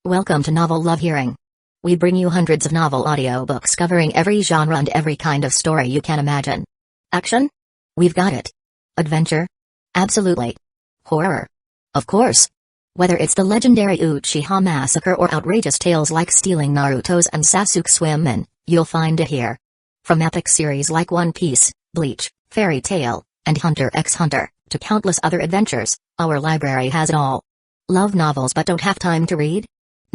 Welcome to Novel Love Hearing. We bring you hundreds of novel audiobooks covering every genre and every kind of story you can imagine. Action? We've got it. Adventure? Absolutely. Horror? Of course. Whether it's the legendary Uchiha massacre or outrageous tales like stealing Naruto's and Sasuke's women, you'll find it here. From epic series like One Piece, Bleach, Fairy Tail, and Hunter x Hunter, to countless other adventures, our library has it all. Love novels but don't have time to read?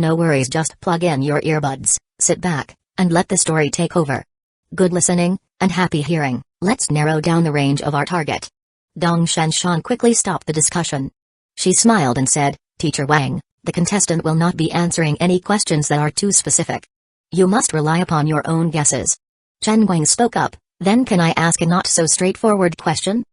No worries, just plug in your earbuds, sit back, and let the story take over. Good listening, and happy hearing. Let's narrow down the range of our target. Dong Shanshan quickly stopped the discussion. She smiled and said, Teacher Wang, the contestant will not be answering any questions that are too specific. You must rely upon your own guesses. Chen Guang spoke up, then can I ask a not-so-straightforward question?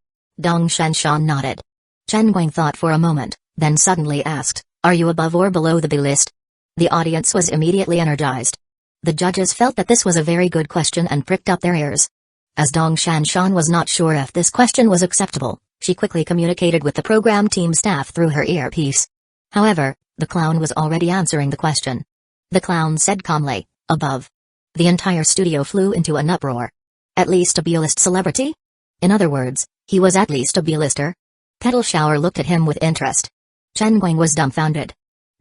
Dong Shanshan nodded. Chen Guang thought for a moment, then suddenly asked, Are you above or below the B list? The audience was immediately energized. The judges felt that this was a very good question and pricked up their ears. As Dong Shanshan was not sure if this question was acceptable, she quickly communicated with the program team staff through her earpiece. However, the clown was already answering the question. The clown said calmly, above. The entire studio flew into an uproar. At least a B-list celebrity? In other words, he was at least a B-lister? Petal Shower looked at him with interest. Chen Guang was dumbfounded.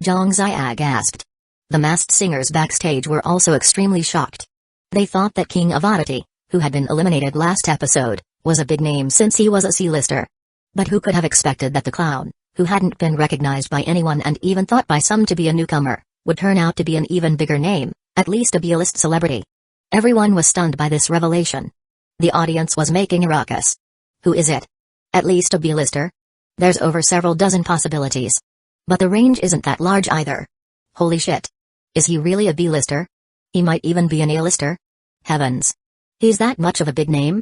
Zhang Ziag asked. The masked singers backstage were also extremely shocked. They thought that King of Oddity, who had been eliminated last episode, was a big name since he was a C-lister. But who could have expected that the clown, who hadn't been recognized by anyone and even thought by some to be a newcomer, would turn out to be an even bigger name, at least a B-list celebrity. Everyone was stunned by this revelation. The audience was making a ruckus. Who is it? At least a B-lister? There's over several dozen possibilities. But the range isn't that large either. Holy shit. Is he really a B-lister? He might even be an A-lister? Heavens. He's that much of a big name?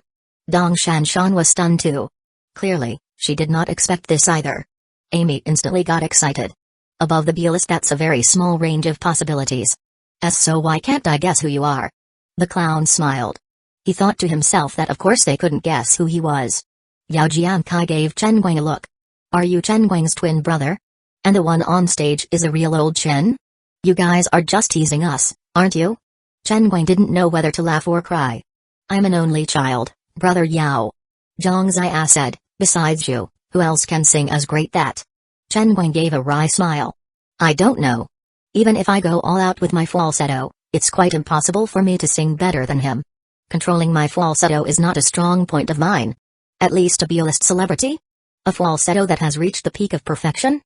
Dong Shanshan was stunned too. Clearly, she did not expect this either. Amy instantly got excited. Above the B-list, that's a very small range of possibilities. So why can't I guess who you are? The clown smiled. He thought to himself that of course they couldn't guess who he was. Yao Jiankai gave Chen Guang a look. Are you Chen Guang's twin brother? And the one on stage is a real old Chen? You guys are just teasing us, aren't you? Chen Guang didn't know whether to laugh or cry. I'm an only child, brother Yao. Zhang Zia said, besides you, who else can sing as great that? Chen Guang gave a wry smile. I don't know. Even if I go all out with my falsetto, it's quite impossible for me to sing better than him. Controlling my falsetto is not a strong point of mine. At least a B-list celebrity? A falsetto that has reached the peak of perfection?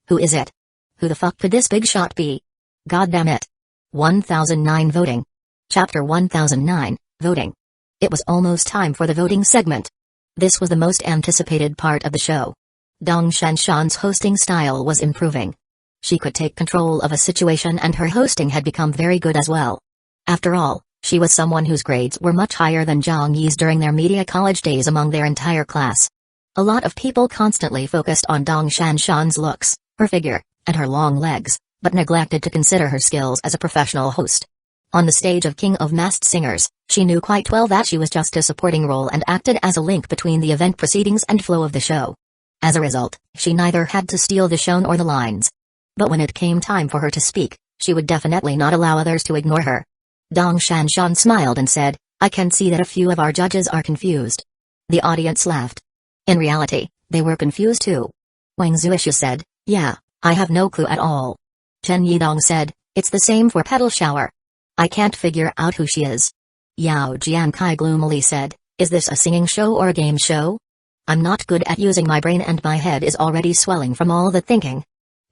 Who is it? Who the fuck could this big shot be? God damn it. 1009 Voting. Chapter 1009, Voting. It was almost time for the voting segment. This was the most anticipated part of the show. Dong Shanshan's hosting style was improving. She could take control of a situation and her hosting had become very good as well. After all, she was someone whose grades were much higher than Zhang Yi's during their media college days among their entire class. A lot of people constantly focused on Dong Shanshan's looks, her figure, and her long legs, but neglected to consider her skills as a professional host. On the stage of King of Masked Singers, she knew quite well that she was just a supporting role and acted as a link between the event proceedings and flow of the show. As a result, she neither had to steal the show nor the lines. But when it came time for her to speak, she would definitely not allow others to ignore her. Dong Shanshan smiled and said, I can see that a few of our judges are confused. The audience laughed. In reality, they were confused too. Wang Zuishu said, Yeah, I have no clue at all. Chen Yidong said, It's the same for Petal Shower. I can't figure out who she is. Yao Jiankai gloomily said, Is this a singing show or a game show? I'm not good at using my brain and my head is already swelling from all the thinking.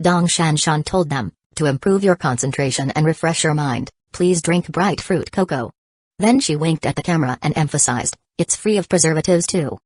Dong Shanshan told them, To improve your concentration and refresh your mind, please drink bright fruit cocoa. Then she winked at the camera and emphasized, It's free of preservatives too.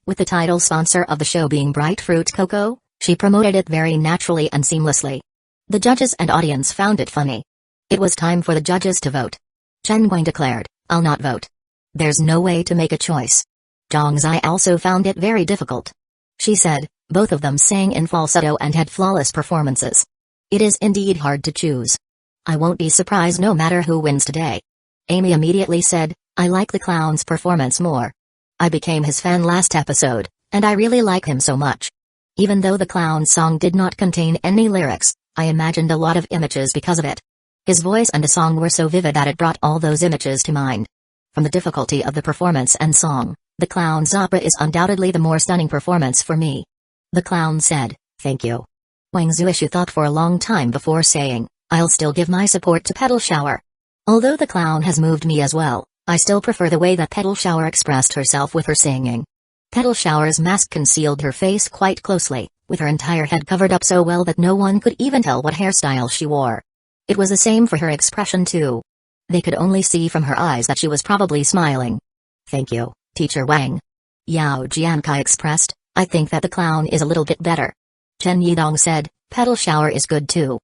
With the title sponsor of the show being Bright Fruit Cocoa, she promoted it very naturally and seamlessly. The judges and audience found it funny. It was time for the judges to vote. Chen Guang declared, I'll not vote. There's no way to make a choice. Zhang Zai also found it very difficult. She said, both of them sang in falsetto and had flawless performances. It is indeed hard to choose. I won't be surprised no matter who wins today. Amy immediately said, I like the clown's performance more. I became his fan last episode, and I really like him so much. Even though the clown's song did not contain any lyrics, I imagined a lot of images because of it. His voice and the song were so vivid that it brought all those images to mind. From the difficulty of the performance and song, the clown's opera is undoubtedly the more stunning performance for me. The clown said, "Thank you." Wang Zuishu thought for a long time before saying, "I'll still give my support to Petal Shower. Although the clown has moved me as well, I still prefer the way that Petal Shower expressed herself with her singing." Petal Shower's mask concealed her face quite closely, with her entire head covered up so well that no one could even tell what hairstyle she wore. It was the same for her expression too. They could only see from her eyes that she was probably smiling. "Thank you, Teacher Wang." Yao Jiankai expressed, "I think that the clown is a little bit better." Chen Yidong said, "Petal Shower is good too."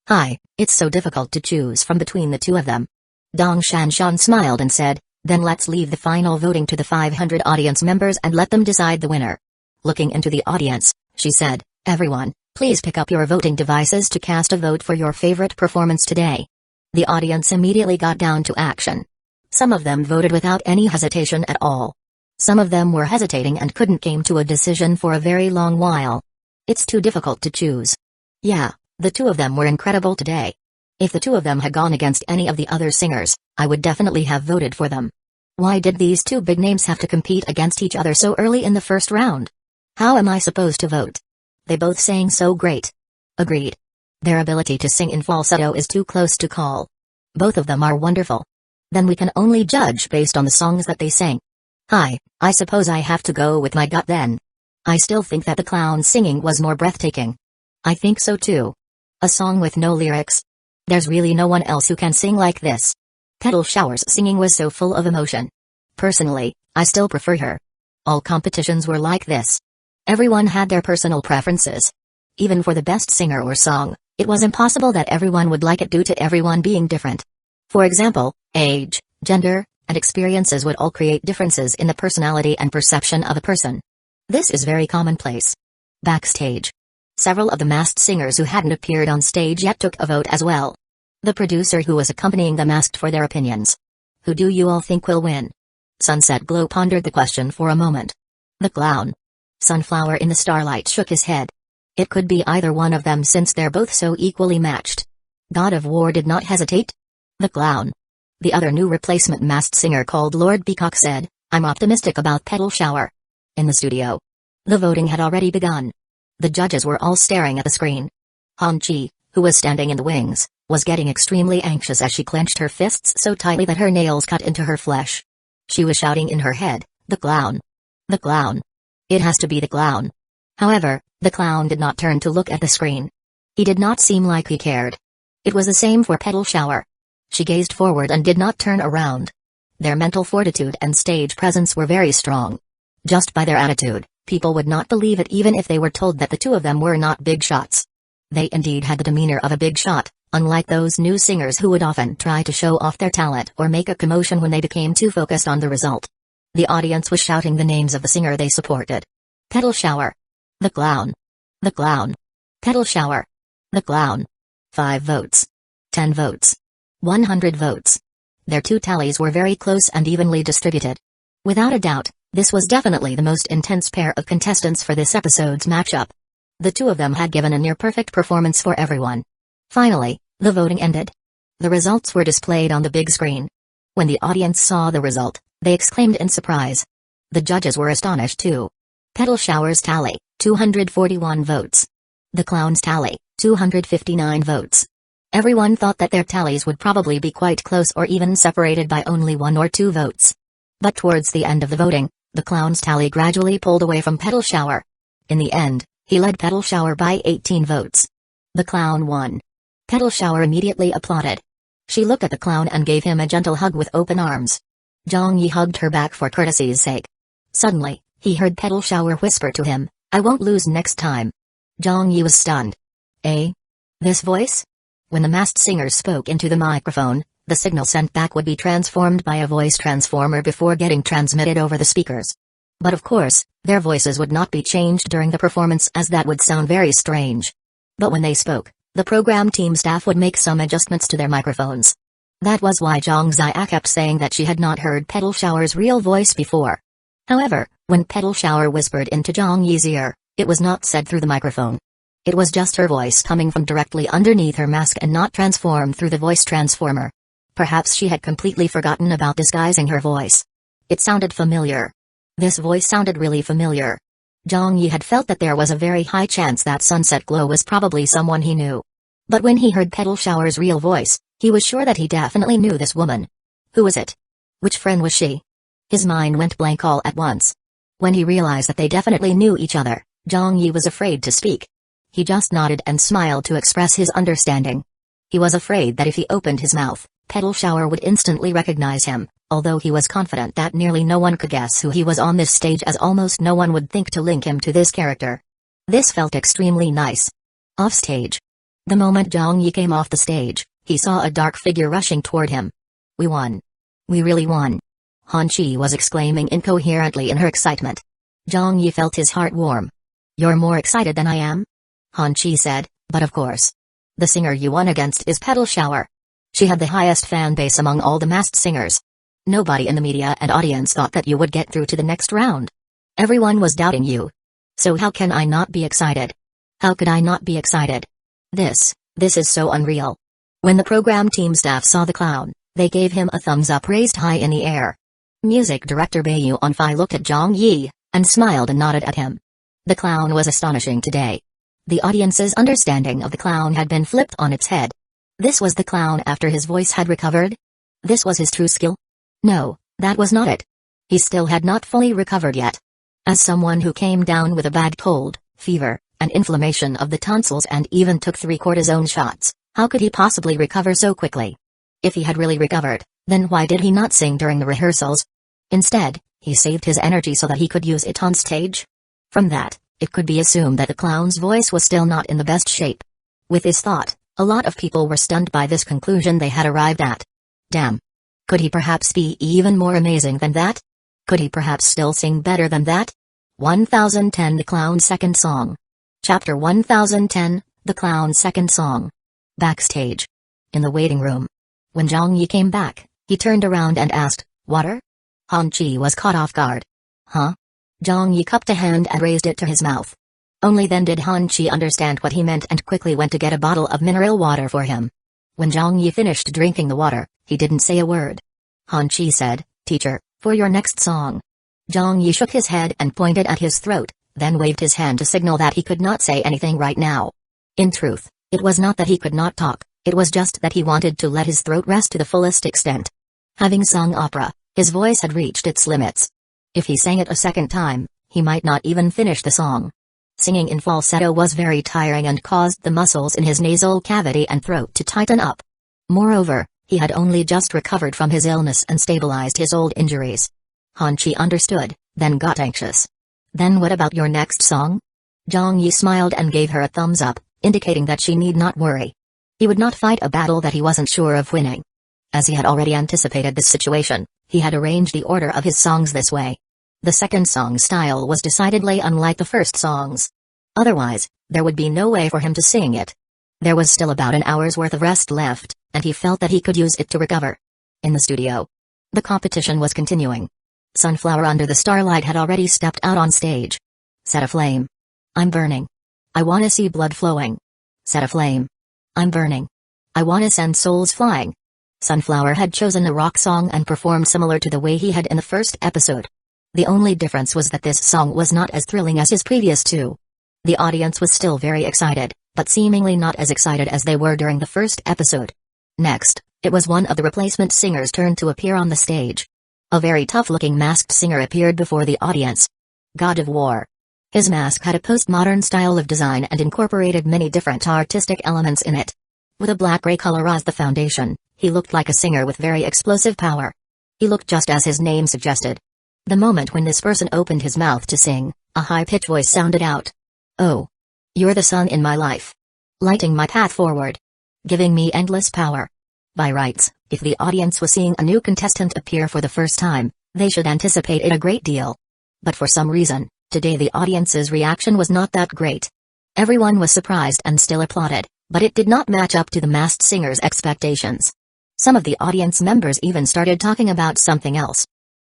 "Hi, it's so difficult to choose from between the two of them." Dong Shanshan smiled and said, "Then let's leave the final voting to the 500 audience members and let them decide the winner." Looking into the audience, she said, "Everyone, please pick up your voting devices to cast a vote for your favorite performance today." The audience immediately got down to action. Some of them voted without any hesitation at all. Some of them were hesitating and couldn't come to a decision for a very long while. It's too difficult to choose. Yeah, the two of them were incredible today. If the two of them had gone against any of the other singers, I would definitely have voted for them. Why did these two big names have to compete against each other so early in the first round? How am I supposed to vote? They both sang so great. Agreed. Their ability to sing in falsetto is too close to call. Both of them are wonderful. Then we can only judge based on the songs that they sang. Hi, I suppose I have to go with my gut then. I still think that the clown's singing was more breathtaking. I think so too. A song with no lyrics. There's really no one else who can sing like this. Petal Shower's singing was so full of emotion. Personally, I still prefer her. All competitions were like this. Everyone had their personal preferences. Even for the best singer or song, it was impossible that everyone would like it due to everyone being different. For example, age, gender, and experiences would all create differences in the personality and perception of a person. This is very commonplace. Backstage, several of the masked singers who hadn't appeared on stage yet took a vote as well. The producer who was accompanying them asked for their opinions. Who do you all think will win? Sunset Glow pondered the question for a moment. The clown. Sunflower in the starlight shook his head. It could be either one of them since they're both so equally matched. God of War did not hesitate. The clown. The other new replacement masked singer called Lord Peacock said, "I'm optimistic about Petal Shower." In the studio, the voting had already begun. The judges were all staring at the screen. Han Chi, who was standing in the wings, was getting extremely anxious as she clenched her fists so tightly that her nails cut into her flesh. She was shouting in her head, "The clown! The clown! It has to be the clown!" However, the clown did not turn to look at the screen. He did not seem like he cared. It was the same for Petal Shower. She gazed forward and did not turn around. Their mental fortitude and stage presence were very strong. Just by their attitude, people would not believe it even if they were told that the two of them were not big shots. They indeed had the demeanor of a big shot, unlike those new singers who would often try to show off their talent or make a commotion when they became too focused on the result. The audience was shouting the names of the singer they supported. Petal Shower. The clown. The clown. Petal Shower. The clown. 5 votes. 10 votes. 100 votes. Their two tallies were very close and evenly distributed. Without a doubt, this was definitely the most intense pair of contestants for this episode's matchup. The two of them had given a near-perfect performance for everyone. Finally, the voting ended. The results were displayed on the big screen. When the audience saw the result, they exclaimed in surprise. The judges were astonished too. Petal Shower's tally, 241 votes. The clown's tally, 259 votes. Everyone thought that their tallies would probably be quite close or even separated by only 1 or 2 votes. But towards the end of the voting, the clown's tally gradually pulled away from Petal Shower. In the end, he led Petal Shower by 18 votes. The clown won. Petal Shower immediately applauded. She looked at the clown and gave him a gentle hug with open arms. Zhang Yi hugged her back for courtesy's sake. Suddenly, he heard Petal Shower whisper to him, "I won't lose next time." Zhang Yi was stunned. Eh? This voice? When the masked singer spoke into the microphone, the signal sent back would be transformed by a voice transformer before getting transmitted over the speakers. But of course, their voices would not be changed during the performance as that would sound very strange. But when they spoke, the program team staff would make some adjustments to their microphones. That was why Zhang Zia kept saying that she had not heard Petal Shower's real voice before. However, when Petal Shower whispered into Zhang Yi's ear, it was not said through the microphone. It was just her voice coming from directly underneath her mask and not transformed through the voice transformer. Perhaps she had completely forgotten about disguising her voice. It sounded familiar. This voice sounded really familiar. Zhang Yi had felt that there was a very high chance that Sunset Glow was probably someone he knew. But when he heard Petal Shower's real voice, he was sure that he definitely knew this woman. Who was it? Which friend was she? His mind went blank all at once. When he realized that they definitely knew each other, Zhang Yi was afraid to speak. He just nodded and smiled to express his understanding. He was afraid that if he opened his mouth, Petal Shower would instantly recognize him, although he was confident that nearly no one could guess who he was on this stage, as almost no one would think to link him to this character. This felt extremely nice. Off stage. The moment Zhang Yi came off the stage, he saw a dark figure rushing toward him. We won. We really won. Han Chi was exclaiming incoherently in her excitement. Zhang Yi felt his heart warm. You're more excited than I am? Han Chi said, but of course. The singer you won against is Petal Shower. She had the highest fan base among all the masked singers. Nobody in the media and audience thought that you would get through to the next round. Everyone was doubting you. So how can I not be excited? How could I not be excited? This is so unreal. When the program team staff saw the clown, they gave him a thumbs up raised high in the air. Music director Bayu Onfai looked at Zhang Yi, and smiled and nodded at him. The clown was astonishing today. The audience's understanding of the clown had been flipped on its head. This was the clown after his voice had recovered? This was his true skill? No, that was not it. He still had not fully recovered yet. As someone who came down with a bad cold, fever, and inflammation of the tonsils and even took 3 cortisone shots, how could he possibly recover so quickly? If he had really recovered, then why did he not sing during the rehearsals? Instead, he saved his energy so that he could use it on stage? From that, it could be assumed that the clown's voice was still not in the best shape. With this thought, a lot of people were stunned by this conclusion they had arrived at. Damn. Could he perhaps be even more amazing than that? Could he perhaps still sing better than that? 1010 The Clown's Second Song. Chapter 1010, The Clown's Second Song. Backstage. In the waiting room. When Zhang Yi came back, he turned around and asked, "Water?" Han Chi was caught off guard. Huh? Zhang Yi cupped a hand and raised it to his mouth. Only then did Han Chi understand what he meant and quickly went to get a bottle of mineral water for him. When Zhang Yi finished drinking the water, he didn't say a word. Han Chi said, "Teacher, for your next song." Zhang Yi shook his head and pointed at his throat, then waved his hand to signal that he could not say anything right now. In truth, it was not that he could not talk, it was just that he wanted to let his throat rest to the fullest extent. Having sung opera, his voice had reached its limits. If he sang it a second time, he might not even finish the song. Singing in falsetto was very tiring and caused the muscles in his nasal cavity and throat to tighten up. Moreover, he had only just recovered from his illness and stabilized his old injuries. Han Chi understood, then got anxious. "Then what about your next song?" Zhang Yi smiled and gave her a thumbs up, indicating that she need not worry. He would not fight a battle that he wasn't sure of winning. As he had already anticipated this situation, he had arranged the order of his songs this way. The second song style was decidedly unlike the first songs. Otherwise, there would be no way for him to sing it. There was still about an hour's worth of rest left, and he felt that he could use it to recover. In the studio, the competition was continuing. Sunflower under the starlight had already stepped out on stage. "Set a flame. I'm burning. I wanna see blood flowing. Set a flame. I'm burning. I wanna send souls flying." Sunflower had chosen a rock song and performed similar to the way he had in the first episode. The only difference was that this song was not as thrilling as his previous two. The audience was still very excited, but seemingly not as excited as they were during the first episode. Next, it was one of the replacement singers' turn to appear on the stage. A very tough-looking masked singer appeared before the audience. God of War. His mask had a postmodern style of design and incorporated many different artistic elements in it. With a black-gray color as the foundation, he looked like a singer with very explosive power. He looked just as his name suggested. The moment when this person opened his mouth to sing, a high-pitched voice sounded out. "Oh. You're the sun in my life. Lighting my path forward. Giving me endless power." By rights, if the audience was seeing a new contestant appear for the first time, they should anticipate it a great deal. But for some reason, today the audience's reaction was not that great. Everyone was surprised and still applauded, but it did not match up to the masked singer's expectations. Some of the audience members even started talking about something else.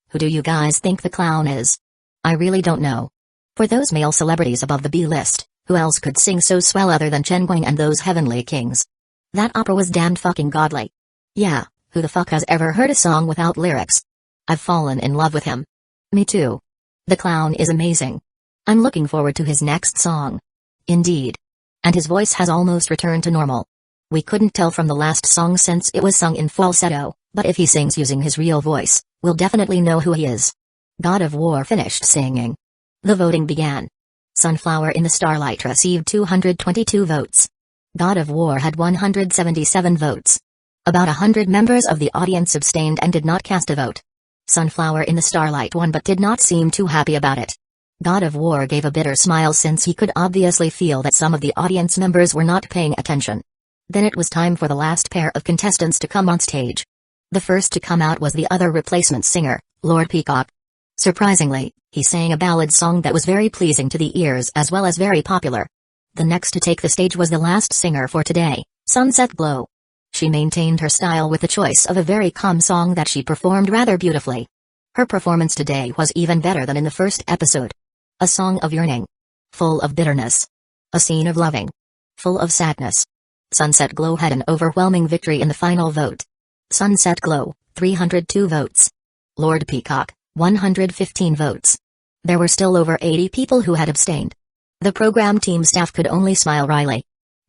"Who do you guys think the clown is?" "I really don't know." For those male celebrities above the B list, Who else could sing so swell other than Chen Guang and those heavenly kings? That opera was damned fucking godly. Yeah, who the fuck has ever heard a song without lyrics? I've fallen in love with him. Me too. The clown is amazing. I'm looking forward to his next song. Indeed. And his voice has almost returned to normal. We couldn't tell from the last song since it was sung in falsetto, but if he sings using his real voice, we'll definitely know who he is. God of War finished singing. The voting began. Sunflower in the Starlight received 222 votes. God of War had 177 votes. About 100 members of the audience abstained and did not cast a vote. Sunflower in the Starlight won but did not seem too happy about it. God of War gave a bitter smile since he could obviously feel that some of the audience members were not paying attention. Then it was time for the last pair of contestants to come on stage. The first to come out was the other replacement singer, Lord Peacock. Surprisingly, he sang a ballad song that was very pleasing to the ears as well as very popular. The next to take the stage was the last singer for today, Sunset Glow. She maintained her style with the choice of a very calm song that she performed rather beautifully. Her performance today was even better than in the first episode. A song of yearning. Full of bitterness. A scene of loving. Full of sadness. Sunset Glow had an overwhelming victory in the final vote. Sunset Glow, 302 votes. Lord Peacock, 115 votes. There were still over 80 people who had abstained. The program team staff could only smile wryly.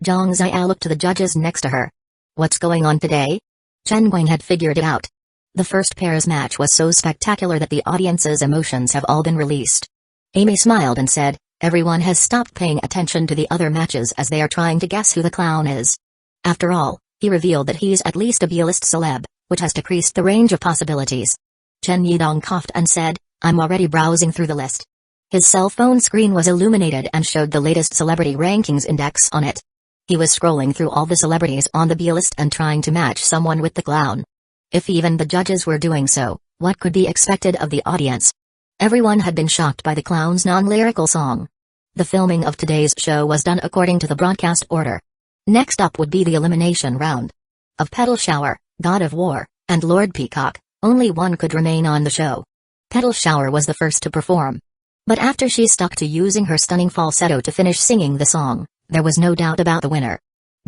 Zhang Zia looked to the judges next to her. What's going on today? Chen Guang had figured it out. The first pair's match was so spectacular that the audience's emotions have all been released. Amy smiled and said, everyone has stopped paying attention to the other matches as they are trying to guess who the clown is. After all, he revealed that he's at least a B-list celeb, which has decreased the range of possibilities. Chen Yidong coughed and said, I'm already browsing through the list. His cell phone screen was illuminated and showed the latest celebrity rankings index on it. He was scrolling through all the celebrities on the B-list and trying to match someone with the clown. If even the judges were doing so, what could be expected of the audience? Everyone had been shocked by the clown's non-lyrical song. The filming of today's show was done according to the broadcast order. Next up would be the elimination round. Of Petal Shower, God of War, and Lord Peacock, only one could remain on the show. Petal Shower was the first to perform. But after she stuck to using her stunning falsetto to finish singing the song, there was no doubt about the winner.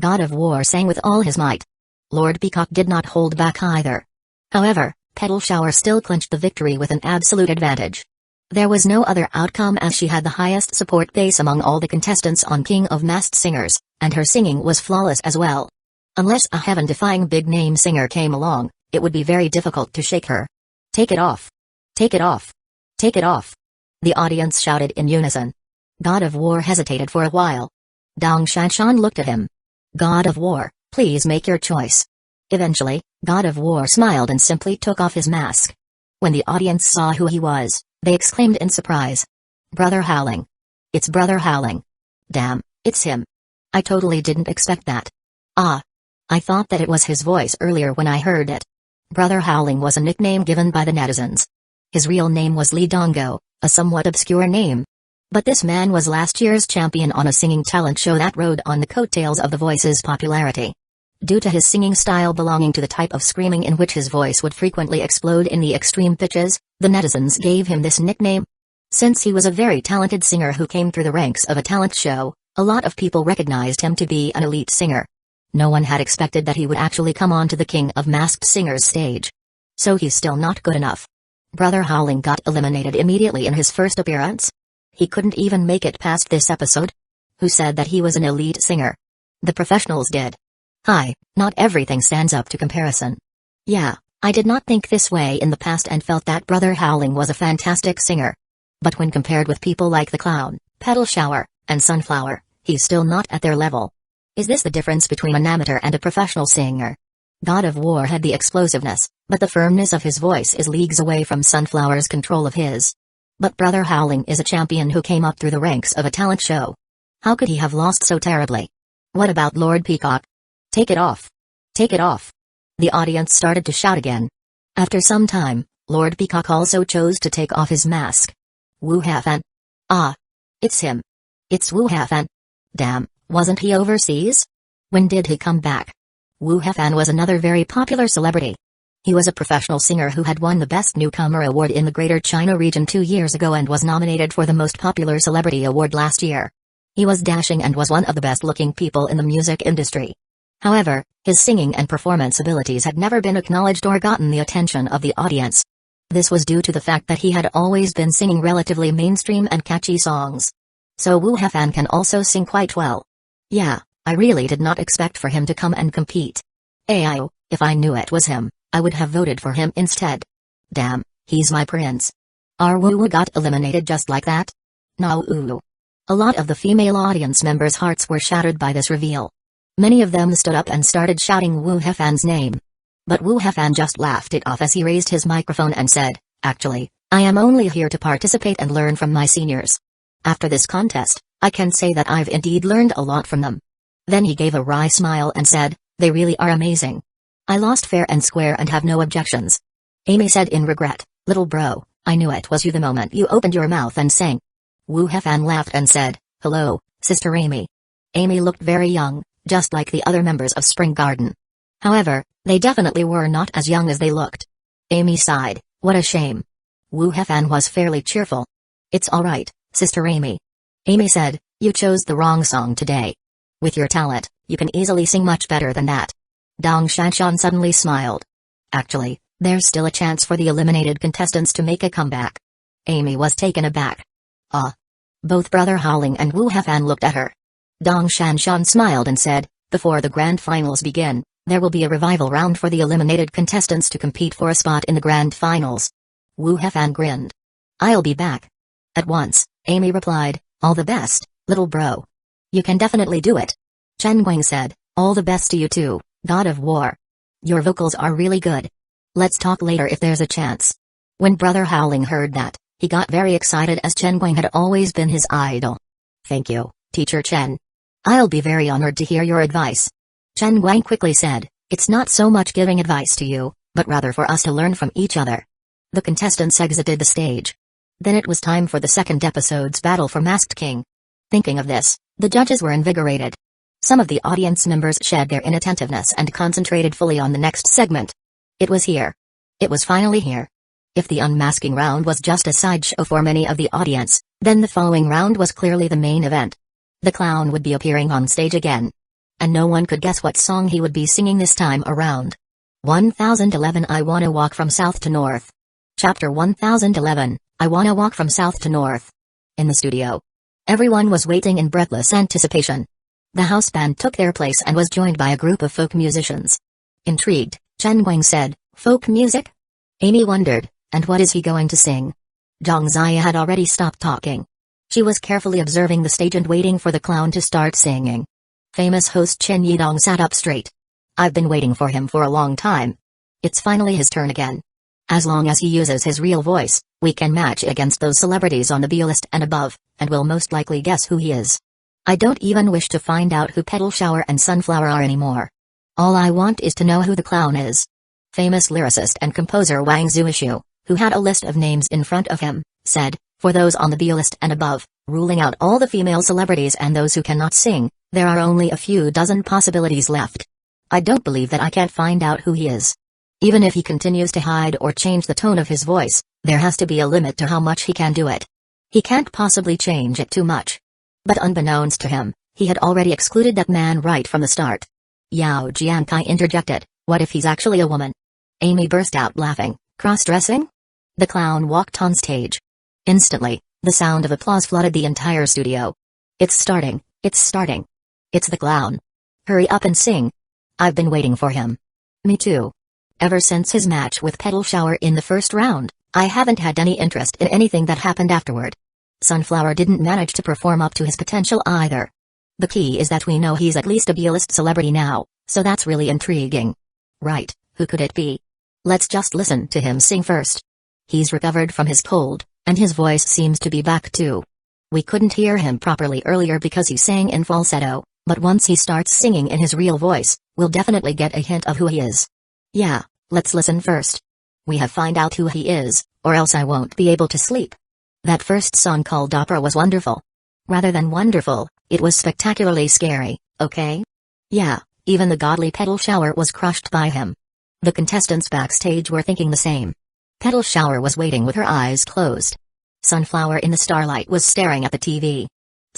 God of War sang with all his might. Lord Peacock did not hold back either. However, Petal Shower still clinched the victory with an absolute advantage. There was no other outcome as she had the highest support base among all the contestants on King of Masked Singers, and her singing was flawless as well. Unless a heaven-defying big-name singer came along, it would be very difficult to shake her. Take it off. Take it off. Take it off. The audience shouted in unison. God of War hesitated for a while. Dong Shanshan looked at him. God of War, please make your choice. Eventually, God of War smiled and simply took off his mask. When the audience saw who he was, they exclaimed in surprise. Brother Howling. It's Brother Howling. Damn, it's him. I totally didn't expect that. Ah. I thought that it was his voice earlier when I heard it. Brother Howling was a nickname given by the netizens. His real name was Li Dongo, a somewhat obscure name. But this man was last year's champion on a singing talent show that rode on the coattails of The Voice's popularity. Due to his singing style belonging to the type of screaming in which his voice would frequently explode in the extreme pitches, the netizens gave him this nickname. Since he was a very talented singer who came through the ranks of a talent show, a lot of people recognized him to be an elite singer. No one had expected that he would actually come on to the King of Masked Singers stage. So he's still not good enough. Brother Howling got eliminated immediately in his first appearance? He couldn't even make it past this episode? Who said that he was an elite singer? The professionals did. Hi, not everything stands up to comparison. Yeah, I did not think this way in the past and felt that Brother Howling was a fantastic singer. But when compared with people like the Clown, Petal Shower, and Sunflower, he's still not at their level. Is this the difference between an amateur and a professional singer? God of War had the explosiveness, but the firmness of his voice is leagues away from Sunflower's control of his. But Brother Howling is a champion who came up through the ranks of a talent show. How could he have lost so terribly? What about Lord Peacock? Take it off. Take it off. The audience started to shout again. After some time, Lord Peacock also chose to take off his mask. Wu Hafan. Ah. It's him. It's Wu Hafan. Damn, wasn't he overseas? When did he come back? Wu Hafan was another very popular celebrity. He was a professional singer who had won the Best Newcomer Award in the Greater China region 2 years ago and was nominated for the Most Popular Celebrity Award last year. He was dashing and was one of the best-looking people in the music industry. However, his singing and performance abilities had never been acknowledged or gotten the attention of the audience. This was due to the fact that he had always been singing relatively mainstream and catchy songs. So Wu Hefan can also sing quite well. Yeah, I really did not expect for him to come and compete. Ayo, if I knew it was him, I would have voted for him instead. Damn, he's my prince. Our Wu got eliminated just like that? No. A lot of the female audience members' hearts were shattered by this reveal. Many of them stood up and started shouting Wu Hefan's name. But Wu Hefan just laughed it off as he raised his microphone and said, "Actually, I am only here to participate and learn from my seniors. After this contest, I can say that I've indeed learned a lot from them." Then he gave a wry smile and said, "They really are amazing. I lost fair and square and have no objections." Amy said in regret, "Little bro, I knew it was you the moment you opened your mouth and sang." Wu Hefan laughed and said, "Hello, Sister Amy." Amy looked very young, just like the other members of Spring Garden. However, they definitely were not as young as they looked. Amy sighed, "What a shame." Wu Hefan was fairly cheerful. "It's alright, Sister Amy." Amy said, "You chose the wrong song today. With your talent, you can easily sing much better than that." Dong Shanshan suddenly smiled. "Actually, there's still a chance for the eliminated contestants to make a comeback." Amy was taken aback. "Ah." Both Brother Howling and Wu Hefan looked at her. Dong Shanshan smiled and said, "Before the grand finals begin, there will be a revival round for the eliminated contestants to compete for a spot in the grand finals." Wu Hefan grinned. "I'll be back." At once, Amy replied, "All the best, little bro. You can definitely do it." Chen Guang said, "All the best to you too, God of War. Your vocals are really good. Let's talk later if there's a chance." When Brother Howling heard that, he got very excited as Chen Guang had always been his idol. "Thank you, Teacher Chen. I'll be very honored to hear your advice." Chen Guang quickly said, "It's not so much giving advice to you, but rather for us to learn from each other." The contestants exited the stage. Then it was time for the second episode's battle for Masked King. Thinking of this, the judges were invigorated. Some of the audience members shed their inattentiveness and concentrated fully on the next segment. It was here. It was finally here. If the unmasking round was just a sideshow for many of the audience, then the following round was clearly the main event. The clown would be appearing on stage again. And no one could guess what song he would be singing this time around. 1011 I Wanna Walk from South to North. Chapter 1011, I Wanna Walk from South to North. In the studio, everyone was waiting in breathless anticipation. The house band took their place and was joined by a group of folk musicians. Intrigued, Chen Guang said, "Folk music?" Amy wondered, "And what is he going to sing?" Zhang Ziya had already stopped talking. She was carefully observing the stage and waiting for the clown to start singing. Famous host Chen Yidong sat up straight. "I've been waiting for him for a long time. It's finally his turn again. As long as he uses his real voice, we can match against those celebrities on the B list and above, and we'll most likely guess who he is. I don't even wish to find out who Petal Shower and Sunflower are anymore. All I want is to know who the clown is." Famous lyricist and composer Wang Zuishu, who had a list of names in front of him, said, "For those on the B list and above, ruling out all the female celebrities and those who cannot sing, there are only a few dozen possibilities left. I don't believe that I can't find out who he is. Even if he continues to hide or change the tone of his voice, there has to be a limit to how much he can do it. He can't possibly change it too much." But unbeknownst to him, he had already excluded that man right from the start. Yao Jiankai interjected, "What if he's actually a woman?" Amy burst out laughing. "Cross-dressing?" The clown walked on stage. Instantly, the sound of applause flooded the entire studio. "It's starting, it's starting. It's the clown. Hurry up and sing. I've been waiting for him." "Me too. Ever since his match with Petal Shower in the first round, I haven't had any interest in anything that happened afterward. Sunflower didn't manage to perform up to his potential either. The key is that we know he's at least a B-list celebrity now, so that's really intriguing." "Right, who could it be? Let's just listen to him sing first. He's recovered from his cold, and his voice seems to be back too. We couldn't hear him properly earlier because he sang in falsetto, but once he starts singing in his real voice, we'll definitely get a hint of who he is. Yeah, let's listen first. We have find out who he is, or else I won't be able to sleep." That first song called Opera was wonderful. Rather than wonderful, it was spectacularly scary, okay? Yeah, even the godly Petal Shower was crushed by him. The contestants backstage were thinking the same. Petal Shower was waiting with her eyes closed. Sunflower in the starlight was staring at the TV.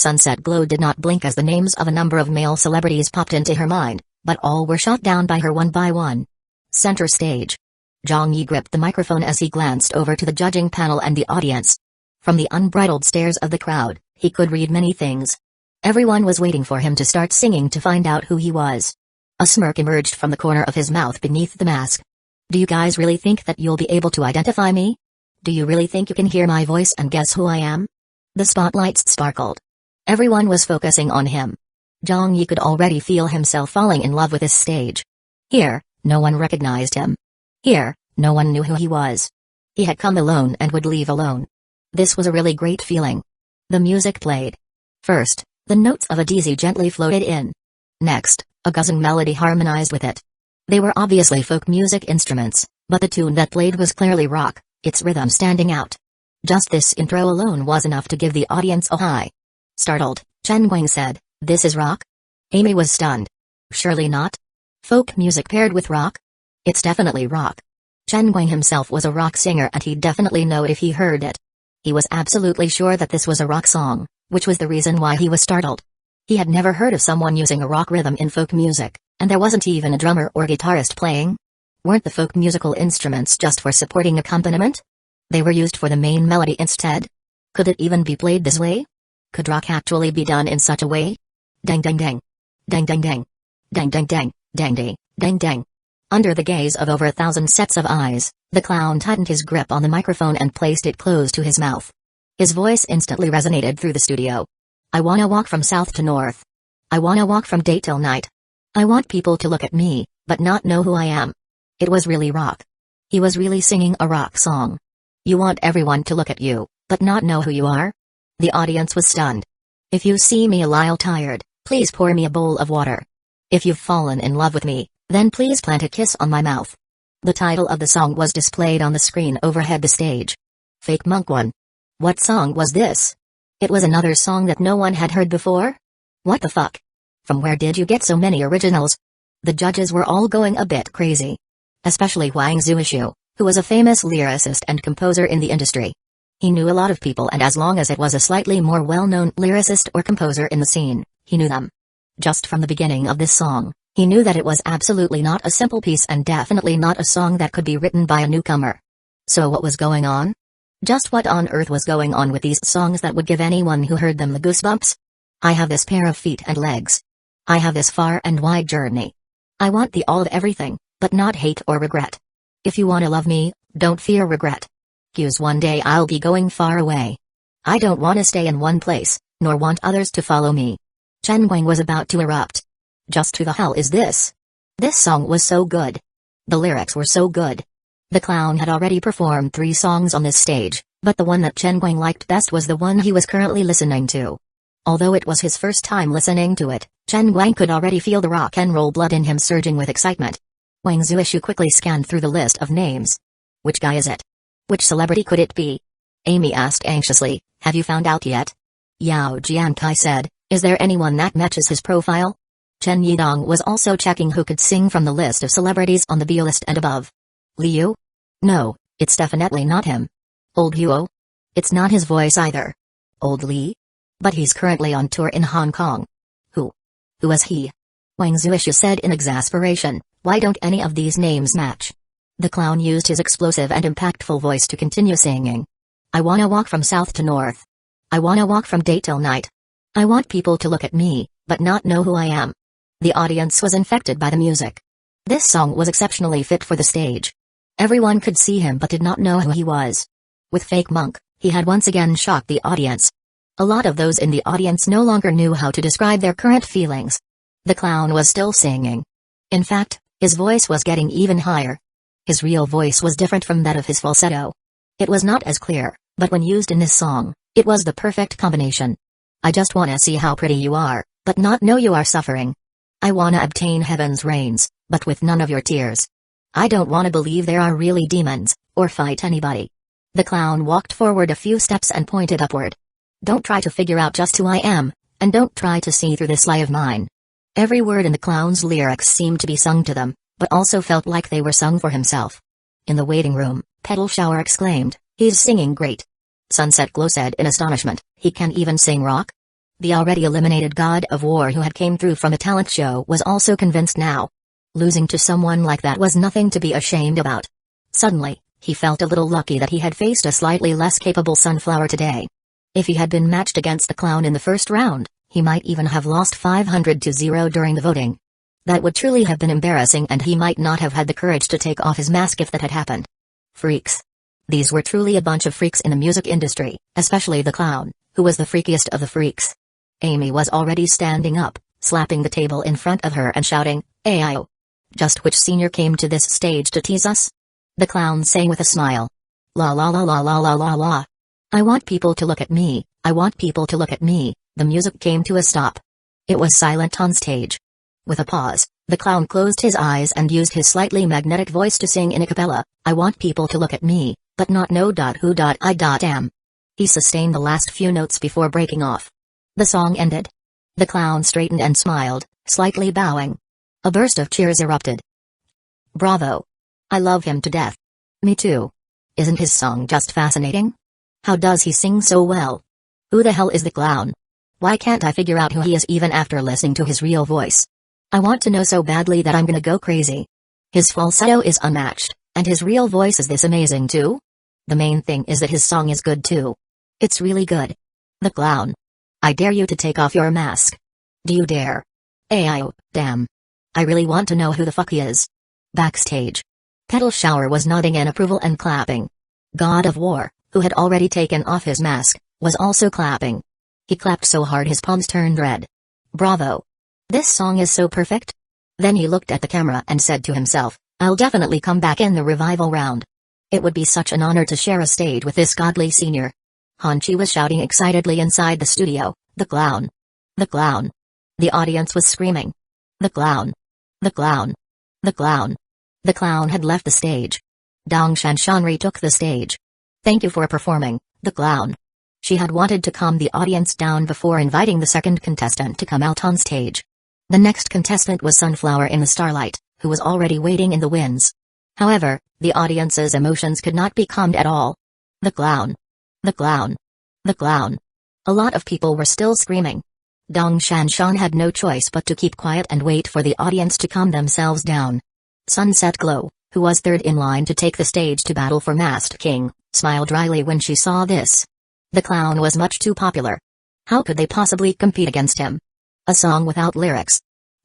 Sunset Glow did not blink as the names of a number of male celebrities popped into her mind, but all were shot down by her one by one. Center stage. Zhang Yi gripped the microphone as he glanced over to the judging panel and the audience. From the unbridled stares of the crowd, he could read many things. Everyone was waiting for him to start singing to find out who he was. A smirk emerged from the corner of his mouth beneath the mask. Do you guys really think that you'll be able to identify me? Do you really think you can hear my voice and guess who I am? The spotlights sparkled. Everyone was focusing on him. Zhang Yi could already feel himself falling in love with this stage. Here, no one recognized him. Here, no one knew who he was. He had come alone and would leave alone. This was a really great feeling. The music played. First, the notes of a daisy gently floated in. Next, a guzzling melody harmonized with it. They were obviously folk music instruments, but the tune that played was clearly rock, its rhythm standing out. Just this intro alone was enough to give the audience a high. Startled, Chen Guang said, "This is rock?" Amy was stunned. Surely not. Folk music paired with rock? It's definitely rock. Chen Guang himself was a rock singer and he'd definitely know it if he heard it. He was absolutely sure that this was a rock song, which was the reason why he was startled. He had never heard of someone using a rock rhythm in folk music, and there wasn't even a drummer or guitarist playing. Weren't the folk musical instruments just for supporting accompaniment? They were used for the main melody instead? Could it even be played this way? Could rock actually be done in such a way? Dang dang dang. Dang dang dang. Dang dang dang. Dang dang. Dang dang. Under the gaze of over 1,000 sets of eyes, the clown tightened his grip on the microphone and placed it close to his mouth. His voice instantly resonated through the studio. I wanna walk from south to north. I wanna walk from day till night. I want people to look at me, but not know who I am. It was really rock. He was really singing a rock song. You want everyone to look at you, but not know who you are? The audience was stunned. If you see me a little tired, please pour me a bowl of water. If you've fallen in love with me, then please plant a kiss on my mouth. The title of the song was displayed on the screen overhead the stage. Fake Monk 1. What song was this? It was another song that no one had heard before? What the fuck? From where did you get so many originals? The judges were all going a bit crazy. Especially Wang Zuishu, who was a famous lyricist and composer in the industry. He knew a lot of people, and as long as it was a slightly more well-known lyricist or composer in the scene, he knew them. Just from the beginning of this song, he knew that it was absolutely not a simple piece and definitely not a song that could be written by a newcomer. So what was going on? Just what on earth was going on with these songs that would give anyone who heard them the goosebumps? I have this pair of feet and legs. I have this far and wide journey. I want the all of everything, but not hate or regret. If you wanna love me, don't fear regret. Cause one day I'll be going far away. I don't wanna stay in one place, nor want others to follow me. Chen Guang was about to erupt. Just who the hell is this? This song was so good. The lyrics were so good. The clown had already performed 3 songs on this stage, but the one that Chen Guang liked best was the one he was currently listening to. Although it was his first time listening to it, Chen Guang could already feel the rock and roll blood in him surging with excitement. Wang Zuishu quickly scanned through the list of names. Which guy is it? Which celebrity could it be? Amy asked anxiously, have you found out yet? Yao Jiankai said, is there anyone that matches his profile? Chen Yidong was also checking who could sing from the list of celebrities on the B list and above. Liu? No, it's definitely not him. Old Huo? It's not his voice either. Old Li? But he's currently on tour in Hong Kong. Who? Who is he? Wang Zuishu said in exasperation, why don't any of these names match? The clown used his explosive and impactful voice to continue singing. I wanna walk from south to north. I wanna walk from day till night. I want people to look at me, but not know who I am. The audience was infected by the music. This song was exceptionally fit for the stage. Everyone could see him but did not know who he was. With Fake Monk, he had once again shocked the audience. A lot of those in the audience no longer knew how to describe their current feelings. The clown was still singing. In fact, his voice was getting even higher. His real voice was different from that of his falsetto. It was not as clear, but when used in this song, it was the perfect combination. I just wanna see how pretty you are, but not know you are suffering. I wanna obtain heaven's rains, but with none of your tears. I don't wanna believe there are really demons, or fight anybody. The clown walked forward a few steps and pointed upward. Don't try to figure out just who I am, and don't try to see through this lie of mine. Every word in the clown's lyrics seemed to be sung to them, but also felt like they were sung for himself. In the waiting room, Petal Shower exclaimed, he's singing great. Sunset Glow said in astonishment, he can even sing rock? The already eliminated god of war who had came through from a talent show was also convinced now. Losing to someone like that was nothing to be ashamed about. Suddenly, he felt a little lucky that he had faced a slightly less capable Sunflower today. If he had been matched against the clown in the first round, he might even have lost 500-0 during the voting. That would truly have been embarrassing, and he might not have had the courage to take off his mask if that had happened. Freaks. These were truly a bunch of freaks in the music industry, especially the clown, who was the freakiest of the freaks. Amy was already standing up, slapping the table in front of her and shouting, "Ayo! Just which senior came to this stage to tease us?" The clown sang with a smile. "La la la la la la la la. I want people to look at me, I want people to look at me." The music came to a stop. It was silent on stage. With a pause, the clown closed his eyes and used his slightly magnetic voice to sing in a cappella, "I want people to look at me, but not know who I am." He sustained the last few notes before breaking off. The song ended. The clown straightened and smiled, slightly bowing. A burst of cheers erupted. "Bravo! I love him to death." "Me too. Isn't his song just fascinating? How does he sing so well? Who the hell is the clown? Why can't I figure out who he is even after listening to his real voice? I want to know so badly that I'm gonna go crazy. His falsetto is unmatched, and his real voice is this amazing too? The main thing is that his song is good too. It's really good." The clown. "I dare you to take off your mask. Do you dare? Ayo, damn. I really want to know who the fuck he is." Backstage. Petal Shower was nodding in approval and clapping. God of War, who had already taken off his mask, was also clapping. He clapped so hard his palms turned red. "Bravo! This song is so perfect." Then he looked at the camera and said to himself, "I'll definitely come back in the revival round. It would be such an honor to share a stage with this godly senior." Hanchi was shouting excitedly inside the studio, "The clown! The clown!" The audience was screaming, "The clown! The clown! The clown!" The clown had left the stage. Dongshan Shanri took the stage. "Thank you for performing, the clown." She had wanted to calm the audience down before inviting the second contestant to come out on stage. The next contestant was Sunflower in the Starlight, who was already waiting in the wings. However, the audience's emotions could not be calmed at all. "The clown! The clown! The clown!" A lot of people were still screaming. Dongshan Shan had no choice but to keep quiet and wait for the audience to calm themselves down. Sunset Glow, who was third in line to take the stage to battle for Masked King, smiled dryly when she saw this. The clown was much too popular. How could they possibly compete against him? A song without lyrics.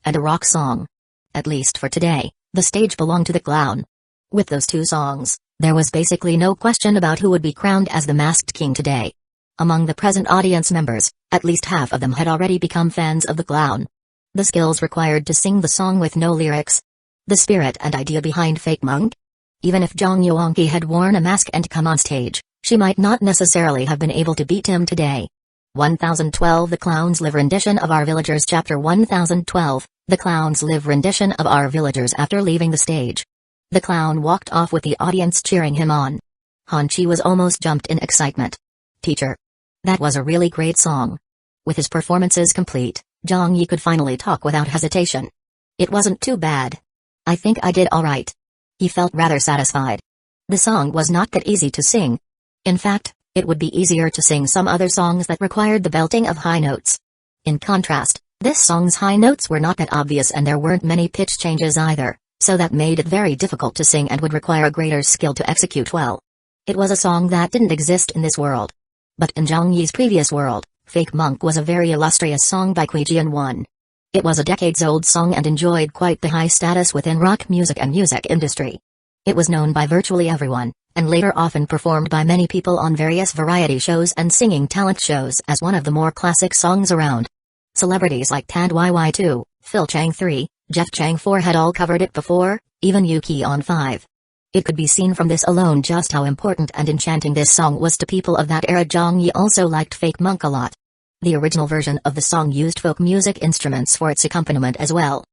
And a rock song. At least for today, the stage belonged to the clown. With those two songs, there was basically no question about who would be crowned as the Masked King today. Among the present audience members, at least half of them had already become fans of the clown. The skills required to sing the song with no lyrics. The spirit and idea behind Fake Monk? Even if Zhang Yuanqi had worn a mask and come on stage, she might not necessarily have been able to beat him today. 1012 The Clowns Live rendition of Our Villagers. Chapter 1012, The Clowns Live rendition of Our Villagers. After leaving the stage, the clown walked off with the audience cheering him on. Hanchi was almost jumped in excitement. "Teacher. That was a really great song." With his performances complete, Zhang Yi could finally talk without hesitation. "It wasn't too bad. I think I did alright." He felt rather satisfied. The song was not that easy to sing. In fact, it would be easier to sing some other songs that required the belting of high notes. In contrast, this song's high notes were not that obvious and there weren't many pitch changes either, so that made it very difficult to sing and would require greater skill to execute well. It was a song that didn't exist in this world. But in Zhang Yi's previous world, Fake Monk was a very illustrious song by Qijian 1. It was a decades-old song and enjoyed quite the high status within rock music and music industry. It was known by virtually everyone, and later often performed by many people on various variety shows and singing talent shows as one of the more classic songs around. Celebrities like Tad YY2, Phil Chang 3, Jeff Chang 4 had all covered it before, even Yuki on 5. It could be seen from this alone just how important and enchanting this song was to people of that era. Zhang Yi also liked Fake Monk a lot. The original version of the song used folk music instruments for its accompaniment as well.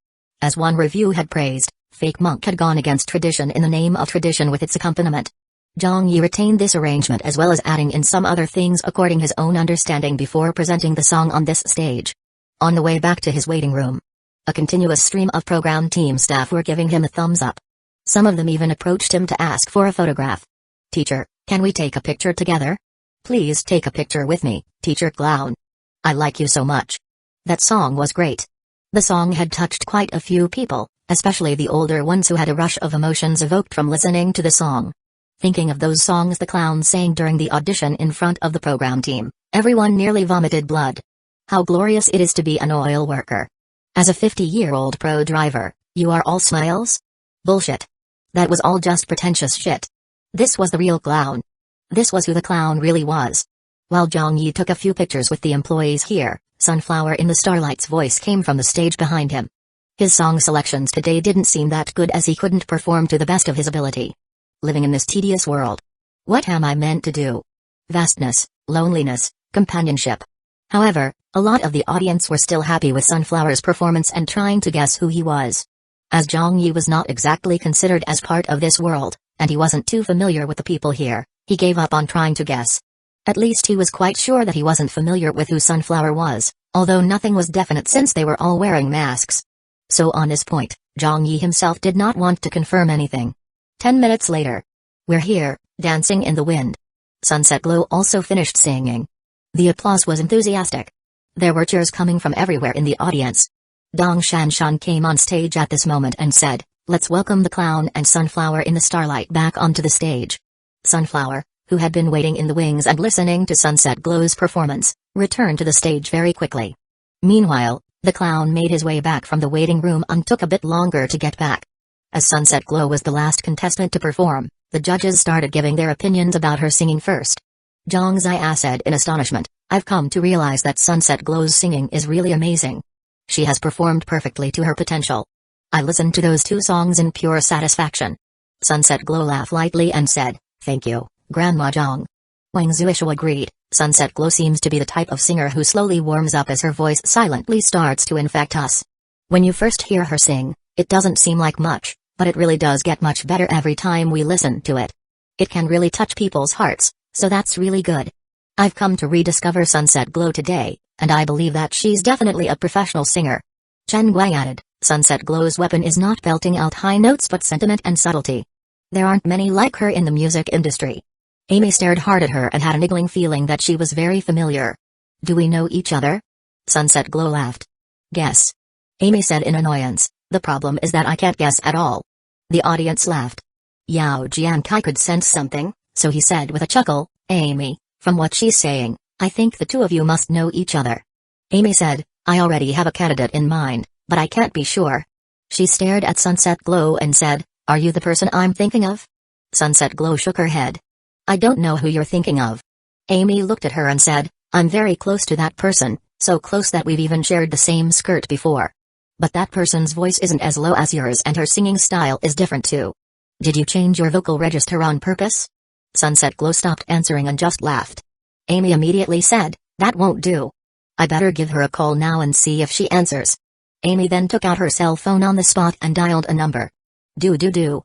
As one review had praised, Fake Monk had gone against tradition in the name of tradition with its accompaniment. Zhang Yi retained this arrangement as well as adding in some other things according his own understanding before presenting the song on this stage. On the way back to his waiting room, a continuous stream of program team staff were giving him a thumbs up. Some of them even approached him to ask for a photograph. "Teacher, can we take a picture together? Please take a picture with me, Teacher Clown." I like you so much. That song was great. The song had touched quite a few people, especially the older ones who had a rush of emotions evoked from listening to the song. Thinking of those songs the clown sang during the audition in front of the program team, everyone nearly vomited blood. How glorious it is to be an oil worker. As a 50-year-old pro driver, you are all smiles? Bullshit. That was all just pretentious shit. This was the real clown. This was who the clown really was. While Zhang Yi took a few pictures with the employees here, Sunflower in the Starlight's voice came from the stage behind him. His song selections today didn't seem that good as he couldn't perform to the best of his ability. Living in this tedious world. What am I meant to do? Vastness, loneliness, companionship. However, a lot of the audience were still happy with Sunflower's performance and trying to guess who he was. As Zhang Yi was not exactly considered as part of this world, and he wasn't too familiar with the people here, he gave up on trying to guess. At least he was quite sure that he wasn't familiar with who Sunflower was, although nothing was definite since they were all wearing masks. So on this point, Zhang Yi himself did not want to confirm anything. 10 minutes later. We're here, dancing in the wind. Sunset Glow also finished singing. The applause was enthusiastic. There were cheers coming from everywhere in the audience. Dong Shanshan came on stage at this moment and said, "Let's welcome the clown and Sunflower in the Starlight back onto the stage." Sunflower, who had been waiting in the wings and listening to Sunset Glow's performance, returned to the stage very quickly. Meanwhile, the clown made his way back from the waiting room and took a bit longer to get back. As Sunset Glow was the last contestant to perform, the judges started giving their opinions about her singing first. Zhang Zia said in astonishment, "I've come to realize that Sunset Glow's singing is really amazing. She has performed perfectly to her potential. I listened to those 2 songs in pure satisfaction." Sunset Glow laughed lightly and said, "Thank you, Grandma Zhang." Wang Zuishu agreed. Sunset Glow seems to be the type of singer who slowly warms up as her voice silently starts to infect us. When you first hear her sing, it doesn't seem like much, but it really does get much better every time we listen to it. It can really touch people's hearts, so that's really good. I've come to rediscover Sunset Glow today, and I believe that she's definitely a professional singer. Chen Guang added, Sunset Glow's weapon is not belting out high notes but sentiment and subtlety. There aren't many like her in the music industry. Amy stared hard at her and had a niggling feeling that she was very familiar. Do we know each other? Sunset Glow laughed. Guess. Amy said in annoyance, the problem is that I can't guess at all. The audience laughed. Yao Jiankai could sense something, so he said with a chuckle, Amy, from what she's saying, I think the 2 of you must know each other. Amy said, I already have a candidate in mind, but I can't be sure. She stared at Sunset Glow and said, Are you the person I'm thinking of? Sunset Glow shook her head. I don't know who you're thinking of. Amy looked at her and said, I'm very close to that person, so close that we've even shared the same skirt before. But that person's voice isn't as low as yours and her singing style is different too. Did you change your vocal register on purpose? Sunset Glow stopped answering and just laughed. Amy immediately said, that won't do. I better give her a call now and see if she answers. Amy then took out her cell phone on the spot and dialed a number. Do.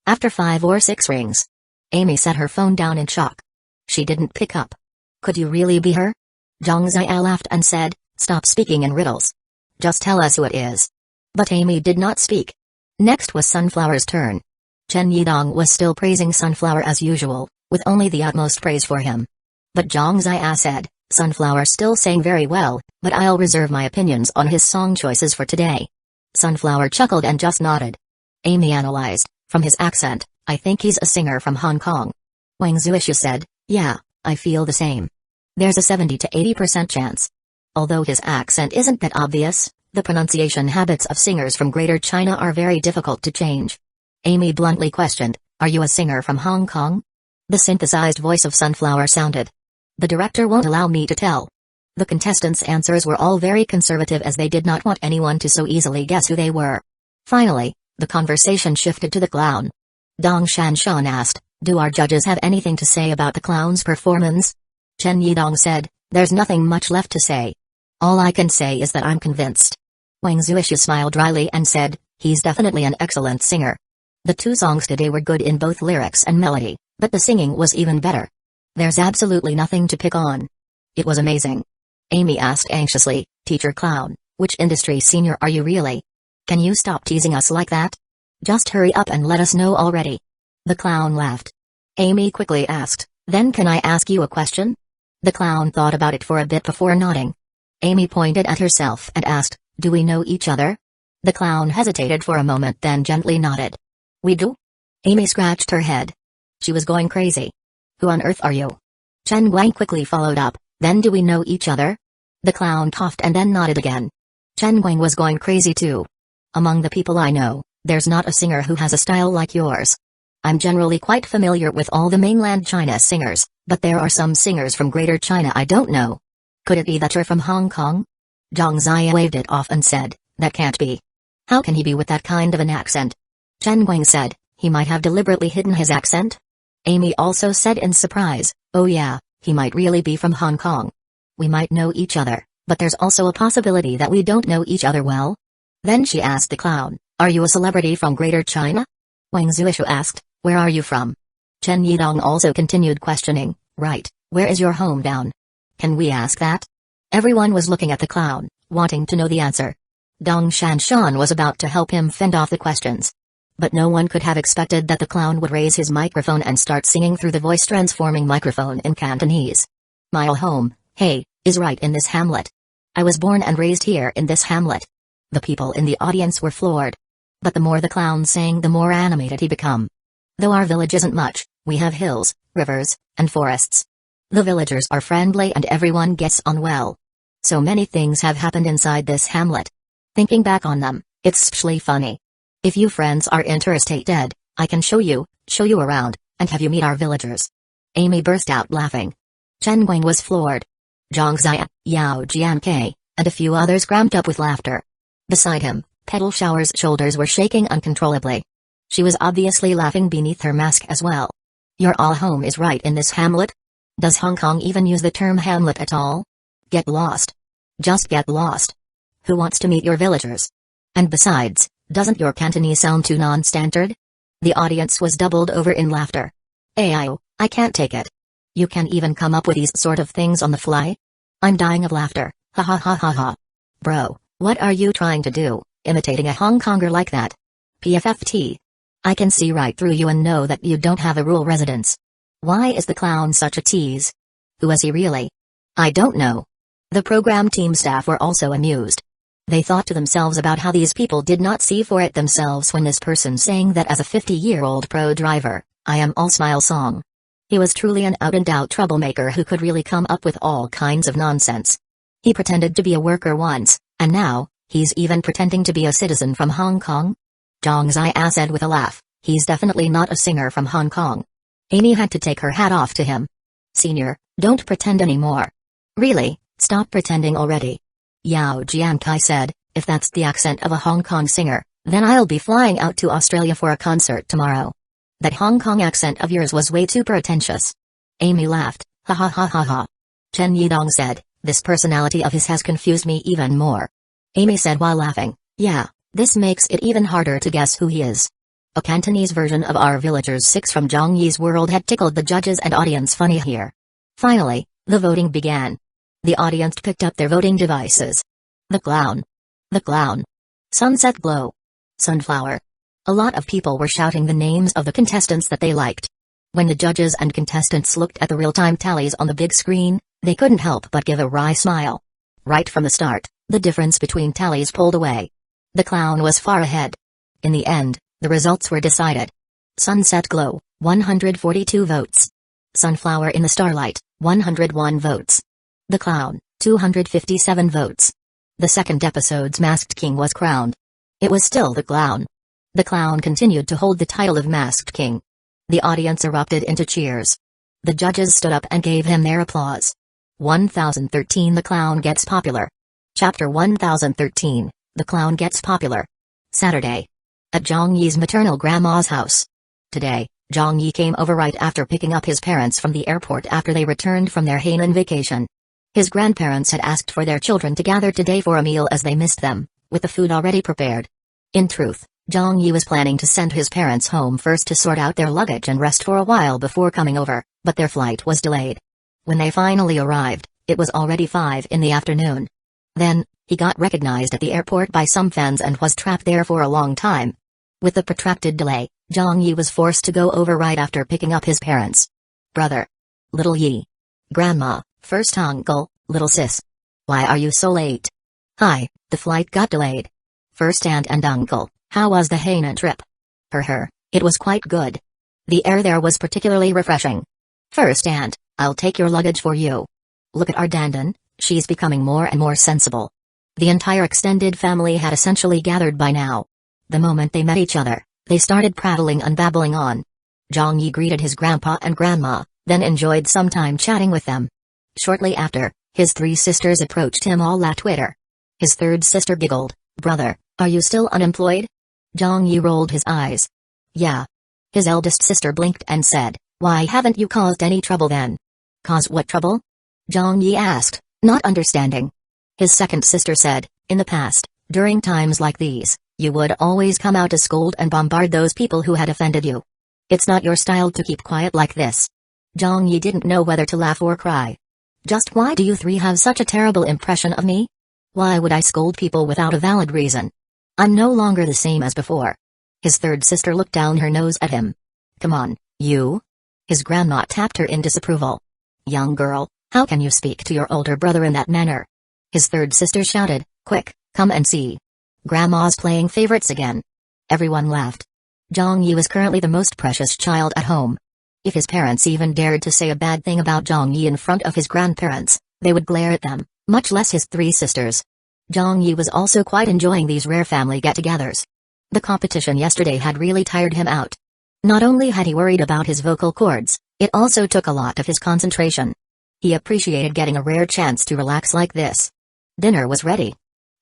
After 5 or 6 rings. Amy set her phone down in shock. She didn't pick up. Could you really be her? Zhang Zia laughed and said, stop speaking in riddles. Just tell us who it is. But Amy did not speak. Next was Sunflower's turn. Chen Yidong was still praising Sunflower as usual, with only the utmost praise for him. But Zhang Zia said, Sunflower still sang very well, but I'll reserve my opinions on his song choices for today. Sunflower chuckled and just nodded. Amy analyzed, from his accent, I think he's a singer from Hong Kong. Wang Zuishu said, yeah, I feel the same. There's a 70 to 80% chance. Although his accent isn't that obvious, the pronunciation habits of singers from Greater China are very difficult to change. Amy bluntly questioned, are you a singer from Hong Kong? The synthesized voice of Sunflower sounded. The director won't allow me to tell. The contestants' answers were all very conservative as they did not want anyone to so easily guess who they were. Finally, the conversation shifted to the clown. Dong Shanshan asked, do our judges have anything to say about the clown's performance? Chen Yidong said, there's nothing much left to say. All I can say is that I'm convinced. Wang Zuishu smiled dryly and said, he's definitely an excellent singer. The 2 songs today were good in both lyrics and melody, but the singing was even better. There's absolutely nothing to pick on. It was amazing. Amy asked anxiously, Teacher Clown, which industry senior are you really? Can you stop teasing us like that? Just hurry up and let us know already. The clown laughed. Amy quickly asked, then can I ask you a question? The clown thought about it for a bit before nodding. Amy pointed at herself and asked, "Do we know each other?" The clown hesitated for a moment, then gently nodded. "We do?" Amy scratched her head. She was going crazy. "Who on earth are you?" Chen Guang quickly followed up, "Then do we know each other?" The clown coughed and then nodded again. Chen Guang was going crazy too. "Among the people I know, there's not a singer who has a style like yours. I'm generally quite familiar with all the mainland China singers, but there are some singers from Greater China I don't know. Could it be that you're from Hong Kong?" Zhang Ziya waved it off and said, "That can't be. How can he be with that kind of an accent?" Chen Guang said, "He might have deliberately hidden his accent?" Amy also said in surprise, "Oh yeah, he might really be from Hong Kong. We might know each other, but there's also a possibility that we don't know each other well." Then she asked the clown, "Are you a celebrity from Greater China?" Wang Zuishu asked, "Where are you from?" Chen Yidong also continued questioning, "Right, where is your hometown? Can we ask that?" Everyone was looking at the clown, wanting to know the answer. Dong Shanshan was about to help him fend off the questions. But no one could have expected that the clown would raise his microphone and start singing through the voice-transforming microphone in Cantonese. "My home, hey, is right in this hamlet. I was born and raised here in this hamlet." The people in the audience were floored. But the more the clown sang, the more animated he became. "Though our village isn't much, we have hills, rivers, and forests. The villagers are friendly and everyone gets on well. So many things have happened inside this hamlet. Thinking back on them, it's especially funny. If you friends are interested, I can show you around, and have you meet our villagers." Amy burst out laughing. Chen Guang was floored. Zhang Ziya, Yao Jiankei, and a few others cramped up with laughter. Beside him, Petal Shower's shoulders were shaking uncontrollably. She was obviously laughing beneath her mask as well. "Your all home is right in this hamlet? Does Hong Kong even use the term hamlet at all? Get lost. Just get lost. Who wants to meet your villagers? And besides, doesn't your Cantonese sound too non-standard?" The audience was doubled over in laughter. "Ayo, I can't take it. You can even come up with these sort of things on the fly? I'm dying of laughter, ha ha ha ha ha. Bro, what are you trying to do, imitating a Hong Konger like that? PFFT. I can see right through you and know that you don't have a rural residence. Why is the clown such a tease? Who is he really? I don't know." The program team staff were also amused. They thought to themselves about how these people did not see for it themselves when this person sang that as a 50-year-old pro driver, "I am all smile" song. He was truly an out-and-out troublemaker who could really come up with all kinds of nonsense. He pretended to be a worker once, and now, he's even pretending to be a citizen from Hong Kong? Zhang Ziya said with a laugh, "He's definitely not a singer from Hong Kong." Amy had to take her hat off to him. "Senior, don't pretend anymore. Really, stop pretending already." Yao Jiankai said, "If that's the accent of a Hong Kong singer, then I'll be flying out to Australia for a concert tomorrow. That Hong Kong accent of yours was way too pretentious." Amy laughed, "Ha ha ha ha ha." Chen Yidong said, "This personality of his has confused me even more." Amy said while laughing, "Yeah, this makes it even harder to guess who he is." A Cantonese version of Our Villagers 6 from Zhang Yi's world had tickled the judges and audience funny here. Finally, the voting began. The audience picked up their voting devices. The clown. The clown. Sunset glow. Sunflower. A lot of people were shouting the names of the contestants that they liked. When the judges and contestants looked at the real-time tallies on the big screen, they couldn't help but give a wry smile. Right from the start, the difference between tallies pulled away. The clown was far ahead. In the end, the results were decided. Sunset glow, 142 votes. Sunflower in the starlight, 101 votes. The clown, 257 votes. The second episode's Masked King was crowned. It was still the clown. The clown continued to hold the title of Masked King. The audience erupted into cheers. The judges stood up and gave him their applause. 1013 The Clown Gets Popular. Chapter 1013, The Clown Gets Popular. Saturday. At Zhang Yi's maternal grandma's house. Today, Zhang Yi came over right after picking up his parents from the airport after they returned from their Hainan vacation. His grandparents had asked for their children to gather today for a meal as they missed them, with the food already prepared. In truth, Zhang Yi was planning to send his parents home first to sort out their luggage and rest for a while before coming over, but their flight was delayed. When they finally arrived, it was already 5 in the afternoon. Then, he got recognized at the airport by some fans and was trapped there for a long time. With the protracted delay, Zhang Yi was forced to go over right after picking up his parents. "Brother. Little Yi. Grandma, First uncle, little sis. Why are you so late? Hi, the flight got delayed. First aunt and uncle, how was the Hainan trip? It was quite good. The air there was particularly refreshing. First aunt, I'll take your luggage for you. Look at our Dandan, she's becoming more and more sensible. The entire extended family had essentially gathered by now. The moment they met each other, they started prattling and babbling on. Zhang Yi greeted his grandpa and grandma, then enjoyed some time chatting with them. Shortly after, his 3 sisters approached him all at Twitter. His third sister giggled, "Brother, are you still unemployed?" Zhang Yi rolled his eyes. "Yeah." His eldest sister blinked and said, "Why haven't you caused any trouble then?" "Cause what trouble?" Zhang Yi asked, not understanding. His second sister said, "In the past, during times like these, you would always come out to scold and bombard those people who had offended you. It's not your style to keep quiet like this." Zhang Yi didn't know whether to laugh or cry. "Just why do you 3 have such a terrible impression of me? Why would I scold people without a valid reason? I'm no longer the same as before." His third sister looked down her nose at him. "Come on, you." His grandma tapped her in disapproval. "Young girl, how can you speak to your older brother in that manner?" His third sister shouted, "Quick, come and see. Grandma's playing favorites again." Everyone laughed. Zhang Yi was currently the most precious child at home. If his parents even dared to say a bad thing about Zhang Yi in front of his grandparents, they would glare at them, much less his 3 sisters. Zhang Yi was also quite enjoying these rare family get-togethers. The competition yesterday had really tired him out. Not only had he worried about his vocal cords, it also took a lot of his concentration. He appreciated getting a rare chance to relax like this. Dinner was ready.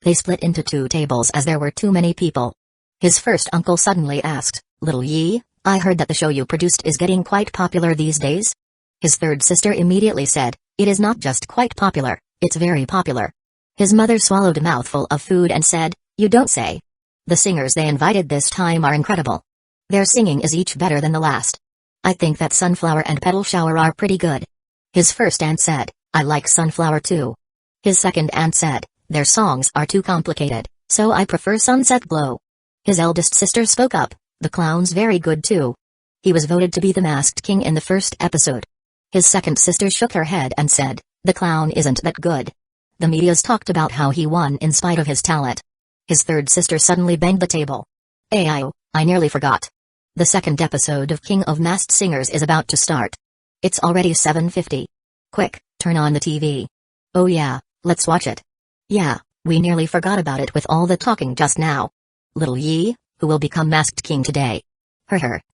They split into 2 tables as there were too many people. His first uncle suddenly asked, "Little Yi, I heard that the show you produced is getting quite popular these days?" His third sister immediately said, "It is not just quite popular, it's very popular." His mother swallowed a mouthful of food and said, "You don't say. The singers they invited this time are incredible. Their singing is each better than the last. I think that Sunflower and Petal Shower are pretty good." His first aunt said, "I like Sunflower too." His second aunt said, "Their songs are too complicated, so I prefer Sunset Glow." His eldest sister spoke up, "The clown's very good too. He was voted to be the Masked King in the first episode." His second sister shook her head and said, "The clown isn't that good. The media's talked about how he won in spite of his talent." His third sister suddenly banged the table. "Ayo, I nearly forgot. The second episode of King of Masked Singers is about to start. It's already 7:50. Quick, turn on the TV. Oh yeah, let's watch it." "Yeah, we nearly forgot about it with all the talking just now. Little Yi, who will become Masked King today?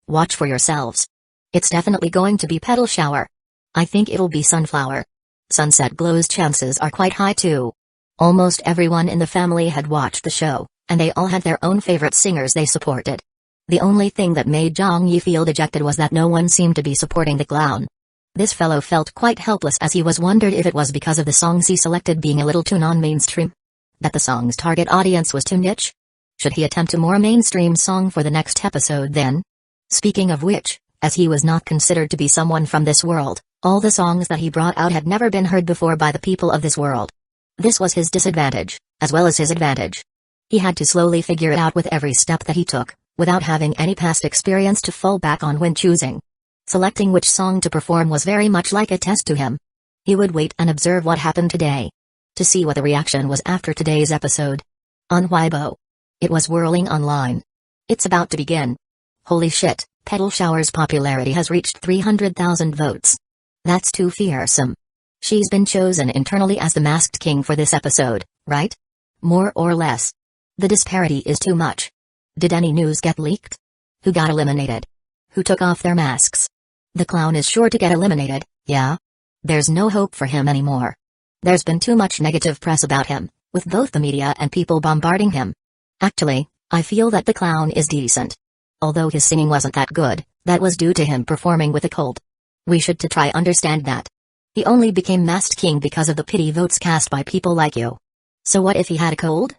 Watch for yourselves. It's definitely going to be Petal Shower. I think it'll be Sunflower. Sunset Glow's chances are quite high too." Almost everyone in the family had watched the show, and they all had their own favorite singers they supported. The only thing that made Zhang Yi feel dejected was that no one seemed to be supporting the clown. This fellow felt quite helpless as he wondered if it was because of the songs he selected being a little too non-mainstream. That the song's target audience was too niche? Should he attempt a more mainstream song for the next episode then? Speaking of which, as he was not considered to be someone from this world, all the songs that he brought out had never been heard before by the people of this world. This was his disadvantage, as well as his advantage. He had to slowly figure it out with every step that he took, without having any past experience to fall back on when choosing. Selecting which song to perform was very much like a test to him. He would wait and observe what happened today. To see what the reaction was after today's episode. On Weibo. It was whirling online. It's about to begin. Holy shit, Petal Shower's popularity has reached 300,000 votes. That's too fearsome. She's been chosen internally as the Masked King for this episode, right? More or less. The disparity is too much. Did any news get leaked? Who got eliminated? Who took off their masks? The clown is sure to get eliminated, yeah? There's no hope for him anymore. There's been too much negative press about him, with both the media and people bombarding him. Actually, I feel that the clown is decent. Although his singing wasn't that good, that was due to him performing with a cold. We should to try understand that. He only became Masked King because of the pity votes cast by people like you. So what if he had a cold?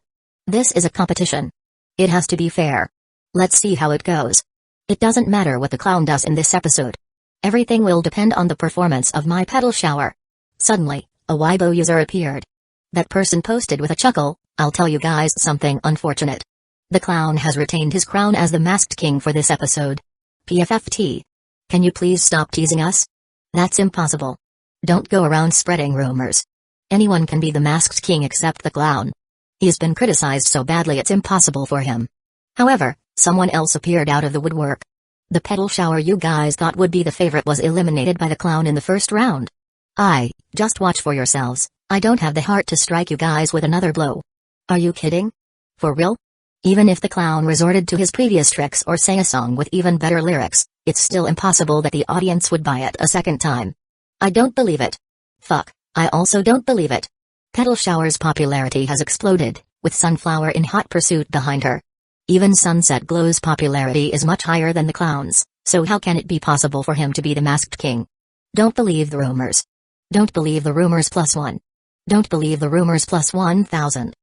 This is a competition. It has to be fair. Let's see how it goes. It doesn't matter what the clown does in this episode. Everything will depend on the performance of my Petal Shower. Suddenly, a Weibo user appeared. That person posted with a chuckle, "I'll tell you guys something unfortunate. The clown has retained his crown as the Masked King for this episode. PFFT. Can you please stop teasing us? That's impossible. Don't go around spreading rumors. Anyone can be the masked king except the clown. He's been criticized so badly it's impossible for him. However, someone else appeared out of the woodwork. The petal shower you guys thought would be the favorite was eliminated by the clown in the first round. Just watch for yourselves. I don't have the heart to strike you guys with another blow. Are you kidding? For real? Even if the clown resorted to his previous tricks or sang a song with even better lyrics, it's still impossible that the audience would buy it a second time. I don't believe it. Fuck, I also don't believe it. Petal Shower's popularity has exploded, with Sunflower in hot pursuit behind her. Even Sunset Glow's popularity is much higher than the clown's, so how can it be possible for him to be the masked king? Don't believe the rumors. Don't believe the rumors +1. Don't believe the rumors +1000.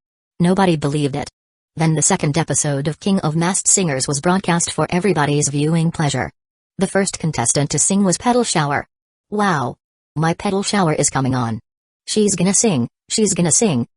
Nobody believed it. Then the second episode of King of Masked Singers was broadcast for everybody's viewing pleasure. The first contestant to sing was Petal Shower. Wow. My Petal Shower is coming on. She's gonna sing, she's gonna sing.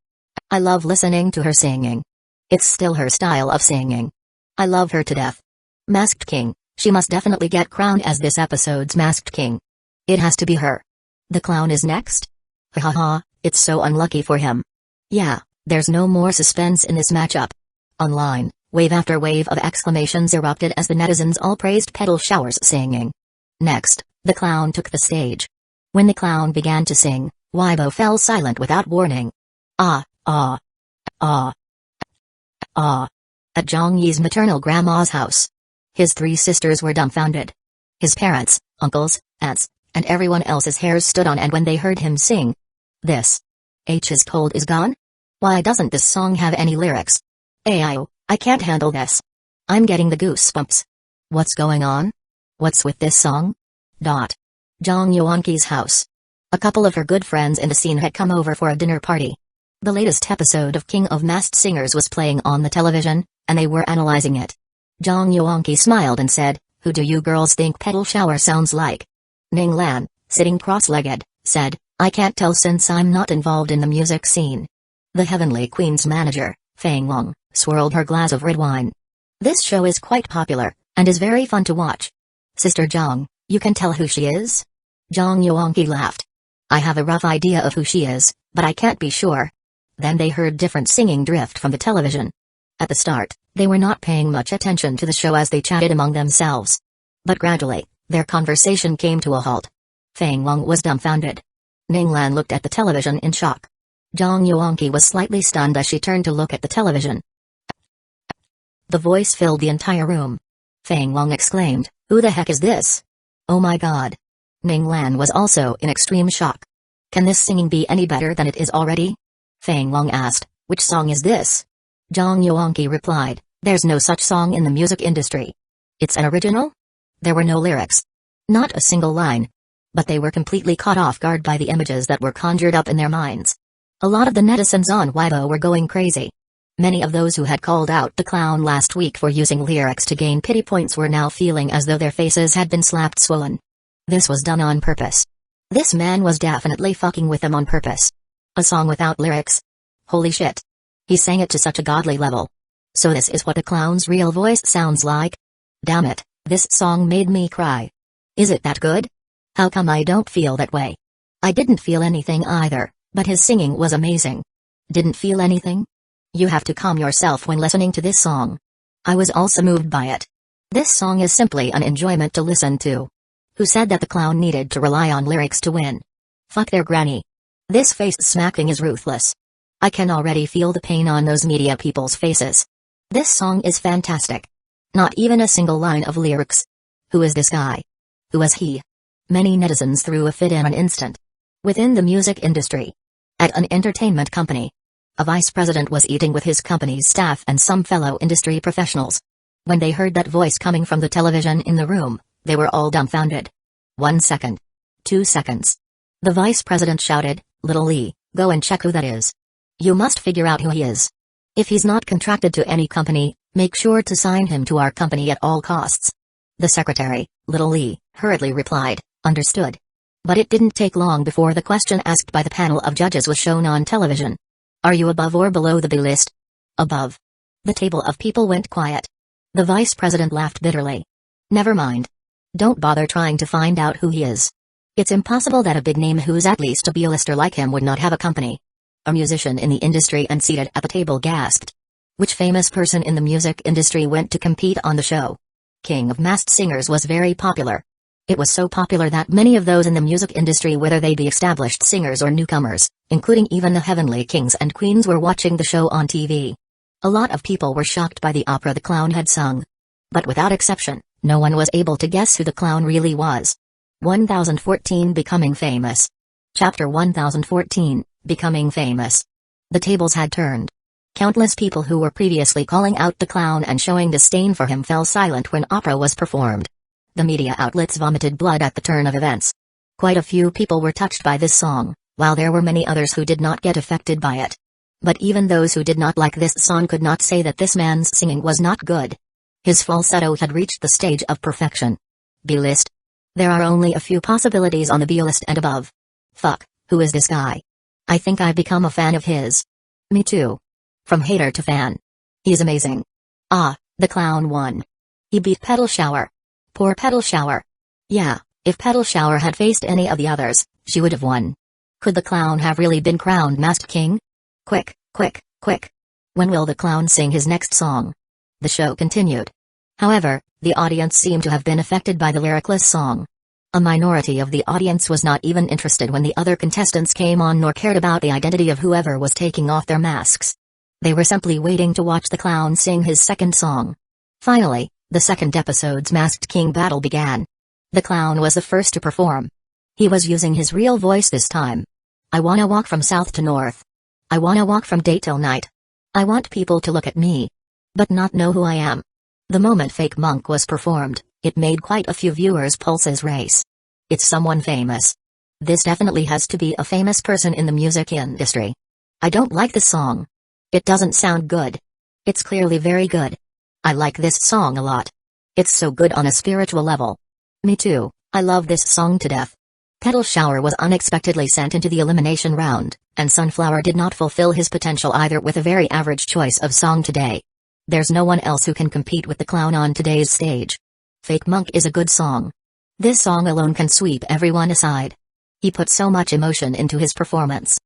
I love listening to her singing. It's still her style of singing. I love her to death. Masked King, she must definitely get crowned as this episode's Masked King. It has to be her. The clown is next? Haha, it's so unlucky for him. Yeah, there's no more suspense in this matchup. Online, wave after wave of exclamations erupted as the netizens all praised Petal Shower's singing. Next, the clown took the stage. When the clown began to sing, Weibo fell silent without warning. At Zhang Yi's maternal grandma's house. His three sisters were dumbfounded. His parents, uncles, aunts, and everyone else's hairs stood on end when they heard him sing. This H's cold is gone? Why doesn't this song have any lyrics? Ayo, I can't handle this. I'm getting the goosebumps. What's going on? What's with this song? Zhang Yuanqi's house. A couple of her good friends in the scene had come over for a dinner party. The latest episode of King of Masked Singers was playing on the television, and they were analyzing it. Zhang Yuanqi smiled and said, "Who do you girls think Petal Shower sounds like?" Ning Lan, sitting cross-legged, said, "I can't tell since I'm not involved in the music scene." The Heavenly Queen's manager, Fang Wang, swirled her glass of red wine. "This show is quite popular, and is very fun to watch. Sister Zhang, you can tell who she is?" Zhang Yuanqi laughed. "I have a rough idea of who she is, but I can't be sure." Then they heard different singing drift from the television. At the start, they were not paying much attention to the show as they chatted among themselves. But gradually, their conversation came to a halt. Fang Wang was dumbfounded. Ning Lan looked at the television in shock. Zhang Yuanqi was slightly stunned as she turned to look at the television. The voice filled the entire room. Fang Wang exclaimed, "Who the heck is this? Oh my god." Ning Lan was also in extreme shock. "Can this singing be any better than it is already?" Fang Wang asked, "Which song is this?" Zhang Yuanqi replied, "There's no such song in the music industry. It's an original?" There were no lyrics. Not a single line. But they were completely caught off guard by the images that were conjured up in their minds. A lot of the netizens on Weibo were going crazy. Many of those who had called out the clown last week for using lyrics to gain pity points were now feeling as though their faces had been slapped swollen. This was done on purpose. This man was definitely fucking with them on purpose. A song without lyrics? Holy shit. He sang it to such a godly level. So this is what the clown's real voice sounds like? Damn it, this song made me cry. Is it that good? How come I don't feel that way? I didn't feel anything either, but his singing was amazing. Didn't feel anything? You have to calm yourself when listening to this song. I was also moved by it. This song is simply an enjoyment to listen to. Who said that the clown needed to rely on lyrics to win? Fuck their granny. This face smacking is ruthless. I can already feel the pain on those media people's faces. This song is fantastic. Not even a single line of lyrics. Who is this guy? Who is he? Many netizens threw a fit in an instant. Within the music industry. At an entertainment company. A vice president was eating with his company's staff and some fellow industry professionals. When they heard that voice coming from the television in the room, they were all dumbfounded. 1 second. 2 seconds. The vice president shouted, "Little Lee, go and check who that is. You must figure out who he is. If he's not contracted to any company, make sure to sign him to our company at all costs." The secretary, Little Lee, hurriedly replied, "Understood." But it didn't take long before the question asked by the panel of judges was shown on television. "Are you above or below the B list?" "Above." The table of people went quiet. The vice president laughed bitterly. "Never mind. Don't bother trying to find out who he is. It's impossible that a big name who's at least a B-lister like him would not have a company. A musician in the industry and seated at the table gasped. Which famous person in the music industry went to compete on the show? King of Masked Singers was very popular. It was so popular that many of those in the music industry, whether they be established singers or newcomers, including even the heavenly kings and queens, were watching the show on TV. A lot of people were shocked by the opera the clown had sung. But without exception, no one was able to guess who the clown really was. 1014 Becoming Famous. Chapter 1014, Becoming Famous. The tables had turned. Countless people who were previously calling out the clown and showing disdain for him fell silent when opera was performed. The media outlets vomited blood at the turn of events. Quite a few people were touched by this song, while there were many others who did not get affected by it. But even those who did not like this song could not say that this man's singing was not good. His falsetto had reached the stage of perfection. B-list? There are only a few possibilities on the B-list and above. Fuck, who is this guy? I think I've become a fan of his. Me too. From hater to fan. He's amazing. Ah, the clown won. He beat Petal Shower. Poor Petal Shower. Yeah, if Petal Shower had faced any of the others, she would have won. Could the clown have really been crowned Masked King? Quick, quick, quick. When will the clown sing his next song? The show continued. However, the audience seemed to have been affected by the lyricless song. A minority of the audience was not even interested when the other contestants came on, nor cared about the identity of whoever was taking off their masks. They were simply waiting to watch the clown sing his second song. Finally, the second episode's Masked King battle began. The clown was the first to perform. He was using his real voice this time. I wanna walk from south to north. I wanna walk from day till night. I want people to look at me, but not know who I am. The moment Fake Monk was performed, it made quite a few viewers' pulses race. It's someone famous. This definitely has to be a famous person in the music industry. I don't like this song. It doesn't sound good. It's clearly very good. I like this song a lot. It's so good on a spiritual level. Me too, I love this song to death. Petal Shower was unexpectedly sent into the elimination round, and Sunflower did not fulfill his potential either with a very average choice of song today. There's no one else who can compete with the clown on today's stage. Fake Monk is a good song. This song alone can sweep everyone aside. He put so much emotion into his performance.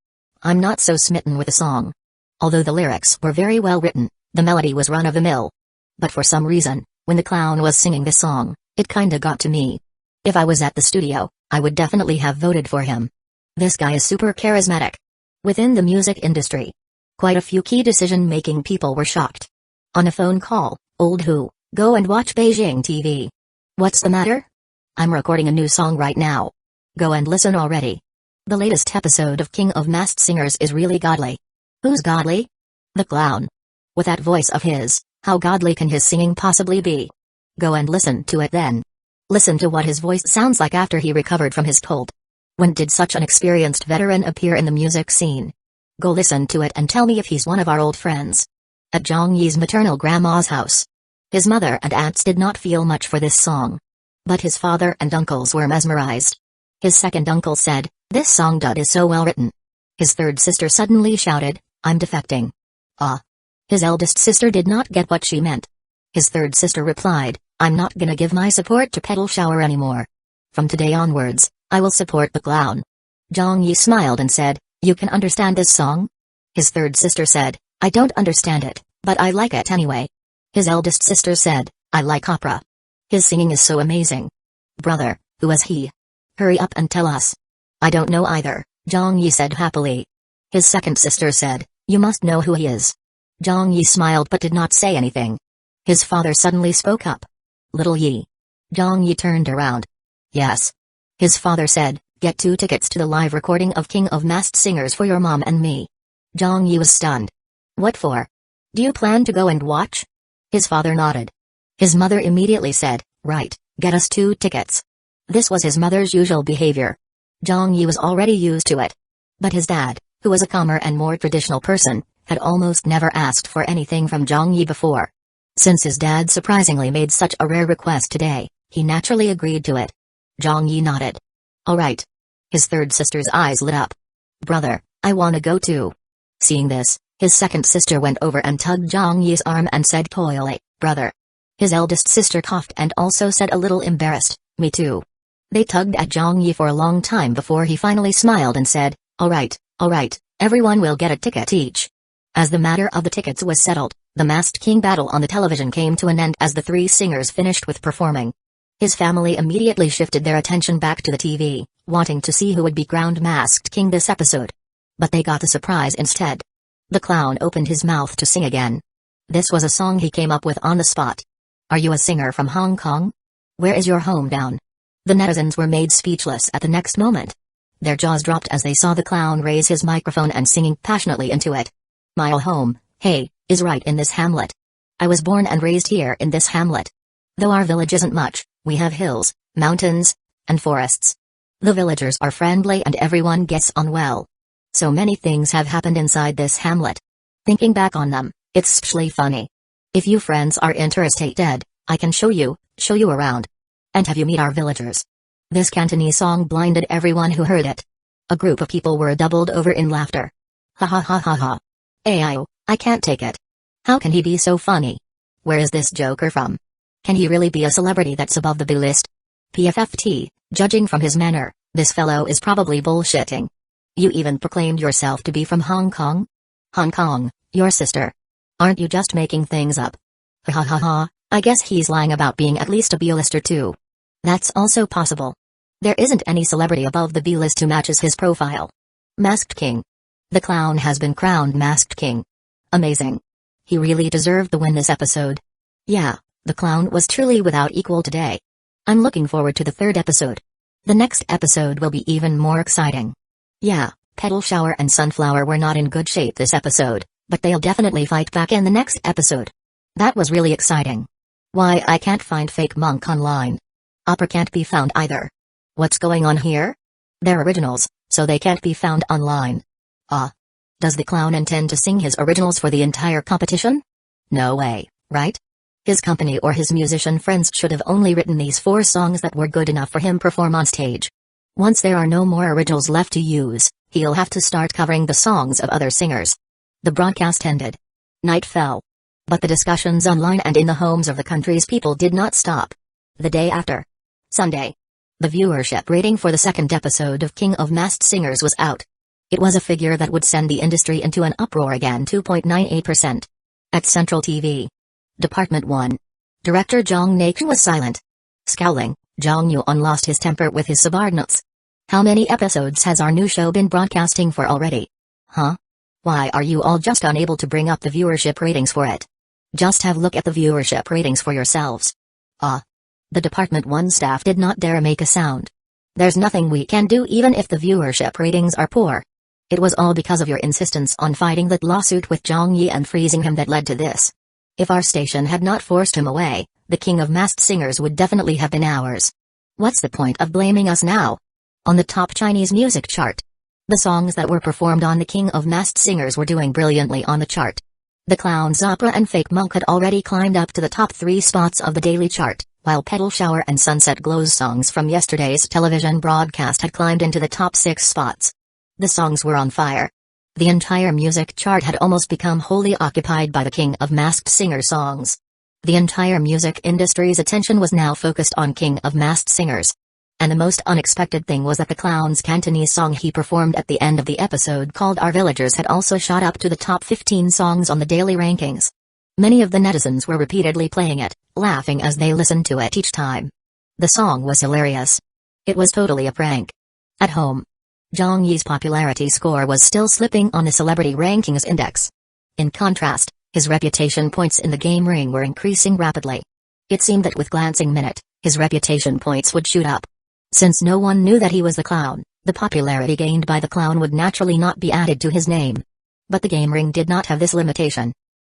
I'm not so smitten with the song. Although the lyrics were very well written, the melody was run-of-the-mill. But for some reason, when the clown was singing this song, it kinda got to me. If I was at the studio, I would definitely have voted for him. This guy is super charismatic. Within the music industry, quite a few key decision-making people were shocked. On a phone call, old who, go and watch Beijing TV. What's the matter? I'm recording a new song right now. Go and listen already. The latest episode of King of Masked Singers is really godly. Who's godly? The clown. With that voice of his, how godly can his singing possibly be? Go and listen to it then. Listen to what his voice sounds like after he recovered from his cold. When did such an experienced veteran appear in the music scene? Go listen to it and tell me if he's one of our old friends. At Zhang Yi's maternal grandma's house, his mother and aunts did not feel much for this song. But his father and uncles were mesmerized. His second uncle said, "This song dud is so well written." His third sister suddenly shouted, "I'm defecting." Ah. His eldest sister did not get what she meant. His third sister replied, "I'm not gonna give my support to Petal Shower anymore. From today onwards, I will support the clown." Zhang Yi smiled and said, "You can understand this song?" His third sister said, "I don't understand it, but I like it anyway." His eldest sister said, "I like opera. His singing is so amazing." "Brother, who is he? Hurry up and tell us." "I don't know either," Zhang Yi said happily. His second sister said, "You must know who he is." Zhang Yi smiled but did not say anything. His father suddenly spoke up. "Little Yi." Zhang Yi turned around. "Yes." His father said, "Get 2 tickets to the live recording of King of Masked Singers for your mom and me." Zhang Yi was stunned. "What for? Do you plan to go and watch?" His father nodded. His mother immediately said, "Right, get us 2 tickets." This was his mother's usual behavior. Zhang Yi was already used to it. But his dad, who was a calmer and more traditional person, had almost never asked for anything from Zhang Yi before. Since his dad surprisingly made such a rare request today, he naturally agreed to it. Zhang Yi nodded. "All right." His third sister's eyes lit up. "Brother, I wanna go too." Seeing this, his second sister went over and tugged Zhang Yi's arm and said coyly, "Brother." His eldest sister coughed and also said a little embarrassed, "Me too." They tugged at Zhang Yi for a long time before he finally smiled and said, alright, everyone will get a ticket each. As the matter of the tickets was settled, the Masked King battle on the television came to an end as the three singers finished with performing. His family immediately shifted their attention back to the TV, wanting to see who would be crowned Masked King this episode. But they got a surprise instead. The clown opened his mouth to sing again. This was a song he came up with on the spot. Are you a singer from Hong Kong? Where is your hometown? The netizens were made speechless at the next moment. Their jaws dropped as they saw the clown raise his microphone and singing passionately into it. My home, hey, is right in this hamlet. I was born and raised here in this hamlet. Though our village isn't much, we have hills, mountains, and forests. The villagers are friendly and everyone gets on well. So many things have happened inside this hamlet. Thinking back on them, it's especially funny. If you friends are interested, I can show you around. And have you meet our villagers. This Cantonese song blinded everyone who heard it. A group of people were doubled over in laughter. Ha ha ha ha ha. Ayo, I can't take it. How can he be so funny? Where is this joker from? Can he really be a celebrity that's above the B-list? PFFT, judging from his manner, this fellow is probably bullshitting. You even proclaimed yourself to be from Hong Kong? Hong Kong, your sister. Aren't you just making things up? Ha ha ha ha, I guess he's lying about being at least a B-lister too. That's also possible. There isn't any celebrity above the B-list who matches his profile. Masked King. The clown has been crowned Masked King. Amazing. He really deserved the win this episode. Yeah, the clown was truly without equal today. I'm looking forward to the third episode. The next episode will be even more exciting. Yeah, Petal Shower and Sunflower were not in good shape this episode, but they'll definitely fight back in the next episode. That was really exciting. Why I can't find Fake Monk online. Opera can't be found either. What's going on here? They're originals, so they can't be found online. Does the clown intend to sing his originals for the entire competition? No way, right? His company or his musician friends should have only written these 4 songs that were good enough for him perform on stage. Once there are no more originals left to use, he'll have to start covering the songs of other singers. The broadcast ended. Night fell. But the discussions online and in the homes of the country's people did not stop. The day after, Sunday, the viewership rating for the second episode of King of Masked Singers was out. It was a figure that would send the industry into an uproar again. 2.98%. At Central TV. Department 1. Director Jong Naek was silent. Scowling, Jong Yuan lost his temper with his subordinates. How many episodes has our new show been broadcasting for already? Huh? Why are you all just unable to bring up the viewership ratings for it? Just have a look at the viewership ratings for yourselves. The Department 1 staff did not dare make a sound. There's nothing we can do even if the viewership ratings are poor. It was all because of your insistence on fighting that lawsuit with Zhang Yi and freezing him that led to this. If our station had not forced him away, the King of Masked Singers would definitely have been ours. What's the point of blaming us now? On the top Chinese music chart, the songs that were performed on the King of Masked Singers were doing brilliantly on the chart. The Clown's Opera and Fake Monk had already climbed up to the top 3 spots of the daily chart, while Petal Shower and Sunset Glow's songs from yesterday's television broadcast had climbed into the top 6 spots. The songs were on fire. The entire music chart had almost become wholly occupied by the King of Masked Singer songs. The entire music industry's attention was now focused on King of Masked Singers. And the most unexpected thing was that the clown's Cantonese song he performed at the end of the episode called Our Villagers had also shot up to the top 15 songs on the daily rankings. Many of the netizens were repeatedly playing it, laughing as they listened to it each time. The song was hilarious. It was totally a prank. At home, Zhang Yi's popularity score was still slipping on the celebrity rankings index. In contrast, his reputation points in the game ring were increasing rapidly. It seemed that with glancing minute, his reputation points would shoot up. Since no one knew that he was the clown, the popularity gained by the clown would naturally not be added to his name. But the game ring did not have this limitation.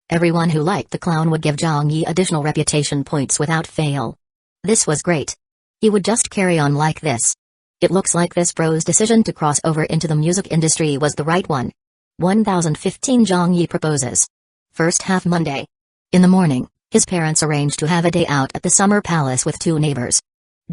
Everyone who liked the clown would give Zhang Yi additional reputation points without fail. This was great. He would just carry on like this. It looks like this bro's decision to cross over into the music industry was the right one. 1015 Zhang Yi proposes. First half Monday. In the morning, his parents arranged to have a day out at the summer palace with 2 neighbors.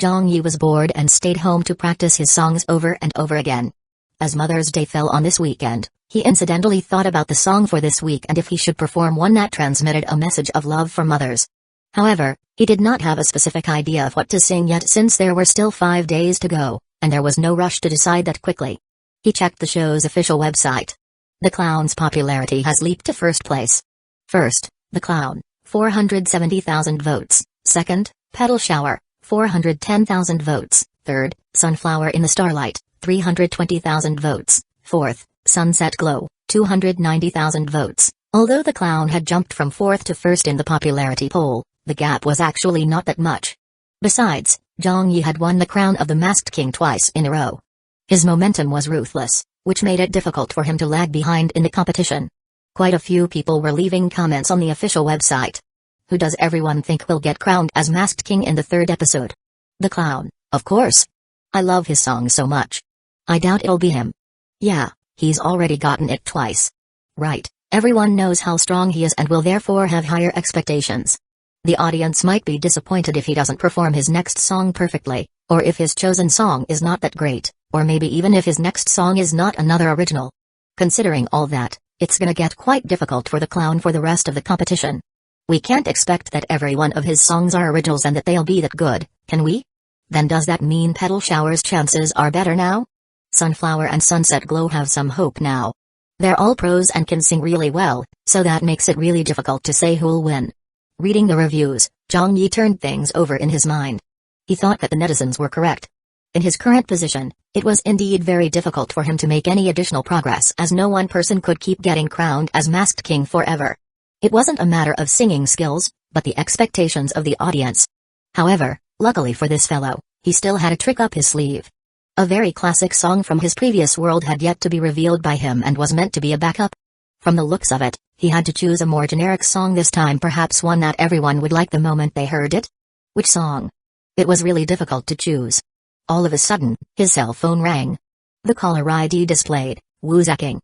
Zhang Yi was bored and stayed home to practice his songs over and over again. As Mother's Day fell on this weekend, he incidentally thought about the song for this week and if he should perform one that transmitted a message of love for mothers. However, He did not have a specific idea of what to sing yet since there were still 5 days to go, and there was no rush to decide that quickly. He checked the show's official website. The clown's popularity has leaped to first place. First, the clown, 470,000 votes. Second, Petal Shower, 410,000 votes. Third, Sunflower in the Starlight, 320,000 votes. Fourth, Sunset Glow, 290,000 votes. Although the clown had jumped from fourth to first in the popularity poll, the gap was actually not that much. Besides, Zhang Yi had won the crown of the Masked King twice in a row. His momentum was ruthless, which made it difficult for him to lag behind in the competition. Quite a few people were leaving comments on the official website. Who does everyone think will get crowned as Masked King in the third episode? The clown, of course. I love his song so much. I doubt it'll be him. Yeah, he's already gotten it twice. Right, everyone knows how strong he is and will therefore have higher expectations. The audience might be disappointed if he doesn't perform his next song perfectly, or if his chosen song is not that great, or maybe even if his next song is not another original. Considering all that, it's gonna get quite difficult for the clown for the rest of the competition. We can't expect that every one of his songs are originals and that they'll be that good, can we? Then does that mean Petal Shower's chances are better now? Sunflower and Sunset Glow have some hope now. They're all pros and can sing really well, so that makes it really difficult to say who'll win. Reading the reviews, Zhang Yi turned things over in his mind. He thought that the netizens were correct. In his current position, it was indeed very difficult for him to make any additional progress as no one person could keep getting crowned as Masked King forever. It wasn't a matter of singing skills, but the expectations of the audience. However, luckily for this fellow, he still had a trick up his sleeve. A very classic song from his previous world had yet to be revealed by him and was meant to be a backup. From the looks of it, he had to choose a more generic song this time, perhaps one that everyone would like the moment they heard it. Which song? It was really difficult to choose. All of a sudden, his cell phone rang. The caller ID displayed, Wu Zaking.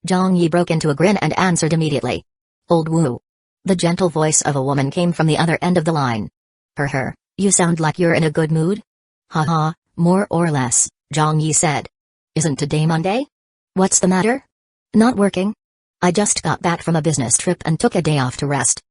Zhang Yi broke into a grin and answered immediately. Old Wu. The gentle voice of a woman came from the other end of the line. You sound like you're in a good mood? Haha, more or less, Zhang Yi said. Isn't today Monday? What's the matter? Not working? I just got back from a business trip and took a day off to rest.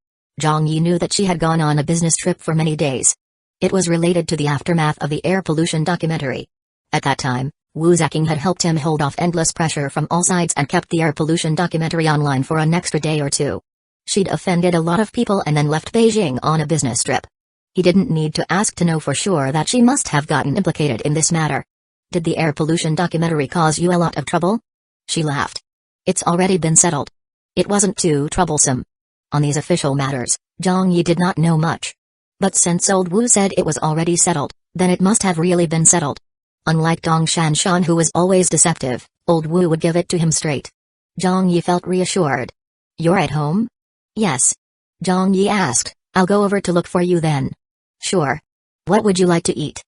Zhang Yi knew that she had gone on a business trip for many days. It was related to the aftermath of the air pollution documentary. At that time, Wu Zaking had helped him hold off endless pressure from all sides and kept the air pollution documentary online for an extra day or two. She'd offended a lot of people and then left Beijing on a business trip. He didn't need to ask to know for sure that she must have gotten implicated in this matter. Did the air pollution documentary cause you a lot of trouble? She laughed. It's already been settled. It wasn't too troublesome. On these official matters, Zhang Yi did not know much. But since old Wu said it was already settled, then it must have really been settled. Unlike Dong Shanshan, who was always deceptive, old Wu would give it to him straight. Zhang Yi felt reassured. You're at home? Yes. Zhang Yi asked, I'll go over to look for you then. Sure. What would you like to eat?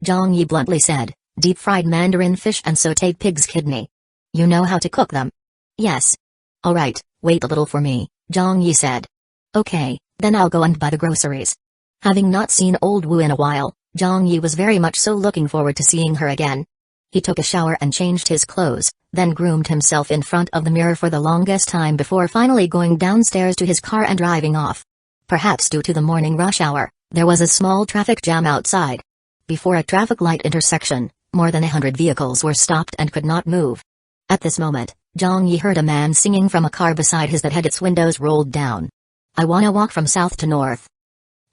Zhang Yi bluntly said, deep-fried mandarin fish and sautéed pig's kidney. You know how to cook them? Yes. Alright, wait a little for me, Zhang Yi said. Okay, then I'll go and buy the groceries. Having not seen old Wu in a while, Zhang Yi was very much so looking forward to seeing her again. He took a shower and changed his clothes, then groomed himself in front of the mirror for the longest time before finally going downstairs to his car and driving off. Perhaps due to the morning rush hour, there was a small traffic jam outside. Before a traffic light intersection, more than 100 vehicles were stopped and could not move. At this moment, Zhang Yi heard a man singing from a car beside his that had its windows rolled down. I wanna walk from south to north.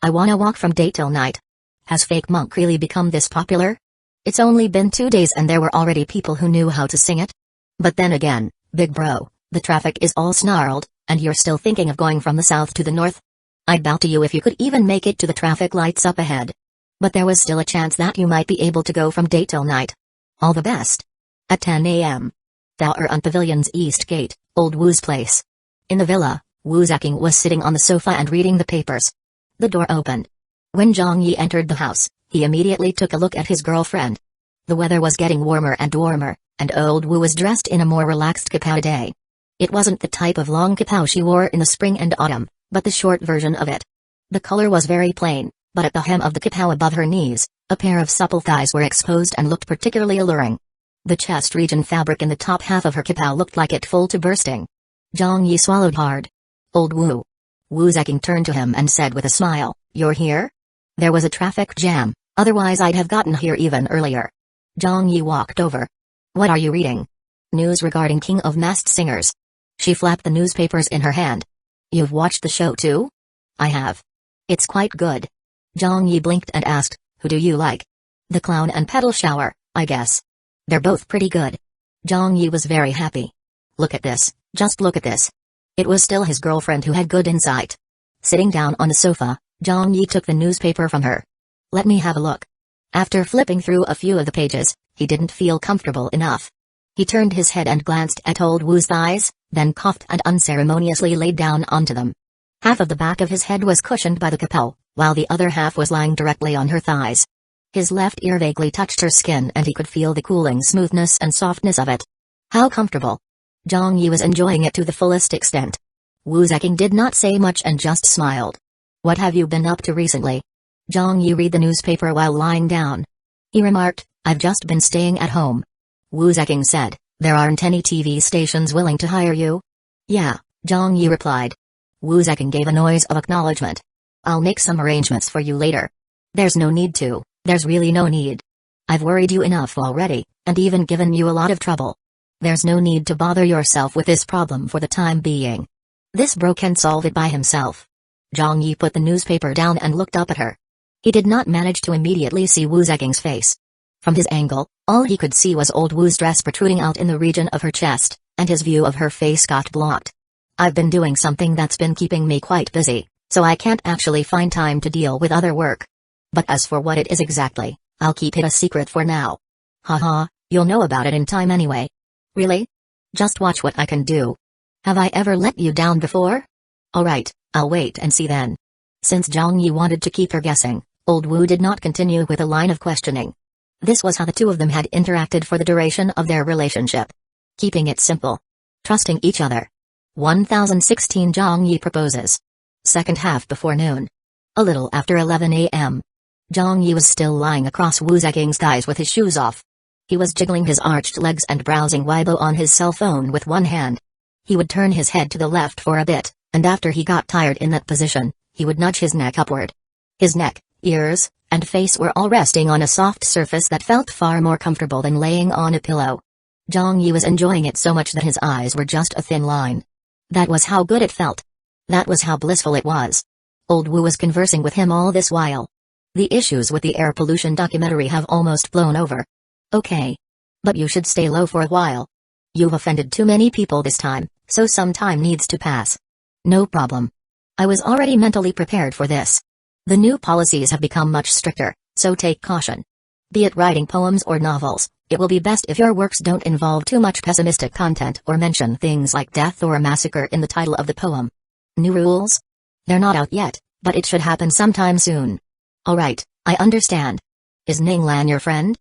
I wanna walk from day till night. Has Fake Monk really become this popular? It's only been 2 days and there were already people who knew how to sing it? But then again, big bro, the traffic is all snarled, and you're still thinking of going from the south to the north? I'd bow to you if you could even make it to the traffic lights up ahead. But there was still a chance that you might be able to go from day till night. All the best. At 10 a.m. Dao'er Pavilion's East Gate, old Wu's place. In the villa, Wu Zaking was sitting on the sofa and reading the papers. The door opened. When Zhang Yi entered the house, he immediately took a look at his girlfriend. The weather was getting warmer, and old Wu was dressed in a more relaxed kapao today. It wasn't the type of long kapao she wore in the spring and autumn, but the short version of it. The color was very plain, but at the hem of the kapao above her knees, a pair of supple thighs were exposed and looked particularly alluring. The chest region fabric in the top half of her kapao looked like it full to bursting. Zhang Yi swallowed hard. Old Wu. Wu Zaking turned to him and said with a smile, You're here? There was a traffic jam, otherwise I'd have gotten here even earlier. Zhang Yi walked over. What are you reading? News regarding King of Masked Singers. She flapped the newspapers in her hand. You've watched the show too? I have. It's quite good. Zhang Yi blinked and asked, who do you like? The clown and Petal Shower, I guess. They're both pretty good. Zhang Yi was very happy. Look at this, just look at this. It was still his girlfriend who had good insight. Sitting down on the sofa, Zhang Yi took the newspaper from her. Let me have a look. After flipping through a few of the pages, he didn't feel comfortable enough. He turned his head and glanced at old Wu's thighs, then coughed and unceremoniously laid down onto them. Half of the back of his head was cushioned by the capel, while the other half was lying directly on her thighs. His left ear vaguely touched her skin and he could feel the cooling smoothness and softness of it. How comfortable. Zhang Yi was enjoying it to the fullest extent. Wu Zeking did not say much and just smiled. What have you been up to recently? Zhang Yi read the newspaper while lying down. He remarked, I've just been staying at home. Wu Zeking said, there aren't any TV stations willing to hire you? Yeah, Zhang Yi replied. Wu Zeking gave a noise of acknowledgement. I'll make some arrangements for you later. There's no need to, there's really no need. I've worried you enough already, and even given you a lot of trouble. There's no need to bother yourself with this problem for the time being. This bro can solve it by himself. Zhang Yi put the newspaper down and looked up at her. He did not manage to immediately see Wu Zeking's face. From his angle, all he could see was old Wu's dress protruding out in the region of her chest, and his view of her face got blocked. I've been doing something that's been keeping me quite busy, so I can't actually find time to deal with other work. But as for what it is exactly, I'll keep it a secret for now. Haha, you'll know about it in time anyway. Really? Just watch what I can do. Have I ever let you down before? Alright, I'll wait and see then. Since Zhang Yi wanted to keep her guessing, old Wu did not continue with a line of questioning. This was how the two of them had interacted for the duration of their relationship. Keeping it simple. Trusting each other. 1016 Zhang Yi proposes. Second half before noon. A little after 11 a.m. Zhang Yi was still lying across Wu Zeking's thighs with his shoes off. He was jiggling his arched legs and browsing Weibo on his cell phone with one hand. He would turn his head to the left for a bit, and after he got tired in that position, he would nudge his neck upward. His neck, ears, and face were all resting on a soft surface that felt far more comfortable than laying on a pillow. Zhang Yi was enjoying it so much that his eyes were just a thin line. That was how good it felt. That was how blissful it was. Old Wu was conversing with him all this while. The issues with the air pollution documentary have almost blown over. Okay. But you should stay low for a while. You've offended too many people this time, so some time needs to pass. No problem. I was already mentally prepared for this. The new policies have become much stricter, so take caution. Be it writing poems or novels, it will be best if your works don't involve too much pessimistic content or mention things like death or massacre in the title of the poem. New rules? They're not out yet, but it should happen sometime soon. Alright, I understand. Is Ninglan your friend?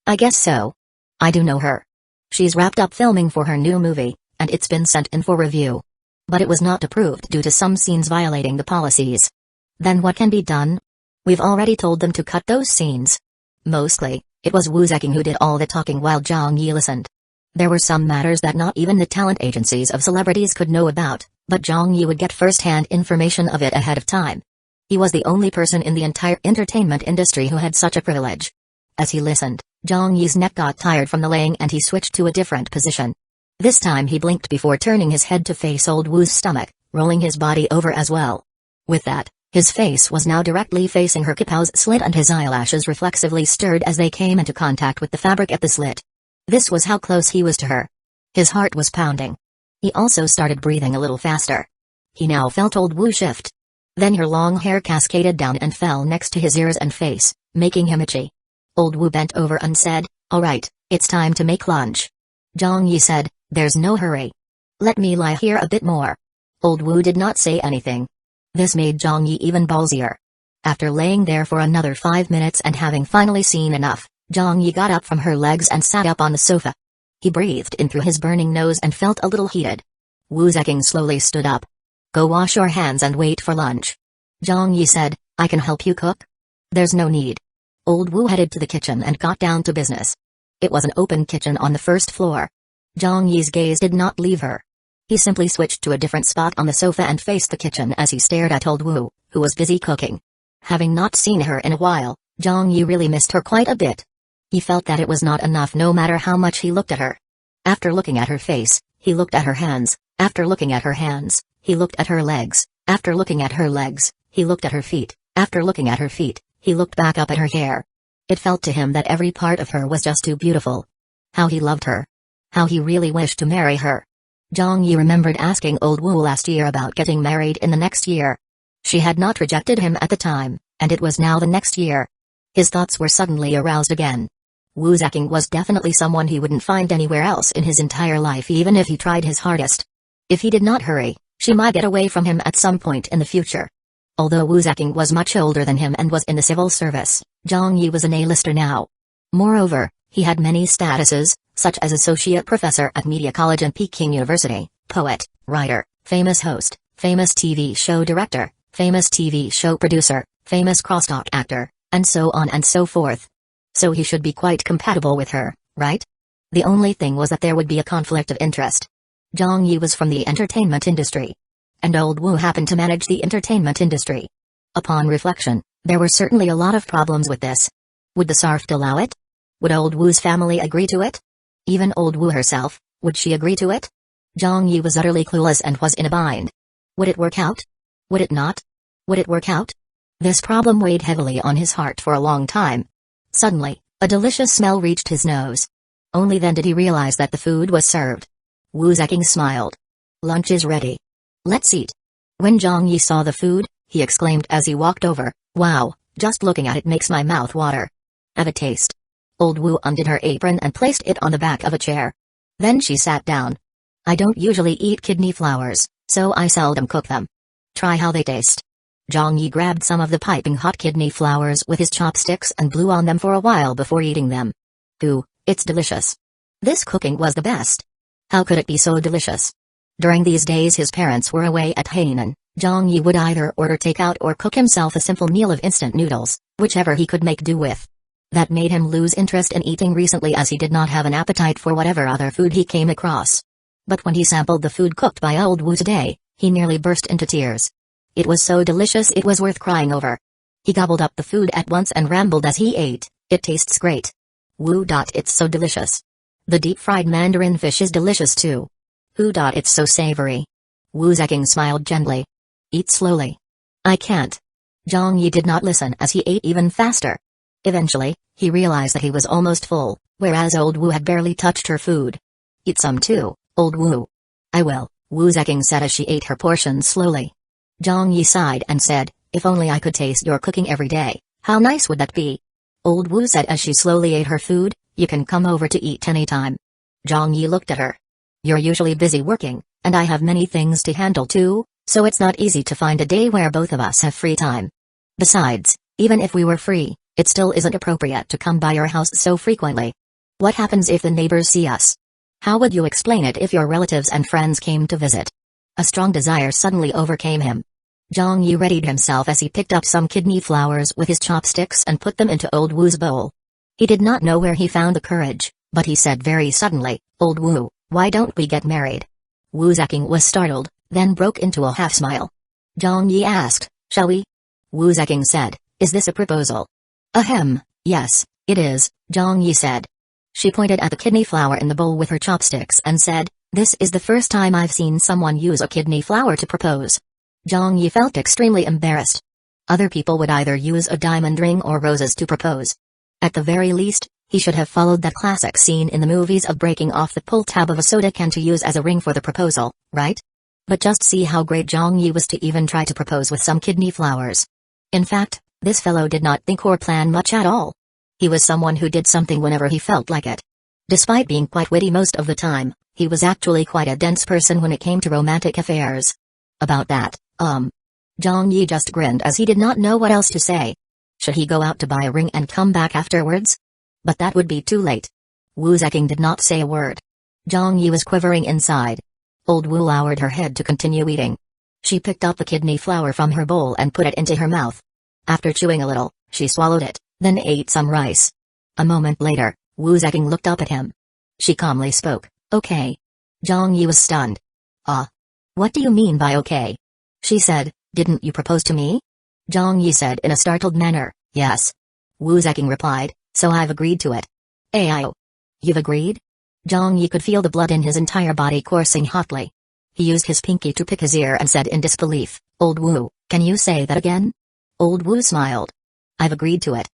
I guess so. I do know her. She's wrapped up filming for her new movie, and it's been sent in for review. But it was not approved due to some scenes violating the policies. Then what can be done? We've already told them to cut those scenes. Mostly, it was Wu Zeking who did all the talking while Zhang Yi listened. There were some matters that not even the talent agencies of celebrities could know about, but Zhang Yi would get first-hand information of it ahead of time. He was the only person in the entire entertainment industry who had such a privilege. As he listened, Zhang Yi's neck got tired from the laying and he switched to a different position. This time he blinked before turning his head to face old Wu's stomach, rolling his body over as well. With that, his face was now directly facing her kapow's slit and his eyelashes reflexively stirred as they came into contact with the fabric at the slit. This was how close he was to her. His heart was pounding. He also started breathing a little faster. He now felt old Wu shift. Then her long hair cascaded down and fell next to his ears and face, making him itchy. Old Wu bent over and said, "Alright, it's time to make lunch." Zhang Yi said, "There's no hurry. Let me lie here a bit more." Old Wu did not say anything. This made Zhang Yi even ballsier. After laying there for another 5 minutes and having finally seen enough, Zhang Yi got up from her legs and sat up on the sofa. He breathed in through his burning nose and felt a little heated. Wu Zeking slowly stood up. "Go wash your hands and wait for lunch." Zhang Yi said, "I can help you cook?" "There's no need." Old Wu headed to the kitchen and got down to business. It was an open kitchen on the first floor. Zhang Yi's gaze did not leave her. He simply switched to a different spot on the sofa and faced the kitchen as he stared at old Wu, who was busy cooking. Having not seen her in a while, Zhang Yi really missed her quite a bit. He felt that it was not enough no matter how much he looked at her. After looking at her face, he looked at her hands. After looking at her hands, he looked at her legs. After looking at her legs, he looked at her feet. After looking at her feet, he looked back up at her hair. It felt to him that every part of her was just too beautiful. How he loved her. How he really wished to marry her. Zhang Yi remembered asking old Wu last year about getting married in the next year. She had not rejected him at the time, and it was now the next year. His thoughts were suddenly aroused again. Wu Zaking was definitely someone he wouldn't find anywhere else in his entire life even if he tried his hardest. If he did not hurry, she might get away from him at some point in the future. Although Wu Zaking was much older than him and was in the civil service, Zhang Yi was an A-lister now. Moreover, he had many statuses, such as associate professor at Media College and Peking University, poet, writer, famous host, famous TV show director, famous TV show producer, famous crosstalk actor, and so on and so forth. So he should be quite compatible with her, right? The only thing was that there would be a conflict of interest. Zhang Yi was from the entertainment industry. And old Wu happened to manage the entertainment industry. Upon reflection, there were certainly a lot of problems with this. Would the Sarft allow it? Would old Wu's family agree to it? Even old Wu herself, would she agree to it? Zhang Yi was utterly clueless and was in a bind. Would it work out? Would it not? Would it work out? This problem weighed heavily on his heart for a long time. Suddenly, a delicious smell reached his nose. Only then did he realize that the food was served. Wu Zaking smiled. Lunch is ready. Let's eat. When Zhang Yi saw the food, he exclaimed as he walked over, wow, just looking at it makes my mouth water. Have a taste. Old Wu undid her apron and placed it on the back of a chair. Then she sat down. I don't usually eat kidney flowers, so I seldom cook them. Try how they taste. Zhang Yi grabbed some of the piping hot kidney flowers with his chopsticks and blew on them for a while before eating them. Ooh, it's delicious. This cooking was the best. How could it be so delicious? During these days his parents were away at Hainan. Zhang Yi would either order takeout or cook himself a simple meal of instant noodles, whichever he could make do with. That made him lose interest in eating recently as he did not have an appetite for whatever other food he came across. But when he sampled the food cooked by old Wu today, he nearly burst into tears. It was so delicious it was worth crying over. He gobbled up the food at once and rambled as he ate, it tastes great. Wu. It's so delicious. The deep-fried mandarin fish is delicious too. Wu. It's so savory. Wu Zaking smiled gently. Eat slowly. I can't. Zhang Yi did not listen as he ate even faster. Eventually, he realized that he was almost full, whereas old Wu had barely touched her food. Eat some too, old Wu. I will, Wu Zaking said as she ate her portion slowly. Zhang Yi sighed and said, if only I could taste your cooking every day, how nice would that be? Old Wu said as she slowly ate her food, you can come over to eat anytime. Zhang Yi looked at her. You're usually busy working, and I have many things to handle too, so it's not easy to find a day where both of us have free time. Besides, even if we were free, it still isn't appropriate to come by your house so frequently. What happens if the neighbors see us? How would you explain it if your relatives and friends came to visit? A strong desire suddenly overcame him. Zhang Yi readied himself as he picked up some kidney flowers with his chopsticks and put them into old Wu's bowl. He did not know where he found the courage, but he said very suddenly, old Wu, why don't we get married? Wu Zaking was startled, then broke into a half-smile. Zhang Yi asked, shall we? Wu Zaking said, is this a proposal? Ahem, yes, it is, Zhang Yi said. She pointed at the kidney flower in the bowl with her chopsticks and said, this is the first time I've seen someone use a kidney flower to propose. Zhang Yi felt extremely embarrassed. Other people would either use a diamond ring or roses to propose. At the very least, he should have followed that classic scene in the movies of breaking off the pull tab of a soda can to use as a ring for the proposal, right? But just see how great Zhang Yi was to even try to propose with some kidney flowers. In fact, this fellow did not think or plan much at all. He was someone who did something whenever he felt like it. Despite being quite witty most of the time, he was actually quite a dense person when it came to romantic affairs. About that, Zhang Yi just grinned as he did not know what else to say. Should he go out to buy a ring and come back afterwards? But that would be too late. Wu Zaking did not say a word. Zhang Yi was quivering inside. Old Wu lowered her head to continue eating. She picked up the kidney flower from her bowl and put it into her mouth. After chewing a little, she swallowed it, then ate some rice. A moment later, Wu Zaking looked up at him. She calmly spoke, okay. Zhang Yi was stunned. What do you mean by okay? She said, didn't you propose to me? Zhang Yi said in a startled manner. Yes. Wu Zeking replied, so I've agreed to it. Ayo. You've agreed? Zhang Yi could feel the blood in his entire body coursing hotly. He used his pinky to pick his ear and said in disbelief, Old Wu, can you say that again? Old Wu smiled. I've agreed to it.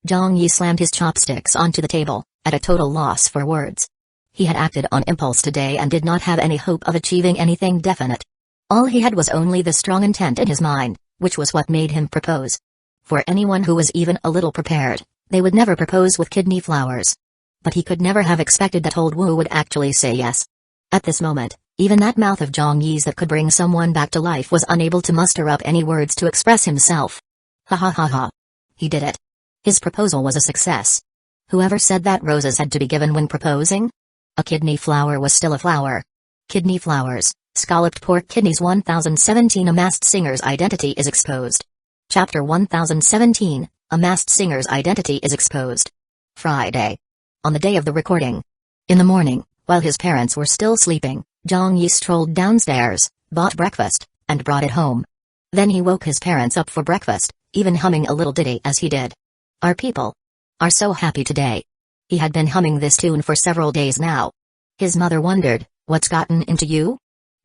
Zhang Yi slammed his chopsticks onto the table, at a total loss for words. He had acted on impulse today and did not have any hope of achieving anything definite. All he had was only the strong intent in his mind, which was what made him propose. For anyone who was even a little prepared, they would never propose with kidney flowers. But he could never have expected that Old Wu would actually say yes. At this moment, even that mouth of Zhang Yi's that could bring someone back to life was unable to muster up any words to express himself. Ha ha ha ha. He did it. His proposal was a success. Whoever said that roses had to be given when proposing? A kidney flower was still a flower. Kidney flowers, scalloped pork kidneys. 1017 A Masked Singer's Identity is Exposed. Chapter 1017, A Masked Singer's Identity is Exposed. Friday. On the day of the recording. In the morning, while his parents were still sleeping, Zhang Yi strolled downstairs, bought breakfast, and brought it home. Then he woke his parents up for breakfast, even humming a little ditty as he did. Our people are so happy today. He had been humming this tune for several days now. His mother wondered, what's gotten into you?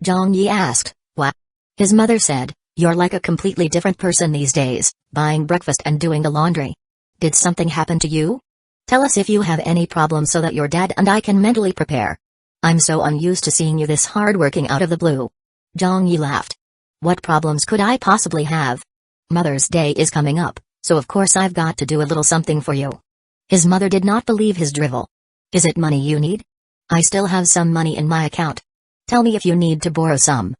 Zhang Yi asked, what? His mother said, you're like a completely different person these days, buying breakfast and doing the laundry. Did something happen to you? Tell us if you have any problems so that your dad and I can mentally prepare. I'm so unused to seeing you this hard working out of the blue. Zhang Yi laughed. What problems could I possibly have? Mother's Day is coming up, so of course I've got to do a little something for you. His mother did not believe his drivel. Is it money you need? I still have some money in my account. Tell me if you need to borrow some.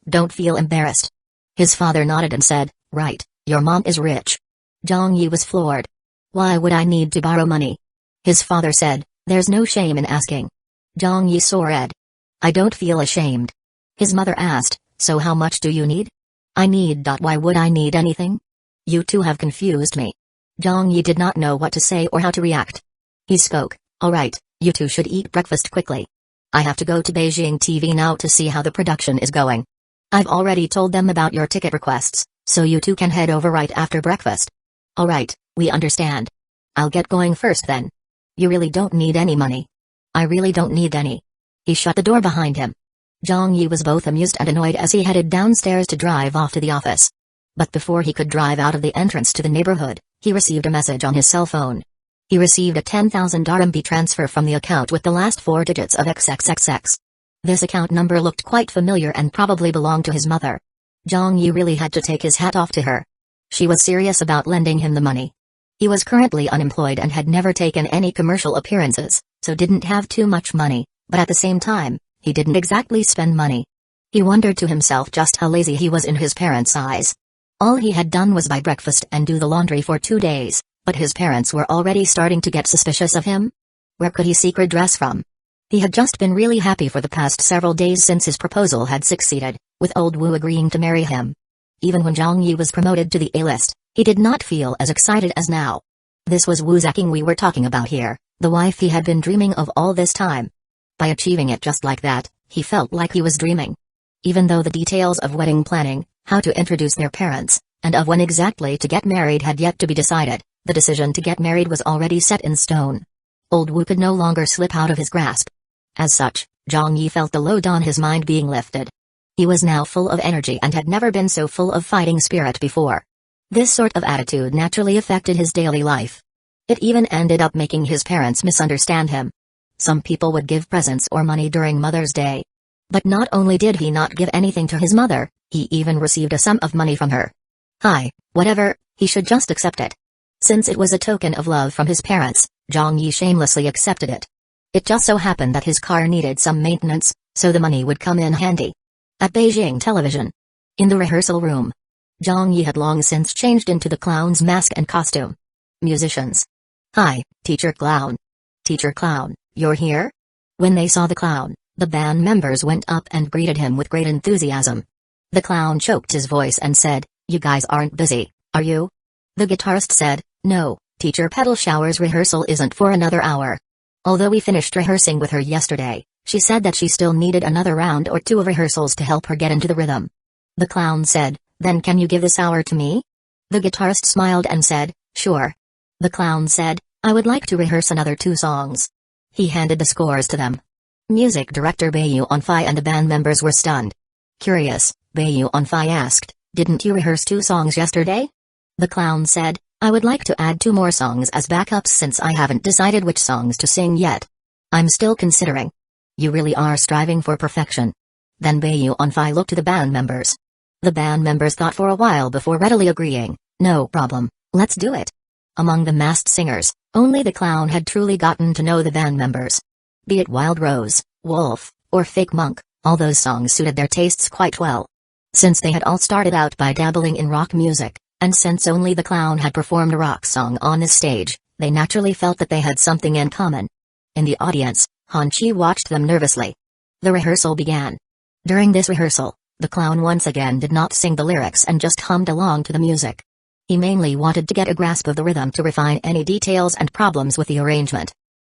Don't feel embarrassed. His father nodded and said, right, your mom is rich. Zhang Yi was floored. Why would I need to borrow money? His father said, there's no shame in asking. Zhang Yi soared. I don't feel ashamed. His mother asked, so how much do you need? I need. Why would I need anything? You two have confused me. Zhang Yi did not know what to say or how to react. He spoke, alright, you two should eat breakfast quickly. I have to go to Beijing TV now to see how the production is going. I've already told them about your ticket requests, so you two can head over right after breakfast. Alright, we understand. I'll get going first then. You really don't need any money. I really don't need any. He shut the door behind him. Zhang Yi was both amused and annoyed as he headed downstairs to drive off to the office. But before he could drive out of the entrance to the neighborhood, he received a message on his cell phone. He received a 10,000 RMB transfer from the account with the last 4 digits of XXXX. This account number looked quite familiar and probably belonged to his mother. Zhang Yi really had to take his hat off to her. She was serious about lending him the money. He was currently unemployed and had never taken any commercial appearances, so didn't have too much money, but at the same time, he didn't exactly spend money. He wondered to himself just how lazy he was in his parents' eyes. All he had done was buy breakfast and do the laundry for 2 days, but his parents were already starting to get suspicious of him. Where could he seek redress from? He had just been really happy for the past several days since his proposal had succeeded, with Old Wu agreeing to marry him. Even when Zhang Yi was promoted to the A-list, he did not feel as excited as now. This was Wu Zeking we were talking about here, the wife he had been dreaming of all this time. By achieving it just like that, he felt like he was dreaming. Even though the details of wedding planning, how to introduce their parents, and of when exactly to get married had yet to be decided, the decision to get married was already set in stone. Old Wu could no longer slip out of his grasp. As such, Zhang Yi felt the load on his mind being lifted. He was now full of energy and had never been so full of fighting spirit before. This sort of attitude naturally affected his daily life. It even ended up making his parents misunderstand him. Some people would give presents or money during Mother's Day. But not only did he not give anything to his mother, he even received a sum of money from her. Whatever, he should just accept it. Since it was a token of love from his parents, Zhang Yi shamelessly accepted it. It just so happened that his car needed some maintenance, so the money would come in handy. At Beijing television. In the rehearsal room. Zhang Yi had long since changed into the clown's mask and costume. Musicians. Hi, Teacher Clown. Teacher Clown, you're here? When they saw the clown, the band members went up and greeted him with great enthusiasm. The clown choked his voice and said, you guys aren't busy, are you? The guitarist said, no, Teacher Pedal Shower's rehearsal isn't for another hour. Although we finished rehearsing with her yesterday, she said that she still needed another round or 2 of rehearsals to help her get into the rhythm. The clown said, then can you give this hour to me? The guitarist smiled and said, "Sure." The clown said, "I would like to rehearse another 2 songs." He handed the scores to them. Music director Bayu Onfai and the band members were stunned. Curious, Bayu Onfai asked, "Didn't you rehearse 2 songs yesterday?" The clown said, "I would like to add 2 more songs as backups since I haven't decided which songs to sing yet. I'm still considering." "You really are striving for perfection." Then Bayu Onfai looked to the band members. The band members thought for a while before readily agreeing, "No problem, let's do it." Among the masked singers, only the clown had truly gotten to know the band members. Be it Wild Rose, Wolf, or Fake Monk, all those songs suited their tastes quite well. Since they had all started out by dabbling in rock music, and since only the clown had performed a rock song on this stage, they naturally felt that they had something in common. In the audience, Hanchi watched them nervously. The rehearsal began. During this rehearsal, the clown once again did not sing the lyrics and just hummed along to the music. He mainly wanted to get a grasp of the rhythm to refine any details and problems with the arrangement.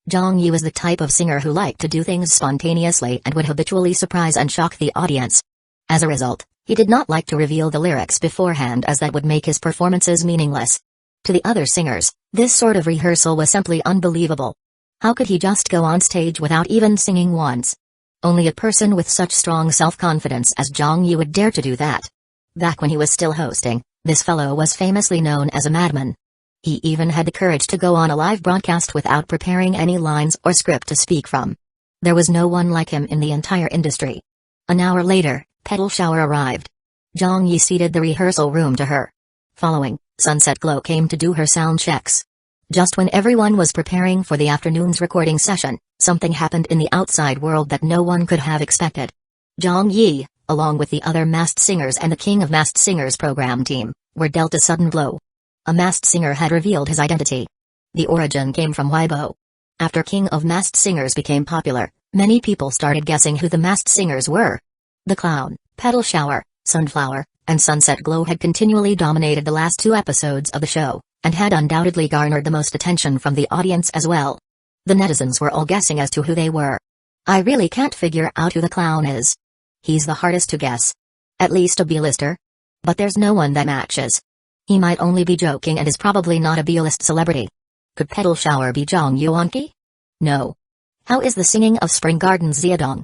Zhang Yi was the type of singer who liked to do things spontaneously and would habitually surprise and shock the audience. As a result, he did not like to reveal the lyrics beforehand as that would make his performances meaningless. To the other singers, this sort of rehearsal was simply unbelievable. How could he just go on stage without even singing once? Only a person with such strong self-confidence as Zhang Yi would dare to do that. Back when he was still hosting, this fellow was famously known as a madman. He even had the courage to go on a live broadcast without preparing any lines or script to speak from. There was no one like him in the entire industry. An hour later, Petal Shower arrived. Zhang Yi ceded the rehearsal room to her. Following, Sunset Glow came to do her sound checks. Just when everyone was preparing for the afternoon's recording session, something happened in the outside world that no one could have expected. Zhang Yi, along with the other masked singers and the King of Masked Singers program team, were dealt a sudden blow. A masked singer had revealed his identity. The origin came from Weibo. After King of Masked Singers became popular, many people started guessing who the masked singers were. The Clown, Petal Shower, Sunflower, and Sunset Glow had continually dominated the last 2 episodes of the show, and had undoubtedly garnered the most attention from the audience as well. The netizens were all guessing as to who they were. I really can't figure out who the clown is. He's the hardest to guess. At least a B-lister. But there's no one that matches. He might only be joking and is probably not a B-list celebrity. Could Petal Shower be Zhang Yuanqi? No. How is the singing of Spring Garden's Xiaodong?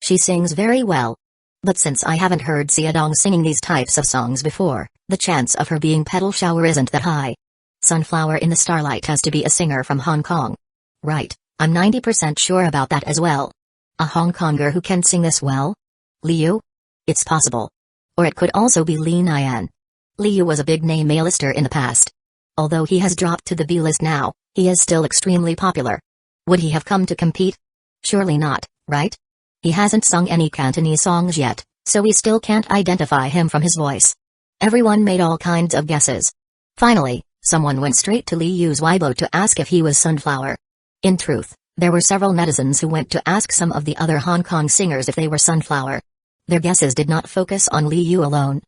She sings very well. But since I haven't heard Xiaodong singing these types of songs before, the chance of her being Petal Shower isn't that high. Sunflower in the Starlight has to be a singer from Hong Kong. Right, I'm 90% sure about that as well. A Hong Konger who can sing this well? Liu? It's possible. Or it could also be Li Nian. Liu was a big-name A-lister in the past. Although he has dropped to the B-list now, he is still extremely popular. Would he have come to compete? Surely not, right? He hasn't sung any Cantonese songs yet, so we still can't identify him from his voice. Everyone made all kinds of guesses. Finally, someone went straight to Liu's Weibo to ask if he was Sunflower. In truth, there were several netizens who went to ask some of the other Hong Kong singers if they were Sunflower. Their guesses did not focus on Liu alone.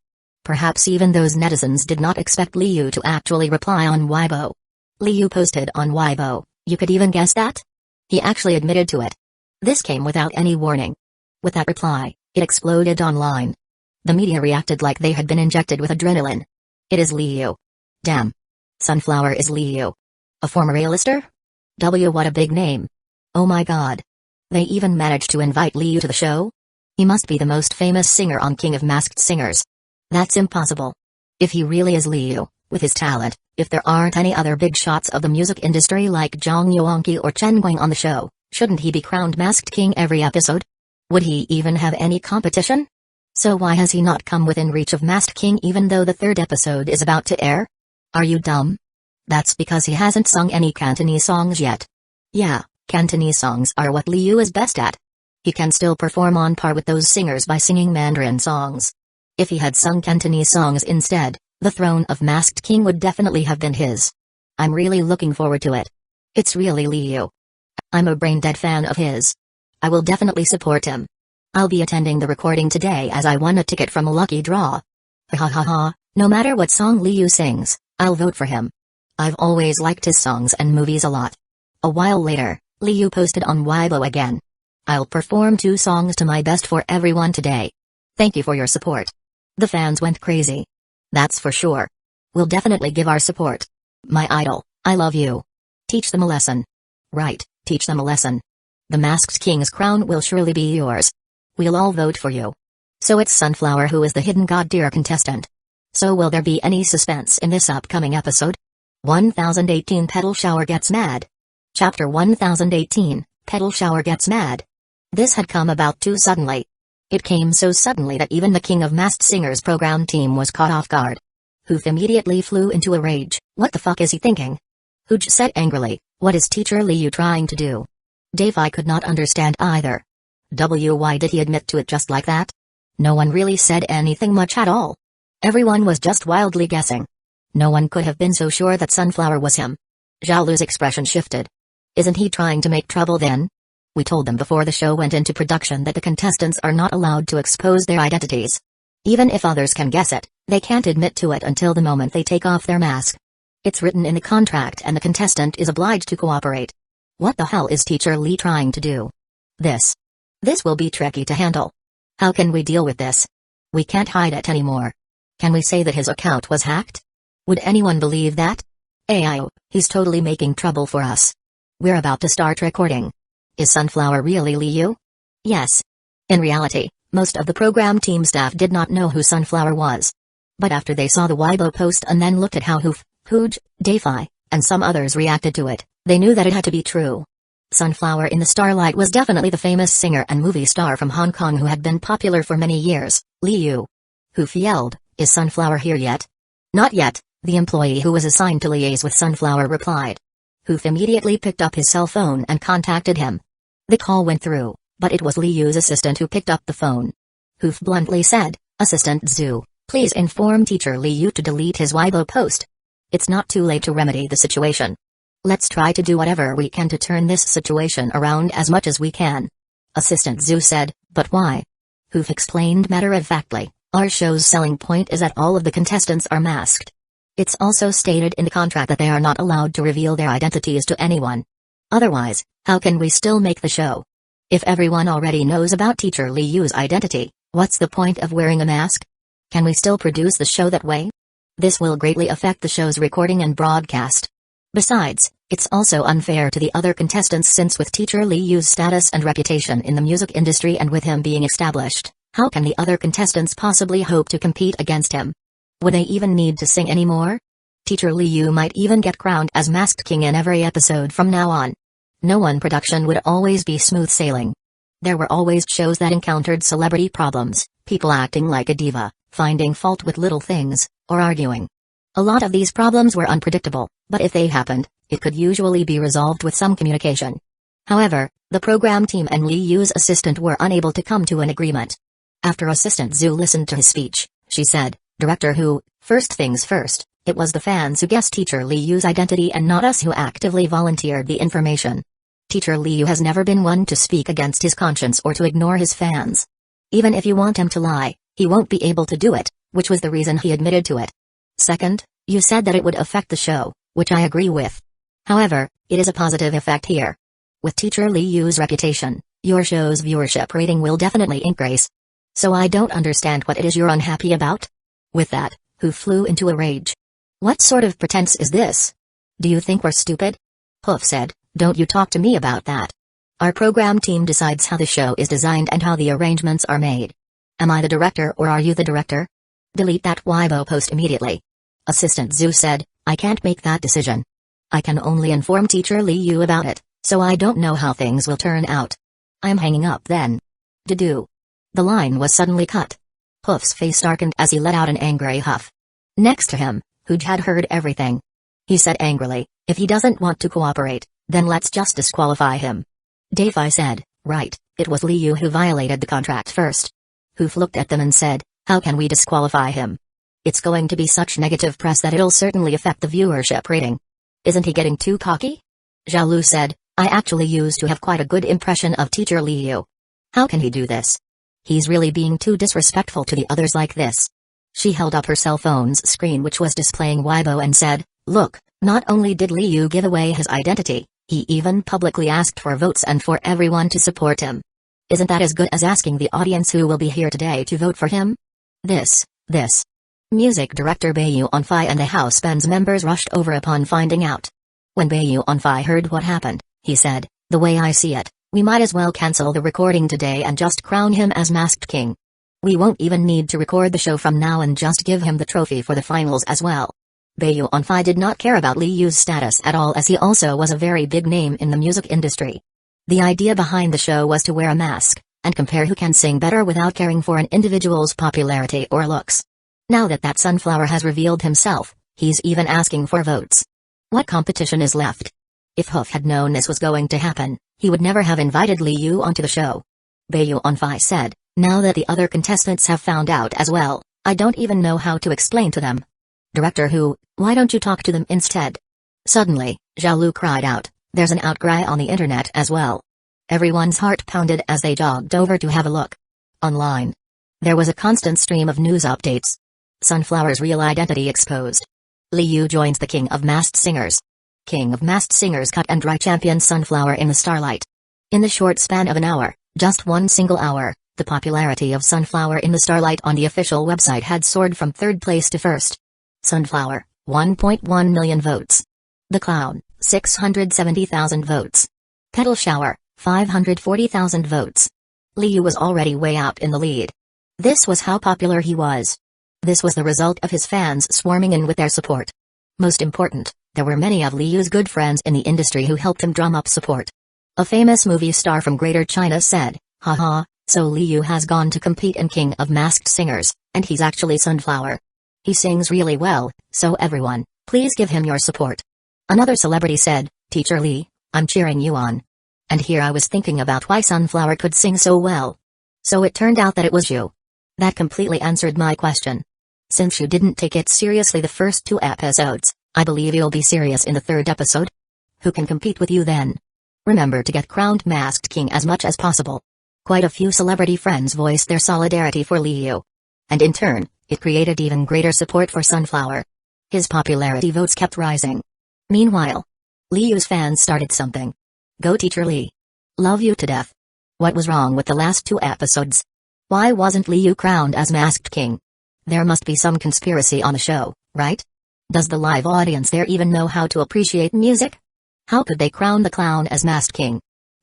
Perhaps even those netizens did not expect Liu to actually reply on Weibo. Liu posted on Weibo, "You could even guess that?" He actually admitted to it. This came without any warning. With that reply, it exploded online. The media reacted like they had been injected with adrenaline. It is Liu. Damn. Sunflower is Liu. A former A-lister? What a big name. Oh my god. They even managed to invite Liu to the show? He must be the most famous singer on King of Masked Singers. That's impossible. If he really is Liu, with his talent, if there aren't any other big shots of the music industry like Zhang Yuanqi or Chen Guang on the show, shouldn't he be crowned Masked King every episode? Would he even have any competition? So why has he not come within reach of Masked King even though the 3rd episode is about to air? Are you dumb? That's because he hasn't sung any Cantonese songs yet. Yeah, Cantonese songs are what Liu is best at. He can still perform on par with those singers by singing Mandarin songs. If he had sung Cantonese songs instead, the throne of Masked King would definitely have been his. I'm really looking forward to it. It's really Liu. I'm a brain-dead fan of his. I will definitely support him. I'll be attending the recording today as I won a ticket from a lucky draw. Ha ha ha, no matter what song Liu sings, I'll vote for him. I've always liked his songs and movies a lot. A while later, Liu posted on Weibo again. I'll perform 2 songs to my best for everyone today. Thank you for your support. The fans went crazy. That's for sure. We'll definitely give our support. My idol, I love you. Teach them a lesson. Right, teach them a lesson. The Masked King's crown will surely be yours. We'll all vote for you. So it's Sunflower who is the hidden god-tier contestant. So will there be any suspense in this upcoming episode? 1018 Petal Shower Gets Mad. Chapter 1018, Petal Shower Gets Mad. This had come about too suddenly. It came so suddenly that even the King of Masked Singers program team was caught off guard. Hoof immediately flew into a rage. What the fuck is he thinking? Huge said angrily, what is Teacher Liu trying to do? Davy could not understand either. Why did he admit to it just like that? No one really said anything much at all. Everyone was just wildly guessing. No one could have been so sure that Sunflower was him. Zhaolu's expression shifted. Isn't he trying to make trouble then? We told them before the show went into production that the contestants are not allowed to expose their identities. Even if others can guess it, they can't admit to it until the moment they take off their mask. It's written in the contract and the contestant is obliged to cooperate. What the hell is Teacher Lee trying to do? This will be tricky to handle. How can we deal with this? We can't hide it anymore. Can we say that his account was hacked? Would anyone believe that? Ayo, he's totally making trouble for us. We're about to start recording. Is Sunflower really Liu? Yes. In reality, most of the program team staff did not know who Sunflower was. But after they saw the Weibo post and then looked at how Huge, Davy, and some others reacted to it, they knew that it had to be true. Sunflower in the Starlight was definitely the famous singer and movie star from Hong Kong who had been popular for many years, Liu. Hoof yelled, is Sunflower here yet? Not yet, the employee who was assigned to liaise with Sunflower replied. Hoof immediately picked up his cell phone and contacted him. The call went through, but it was Liu's assistant who picked up the phone. Hoof bluntly said, Assistant Zhu, please inform Teacher Liu to delete his Weibo post. It's not too late to remedy the situation. Let's try to do whatever we can to turn this situation around as much as we can. Assistant Zhu said, but why? Hoof explained matter-of-factly, our show's selling point is that all of the contestants are masked. It's also stated in the contract that they are not allowed to reveal their identities to anyone. Otherwise, how can we still make the show? If everyone already knows about Teacher Liu's identity, what's the point of wearing a mask? Can we still produce the show that way? This will greatly affect the show's recording and broadcast. Besides, it's also unfair to the other contestants since with Teacher Liu's status and reputation in the music industry and with him being established, how can the other contestants possibly hope to compete against him? Would they even need to sing anymore? Teacher Liu might even get crowned as Masked King in every episode from now on. No one production would always be smooth sailing. There were always shows that encountered celebrity problems, people acting like a diva, finding fault with little things, or arguing. A lot of these problems were unpredictable, but if they happened, it could usually be resolved with some communication. However, the program team and Liu's assistant were unable to come to an agreement. After Assistant Zhu listened to his speech, she said, Director Hu, first things first, it was the fans who guessed Teacher Liu's identity and not us who actively volunteered the information. Teacher Liu has never been one to speak against his conscience or to ignore his fans. Even if you want him to lie, he won't be able to do it, which was the reason he admitted to it. Second, you said that it would affect the show, which I agree with. However, it is a positive effect here. With Teacher Liu's reputation, your show's viewership rating will definitely increase. So I don't understand what it is you're unhappy about? With that, Hu flew into a rage. What sort of pretense is this? Do you think we're stupid? Hoof said, don't you talk to me about that. Our program team decides how the show is designed and how the arrangements are made. Am I the director or are you the director? Delete that Weibo post immediately. Assistant Zhu said, I can't make that decision. I can only inform Teacher Liu about it, so I don't know how things will turn out. I'm hanging up then. Do. The line was suddenly cut. Hoof's face darkened as he let out an angry huff. Next to him, Huge had heard everything. He said angrily, if he doesn't want to cooperate, then let's just disqualify him. Davy said, right, it was Liu who violated the contract first. Hoof looked at them and said, how can we disqualify him? It's going to be such negative press that it'll certainly affect the viewership rating. Isn't he getting too cocky? Zhaolu said, I actually used to have quite a good impression of Teacher Liu. How can he do this? He's really being too disrespectful to the others like this. She held up her cell phone's screen which was displaying Weibo and said, look, not only did Liu give away his identity, he even publicly asked for votes and for everyone to support him. Isn't that as good as asking the audience who will be here today to vote for him? This. Music director Bayu Onfai and the house band's members rushed over upon finding out. When Bayu Onfai heard what happened, he said, "The way I see it, we might as well cancel the recording today and just crown him as Masked King. We won't even need to record the show from now and just give him the trophy for the finals as well." Bayu Onfai did not care about Li Yu's status at all, as he also was a very big name in the music industry. The idea behind the show was to wear a mask, and compare who can sing better without caring for an individual's popularity or looks. Now that Sunflower has revealed himself, he's even asking for votes. What competition is left? If Hoof had known this was going to happen, he would never have invited Li Yu onto the show. Bayu Onfai said, "Now that the other contestants have found out as well, I don't even know how to explain to them." "Director Hu, why don't you talk to them instead?" Suddenly, Zhao Lu cried out. There's an outcry on the internet as well. Everyone's heart pounded as they jogged over to have a look. Online, there was a constant stream of news updates. Sunflower's real identity exposed. Li Yu joins the King of Masked Singers. King of Masked Singers cut and dry champion Sunflower in the starlight. In the short span of an hour, just one single hour, the popularity of Sunflower in the starlight on the official website had soared from third place to first. Sunflower, 1.1 million votes. The Clown, 670,000 votes. Petal Shower, 540,000 votes. Li Yu was already way out in the lead. This was how popular he was. This was the result of his fans swarming in with their support. Most important, there were many of Li Yu's good friends in the industry who helped him drum up support. A famous movie star from Greater China said, "Haha, so Li Yu has gone to compete in King of Masked Singers, and he's actually Sunflower. He sings really well, so everyone, please give him your support." Another celebrity said, "Teacher Li, I'm cheering you on. And here I was thinking about why Sunflower could sing so well. So it turned out that it was you. That completely answered my question. Since you didn't take it seriously the first 2 episodes, I believe you'll be serious in the 3rd episode. Who can compete with you then? Remember to get crowned Masked King as much as possible." Quite a few celebrity friends voiced their solidarity for Li Yu. And in turn, it created even greater support for Sunflower. His popularity votes kept rising. Meanwhile, Li Yu's fans started something. "Go Teacher Li. Love you to death. What was wrong with the last 2 episodes? Why wasn't Li Yu crowned as Masked King? There must be some conspiracy on the show, right? Does the live audience there even know how to appreciate music? How could they crown the clown as Masked King?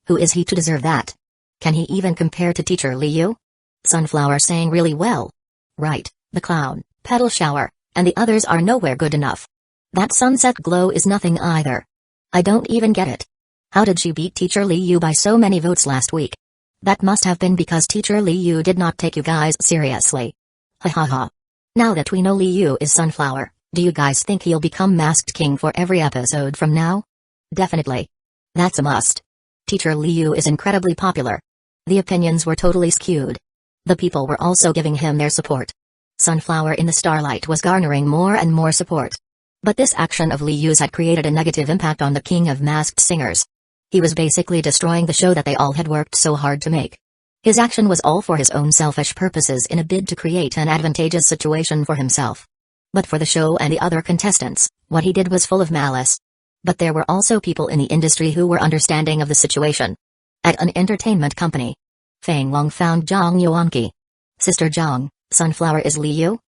Who is he to deserve that? Can he even compare to Teacher Li Yu? Sunflower sang really well. Right, the clown, Petal Shower, and the others are nowhere good enough. That sunset glow is nothing either. I don't even get it. How did she beat Teacher Li Yu by so many votes last week? That must have been because Teacher Li Yu did not take you guys seriously. Ha ha ha. Now that we know Li Yu is Sunflower, do you guys think he'll become Masked King for every episode from now? Definitely. That's a must. Teacher Li Yu is incredibly popular. The opinions were totally skewed. The people were also giving him their support. Sunflower in the starlight was garnering more and more support. But this action of Li Yu's had created a negative impact on the King of Masked Singers. He was basically destroying the show that they all had worked so hard to make. His action was all for his own selfish purposes in a bid to create an advantageous situation for himself. But for the show and the other contestants, what he did was full of malice. But there were also people in the industry who were understanding of the situation. At an entertainment company, Feng Long found Zhang Yuanqi. "Sister Zhang, Sunflower is Li Yu?"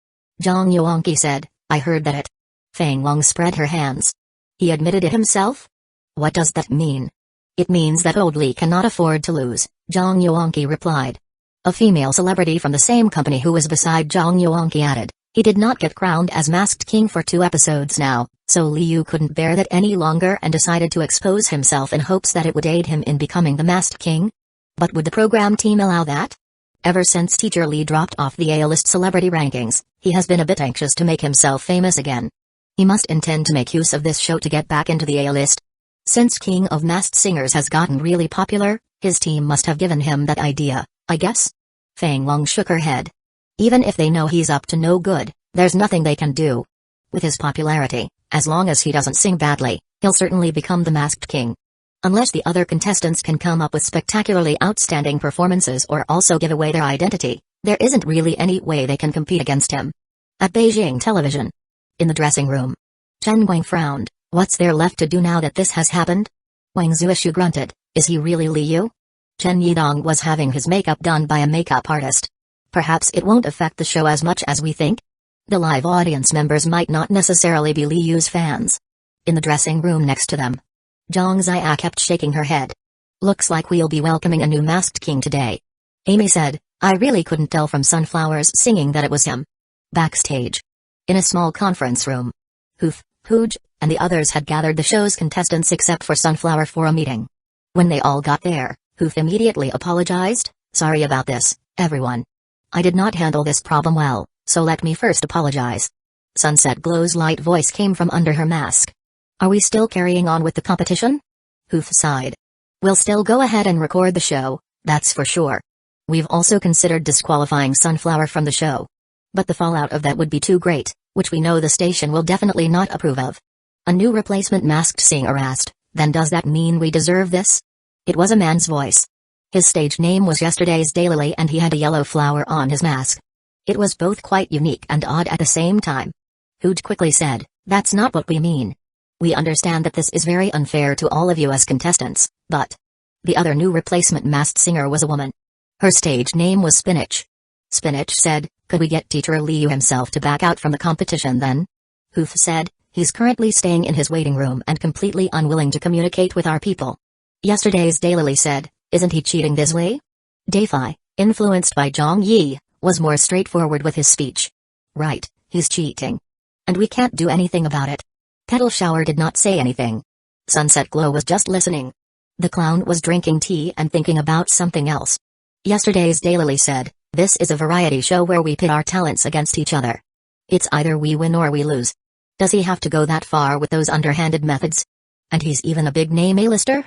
Zhang Yuanqi said, "I heard that it." Feng Long spread her hands. "He admitted it himself? What does that mean?" "It means that old Li cannot afford to lose," Zhang Yuanqi replied. A female celebrity from the same company who was beside Zhang Yuanqi added, "He did not get crowned as Masked King for 2 episodes now, so Li Yu couldn't bear that any longer and decided to expose himself in hopes that it would aid him in becoming the Masked King." But would the program team allow that? Ever since Teacher Li dropped off the A-list celebrity rankings, he has been a bit anxious to make himself famous again. He must intend to make use of this show to get back into the A-list. Since King of Masked Singers has gotten really popular, his team must have given him that idea, I guess. Feng Long shook her head. Even if they know he's up to no good, there's nothing they can do. With his popularity, as long as he doesn't sing badly, he'll certainly become the Masked King. Unless the other contestants can come up with spectacularly outstanding performances or also give away their identity, there isn't really any way they can compete against him. At Beijing television. In the dressing room. Chen Guang frowned. What's there left to do now that this has happened? Wang Zuishu grunted. Is he really Li Yu? Chen Yidong was having his makeup done by a makeup artist. Perhaps it won't affect the show as much as we think? The live audience members might not necessarily be Liu's fans. In the dressing room next to them, Zhang Xia kept shaking her head. Looks like we'll be welcoming a new masked king today. Amy said, I really couldn't tell from Sunflower's singing that it was him. Backstage. In a small conference room. Huge, and the others had gathered the show's contestants except for Sunflower for a meeting. When they all got there, Hoof immediately apologized. Sorry about this, everyone. I did not handle this problem well, so let me first apologize. Sunset Glow's light voice came from under her mask. Are we still carrying on with the competition? Hoof sighed. We'll still go ahead and record the show, that's for sure. We've also considered disqualifying Sunflower from the show. But the fallout of that would be too great, which we know the station will definitely not approve of. A new replacement masked singer asked, then does that mean we deserve this? It was a man's voice. His stage name was Yesterday's Daylily and he had a yellow flower on his mask. It was both quite unique and odd at the same time. Hood quickly said, that's not what we mean. We understand that this is very unfair to all of you as contestants, but... The other new replacement masked singer was a woman. Her stage name was Spinach. Spinach said, could we get Teacher Liu himself to back out from the competition then? Hoof said, he's currently staying in his waiting room and completely unwilling to communicate with our people. Yesterday's Daylily said, isn't he cheating this way? Dayfi, influenced by Zhang Yi, was more straightforward with his speech. Right, he's cheating. And we can't do anything about it. Petal Shower did not say anything. Sunset Glow was just listening. The clown was drinking tea and thinking about something else. Yesterday's Daylily said, this is a variety show where we pit our talents against each other. It's either we win or we lose. Does he have to go that far with those underhanded methods? And he's even a big name A-lister?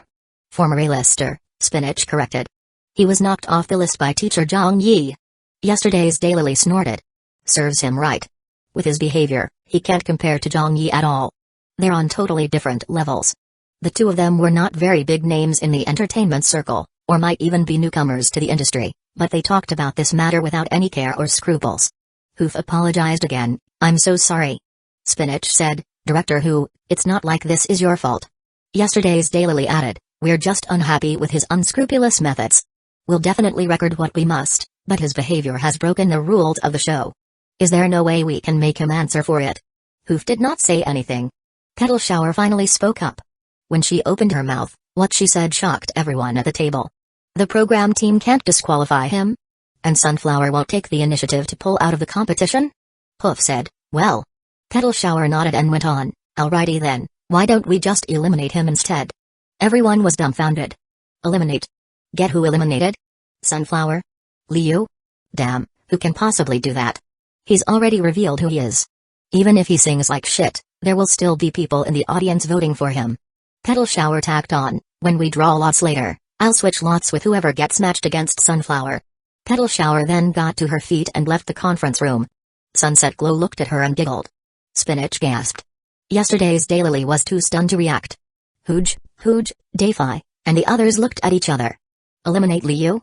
Former A-lister, Spinach corrected. He was knocked off the list by teacher Zhang Yi. Yesterday's Daylily snorted. Serves him right. With his behavior, he can't compare to Zhang Yi at all. They're on totally different levels. The two of them were not very big names in the entertainment circle, or might even be newcomers to the industry, but they talked about this matter without any care or scruples. Hoof apologized again, I'm so sorry. Spinach said, Director Hu, it's not like this is your fault. Yesterday's Daylily added, we're just unhappy with his unscrupulous methods. We'll definitely record what we must, but his behavior has broken the rules of the show. Is there no way we can make him answer for it? Hoof did not say anything. Petal Shower finally spoke up. When she opened her mouth, what she said shocked everyone at the table. The program team can't disqualify him? And Sunflower won't take the initiative to pull out of the competition? Hoof said, well. Petal Shower nodded and went on, alrighty then, why don't we just eliminate him instead? Everyone was dumbfounded. Eliminate? Get who eliminated? Sunflower? Liu? Damn, who can possibly do that? He's already revealed who he is. Even if he sings like shit, there will still be people in the audience voting for him. Petal Shower tacked on, when we draw lots later, I'll switch lots with whoever gets matched against Sunflower. Petal Shower then got to her feet and left the conference room. Sunset Glow looked at her and giggled. Spinach gasped. Yesterday's Daylily was too stunned to react. Huge, Dayfi, and the others looked at each other. Eliminate Liu?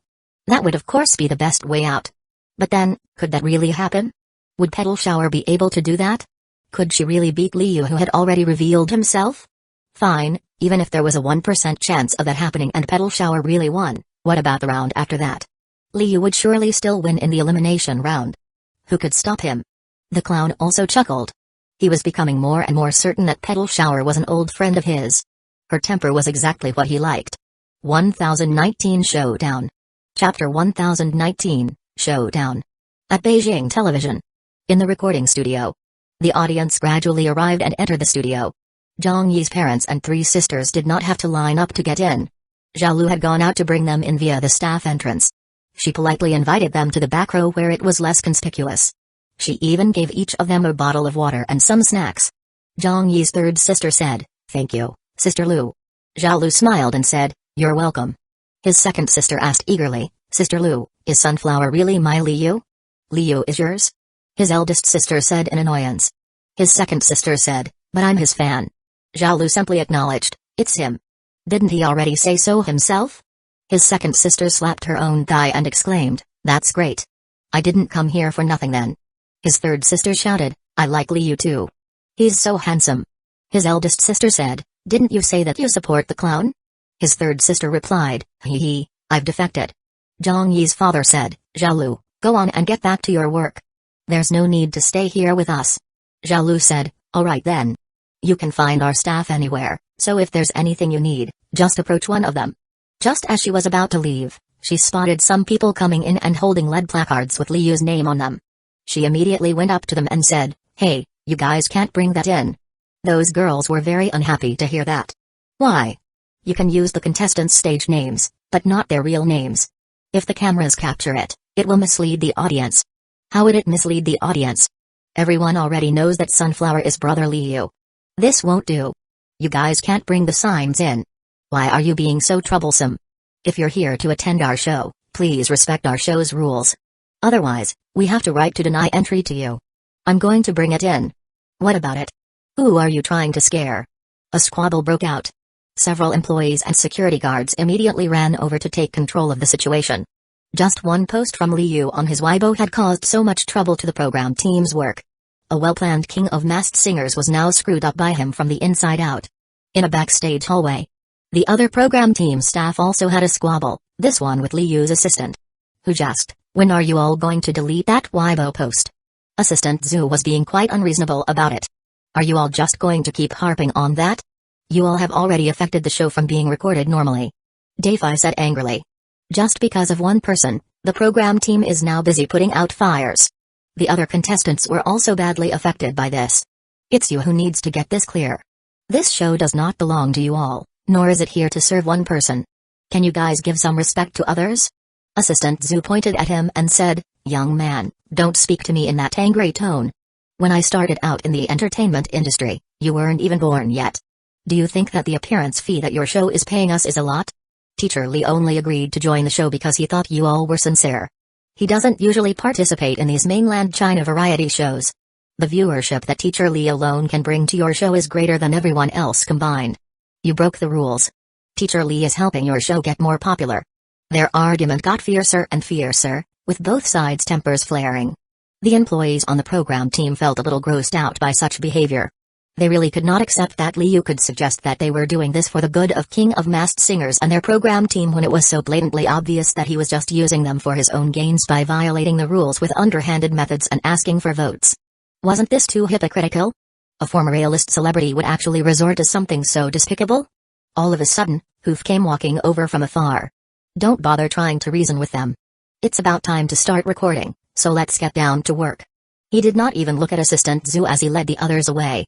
That would of course be the best way out. But then, could that really happen? Would Petal Shower be able to do that? Could she really beat Liu who had already revealed himself? Fine, even if there was a 1% chance of that happening and Petal Shower really won, what about the round after that? Liu would surely still win in the elimination round. Who could stop him? The clown also chuckled. He was becoming more and more certain that Petal Shower was an old friend of his. Her temper was exactly what he liked. 1019 Showdown. Chapter 1019, Showdown. At Beijing Television. In the recording studio. The audience gradually arrived and entered the studio. Zhang Yi's parents and three sisters did not have to line up to get in. Zhaolu had gone out to bring them in via the staff entrance. She politely invited them to the back row where it was less conspicuous. She even gave each of them a bottle of water and some snacks. Zhang Yi's third sister said, thank you, Sister Lu. Zhaolu smiled and said, you're welcome. His second sister asked eagerly, Sister Lu, is Sunflower really my Liu? Liu is yours? His eldest sister said in annoyance. His second sister said, but I'm his fan. Zhaolu simply acknowledged, it's him. Didn't he already say so himself? His second sister slapped her own thigh and exclaimed, that's great. I didn't come here for nothing then. His third sister shouted, I like Liu too. He's so handsome. His eldest sister said, didn't you say that you support the clown? His third sister replied, hee, I've defected. Zhang Yi's father said, Zhaolu, go on and get back to your work. There's no need to stay here with us. Zhao Lu said, alright then. You can find our staff anywhere, so if there's anything you need, just approach one of them. Just as she was about to leave, she spotted some people coming in and holding lead placards with Liu's name on them. She immediately went up to them and said, hey, you guys can't bring that in. Those girls were very unhappy to hear that. Why? You can use the contestants' stage names, but not their real names. If the cameras capture it, it will mislead the audience. How would it mislead the audience? Everyone already knows that Sunflower is brother Liu. This won't do. You guys can't bring the signs in. Why are you being so troublesome? If you're here to attend our show, please respect our show's rules. Otherwise, we have to write to deny entry to you. I'm going to bring it in. What about it? Who are you trying to scare? A squabble broke out. Several employees and security guards immediately ran over to take control of the situation. Just one post from Liu on his Weibo had caused so much trouble to the program team's work. A well-planned king of masked singers was now screwed up by him from the inside out. In a backstage hallway, the other program team staff also had a squabble, this one with Liu's assistant. Who just, when are you all going to delete that Weibo post? Assistant Zhu was being quite unreasonable about it. Are you all just going to keep harping on that? You all have already affected the show from being recorded normally. Dafei said angrily. Just because of one person, the program team is now busy putting out fires. The other contestants were also badly affected by this. It's you who needs to get this clear. This show does not belong to you all, nor is it here to serve one person. Can you guys give some respect to others? Assistant Zhu pointed at him and said, young man, don't speak to me in that angry tone. When I started out in the entertainment industry, you weren't even born yet. Do you think that the appearance fee that your show is paying us is a lot? Teacher Li only agreed to join the show because he thought you all were sincere. He doesn't usually participate in these mainland China variety shows. The viewership that Teacher Li alone can bring to your show is greater than everyone else combined. You broke the rules. Teacher Li is helping your show get more popular. Their argument got fiercer and fiercer, with both sides' tempers flaring. The employees on the program team felt a little grossed out by such behavior. They really could not accept that Liu could suggest that they were doing this for the good of King of Masked Singers and their program team when it was so blatantly obvious that he was just using them for his own gains by violating the rules with underhanded methods and asking for votes. Wasn't this too hypocritical? A former A-list celebrity would actually resort to something so despicable? All of a sudden, Hoof came walking over from afar. Don't bother trying to reason with them. It's about time to start recording, so let's get down to work. He did not even look at Assistant Zhu as he led the others away.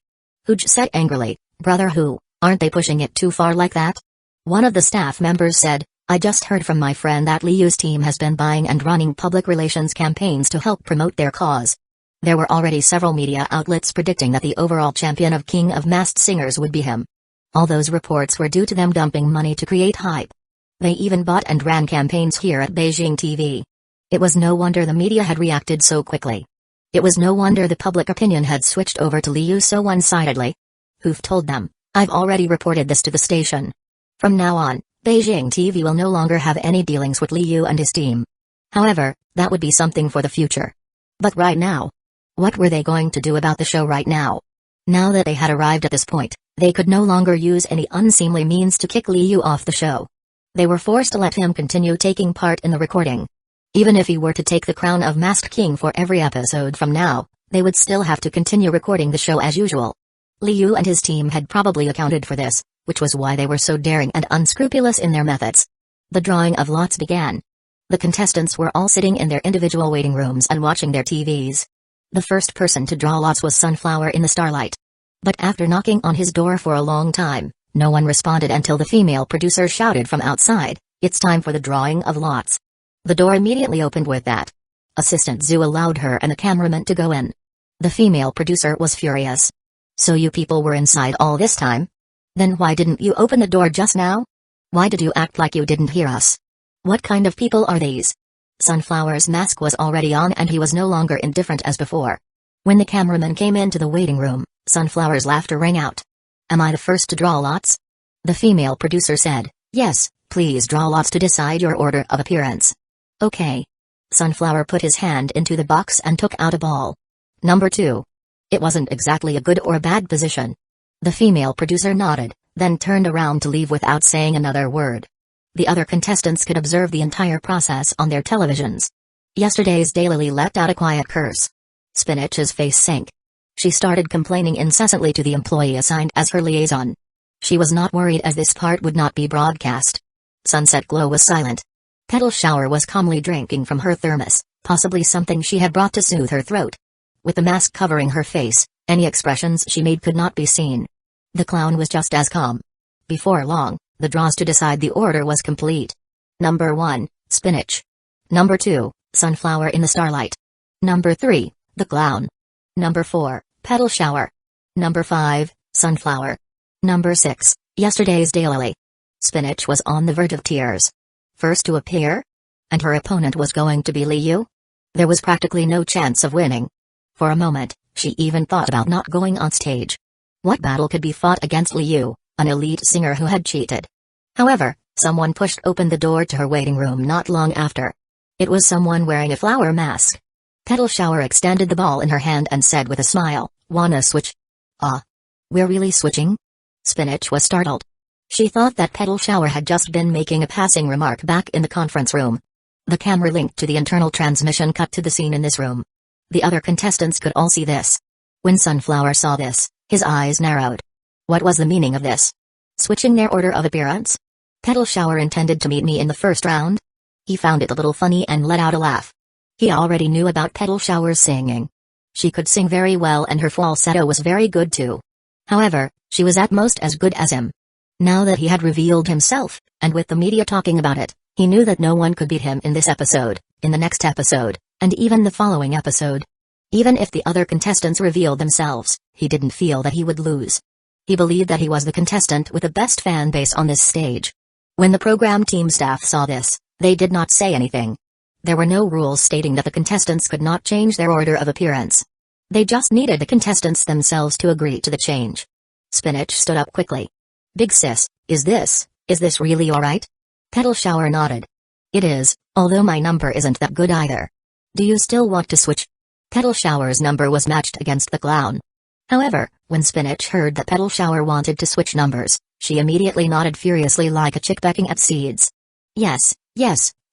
Huj said angrily, Brother Hu, aren't they pushing it too far like that? One of the staff members said, I just heard from my friend that Liu's team has been buying and running public relations campaigns to help promote their cause. There were already several media outlets predicting that the overall champion of King of Masked Singers would be him. All those reports were due to them dumping money to create hype. They even bought and ran campaigns here at Beijing TV. It was no wonder the media had reacted so quickly. It was no wonder the public opinion had switched over to Liu so one-sidedly. Hoof told them, I've already reported this to the station. From now on, Beijing TV will no longer have any dealings with Liu and his team. However, that would be something for the future. But right now, what were they going to do about the show right now? Now that they had arrived at this point, they could no longer use any unseemly means to kick Liu off the show. They were forced to let him continue taking part in the recording. Even if he were to take the crown of Masked King for every episode from now, they would still have to continue recording the show as usual. Liu and his team had probably accounted for this, which was why they were so daring and unscrupulous in their methods. The drawing of lots began. The contestants were all sitting in their individual waiting rooms and watching their TVs. The first person to draw lots was Sunflower in the starlight. But after knocking on his door for a long time, no one responded until the female producer shouted from outside, it's time for the drawing of lots. The door immediately opened with that. Assistant Zhu allowed her and the cameraman to go in. The female producer was furious. So you people were inside all this time? Then why didn't you open the door just now? Why did you act like you didn't hear us? What kind of people are these? Sunflower's mask was already on and he was no longer indifferent as before. When the cameraman came into the waiting room, Sunflower's laughter rang out. Am I the first to draw lots? The female producer said, yes, please draw lots to decide your order of appearance. Okay. Sunflower put his hand into the box and took out a ball. Number 2. It wasn't exactly a good or bad position. The female producer nodded, then turned around to leave without saying another word. The other contestants could observe the entire process on their televisions. Yesterday's Daily let out a quiet curse. Spinach's face sank. She started complaining incessantly to the employee assigned as her liaison. She was not worried as this part would not be broadcast. Sunset Glow was silent. Petal Shower was calmly drinking from her thermos, possibly something she had brought to soothe her throat. With the mask covering her face, any expressions she made could not be seen. The clown was just as calm. Before long, the draws to decide the order was complete. Number 1, Spinach. Number 2, Sunflower in the Starlight. Number 3, the Clown. Number 4, Petal Shower. Number 5, Sunflower. Number 6, Yesterday's Daily. Spinach was on the verge of tears. First to appear? And her opponent was going to be Liu? There was practically no chance of winning. For a moment, she even thought about not going on stage. What battle could be fought against Liu, an elite singer who had cheated? However, someone pushed open the door to her waiting room not long after. It was someone wearing a flower mask. Petal Shower extended the ball in her hand and said with a smile, "Wanna switch?" "Ah. We're really switching?" Spinach was startled. She thought that Petal Shower had just been making a passing remark back in the conference room. The camera linked to the internal transmission cut to the scene in this room. The other contestants could all see this. When Sunflower saw this, his eyes narrowed. What was the meaning of this? Switching their order of appearance? Petal Shower intended to meet me in the first round? He found it a little funny and let out a laugh. He already knew about Petal Shower's singing. She could sing very well and her falsetto was very good too. However, she was at most as good as him. Now that he had revealed himself, and with the media talking about it, he knew that no one could beat him in this episode, in the next episode, and even the following episode. Even if the other contestants revealed themselves, he didn't feel that he would lose. He believed that he was the contestant with the best fan base on this stage. When the program team staff saw this, they did not say anything. There were no rules stating that the contestants could not change their order of appearance. They just needed the contestants themselves to agree to the change. Spinach stood up quickly. "Big sis, is this really alright?" Petal Shower nodded. "It is, although my number isn't that good either. Do you still want to switch?" Petal Shower's number was matched against the Clown. However, when Spinach heard that Petal Shower wanted to switch numbers, she immediately nodded furiously like a chick pecking at seeds. Yes,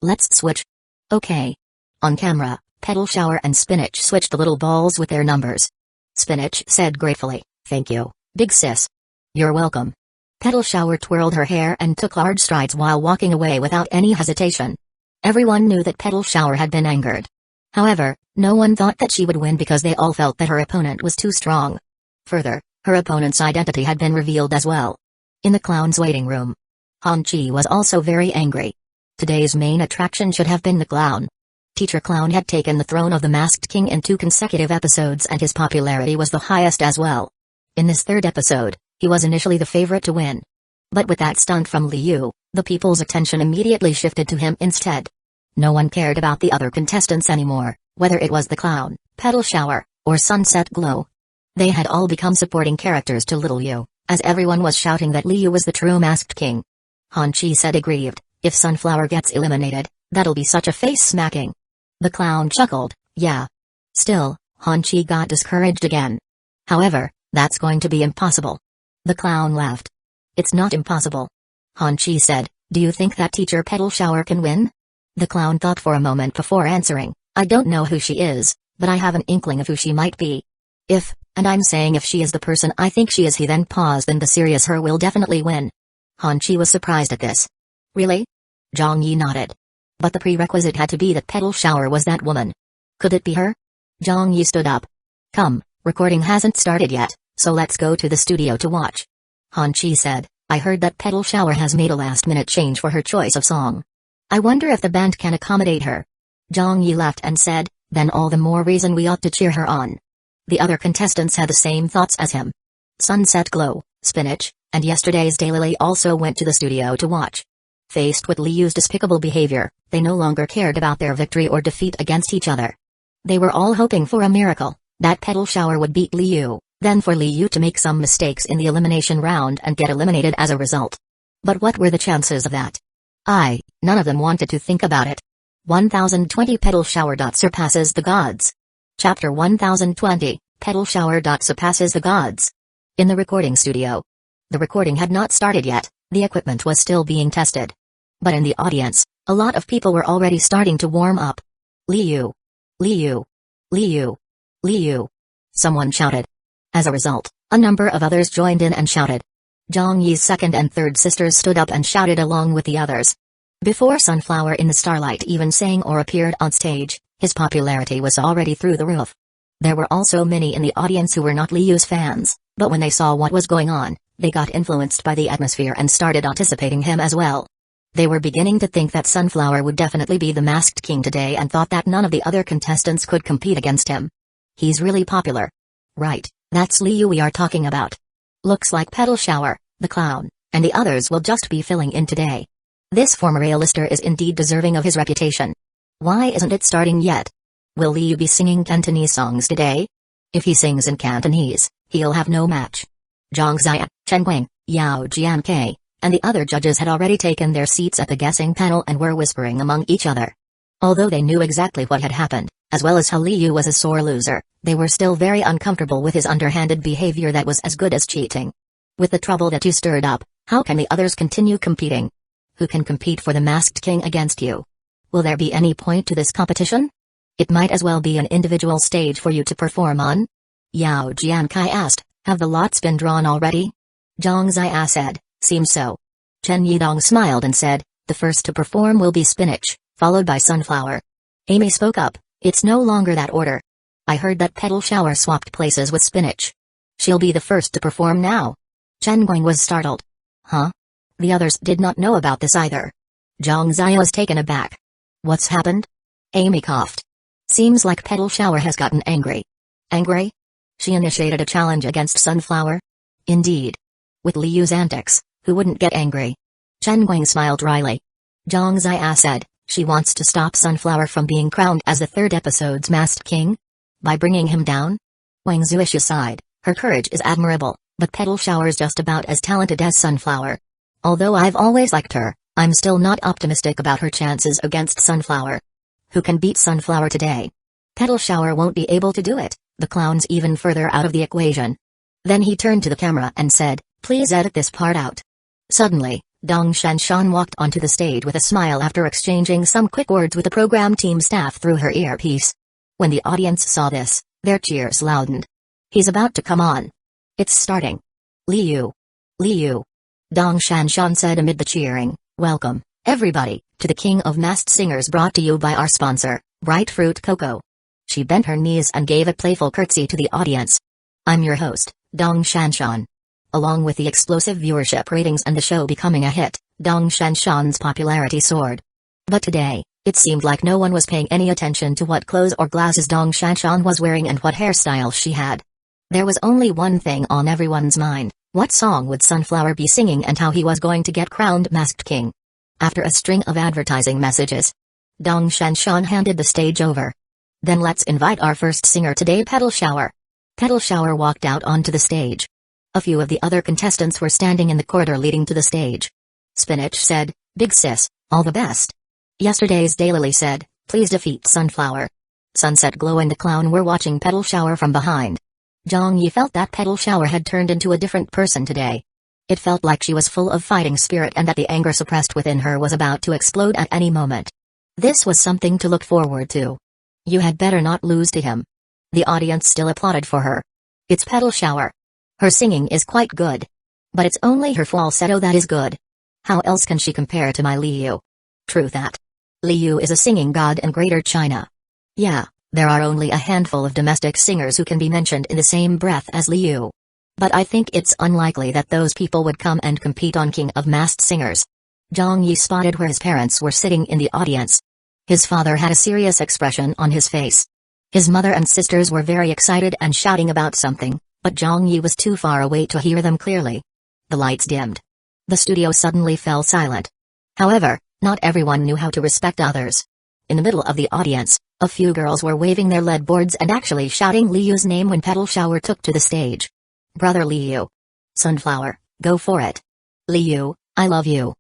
let's switch." "Okay." On camera, Petal Shower and Spinach switched the little balls with their numbers. Spinach said gratefully, "Thank you, big sis." "You're welcome." Petal Shower twirled her hair and took large strides while walking away without any hesitation. Everyone knew that Petal Shower had been angered. However, no one thought that she would win because they all felt that her opponent was too strong. Further, her opponent's identity had been revealed as well. In the clown's waiting room, Han-Chi was also very angry. Today's main attraction should have been the clown. Teacher Clown had taken the throne of the Masked King in 2 consecutive episodes and his popularity was the highest as well. In this 3rd episode, he was initially the favorite to win. But with that stunt from Liu, the people's attention immediately shifted to him instead. No one cared about the other contestants anymore, whether it was the Clown, Petal Shower, or Sunset Glow. They had all become supporting characters to little Liu, as everyone was shouting that Liu was the true Masked King. Han-Chi said aggrieved, "If Sunflower gets eliminated, that'll be such a face-smacking." The Clown chuckled, "Yeah." Still, Han-Chi got discouraged again. "However, that's going to be impossible." The Clown laughed. "It's not impossible." Han-Chi said, "Do you think that teacher Petal Shower can win?" The Clown thought for a moment before answering, "I don't know who she is, but I have an inkling of who she might be. And I'm saying if she is the person I think she is." He then paused. "Then the serious her will definitely win." Han-Chi was surprised at this. "Really?" Zhang Yi nodded. But the prerequisite had to be that Petal Shower was that woman. Could it be her? Zhang Yi stood up. "Come, recording hasn't started yet, so let's go to the studio to watch." Han-Chi said, "I heard that Petal Shower has made a last-minute change for her choice of song. I wonder if the band can accommodate her." Zhang Yi laughed and said, "Then all the more reason we ought to cheer her on." The other contestants had the same thoughts as him. Sunset Glow, Spinach, and Yesterday's Daily also went to the studio to watch. Faced with Liu's despicable behavior, they no longer cared about their victory or defeat against each other. They were all hoping for a miracle, that Petal Shower would beat Liu, then for Liu to make some mistakes in the elimination round and get eliminated as a result. But what were the chances of that? None of them wanted to think about it. 1020 Petal Shower. Surpasses the gods. Chapter 1020, Petal Shower. Surpasses the gods. In the recording studio. The recording had not started yet, the equipment was still being tested. But in the audience, a lot of people were already starting to warm up. Liu. Liu. Liu. Liu! Someone shouted. As a result, a number of others joined in and shouted. Zhang Yi's second and third sisters stood up and shouted along with the others. Before Sunflower in the Starlight even sang or appeared on stage, his popularity was already through the roof. There were also many in the audience who were not Liu's fans, but when they saw what was going on, they got influenced by the atmosphere and started anticipating him as well. They were beginning to think that Sunflower would definitely be the Masked King today and thought that none of the other contestants could compete against him. He's really popular. Right, that's Liu we are talking about. Looks like Petal Shower, the clown, and the others will just be filling in today. This former A-lister is indeed deserving of his reputation. Why isn't it starting yet? Will Liu be singing Cantonese songs today? If he sings in Cantonese, he'll have no match. Zhang Ziya, Chen Guang, Yao Jianke, and the other judges had already taken their seats at the guessing panel and were whispering among each other. Although they knew exactly what had happened, as well as how Liu was a sore loser, they were still very uncomfortable with his underhanded behavior that was as good as cheating. With the trouble that you stirred up, how can the others continue competing? Who can compete for the Masked King against you? Will there be any point to this competition? It might as well be an individual stage for you to perform on. Yao Jiankai asked, have the lots been drawn already? Zhang Ziya said, seems so. Chen Yidong smiled and said, the first to perform will be Spinach, followed by Sunflower. Amy spoke up, it's no longer that order. I heard that Petal Shower swapped places with Spinach. She'll be the first to perform now. Chen Guang was startled. Huh? The others did not know about this either. Zhang Ziya was taken aback. What's happened? Amy coughed. Seems like Petal Shower has gotten angry. Angry? She initiated a challenge against Sunflower? Indeed. With Liu's antics, who wouldn't get angry? Chen Guang smiled wryly. Zhang Ziya said, she wants to stop Sunflower from being crowned as the third episode's Masked King? By bringing him down? Wang Zuishi sighed, her courage is admirable, but Petal Shower's just about as talented as Sunflower. Although I've always liked her, I'm still not optimistic about her chances against Sunflower. Who can beat Sunflower today? Petal Shower won't be able to do it, the clown's even further out of the equation. Then he turned to the camera and said, please edit this part out. Suddenly, Dong Shanshan walked onto the stage with a smile after exchanging some quick words with the program team staff through her earpiece. When the audience saw this, their cheers loudened. He's about to come on. It's starting. Liu. Liu. Dong Shanshan said amid the cheering, welcome, everybody, to the King of Masked Singers brought to you by our sponsor, Bright Fruit Cocoa. She bent her knees and gave a playful curtsy to the audience. I'm your host, Dong Shanshan. Along with the explosive viewership ratings and the show becoming a hit, Dong Shanshan's popularity soared. But today, it seemed like no one was paying any attention to what clothes or glasses Dong Shanshan was wearing and what hairstyle she had. There was only one thing on everyone's mind, what song would Sunflower be singing and how he was going to get crowned Masked King. After a string of advertising messages, Dong Shanshan handed the stage over. Then let's invite our first singer today, Petal Shower. Petal Shower walked out onto the stage. A few of the other contestants were standing in the corridor leading to the stage. Spinach said, big sis, all the best. Yesterday's Daylily said, please defeat Sunflower. Sunset Glow and the clown were watching Petal Shower from behind. Zhang Yi felt that Petal Shower had turned into a different person today. It felt like she was full of fighting spirit and that the anger suppressed within her was about to explode at any moment. This was something to look forward to. You had better not lose to him. The audience still applauded for her. It's Petal Shower. Her singing is quite good. But it's only her falsetto that is good. How else can she compare to my Liu? True that. Liu is a singing god in Greater China. Yeah, there are only a handful of domestic singers who can be mentioned in the same breath as Liu. But I think it's unlikely that those people would come and compete on King of Masked Singers. Zhang Yi spotted where his parents were sitting in the audience. His father had a serious expression on his face. His mother and sisters were very excited and shouting about something, but Zhang Yi was too far away to hear them clearly. The lights dimmed. The studio suddenly fell silent. However, not everyone knew how to respect others. In the middle of the audience, a few girls were waving their lead boards and actually shouting Liu's name when Petal Shower took to the stage. Brother Liu. Sunflower, go for it. Liu, I love you.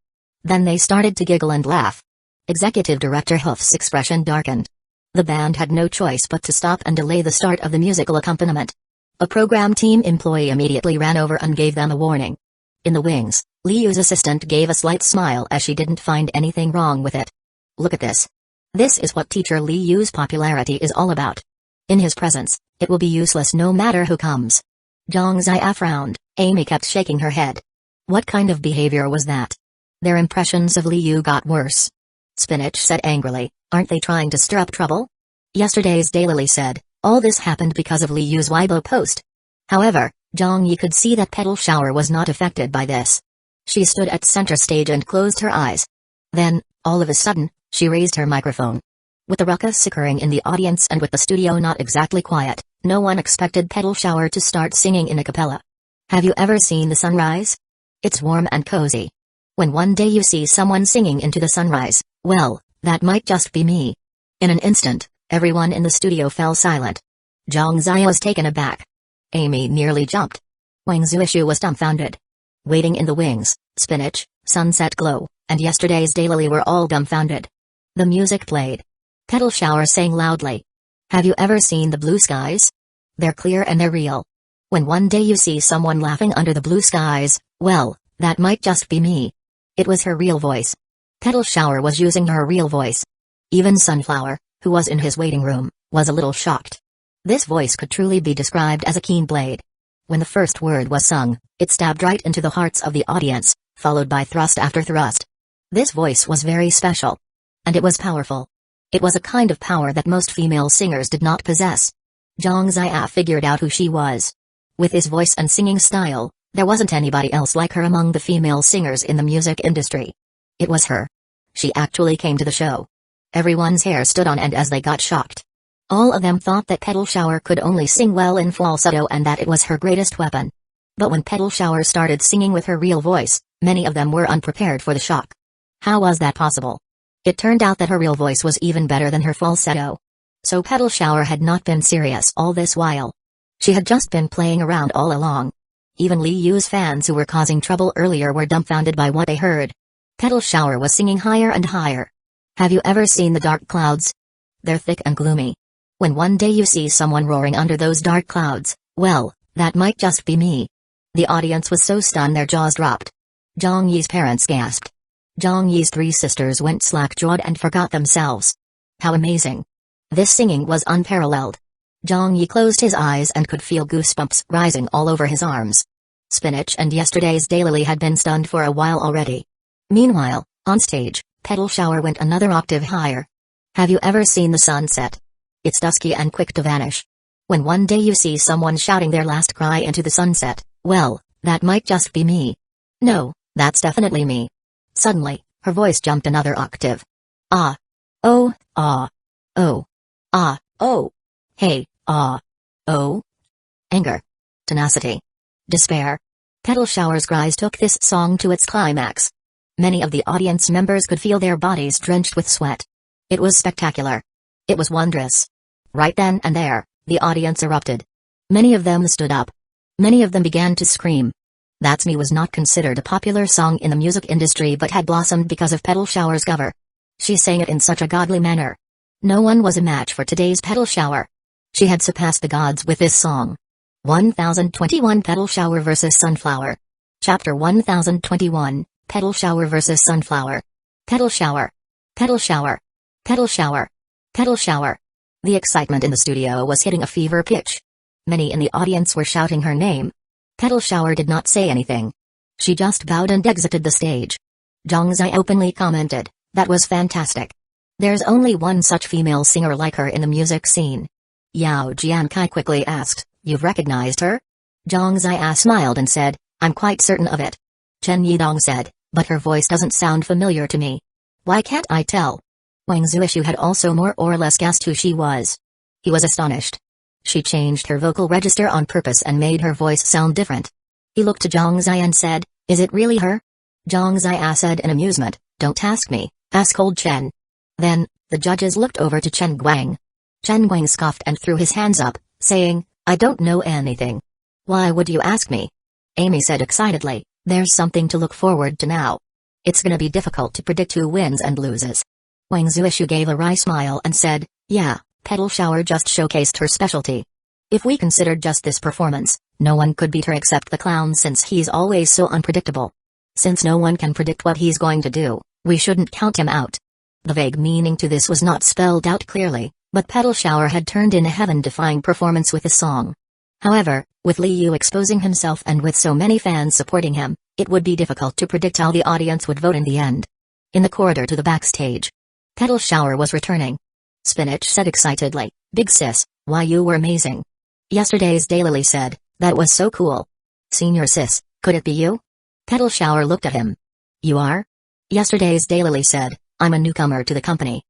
Then they started to giggle and laugh. Executive Director Hoof's expression darkened. The band had no choice but to stop and delay the start of the musical accompaniment. A program team employee immediately ran over and gave them a warning. In the wings, Liu's assistant gave a slight smile as she didn't find anything wrong with it. Look at this. This is what teacher Liu's popularity is all about. In his presence, it will be useless no matter who comes. Zhang Ziya frowned. Amy kept shaking her head. What kind of behavior was that? Their impressions of Li Yu got worse. Spinach said angrily, aren't they trying to stir up trouble? Yesterday's Daily said, all this happened because of Li Yu's Weibo post. However, Zhang Yi could see that Petal Shower was not affected by this. She stood at center stage and closed her eyes. Then, all of a sudden, she raised her microphone. With the ruckus occurring in the audience and with the studio not exactly quiet, no one expected Petal Shower to start singing in a cappella. Have you ever seen the sunrise? It's warm and cozy. When one day you see someone singing into the sunrise, well, that might just be me. In an instant, everyone in the studio fell silent. Zhang Ziya was taken aback. Amy nearly jumped. Wang Zuishu was dumbfounded. Waiting in the wings, Spinach, Sunset Glow, and Yesterday's Daily were all dumbfounded. The music played. Petal Shower sang loudly. Have you ever seen the blue skies? They're clear and they're real. When one day you see someone laughing under the blue skies, well, that might just be me. It was her real voice. Petal Shower was using her real voice. Even Sunflower, who was in his waiting room, was a little shocked. This voice could truly be described as a keen blade. When the first word was sung, it stabbed right into the hearts of the audience, followed by thrust after thrust. This voice was very special. And it was powerful. It was a kind of power that most female singers did not possess. Zhang Ziya figured out who she was. With his voice and singing style, there wasn't anybody else like her among the female singers in the music industry. It was her. She actually came to the show. Everyone's hair stood on end as they got shocked. All of them thought that Petal Shower could only sing well in falsetto and that it was her greatest weapon. But when Petal Shower started singing with her real voice, many of them were unprepared for the shock. How was that possible? It turned out that her real voice was even better than her falsetto. So Petal Shower had not been serious all this while. She had just been playing around all along. Even Li Yu's fans who were causing trouble earlier were dumbfounded by what they heard. Petal Shower was singing higher and higher. Have you ever seen the dark clouds? They're thick and gloomy. When one day you see someone roaring under those dark clouds, well, that might just be me. The audience was so stunned their jaws dropped. Zhang Yi's parents gasped. Zhang Yi's three sisters went slack-jawed and forgot themselves. How amazing. This singing was unparalleled. Zhang Yi closed his eyes and could feel goosebumps rising all over his arms. Spinach and Yesterday's Daily had been stunned for a while already. Meanwhile, on stage, Petal Shower went another octave higher. Have you ever seen the sunset? It's dusky and quick to vanish. When one day you see someone shouting their last cry into the sunset, well, that might just be me. No, that's definitely me. Suddenly, her voice jumped another octave. Ah. Oh, ah. Oh. Ah, oh. Hey, ah. Oh. Anger. Tenacity. Despair. Petal Shower's cries took this song to its climax. Many of the audience members could feel their bodies drenched with sweat. It was spectacular. It was wondrous. Right then and there, the audience erupted. Many of them stood up. Many of them began to scream. That's Me was not considered a popular song in the music industry but had blossomed because of Petal Shower's cover. She sang it in such a godly manner. No one was a match for today's Petal Shower. She had surpassed the gods with this song. 1021 Petal Shower vs. Sunflower. Chapter 1021, Petal Shower vs. Sunflower. Petal Shower. Petal Shower. Petal Shower. Petal Shower. The excitement in the studio was hitting a fever pitch. Many in the audience were shouting her name. Petal Shower did not say anything. She just bowed and exited the stage. Zhang Ziya openly commented, that was fantastic. There's only one such female singer like her in the music scene. Yao Jiankai quickly asked, you've recognized her? Zhang Ziya smiled and said, I'm quite certain of it. Chen Yidong said, but her voice doesn't sound familiar to me. Why can't I tell? Wang Zuishu had also more or less guessed who she was. He was astonished. She changed her vocal register on purpose and made her voice sound different. He looked to Zhang Ziya and said, is it really her? Zhang Ziya said in amusement, don't ask me, ask old Chen. Then, the judges looked over to Chen Guang. Chen Guang scoffed and threw his hands up, saying, I don't know anything. Why would you ask me? Amy said excitedly, there's something to look forward to now. It's gonna be difficult to predict who wins and loses. Wang Zuishu gave a wry smile and said, yeah, Petal Shower just showcased her specialty. If we considered just this performance, no one could beat her except the clown since he's always so unpredictable. Since no one can predict what he's going to do, we shouldn't count him out. The vague meaning to this was not spelled out clearly, But Petal Shower had turned in a heaven-defying performance with the song. However, with Liu exposing himself and with so many fans supporting him, it would be difficult to predict how the audience would vote in the end. In the corridor to the backstage, Petal Shower was returning. Spinach said excitedly, "Big sis, why you were amazing." Yesterday's Daylily said, "That was so cool." "Senior sis, could it be you?" Petal Shower looked at him. "You are?" Yesterday's Daylily said, "I'm a newcomer to the company."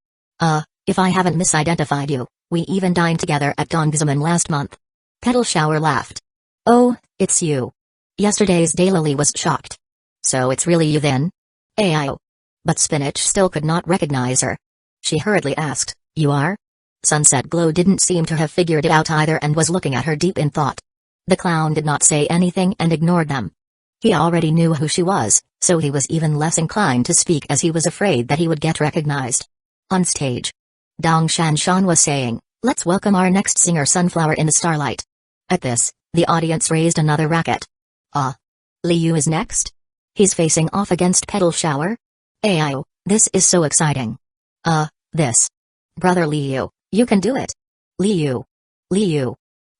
If I haven't misidentified you, we even dined together at Danzō last month." Petal Shower laughed. "Oh, it's you." Yesterday's Daylily was shocked. "So it's really you then?" "Ayo." But Spinach still could not recognize her. She hurriedly asked, "You are?" Sunset Glow didn't seem to have figured it out either and was looking at her deep in thought. The clown did not say anything and ignored them. He already knew who she was, so he was even less inclined to speak as he was afraid that he would get recognized. On stage, Dong Shanshan was saying, "Let's welcome our next singer Sunflower in the Starlight." At this, the audience raised another racket. Liu is next? He's facing off against Petal Shower? Ayo, this is so exciting. This. Brother Liu, you can do it. Liu.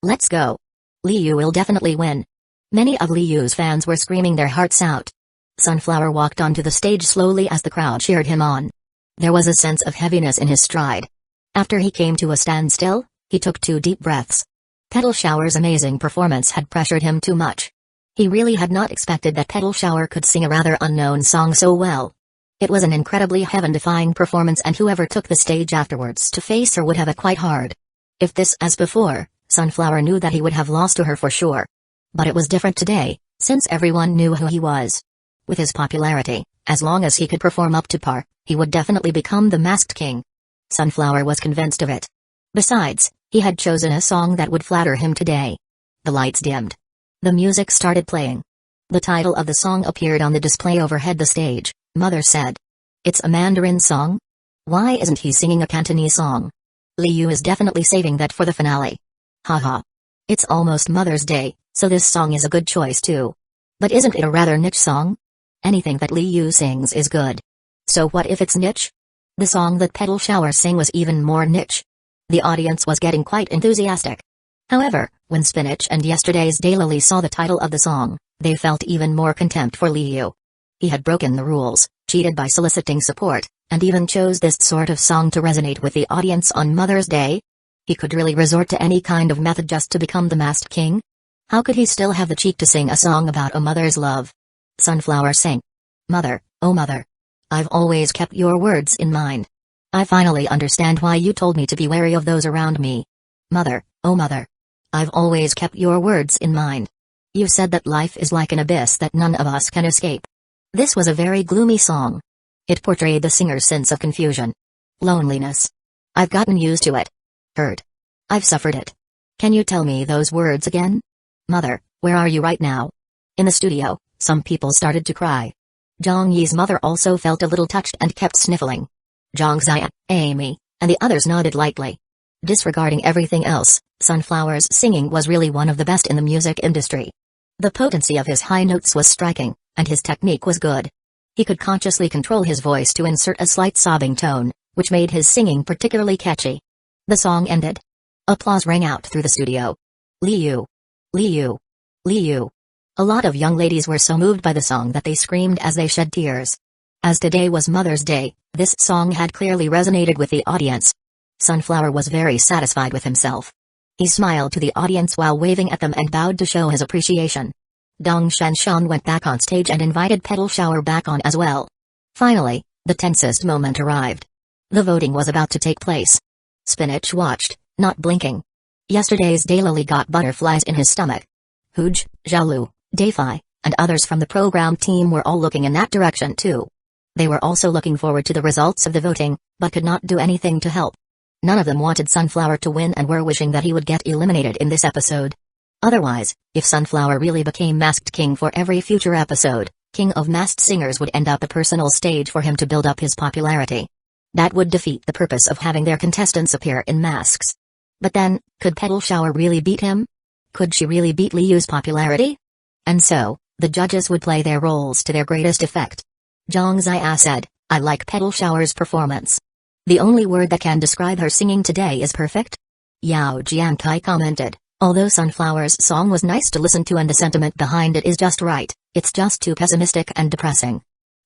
Let's go. Liu will definitely win. Many of Liu's fans were screaming their hearts out. Sunflower walked onto the stage slowly as the crowd cheered him on. There was a sense of heaviness in his stride. After he came to a standstill, he took 2 deep breaths. Petal Shower's amazing performance had pressured him too much. He really had not expected that Petal Shower could sing a rather unknown song so well. It was an incredibly heaven-defying performance and whoever took the stage afterwards to face her would have it quite hard. If this as before, Sunflower knew that he would have lost to her for sure. But it was different today, since everyone knew who he was. With his popularity, as long as he could perform up to par, he would definitely become the Masked King. Sunflower was convinced of it. Besides, he had chosen a song that would flatter him today. The lights dimmed. The music started playing. The title of the song appeared on the display overhead the stage. Mother said, "It's a Mandarin song? Why isn't he singing a Cantonese song? Liu is definitely saving that for the finale. Haha. It's almost Mother's Day, so this song is a good choice too. But isn't it a rather niche song? Anything that Liu sings is good. So what if it's niche?" The song that Petal Shower sang was even more niche. The audience was getting quite enthusiastic. However, when Spinach and yesterday's Daylily saw the title of the song, they felt even more contempt for Liu. He had broken the rules, cheated by soliciting support, and even chose this sort of song to resonate with the audience on Mother's Day? He could really resort to any kind of method just to become the Masked King? How could he still have the cheek to sing a song about a mother's love? Sunflower sang. "Mother, oh mother. I've always kept your words in mind. I finally understand why you told me to be wary of those around me. Mother, oh mother. I've always kept your words in mind. You said that life is like an abyss that none of us can escape." This was a very gloomy song. It portrayed the singer's sense of confusion. Loneliness. "I've gotten used to it. Hurt. I've suffered it. Can you tell me those words again? Mother, where are you right now?" In the studio, some people started to cry. Zhang Yi's mother also felt a little touched and kept sniffling. Zhang Zai, Amy, and the others nodded lightly. Disregarding everything else, Sunflower's singing was really one of the best in the music industry. The potency of his high notes was striking, and his technique was good. He could consciously control his voice to insert a slight sobbing tone, which made his singing particularly catchy. The song ended. Applause rang out through the studio. Liu. Liu. Liu. A lot of young ladies were so moved by the song that they screamed as they shed tears. As today was Mother's Day, this song had clearly resonated with the audience. Sunflower was very satisfied with himself. He smiled to the audience while waving at them and bowed to show his appreciation. Dong Shanshan went back on stage and invited Petal Shower back on as well. Finally, the tensest moment arrived. The voting was about to take place. Spinach watched, not blinking. Yesterday's Daylily got butterflies in his stomach. Huge, Zhaolu, Dayfi, and others from the program team were all looking in that direction too. They were also looking forward to the results of the voting, but could not do anything to help. None of them wanted Sunflower to win and were wishing that he would get eliminated in this episode. Otherwise, if Sunflower really became Masked King for every future episode, King of Masked Singers would end up a personal stage for him to build up his popularity. That would defeat the purpose of having their contestants appear in masks. But then, could Petal Shower really beat him? Could she really beat Liu's popularity? And so, the judges would play their roles to their greatest effect. Zhang Zia said, "I like Petal Shower's performance. The only word that can describe her singing today is perfect. Yao Jiankai commented, although Sunflower's song was nice to listen to and the sentiment behind it is just right, it's just too pessimistic and depressing.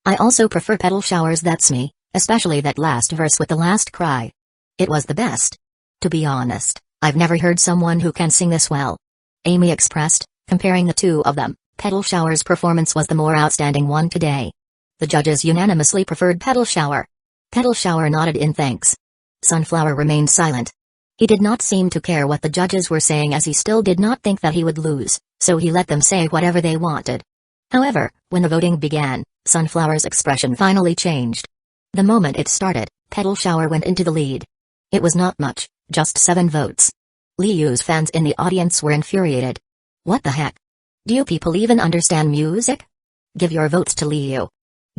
I also prefer Petal Shower's That's Me, especially that last verse with the last cry. It was the best. To be honest, I've never heard someone who can sing this well. Amy expressed, comparing the two of them, Petal Shower's performance was the more outstanding one today. The judges unanimously preferred Petal Shower. Petal Shower nodded in thanks. Sunflower remained silent. He did not seem to care what the judges were saying as he still did not think that he would lose, so he let them say whatever they wanted. However, when the voting began, Sunflower's expression finally changed. The moment it started, Petal Shower went into the lead. It was not much, just 7 votes. Liu's fans in the audience were infuriated. What the heck? Do you people even understand music? Give your votes to Liu.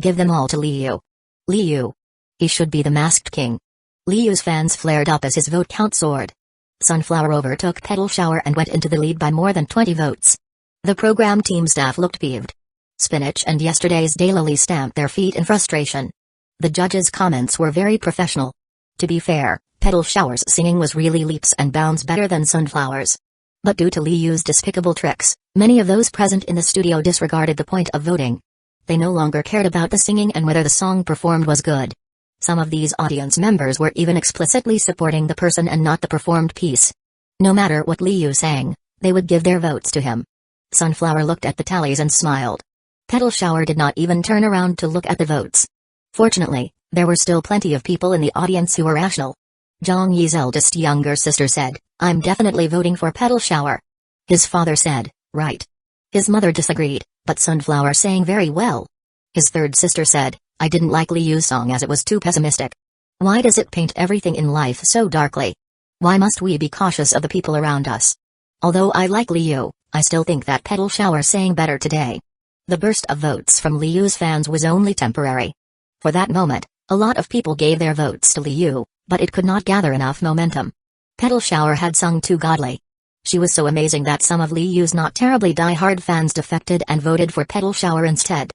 Give them all to Liu. Liu. He should be the masked king. Liu's fans flared up as his vote count soared. Sunflower overtook Petal Shower and went into the lead by more than 20 votes. The program team staff looked peeved. Spinach and yesterday's Daylily stamped their feet in frustration. The judges' comments were very professional. To be fair, Petal Shower's singing was really leaps and bounds better than Sunflower's. But due to Liu's despicable tricks, many of those present in the studio disregarded the point of voting. They no longer cared about the singing and whether the song performed was good. Some of these audience members were even explicitly supporting the person and not the performed piece. No matter what Liu sang, they would give their votes to him. Sunflower looked at the tallies and smiled. Petal Shower did not even turn around to look at the votes. Fortunately, there were still plenty of people in the audience who were rational. Zhang Yi's eldest younger sister said, I'm definitely voting for Petal Shower. His father said, right. His mother disagreed, but Sunflower sang very well. His third sister said, I didn't like Liu's song as it was too pessimistic. Why does it paint everything in life so darkly? Why must we be cautious of the people around us? Although I like Liu, I still think that Petal Shower sang better today. The burst of votes from Liu's fans was only temporary. For that moment, a lot of people gave their votes to Liu, but it could not gather enough momentum. Petal Shower had sung too godly. She was so amazing that some of Liu's not terribly die-hard fans defected and voted for Petal Shower instead.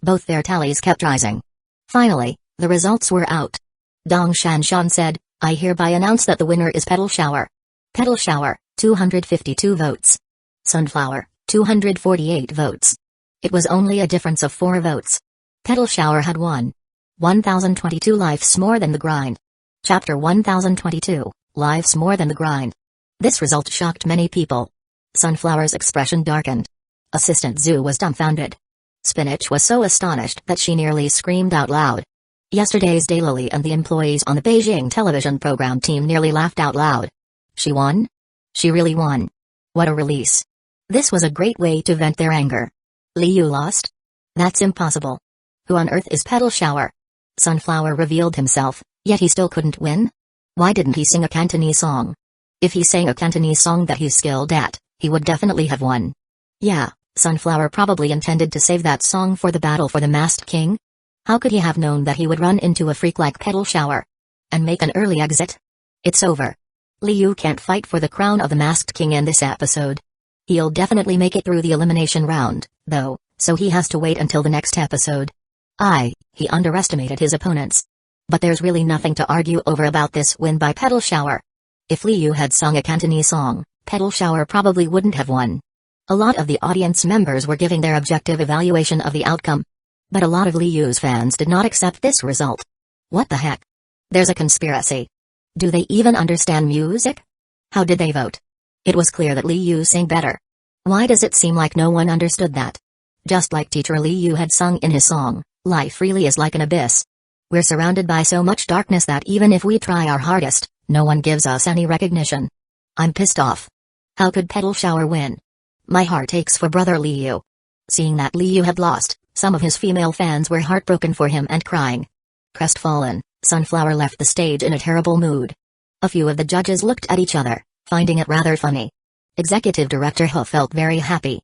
Both their tallies kept rising. Finally, the results were out. Dong Shanshan said, I hereby announce that the winner is Petal Shower. Petal Shower, 252 votes. Sunflower, 248 votes. It was only a difference of 4 votes. Petal Shower had won. 1022 Life's More Than the Grind. Chapter 1022, Life's More Than the Grind. This result shocked many people. Sunflower's expression darkened. Assistant Zhu was dumbfounded. Spinach was so astonished that she nearly screamed out loud. Yesterday's Daylily and the employees on the Beijing television program team nearly laughed out loud. She won? She really won. What a release. This was a great way to vent their anger. Liu lost? That's impossible. Who on earth is Petal Shower? Sunflower revealed himself, yet he still couldn't win? Why didn't he sing a Cantonese song? If he sang a Cantonese song that he's skilled at, he would definitely have won. Yeah, Sunflower probably intended to save that song for the battle for the Masked King. How could he have known that he would run into a freak like Petal Shower? And make an early exit? It's over. Liu can't fight for the crown of the Masked King in this episode. He'll definitely make it through the elimination round, though, so he has to wait until the next episode. He underestimated his opponents. But there's really nothing to argue over about this win by Petal Shower. If Liu had sung a Cantonese song, Petal Shower probably wouldn't have won. A lot of the audience members were giving their objective evaluation of the outcome. But a lot of Liu's fans did not accept this result. What the heck? There's a conspiracy. Do they even understand music? How did they vote? It was clear that Liu sang better. Why does it seem like no one understood that? Just like Teacher Liu had sung in his song, life really is like an abyss. We're surrounded by so much darkness that even if we try our hardest, no one gives us any recognition. I'm pissed off. How could Petal Shower win? My heart aches for brother Liu. Seeing that Liu had lost, some of his female fans were heartbroken for him and crying. Crestfallen, Sunflower left the stage in a terrible mood. A few of the judges looked at each other, finding it rather funny. Executive Director He felt very happy.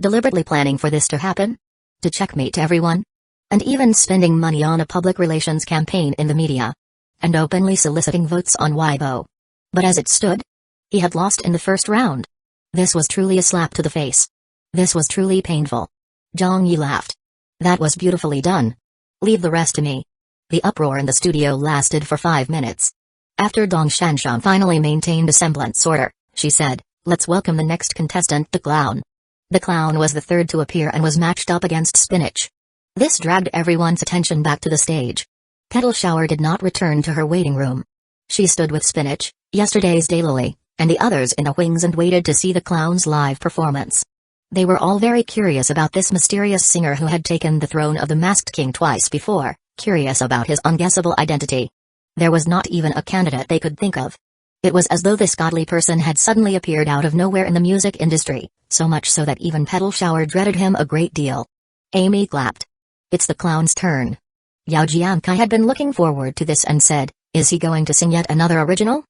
Deliberately planning for this to happen? To checkmate everyone? And even spending money on a public relations campaign in the media. And openly soliciting votes on Weibo. But as it stood, he had lost in the first round. This was truly a slap to the face. This was truly painful. Zhang Yi laughed. That was beautifully done. Leave the rest to me. The uproar in the studio lasted for 5 minutes. After Dong Shanshan finally maintained a semblance order, she said, "Let's welcome the next contestant, the clown." The clown was the third to appear and was matched up against Spinach. This dragged everyone's attention back to the stage. Petal Shower did not return to her waiting room. She stood with Spinach, yesterday's Daylily, and the others in the wings and waited to see the clown's live performance. They were all very curious about this mysterious singer who had taken the throne of the Masked King twice before, curious about his unguessable identity. There was not even a candidate they could think of. It was as though this godly person had suddenly appeared out of nowhere in the music industry, so much so that even Petal Shower dreaded him a great deal. Amy clapped. "It's the clown's turn." Yao Jiankai had been looking forward to this and said, "Is he going to sing yet another original?"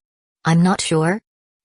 "I'm not sure."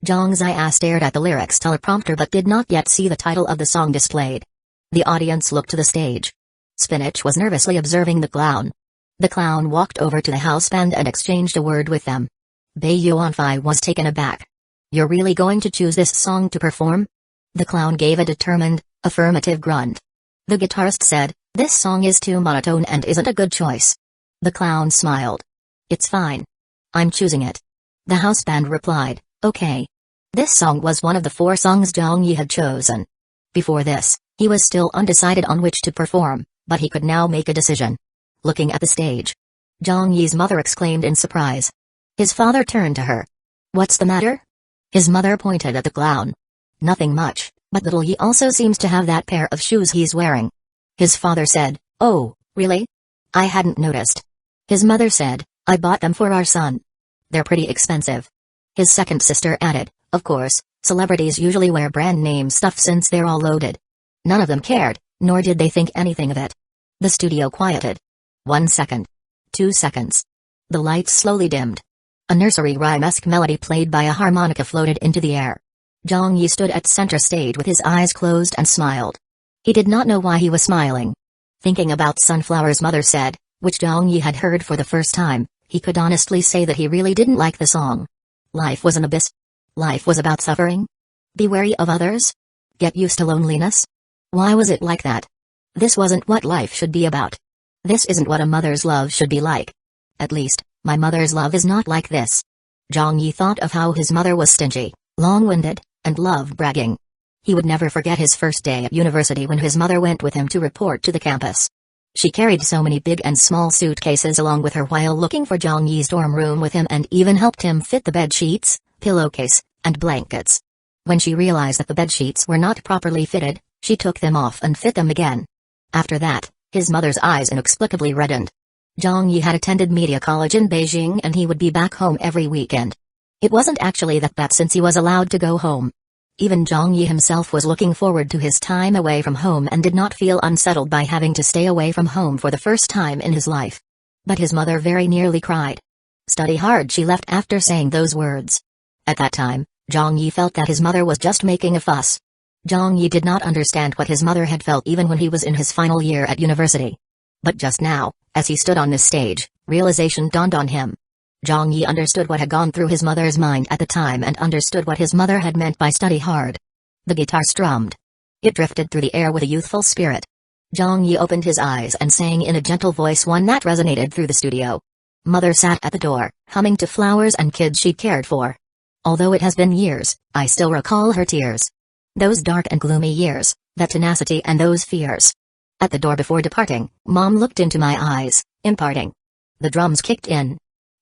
Zhang Ziya stared at the lyrics teleprompter but did not yet see the title of the song displayed. The audience looked to the stage. Spinach was nervously observing the clown. The clown walked over to the house band and exchanged a word with them. Bei Yuanfei was taken aback. "You're really going to choose this song to perform?" The clown gave a determined, affirmative grunt. The guitarist said, "This song is too monotone and isn't a good choice." The clown smiled. "It's fine. I'm choosing it." The house band replied, "Okay." This song was one of the 4 songs Zhang Yi had chosen. Before this, he was still undecided on which to perform, but he could now make a decision. Looking at the stage, Zhang Yi's mother exclaimed in surprise. His father turned to her. "What's the matter?" His mother pointed at the clown. "Nothing much, but little Yi also seems to have that pair of shoes he's wearing." His father said, "Oh, really? I hadn't noticed." His mother said, "I bought them for our son. They're pretty expensive." His second sister added, "Of course, celebrities usually wear brand name stuff since they're all loaded." None of them cared, nor did they think anything of it. The studio quieted. 1 second. 2 seconds. The lights slowly dimmed. A nursery rhyme-esque melody played by a harmonica floated into the air. Zhang Yi stood at center stage with his eyes closed and smiled. He did not know why he was smiling. Thinking about Sunflower's mother said, which Zhang Yi had heard for the first time, he could honestly say that he really didn't like the song. Life was an abyss. Life was about suffering. Be wary of others. Get used to loneliness. Why was it like that? This wasn't what life should be about. This isn't what a mother's love should be like. At least, my mother's love is not like this. Zhang Yi thought of how his mother was stingy, long-winded, and loved bragging. He would never forget his first day at university when his mother went with him to report to the campus. She carried so many big and small suitcases along with her while looking for Zhang Yi's dorm room with him and even helped him fit the bed sheets, pillowcase, and blankets. When she realized that the bed sheets were not properly fitted, she took them off and fit them again. After that, his mother's eyes inexplicably reddened. Zhang Yi had attended media college in Beijing and he would be back home every weekend. It wasn't actually that since he was allowed to go home. Even Zhang Yi himself was looking forward to his time away from home and did not feel unsettled by having to stay away from home for the first time in his life. But his mother very nearly cried. "Study hard," she left after saying those words. At that time, Zhang Yi felt that his mother was just making a fuss. Zhang Yi did not understand what his mother had felt even when he was in his final year at university. But just now, as he stood on this stage, realization dawned on him. Zhang Yi understood what had gone through his mother's mind at the time and understood what his mother had meant by study hard. The guitar strummed. It drifted through the air with a youthful spirit. Zhang Yi opened his eyes and sang in a gentle voice, one that resonated through the studio. Mother sat at the door, humming to flowers and kids she cared for. Although it has been years, I still recall her tears. Those dark and gloomy years, that tenacity and those fears. At the door before departing, Mom looked into my eyes, imparting. The drums kicked in.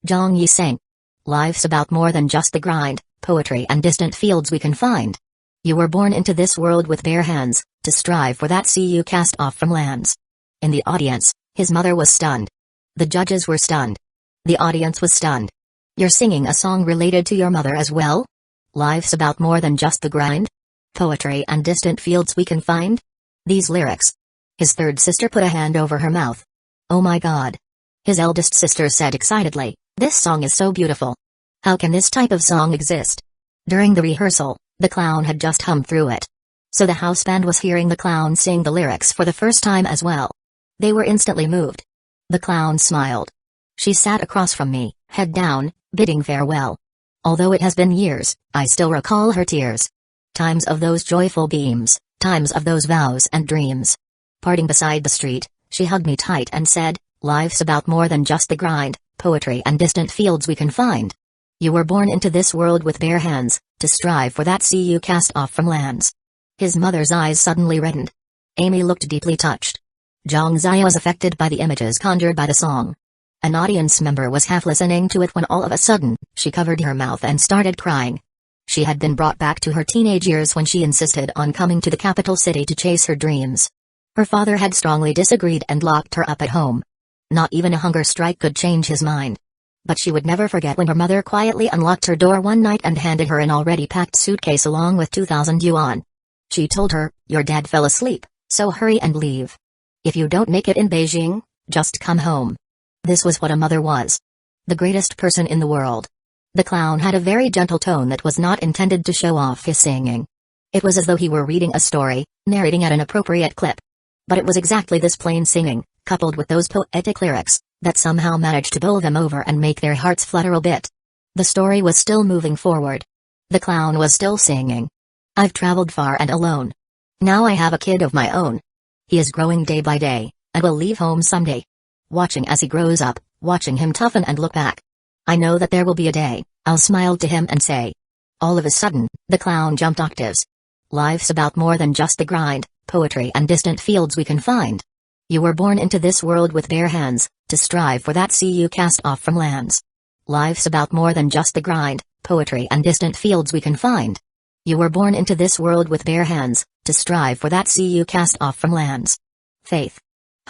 Zhang Yi sang. Life's about more than just the grind, poetry and distant fields we can find. You were born into this world with bare hands, to strive for that sea you cast off from lands. In the audience, his mother was stunned. The judges were stunned. The audience was stunned. You're singing a song related to your mother as well? Life's about more than just the grind? Poetry and distant fields we can find? These lyrics. His third sister put a hand over her mouth. Oh my God. His eldest sister said excitedly, this song is so beautiful. How can this type of song exist? During the rehearsal, the clown had just hummed through it. So the house band was hearing the clown sing the lyrics for the first time as well. They were instantly moved. The clown smiled. She sat across from me, head down, bidding farewell. Although it has been years, I still recall her tears. Times of those joyful beams, times of those vows and dreams. Parting beside the street, she hugged me tight and said, Life's about more than just the grind, poetry and distant fields we can find. You were born into this world with bare hands, to strive for that sea you cast off from lands. His mother's eyes suddenly reddened. Amy looked deeply touched. Zhangzai was affected by the images conjured by the song. An audience member was half listening to it when all of a sudden, she covered her mouth and started crying. She had been brought back to her teenage years when she insisted on coming to the capital city to chase her dreams. Her father had strongly disagreed and locked her up at home. Not even a hunger strike could change his mind. But she would never forget when her mother quietly unlocked her door one night and handed her an already packed suitcase along with 2,000 yuan. She told her, "Your dad fell asleep, so hurry and leave. If you don't make it in Beijing, just come home." This was what a mother was. The greatest person in the world. The clown had a very gentle tone that was not intended to show off his singing. It was as though he were reading a story, narrating at an appropriate clip. But it was exactly this plain singing, coupled with those poetic lyrics, that somehow managed to bowl them over and make their hearts flutter a bit. The story was still moving forward. The clown was still singing. "I've traveled far and alone. Now I have a kid of my own. He is growing day by day, and will leave home someday. Watching as he grows up, watching him toughen and look back. I know that there will be a day, I'll smile to him and say." All of a sudden, the clown jumped octaves. "Life's about more than just the grind, poetry and distant fields we can find. You were born into this world with bare hands, to strive for that sea you cast off from lands. Life's about more than just the grind, poetry and distant fields we can find. You were born into this world with bare hands, to strive for that sea you cast off from lands. Faith.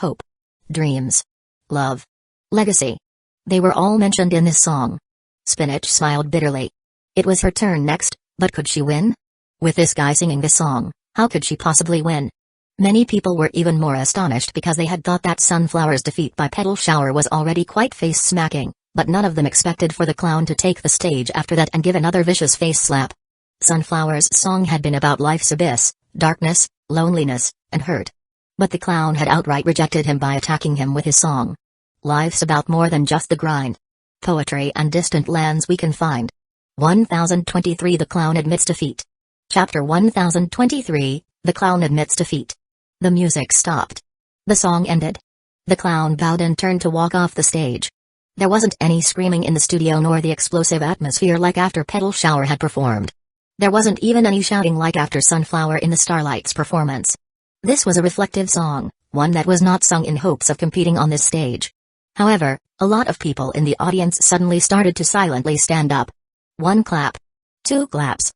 Hope. Dreams. Love. Legacy. They were all mentioned in this song." Spinach smiled bitterly. It was her turn next, but could she win? With this guy singing this song, how could she possibly win? Many people were even more astonished because they had thought that Sunflower's defeat by Petal Shower was already quite face-smacking, but none of them expected for the clown to take the stage after that and give another vicious face slap. Sunflower's song had been about life's abyss, darkness, loneliness, and hurt. But the clown had outright rejected him by attacking him with his song. Life's about more than just the grind. Poetry and distant lands we can find. 1023 The Clown Admits Defeat. Chapter 1023, The Clown Admits Defeat. The music stopped. The song ended. The clown bowed and turned to walk off the stage. There wasn't any screaming in the studio nor the explosive atmosphere like after Petal Shower had performed. There wasn't even any shouting like after Sunflower in the Starlight's performance. This was a reflective song, one that was not sung in hopes of competing on this stage. However, a lot of people in the audience suddenly started to silently stand up. 1 clap. 2 claps.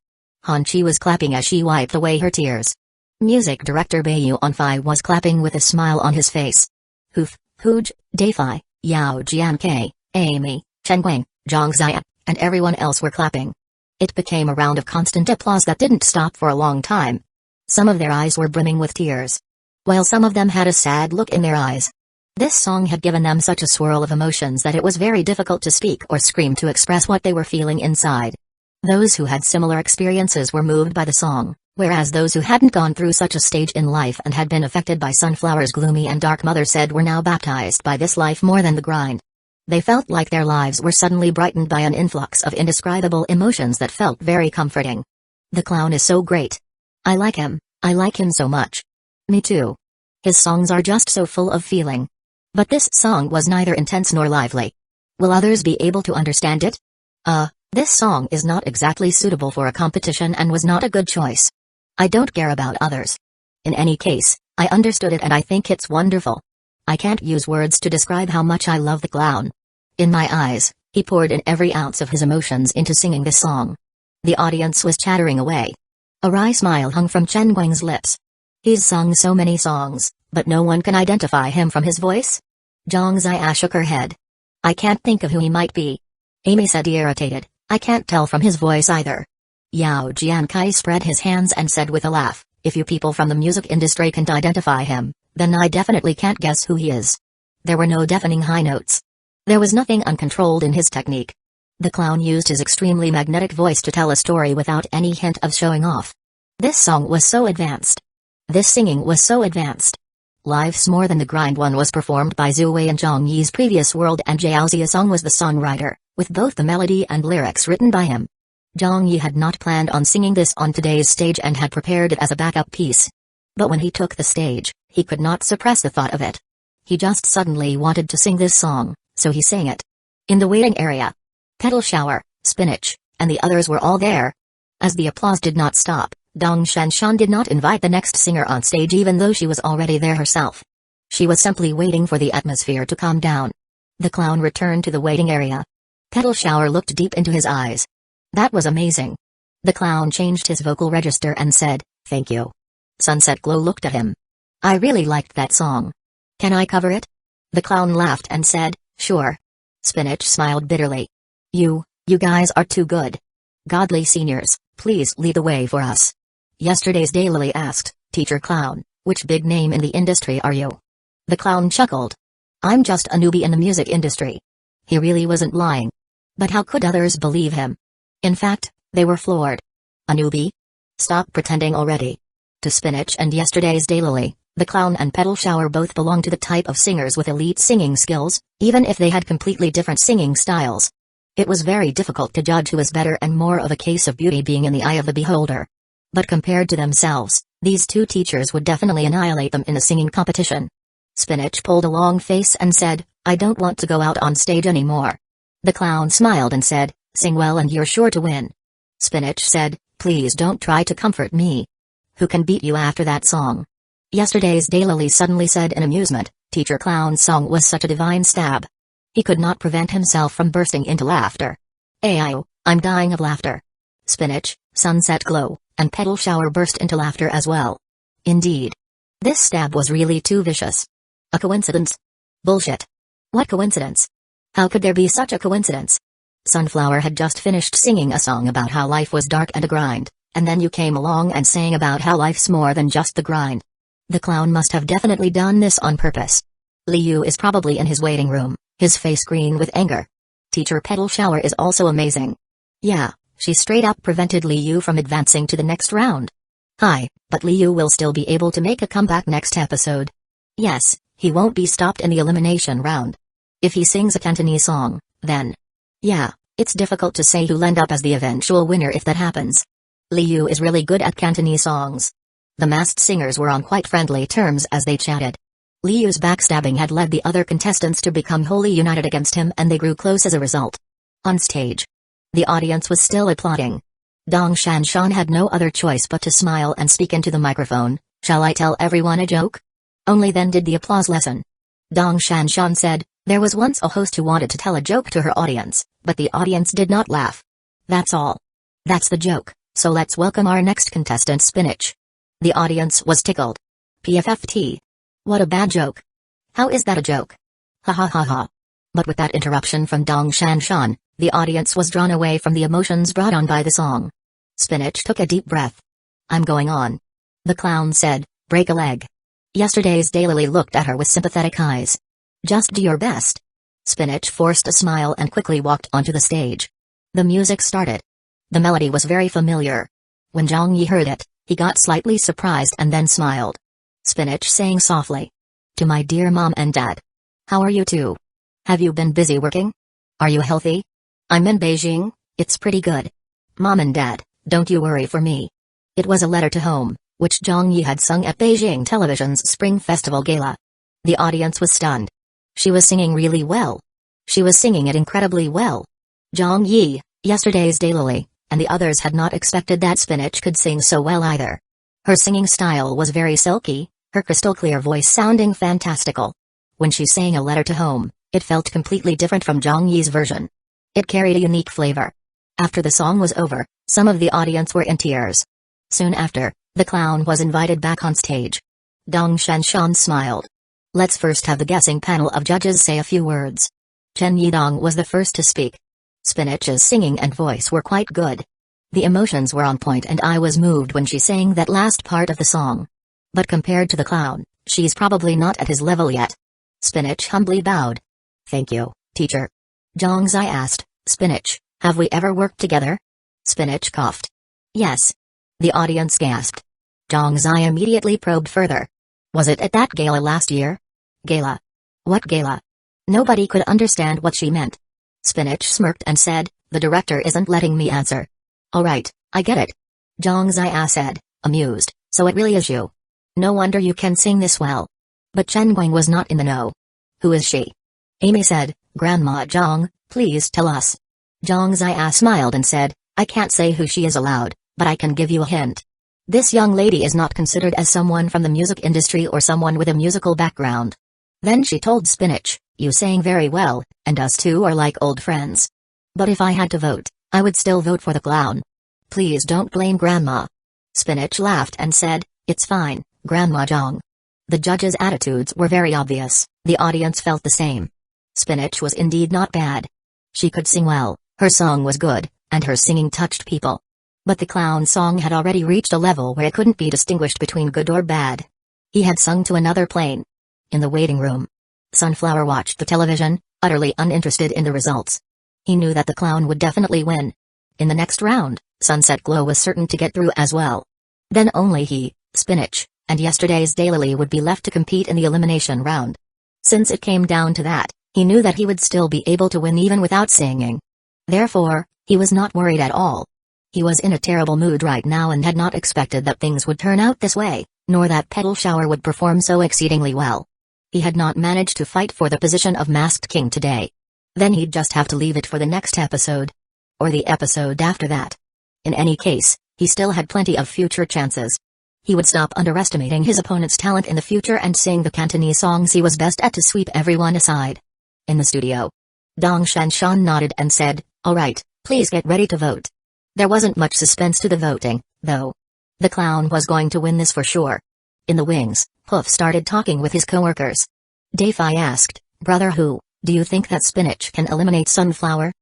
Hanchi was clapping as she wiped away her tears. Music director Bayu Onfai was clapping with a smile on his face. Hoof, Huj, Dafai, Yao Jiankei, Amy, Chen Guang, Zhang Zia, and everyone else were clapping. It became a round of constant applause that didn't stop for a long time. Some of their eyes were brimming with tears, while some of them had a sad look in their eyes. This song had given them such a swirl of emotions that it was very difficult to speak or scream to express what they were feeling inside. Those who had similar experiences were moved by the song, whereas those who hadn't gone through such a stage in life and had been affected by Sunflower's gloomy and dark mother said were now baptized by this life more than the grind. They felt like their lives were suddenly brightened by an influx of indescribable emotions that felt very comforting. The clown is so great. I like him so much. Me too. His songs are just so full of feeling. But this song was neither intense nor lively. Will others be able to understand it? This song is not exactly suitable for a competition and was not a good choice. I don't care about others. In any case, I understood it and I think it's wonderful. I can't use words to describe how much I love the clown. In my eyes, he poured in every ounce of his emotions into singing this song. The audience was chattering away. A wry smile hung from Chen Guang's lips. He's sung so many songs, but no one can identify him from his voice? Zhang Zia shook her head. I can't think of who he might be. Amy said irritated, I can't tell from his voice either. Yao Jiankai spread his hands and said with a laugh, if you people from the music industry can't identify him, then I definitely can't guess who he is. There were no deafening high notes. There was nothing uncontrolled in his technique. The clown used his extremely magnetic voice to tell a story without any hint of showing off. This song was so advanced. This singing was so advanced. Life's More Than the Grind one was performed by Zhu Wei in Zhang Yi's previous world and Jiaozia Song was the songwriter, with both the melody and lyrics written by him. Zhang Yi had not planned on singing this on today's stage and had prepared it as a backup piece. But when he took the stage, he could not suppress the thought of it. He just suddenly wanted to sing this song, so he sang it. In the waiting area, Petal Shower, Spinach, and the others were all there. As the applause did not stop, Dong Shanshan did not invite the next singer on stage even though she was already there herself. She was simply waiting for the atmosphere to calm down. The clown returned to the waiting area. Petal Shower looked deep into his eyes. That was amazing. The clown changed his vocal register and said, "Thank you." Sunset Glow looked at him. "I really liked that song. Can I cover it?" The clown laughed and said, "Sure." Spinach smiled bitterly. You guys are too good. Godly seniors, please lead the way for us." Yesterday's Daily asked, "Teacher Clown, which big name in the industry are you?" The clown chuckled. "I'm just a newbie in the music industry." He really wasn't lying. But how could others believe him? In fact, they were floored. A newbie? Stop pretending already. To Spinach and Yesterday's Daily, the clown and Petal Shower both belong to the type of singers with elite singing skills, even if they had completely different singing styles. It was very difficult to judge who was better and more of a case of beauty being in the eye of the beholder. But compared to themselves, these two teachers would definitely annihilate them in a singing competition. Spinach pulled a long face and said, "I don't want to go out on stage anymore." The clown smiled and said, "Sing well and you're sure to win." Spinach said, "Please don't try to comfort me. Who can beat you after that song?" Yesterday's Daily suddenly said in amusement, "Teacher Clown's song was such a divine stab." He could not prevent himself from bursting into laughter. "Ayo, I'm dying of laughter." Spinach, Sunset Glow, and Petal Shower burst into laughter as well. Indeed. This stab was really too vicious. A coincidence? Bullshit. What coincidence? How could there be such a coincidence? Sunflower had just finished singing a song about how life was dark and a grind, and then you came along and sang about how life's more than just the grind. The clown must have definitely done this on purpose. Liu is probably in his waiting room, his face green with anger. Teacher Petal Shower is also amazing. Yeah, she straight up prevented Liu from advancing to the next round. Hi, but Liu will still be able to make a comeback next episode. Yes, he won't be stopped in the elimination round. If he sings a Cantonese song, then... Yeah, it's difficult to say who'll end up as the eventual winner if that happens. Liu is really good at Cantonese songs. The masked singers were on quite friendly terms as they chatted. Liu's backstabbing had led the other contestants to become wholly united against him and they grew close as a result. On stage, the audience was still applauding. Dong Shanshan had no other choice but to smile and speak into the microphone. "Shall I tell everyone a joke?" Only then did the applause lessen. Dong Shanshan said, "There was once a host who wanted to tell a joke to her audience, but the audience did not laugh. That's all. That's the joke, so let's welcome our next contestant Spinach." The audience was tickled. PFFT. What a bad joke. How is that a joke? Ha ha ha ha. But with that interruption from Dong Shanshan, the audience was drawn away from the emotions brought on by the song. Spinach took a deep breath. "I'm going on." The clown said, "Break a leg." Yesterday's Daily looked at her with sympathetic eyes. "Just do your best." Spinach forced a smile and quickly walked onto the stage. The music started. The melody was very familiar. When Zhang Yi heard it, he got slightly surprised and then smiled. Spinach sang softly. "To my dear mom and dad. How are you two? Have you been busy working? Are you healthy? I'm in Beijing, it's pretty good. Mom and dad, don't you worry for me." It was a letter to home, which Zhang Yi had sung at Beijing Television's Spring Festival Gala. The audience was stunned. She was singing really well. She was singing it incredibly well. Zhang Yi, Yesterday's Daily, and the others had not expected that Spinach could sing so well either. Her singing style was very silky, her crystal clear voice sounding fantastical. When she sang a letter to home, it felt completely different from Zhang Yi's version. It carried a unique flavor. After the song was over, some of the audience were in tears. Soon after, the clown was invited back on stage. Dong Shanshan smiled. "Let's first have the guessing panel of judges say a few words." Chen Yidong was the first to speak. Spinach's singing and voice were quite good. The emotions were on point and I was moved when she sang that last part of the song. But compared to the clown, she's probably not at his level yet. Spinach humbly bowed. "Thank you, teacher." Zhang Zai asked, "Spinach, have we ever worked together?" Spinach coughed. "Yes." The audience gasped. Zhang Zai immediately probed further. "Was it at that gala last year?" "Gala? What gala?" Nobody could understand what she meant. Spinach smirked and said, "The director isn't letting me answer." "Alright, I get it." Zhang Zai said, amused, "So it really is you. No wonder you can sing this well." But Chen Guang was not in the know. Who is she? Amy said, Grandma Zhang, please tell us. Zhang Zia smiled and said, I can't say who she is aloud, but I can give you a hint. This young lady is not considered as someone from the music industry or someone with a musical background. Then she told Spinach, you sang very well, and us two are like old friends. But if I had to vote, I would still vote for the clown. Please don't blame Grandma. Spinach laughed and said, it's fine, Grandma Zhang. The judges' attitudes were very obvious, the audience felt the same. Spinach was indeed not bad. She could sing well, her song was good, and her singing touched people. But the clown's song had already reached a level where it couldn't be distinguished between good or bad. He had sung to another plane. In the waiting room, Sunflower watched the television, utterly uninterested in the results. He knew that the clown would definitely win. In the next round, Sunset Glow was certain to get through as well. Then only he, Spinach, and yesterday's Daylily would be left to compete in the elimination round. Since it came down to that, he knew that he would still be able to win even without singing. Therefore, he was not worried at all. He was in a terrible mood right now and had not expected that things would turn out this way, nor that Petal Shower would perform so exceedingly well. He had not managed to fight for the position of Masked King today. Then he'd just have to leave it for the next episode. Or the episode after that. In any case, he still had plenty of future chances. He would stop underestimating his opponent's talent in the future and sing the Cantonese songs he was best at to sweep everyone aside. In the studio, Dong Shanshan nodded and said, alright, please get ready to vote. There wasn't much suspense to the voting, though. The clown was going to win this for sure. In the wings, Hoof started talking with his coworkers. Dafei asked, Brother Hu, do you think that Spinach can eliminate Sunflower?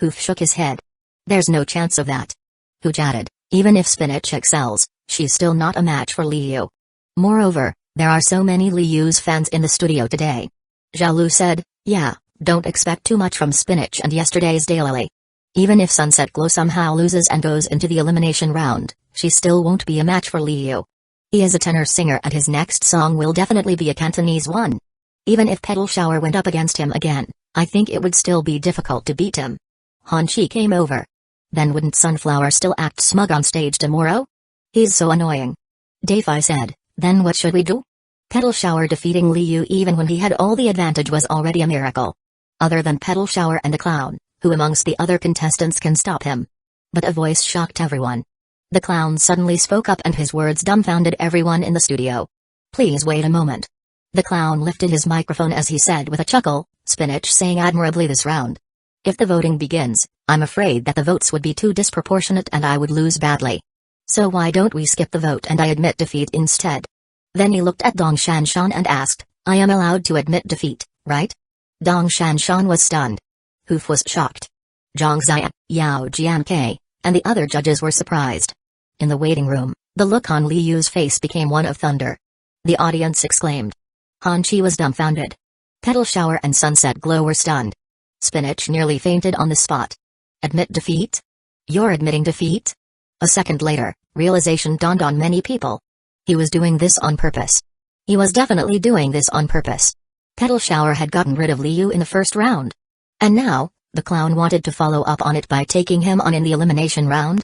Hoof shook his head. There's no chance of that. Hu chatted, even if Spinach excels, she's still not a match for Liu. Moreover, there are so many Liu's fans in the studio today. Zhao said, yeah, don't expect too much from Spinach and yesterday's Daylily. Even if Sunset Glow somehow loses and goes into the elimination round, she still won't be a match for Liu. He is a tenor singer and his next song will definitely be a Cantonese one. Even if Petal Shower went up against him again, I think it would still be difficult to beat him. Han Chi came over. Then wouldn't Sunflower still act smug on stage tomorrow? He's so annoying. Dafei said, then what should we do? Petal Shower defeating Liu even when he had all the advantage was already a miracle. Other than Petal Shower and the clown, who amongst the other contestants can stop him? But a voice shocked everyone. The clown suddenly spoke up and his words dumbfounded everyone in the studio. Please wait a moment. The clown lifted his microphone as he said with a chuckle, Spinach sang admirably this round. If the voting begins, I'm afraid that the votes would be too disproportionate and I would lose badly. So why don't we skip the vote and I admit defeat instead? Then he looked at Dong Shanshan and asked, I am allowed to admit defeat, right? Dong Shanshan was stunned. Hoof was shocked. Zhang Zia, Yao Jiankei, and the other judges were surprised. In the waiting room, the look on Liu's face became one of thunder. The audience exclaimed. Han Chi was dumbfounded. Petal Shower and Sunset Glow were stunned. Spinach nearly fainted on the spot. Admit defeat? You're admitting defeat? A second later, realization dawned on many people. He was doing this on purpose. He was definitely doing this on purpose. Petal Shower had gotten rid of Liu in the first round. And now, the clown wanted to follow up on it by taking him on in the elimination round?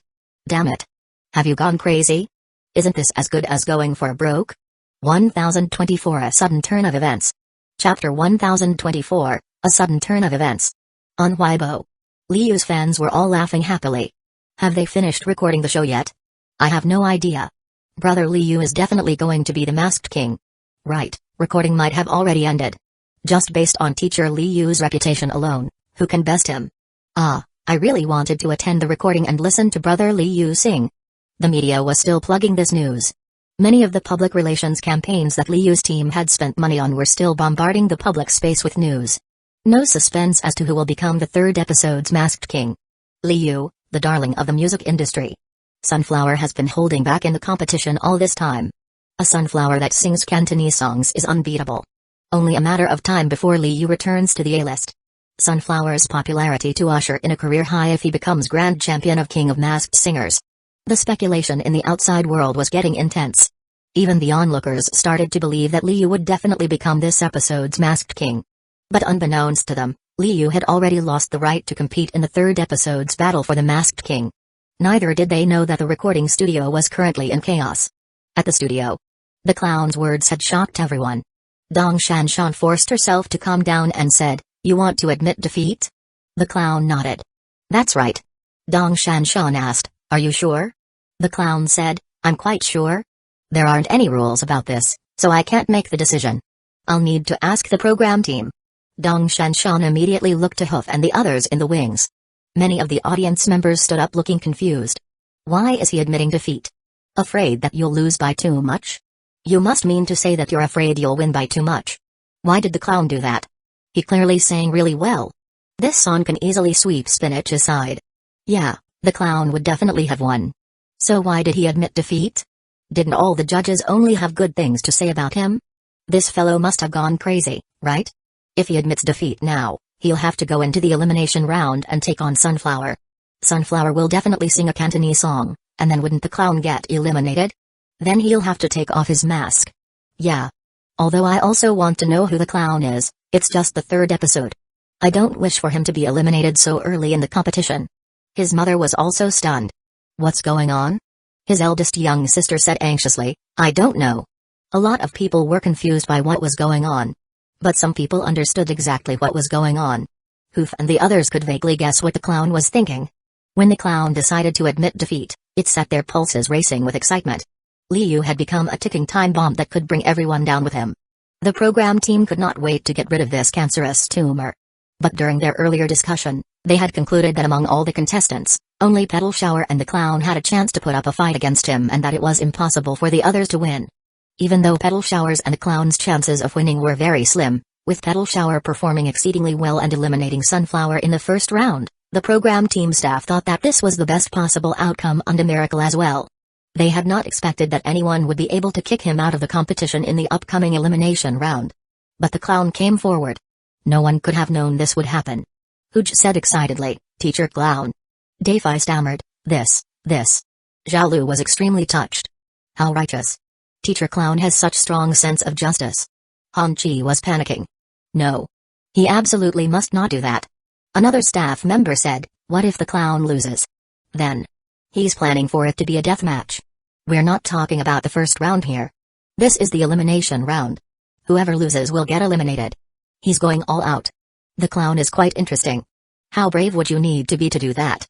Damn it. Have you gone crazy? Isn't this as good as going for broke? 1024 A Sudden Turn of Events. Chapter 1024, A Sudden Turn of Events. On Weibo. Liu's fans were all laughing happily. Have they finished recording the show yet? I have no idea. Brother Liu is definitely going to be the Masked King. Right, recording might have already ended. Just based on teacher Liu's reputation alone, who can best him? I really wanted to attend the recording and listen to Brother Liu sing. The media was still plugging this news. Many of the public relations campaigns that Liu's team had spent money on were still bombarding the public space with news. No suspense as to who will become the third episode's Masked King. Liu, the darling of the music industry. Sunflower has been holding back in the competition all this time. A sunflower that sings Cantonese songs is unbeatable. Only a matter of time before Liu returns to the A-list. Sunflower's popularity to usher in a career high if he becomes Grand Champion of King of Masked Singers. The speculation in the outside world was getting intense. Even the onlookers started to believe that Liu would definitely become this episode's Masked King. But unbeknownst to them, Liu had already lost the right to compete in the third episode's battle for the Masked King. Neither did they know that the recording studio was currently in chaos. At the studio, the clown's words had shocked everyone. Dong Shanshan forced herself to calm down and said, "You want to admit defeat?" The clown nodded. "That's right." Dong Shanshan asked, "Are you sure?" The clown said, "I'm quite sure. There aren't any rules about this, so I can't make the decision. I'll need to ask the program team." Dong Shanshan immediately looked to Hoof and the others in the wings. Many of the audience members stood up looking confused. Why is he admitting defeat? Afraid that you'll lose by too much? You must mean to say that you're afraid you'll win by too much. Why did the clown do that? He clearly sang really well. This song can easily sweep Spinach aside. Yeah, the clown would definitely have won. So why did he admit defeat? Didn't all the judges only have good things to say about him? This fellow must have gone crazy, right? If he admits defeat now, he'll have to go into the elimination round and take on Sunflower. Sunflower will definitely sing a Cantonese song, and then wouldn't the clown get eliminated? Then he'll have to take off his mask. Yeah. Although I also want to know who the clown is, it's just the third episode. I don't wish for him to be eliminated so early in the competition. His mother was also stunned. What's going on? His eldest young sister said anxiously, "I don't know." A lot of people were confused by what was going on. But some people understood exactly what was going on. Hoof and the others could vaguely guess what the clown was thinking. When the clown decided to admit defeat, it set their pulses racing with excitement. Liu had become a ticking time bomb that could bring everyone down with him. The program team could not wait to get rid of this cancerous tumor. But during their earlier discussion, they had concluded that among all the contestants, only Petal Shower and the clown had a chance to put up a fight against him and that it was impossible for the others to win. Even though Petal Shower's and the clown's chances of winning were very slim, with Petal Shower performing exceedingly well and eliminating Sunflower in the first round, the program team staff thought that this was the best possible outcome and a miracle as well. They had not expected that anyone would be able to kick him out of the competition in the upcoming elimination round. But the clown came forward. No one could have known this would happen. Huge said excitedly, "Teacher Clown." Dafei stammered, This. Zhao Lu was extremely touched. How righteous. Teacher Clown has such strong sense of justice. Han Chi was panicking. No. He absolutely must not do that. Another staff member said, "What if the clown loses? Then he's planning for it to be a death match. We're not talking about the first round here. This is the elimination round. Whoever loses will get eliminated. He's going all out. The clown is quite interesting. How brave would you need to be to do that?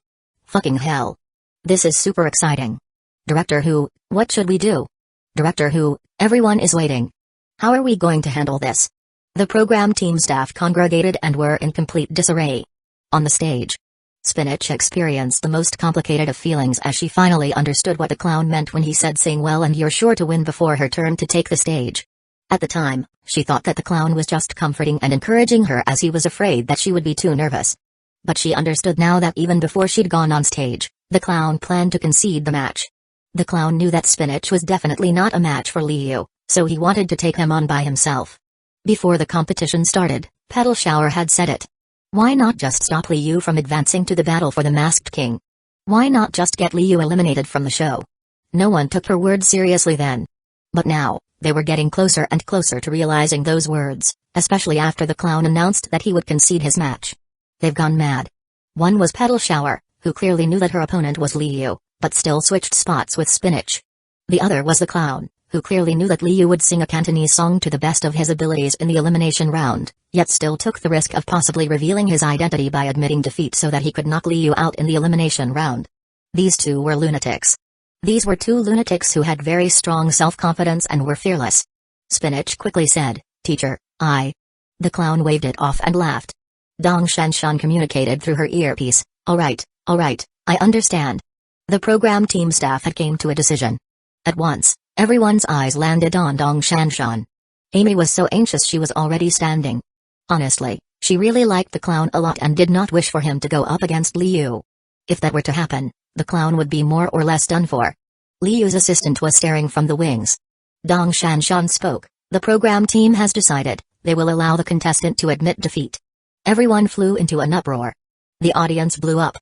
Fucking hell. This is super exciting. Director Who, what should we do? Director Who, everyone is waiting. How are we going to handle this?" The program team staff congregated and were in complete disarray. On the stage, Spinach experienced the most complicated of feelings as she finally understood what the clown meant when he said sing well and you're sure to win before her turn to take the stage. At the time, she thought that the clown was just comforting and encouraging her as he was afraid that she would be too nervous. But she understood now that even before she'd gone on stage, the clown planned to concede the match. The clown knew that Spinach was definitely not a match for Liu, so he wanted to take him on by himself. Before the competition started, Petal Shower had said it. Why not just stop Liu from advancing to the battle for the Masked King? Why not just get Liu eliminated from the show? No one took her words seriously then. But now, they were getting closer and closer to realizing those words, especially after the clown announced that he would concede his match. They've gone mad. One was Petal Shower, who clearly knew that her opponent was Liu, but still switched spots with Spinach. The other was the clown, who clearly knew that Liu would sing a Cantonese song to the best of his abilities in the elimination round, yet still took the risk of possibly revealing his identity by admitting defeat so that he could knock Liu out in the elimination round. These two were lunatics. These were two lunatics who had very strong self-confidence and were fearless. Spinach quickly said, "Teacher, I..." The clown waved it off and laughed. Dong Shanshan communicated through her earpiece, all right, I understand." The program team staff had came to a decision. At once, everyone's eyes landed on Dong Shanshan. Amy was so anxious she was already standing. Honestly, she really liked the clown a lot and did not wish for him to go up against Liu. If that were to happen, the clown would be more or less done for. Liu's assistant was staring from the wings. Dong Shanshan spoke, "The program team has decided, they will allow the contestant to admit defeat." Everyone flew into an uproar. The audience blew up.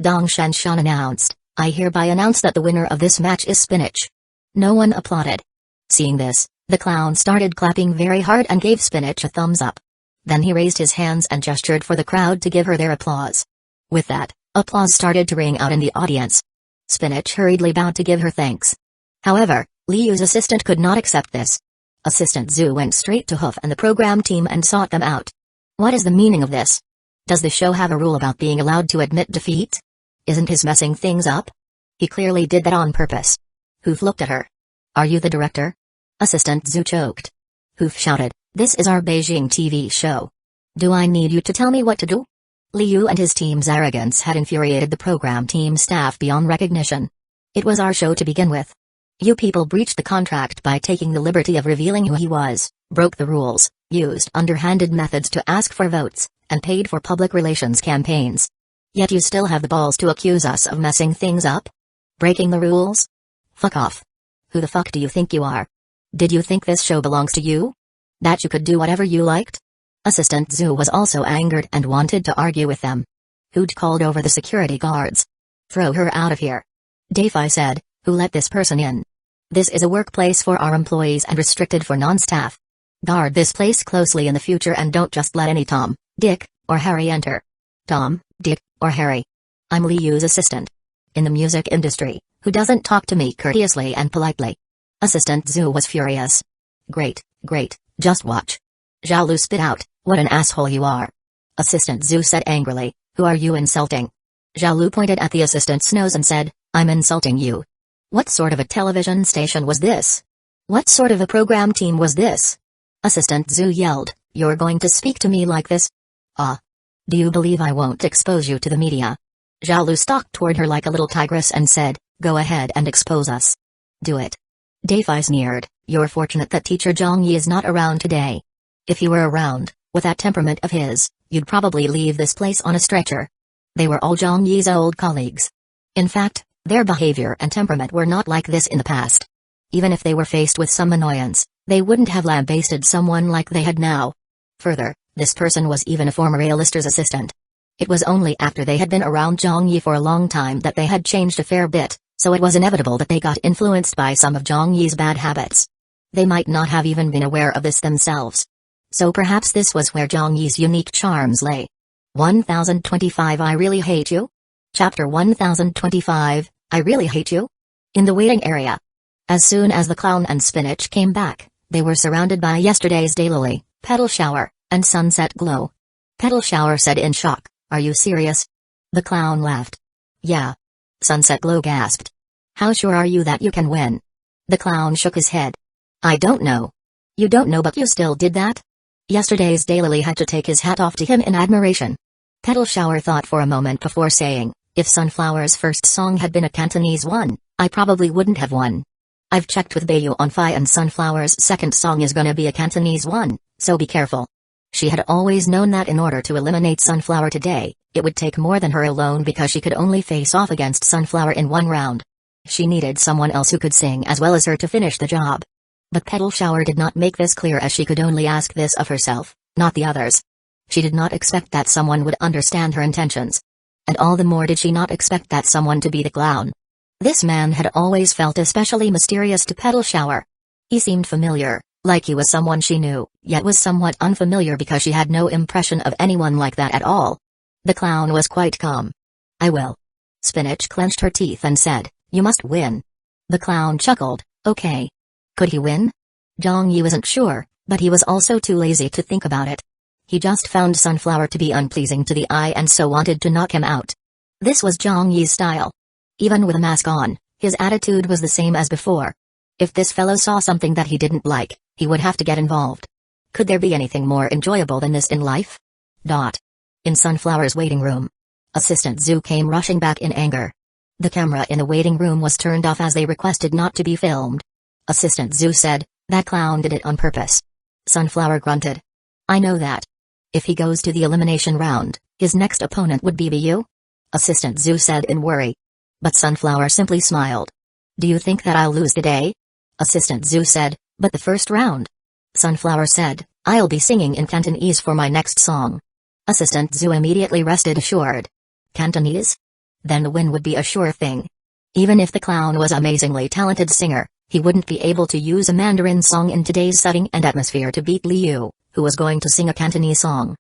Dong Shanshan announced, "I hereby announce that the winner of this match is Spinach." No one applauded. Seeing this, the clown started clapping very hard and gave Spinach a thumbs up. Then he raised his hands and gestured for the crowd to give her their applause. With that, applause started to ring out in the audience. Spinach hurriedly bowed to give her thanks. However, Liu's assistant could not accept this. Assistant Zhu went straight to Hoof and the program team and sought them out. What is the meaning of this? Does the show have a rule about being allowed to admit defeat? Isn't he messing things up? He clearly did that on purpose. Hoof looked at her. Are you the director? Assistant Zhu choked. Hoof shouted, this is our Beijing TV show. Do I need you to tell me what to do? Liu and his team's arrogance had infuriated the program team staff beyond recognition. It was our show to begin with. You people breached the contract by taking the liberty of revealing who he was, broke the rules, used underhanded methods to ask for votes, and paid for public relations campaigns. Yet you still have the balls to accuse us of messing things up? Breaking the rules? Fuck off. Who the fuck do you think you are? Did you think this show belongs to you? That you could do whatever you liked? Assistant Zhu was also angered and wanted to argue with them. Who'd called over the security guards? Throw her out of here. Dafei said, who let this person in? This is a workplace for our employees and restricted for non-staff. Guard this place closely in the future and don't just let any Tom, Dick, or Harry enter. Tom, Dick, or Harry. I'm Liu's assistant. In the music industry, who doesn't talk to me courteously and politely? Assistant Zhu was furious. Great, just watch. Zhao Lu spit out, what an asshole you are. Assistant Zhu said angrily, who are you insulting? Zhao Lu pointed at the assistant's nose and said, I'm insulting you. What sort of a television station was this? What sort of a program team was this? Assistant Zhu yelled, you're going to speak to me like this? Ah. Do you believe I won't expose you to the media? Zhao Lu stalked toward her like a little tigress and said, go ahead and expose us. Do it. Dafei sneered, you're fortunate that teacher Zhang Yi is not around today. If he were around, with that temperament of his, you'd probably leave this place on a stretcher. They were all Zhang Yi's old colleagues. In fact, their behavior and temperament were not like this in the past. Even if they were faced with some annoyance, they wouldn't have lambasted someone like they had now. Further, this person was even a former A-lister's assistant. It was only after they had been around Zhang Yi for a long time that they had changed a fair bit, so it was inevitable that they got influenced by some of Zhang Yi's bad habits. They might not have even been aware of this themselves. So perhaps this was where Zhang Yi's unique charms lay. 1025 I Really Hate You? Chapter 1025, I Really Hate You? In the waiting area. As soon as the clown and Spinach came back, they were surrounded by yesterday's daylily, Petal Shower, and Sunset Glow. Petal Shower said in shock, are you serious? The clown laughed. Yeah. Sunset Glow gasped. How sure are you that you can win? The clown shook his head. I don't know. You don't know but you still did that? Yesterday's daylily had to take his hat off to him in admiration. Petal Shower thought for a moment before saying, if Sunflower's first song had been a Cantonese one, I probably wouldn't have won. I've checked with Bayu on Phi and Sunflower's second song is gonna be a Cantonese one, so be careful. She had always known that in order to eliminate Sunflower today, it would take more than her alone because she could only face off against Sunflower in one round. She needed someone else who could sing as well as her to finish the job. But Petal Shower did not make this clear as she could only ask this of herself, not the others. She did not expect that someone would understand her intentions. And all the more did she not expect that someone to be the clown. This man had always felt especially mysterious to Petal Shower. He seemed familiar, like he was someone she knew, yet was somewhat unfamiliar because she had no impression of anyone like that at all. The clown was quite calm. I will. Spinach clenched her teeth and said, you must win. The clown chuckled, okay. Could he win? Zhang Yi wasn't sure, but he was also too lazy to think about it. He just found Sunflower to be unpleasing to the eye and so wanted to knock him out. This was Zhang Yi's style. Even with a mask on, his attitude was the same as before. If this fellow saw something that he didn't like, he would have to get involved. Could there be anything more enjoyable than this in life? In Sunflower's waiting room. Assistant Zhu came rushing back in anger. The camera in the waiting room was turned off as they requested not to be filmed. Assistant Zhu said, that clown did it on purpose. Sunflower grunted. I know that. If he goes to the elimination round, his next opponent would be you? Assistant Zhu said in worry. But Sunflower simply smiled. Do you think that I'll lose today? Assistant Zhu said, but the first round. Sunflower said, I'll be singing in Cantonese for my next song. Assistant Zhu immediately rested assured. Cantonese? Then the win would be a sure thing. Even if the clown was an amazingly talented singer, he wouldn't be able to use a Mandarin song in today's setting and atmosphere to beat Liu, who was going to sing a Cantonese song.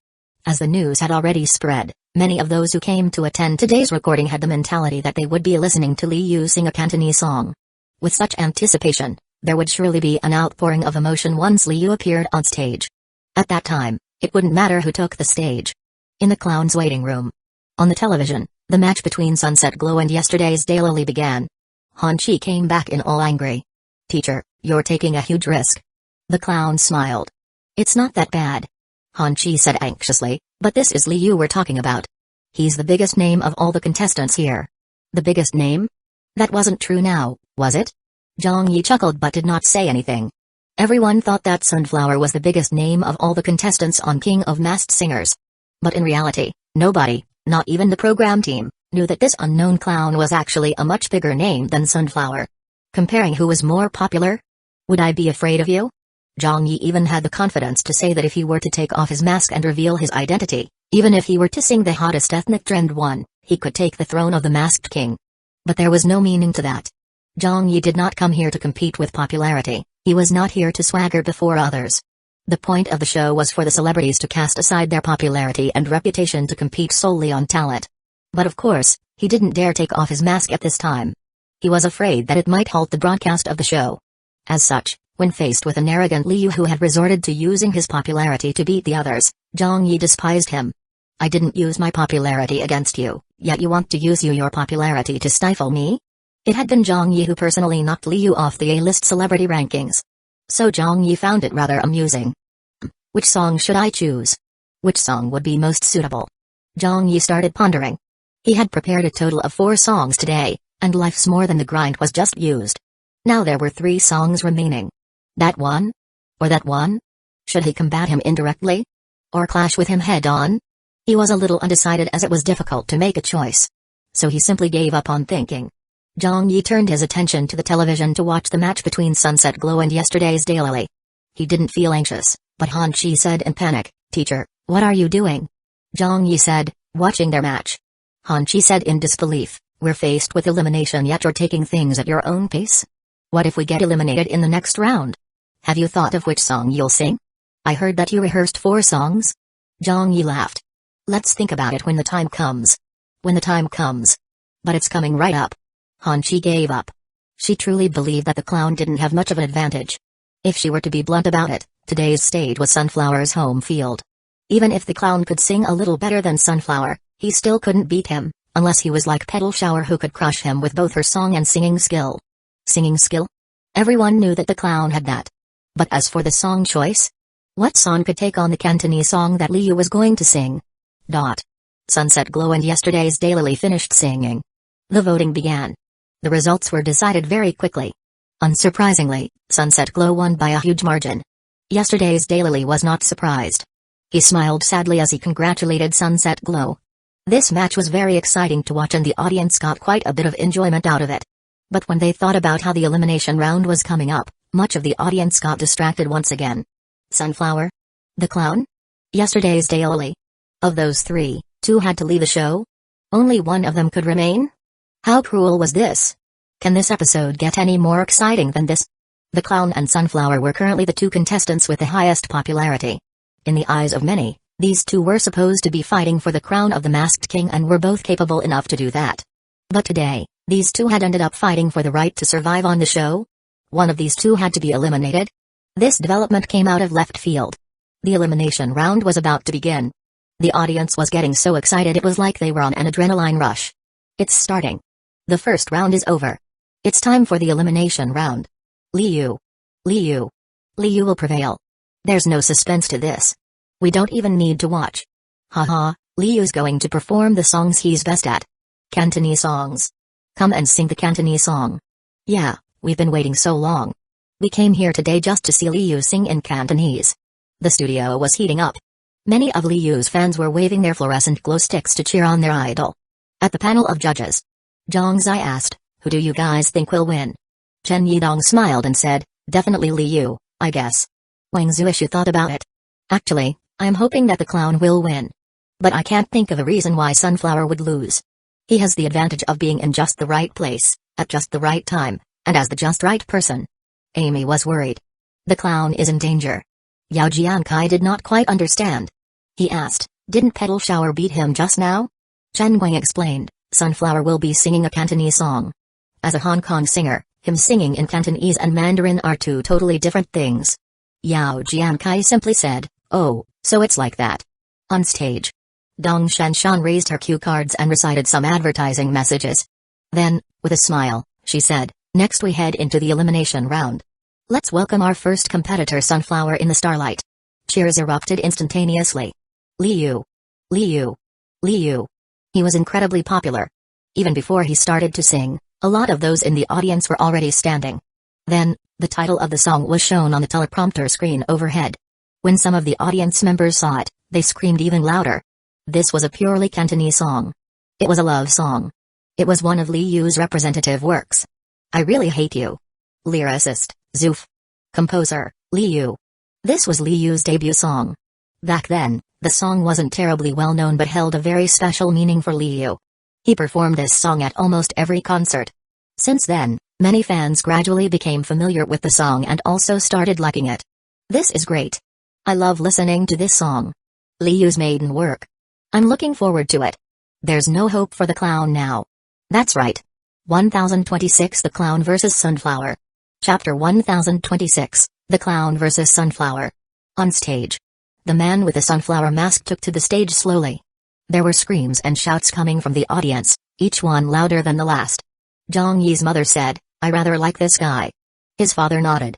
As the news had already spread, many of those who came to attend today's recording had the mentality that they would be listening to Liu sing a Cantonese song. With such anticipation, There would surely be an outpouring of emotion once Liu appeared on stage. At that time, it wouldn't matter who took the stage. In the clown's waiting room. On the television, the match between Sunset Glow and yesterday's Daylily began. Hanchi came back in all angry. "Teacher, you're taking a huge risk." The clown smiled. "It's not that bad," Hanchi said anxiously, "but this is Liu we're talking about. He's the biggest name of all the contestants here." "The biggest name?" That wasn't true now, was it? Zhang Yi chuckled but did not say anything. Everyone thought that Sunflower was the biggest name of all the contestants on King of Masked Singers. But in reality, nobody, not even the program team, knew that this unknown clown was actually a much bigger name than Sunflower. Comparing who was more popular? Would I be afraid of you? Zhang Yi even had the confidence to say that if he were to take off his mask and reveal his identity, even if he were to sing the hottest ethnic trend one, he could take the throne of the Masked King. But there was no meaning to that. Zhang Yi did not come here to compete with popularity, he was not here to swagger before others. The point of the show was for the celebrities to cast aside their popularity and reputation to compete solely on talent. But of course, he didn't dare take off his mask at this time. He was afraid that it might halt the broadcast of the show. As such, when faced with an arrogant Liu who had resorted to using his popularity to beat the others, Zhang Yi despised him. "I didn't use my popularity against you, yet you want to use your popularity to stifle me?" It had been Zhang Yi who personally knocked Liu off the A-list celebrity rankings. So Zhang Yi found it rather amusing. Which song should I choose? Which song would be most suitable? Zhang Yi started pondering. He had prepared a total of 4 songs today, and Life's More Than the Grind was just used. Now there were 3 songs remaining. That one? Or that one? Should he combat him indirectly? Or clash with him head-on? He was a little undecided as it was difficult to make a choice. So he simply gave up on thinking. Zhang Yi turned his attention to the television to watch the match between Sunset Glow and yesterday's Daylily. He didn't feel anxious, but Han Chi said in panic, "Teacher, what are you doing?" Zhang Yi said, "Watching their match." Han Chi said in disbelief, "We're faced with elimination yet you're taking things at your own pace? What if we get eliminated in the next round? Have you thought of which song you'll sing? I heard that you rehearsed 4 songs." Zhang Yi laughed. "Let's think about it when the time comes." "When the time comes." "But it's coming right up." Han Chi gave up. She truly believed that the clown didn't have much of an advantage. If she were to be blunt about it, today's stage was Sunflower's home field. Even if the clown could sing a little better than Sunflower, he still couldn't beat him, unless he was like Petal Shower who could crush him with both her song and singing skill. Singing skill? Everyone knew that the clown had that. But as for the song choice? What song could take on the Cantonese song that Liu was going to sing? Sunset Glow and yesterday's Daylily finished singing. The voting began. The results were decided very quickly. Unsurprisingly, Sunset Glow won by a huge margin. Yesterday's Daylily was not surprised. He smiled sadly as he congratulated Sunset Glow. This match was very exciting to watch and the audience got quite a bit of enjoyment out of it. But when they thought about how the elimination round was coming up, much of the audience got distracted once again. Sunflower? The clown? Yesterday's Daylily? Of those 3, 2 had to leave the show? Only one of them could remain? How cruel was this? Can this episode get any more exciting than this? The clown and Sunflower were currently the 2 contestants with the highest popularity. In the eyes of many, these 2 were supposed to be fighting for the crown of the Masked King and were both capable enough to do that. But today, these 2 had ended up fighting for the right to survive on the show? One of these 2 had to be eliminated? This development came out of left field. The elimination round was about to begin. The audience was getting so excited it was like they were on an adrenaline rush. It's starting. The first round is over. It's time for the elimination round. Liu will prevail. There's no suspense to this. We don't even need to watch. Haha, Liu's going to perform the songs he's best at. Cantonese songs. Come and sing the Cantonese song. Yeah, we've been waiting so long. We came here today just to see Liu sing in Cantonese. The studio was heating up. Many of Liu's fans were waving their fluorescent glow sticks to cheer on their idol. At the panel of judges, Zhang Zai asked, "Who do you guys think will win?" Chen Yidong smiled and said, "Definitely Liu, I guess." Wang Zuishu thought about it. "Actually, I am hoping that the clown will win. But I can't think of a reason why Sunflower would lose. He has the advantage of being in just the right place, at just the right time, and as the just right person." Amy was worried. The clown is in danger. Yao Jiankai did not quite understand. He asked, "Didn't Petal Shower beat him just now?" Chen Guang explained, "Sunflower will be singing a Cantonese song. As a Hong Kong singer, Him singing in Cantonese and Mandarin are two totally different things. Yao Jiankai simply said, "Oh, so it's like that." On stage, Dong Shenshan raised her cue cards and recited some advertising messages. Then, with a smile, she said, "Next we head into the elimination round. Let's welcome our first competitor, Sunflower in the Starlight." Cheers erupted instantaneously. Liu. Liu. Liu. He was incredibly popular. Even before he started to sing, a lot of those in the audience were already standing. Then, the title of the song was shown on the teleprompter screen overhead. When some of the audience members saw it, they screamed even louder. This was a purely Cantonese song. It was a love song. It was one of Liu's representative works. I Really Hate You. Lyricist, Zoof. Composer, Liu. This was Liu's debut song. Back then, the song wasn't terribly well known but held a very special meaning for Liu. He performed this song at almost every concert. Since then, many fans gradually became familiar with the song and also started liking it. This is great. I love listening to this song. Liu's maiden work. I'm looking forward to it. There's no hope for the clown now. That's right. 1026 The Clown vs. Sunflower. Chapter 1026, The Clown vs. Sunflower. On stage. The man with the sunflower mask took to the stage slowly. There were screams and shouts coming from the audience, each one louder than the last. Zhang Yi's mother said, "I rather like this guy." His father nodded.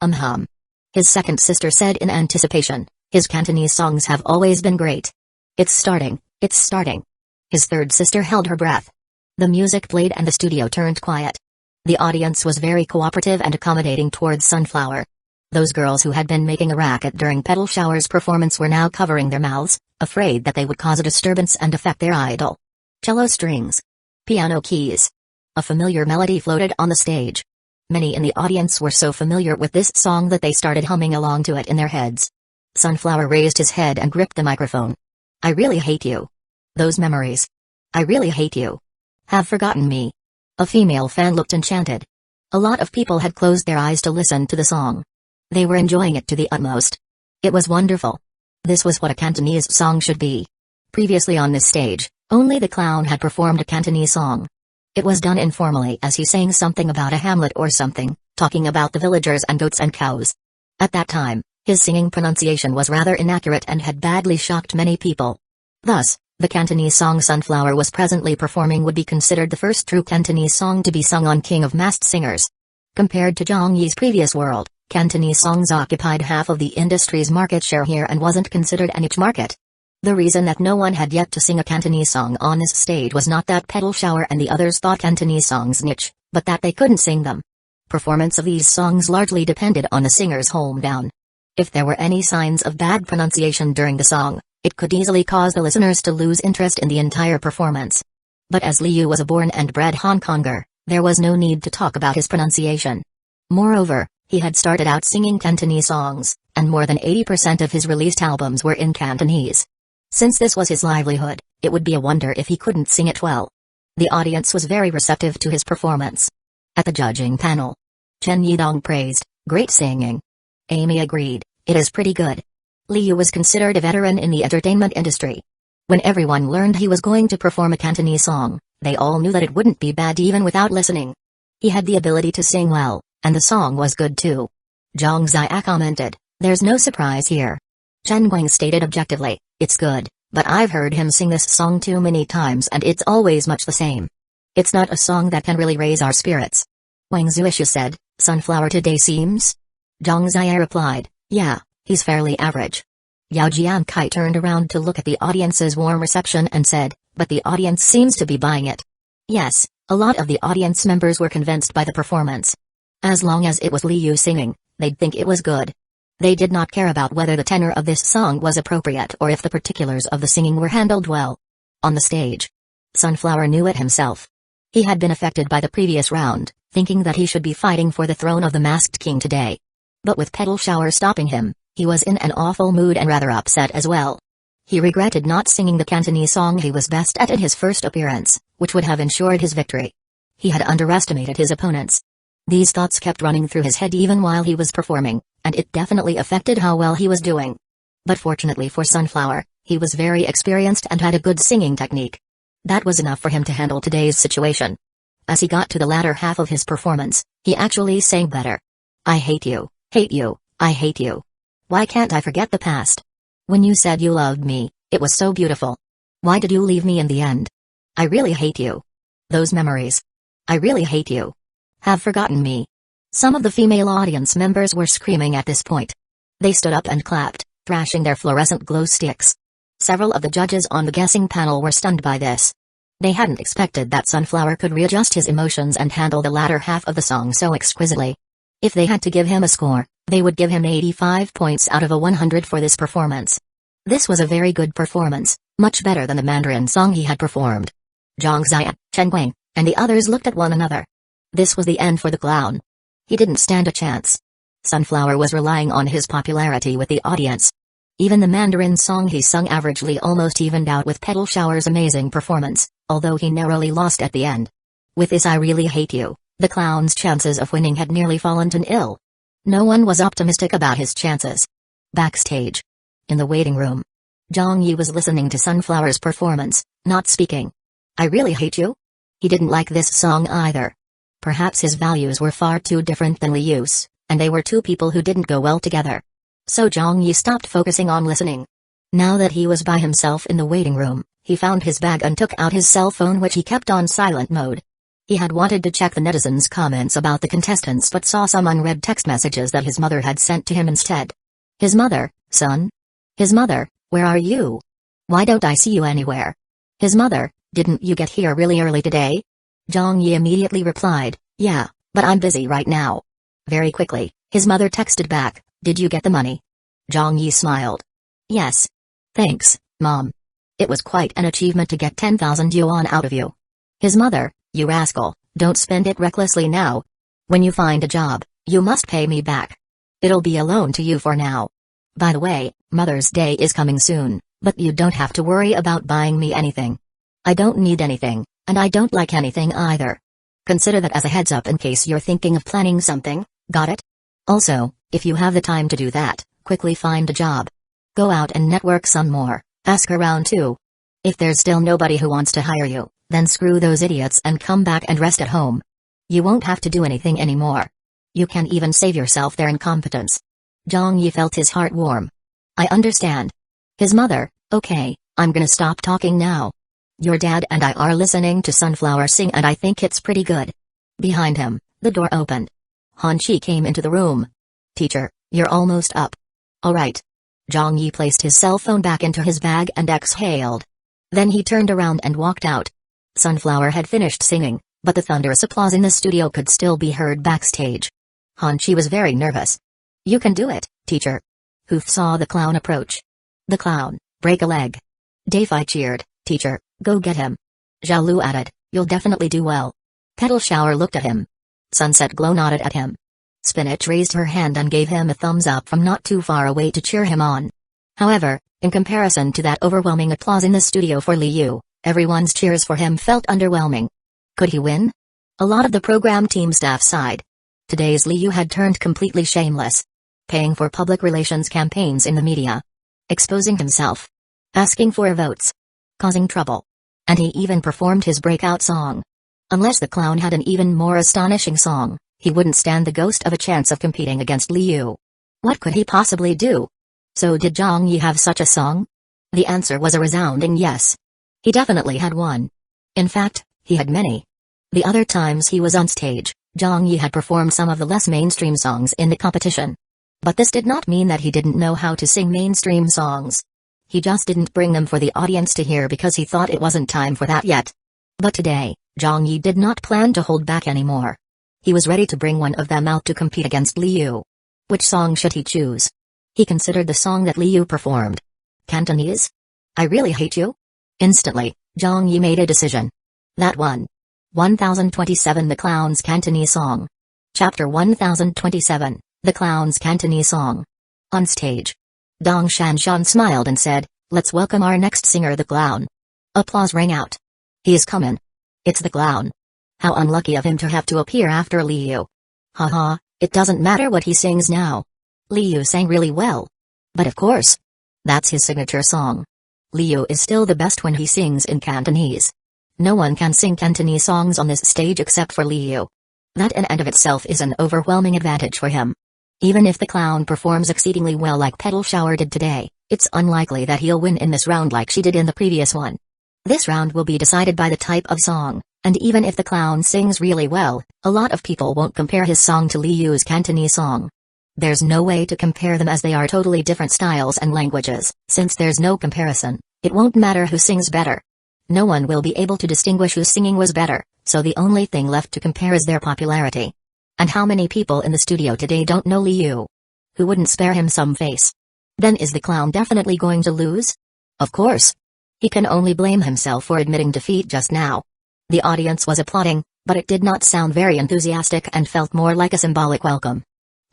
Hum. His second sister said in anticipation, "His Cantonese songs have always been great. It's starting, it's starting." His third sister held her breath. The music played and the studio turned quiet. The audience was very cooperative and accommodating towards Sunflower. Those girls who had been making a racket during Petal Shower's performance were now covering their mouths, afraid that they would cause a disturbance and affect their idol. Cello strings. Piano keys. A familiar melody floated on the stage. Many in the audience were so familiar with this song that they started humming along to it in their heads. Sunflower raised his head and gripped the microphone. I really hate you. Those memories. I really hate you. Have forgotten me. A female fan looked enchanted. A lot of people had closed their eyes to listen to the song. They were enjoying it to the utmost. It was wonderful. This was what a Cantonese song should be. Previously on this stage, only the clown had performed a Cantonese song. It was done informally as he sang something about a hamlet or something, talking about the villagers and goats and cows. At that time, his singing pronunciation was rather inaccurate and had badly shocked many people. Thus, the Cantonese song Sunflower was presently performing would be considered the first true Cantonese song to be sung on King of Masked Singers. Compared to Zhang Yi's previous world, Cantonese songs occupied half of the industry's market share here and wasn't considered a niche market. The reason that no one had yet to sing a Cantonese song on this stage was not that Petal Shower and the others thought Cantonese songs niche, but that they couldn't sing them. Performance of these songs largely depended on the singer's hometown. If there were any signs of bad pronunciation during the song, it could easily cause the listeners to lose interest in the entire performance. But as Liu was a born and bred Hong Konger, there was no need to talk about his pronunciation. Moreover, he had started out singing Cantonese songs, and more than 80% of his released albums were in Cantonese. Since this was his livelihood, it would be a wonder if he couldn't sing it well. The audience was very receptive to his performance. At the judging panel, Chen Yidong praised, "Great singing." Amy agreed, "It is pretty good." Liu was considered a veteran in the entertainment industry. When everyone learned he was going to perform a Cantonese song, they all knew that it wouldn't be bad even without listening. He had the ability to sing well, and the song was good too. Zhang Zia commented, "There's no surprise here." Chen Guang stated objectively, "It's good, but I've heard him sing this song too many times and it's always much the same. It's not a song that can really raise our spirits." Wang Zuisha said, "Sunflower today seems?" Zhang Zia replied, "Yeah, he's fairly average." Yao Jiankai turned around to look at the audience's warm reception and said, "But the audience seems to be buying it." Yes, a lot of the audience members were convinced by the performance. As long as it was Liu singing, they'd think it was good. They did not care about whether the tenor of this song was appropriate or if the particulars of the singing were handled well. On the stage, Sunflower knew it himself. He had been affected by the previous round, thinking that he should be fighting for the throne of the Masked King today. But with Petal Shower stopping him, he was in an awful mood and rather upset as well. He regretted not singing the Cantonese song he was best at in his first appearance, which would have ensured his victory. He had underestimated his opponents. These thoughts kept running through his head even while he was performing, and it definitely affected how well he was doing. But fortunately for Sunflower, he was very experienced and had a good singing technique. That was enough for him to handle today's situation. As he got to the latter half of his performance, He actually sang better. I hate you, I hate you. Why can't I forget the past? When you said you loved me, it was so beautiful. Why did you leave me in the end? I really hate you. Those memories. I really hate you. Have forgotten me. Some of the female audience members were screaming at this point. They stood up and clapped, thrashing their fluorescent glow sticks. Several of the judges on the guessing panel were stunned by this. They hadn't expected that Sunflower could readjust his emotions and handle the latter half of the song so exquisitely. If they had to give him a score, they would give him 85 points out of a 100 for this performance. This was a very good performance, much better than the Mandarin song he had performed. Zhang Ziya, Chen Guang, and the others looked at one another. This was the end for the clown. He didn't stand a chance. Sunflower was relying on his popularity with the audience. Even the Mandarin song he sung averagely almost evened out with Petal Shower's amazing performance, although he narrowly lost at the end. With this I really hate you, the clown's chances of winning had nearly fallen to nil. No one was optimistic about his chances. Backstage. In the waiting room. Zhang Yi was listening to Sunflower's performance, not speaking. I really hate you? He didn't like this song either. Perhaps his values were far too different than Liu's, and they were two people who didn't go well together. So Zhang Yi stopped focusing on listening. Now that he was by himself in the waiting room, he found his bag and took out his cell phone, which he kept on silent mode. He had wanted to check the netizens' comments about the contestants but saw some unread text messages that his mother had sent to him instead. His mother, son? His mother, where are you? Why don't I see you anywhere? His mother, didn't you get here really early today? Zhang Yi immediately replied, yeah, but I'm busy right now. Very quickly, his mother texted back, did you get the money? Zhang Yi smiled. Yes. Thanks, Mom. It was quite an achievement to get 10,000 yuan out of you. His mother, you rascal, don't spend it recklessly now. When you find a job, you must pay me back. It'll be a loan to you for now. By the way, Mother's Day is coming soon, but you don't have to worry about buying me anything. I don't need anything, and I don't like anything either. Consider that as a heads up in case you're thinking of planning something, got it? Also, if you have the time to do that, quickly find a job. Go out and network some more, ask around too. If there's still nobody who wants to hire you, then screw those idiots and come back and rest at home. You won't have to do anything anymore. You can even save yourself their incompetence. Zhang Yi felt his heart warm. I understand. His mother, okay, I'm gonna stop talking now. Your dad and I are listening to Sunflower sing and I think it's pretty good. Behind him, the door opened. Han Chi came into the room. Teacher, you're almost up. Alright. Zhang Yi placed his cell phone back into his bag and exhaled. Then he turned around and walked out. Sunflower had finished singing, but the thunderous applause in the studio could still be heard backstage. Han Chi was very nervous. You can do it, teacher. Hoof saw the clown approach. The clown, break a leg. Dafei cheered, teacher, go get him. Zhao Lu added, you'll definitely do well. Petal Shower looked at him. Sunset Glow nodded at him. Spinach raised her hand and gave him a thumbs up from not too far away to cheer him on. However, in comparison to that overwhelming applause in the studio for Liu, everyone's cheers for him felt underwhelming. Could he win? A lot of the program team staff sighed. Today's Liu had turned completely shameless. Paying for public relations campaigns in the media. Exposing himself. Asking for votes. Causing trouble. And he even performed his breakout song. Unless the clown had an even more astonishing song, he wouldn't stand the ghost of a chance of competing against Liu. What could he possibly do? So did Zhang Yi have such a song? The answer was a resounding yes. He definitely had one. In fact, he had many. The other times he was on stage, Zhang Yi had performed some of the less mainstream songs in the competition. But this did not mean that he didn't know how to sing mainstream songs. He just didn't bring them for the audience to hear because he thought it wasn't time for that yet. But today, Zhang Yi did not plan to hold back anymore. He was ready to bring one of them out to compete against Liu. Which song should he choose? He considered the song that Liu performed. Cantonese? I really hate you? Instantly, Zhang Yi made a decision. That one. 1027 The Clown's Cantonese Song. Chapter 1027, The Clown's Cantonese Song. On stage. Dong Shanshan smiled and said, let's welcome our next singer the clown. Applause rang out. He is coming. It's the clown. How unlucky of him to have to appear after Liu. Haha, it doesn't matter what he sings now. Liu sang really well. But of course. That's his signature song. Liu is still the best when he sings in Cantonese. No one can sing Cantonese songs on this stage except for Liu. That in and of itself is an overwhelming advantage for him. Even if the clown performs exceedingly well like Petal Shower did today, it's unlikely that he'll win in this round like she did in the previous one. This round will be decided by the type of song, and even if the clown sings really well, a lot of people won't compare his song to Liu's Cantonese song. There's no way to compare them as they are totally different styles and languages. Since there's no comparison, it won't matter who sings better. No one will be able to distinguish whose singing was better, so the only thing left to compare is their popularity. And how many people in the studio today don't know Liu? Who wouldn't spare him some face? Then is the clown definitely going to lose? Of course. He can only blame himself for admitting defeat just now. The audience was applauding, but it did not sound very enthusiastic and felt more like a symbolic welcome.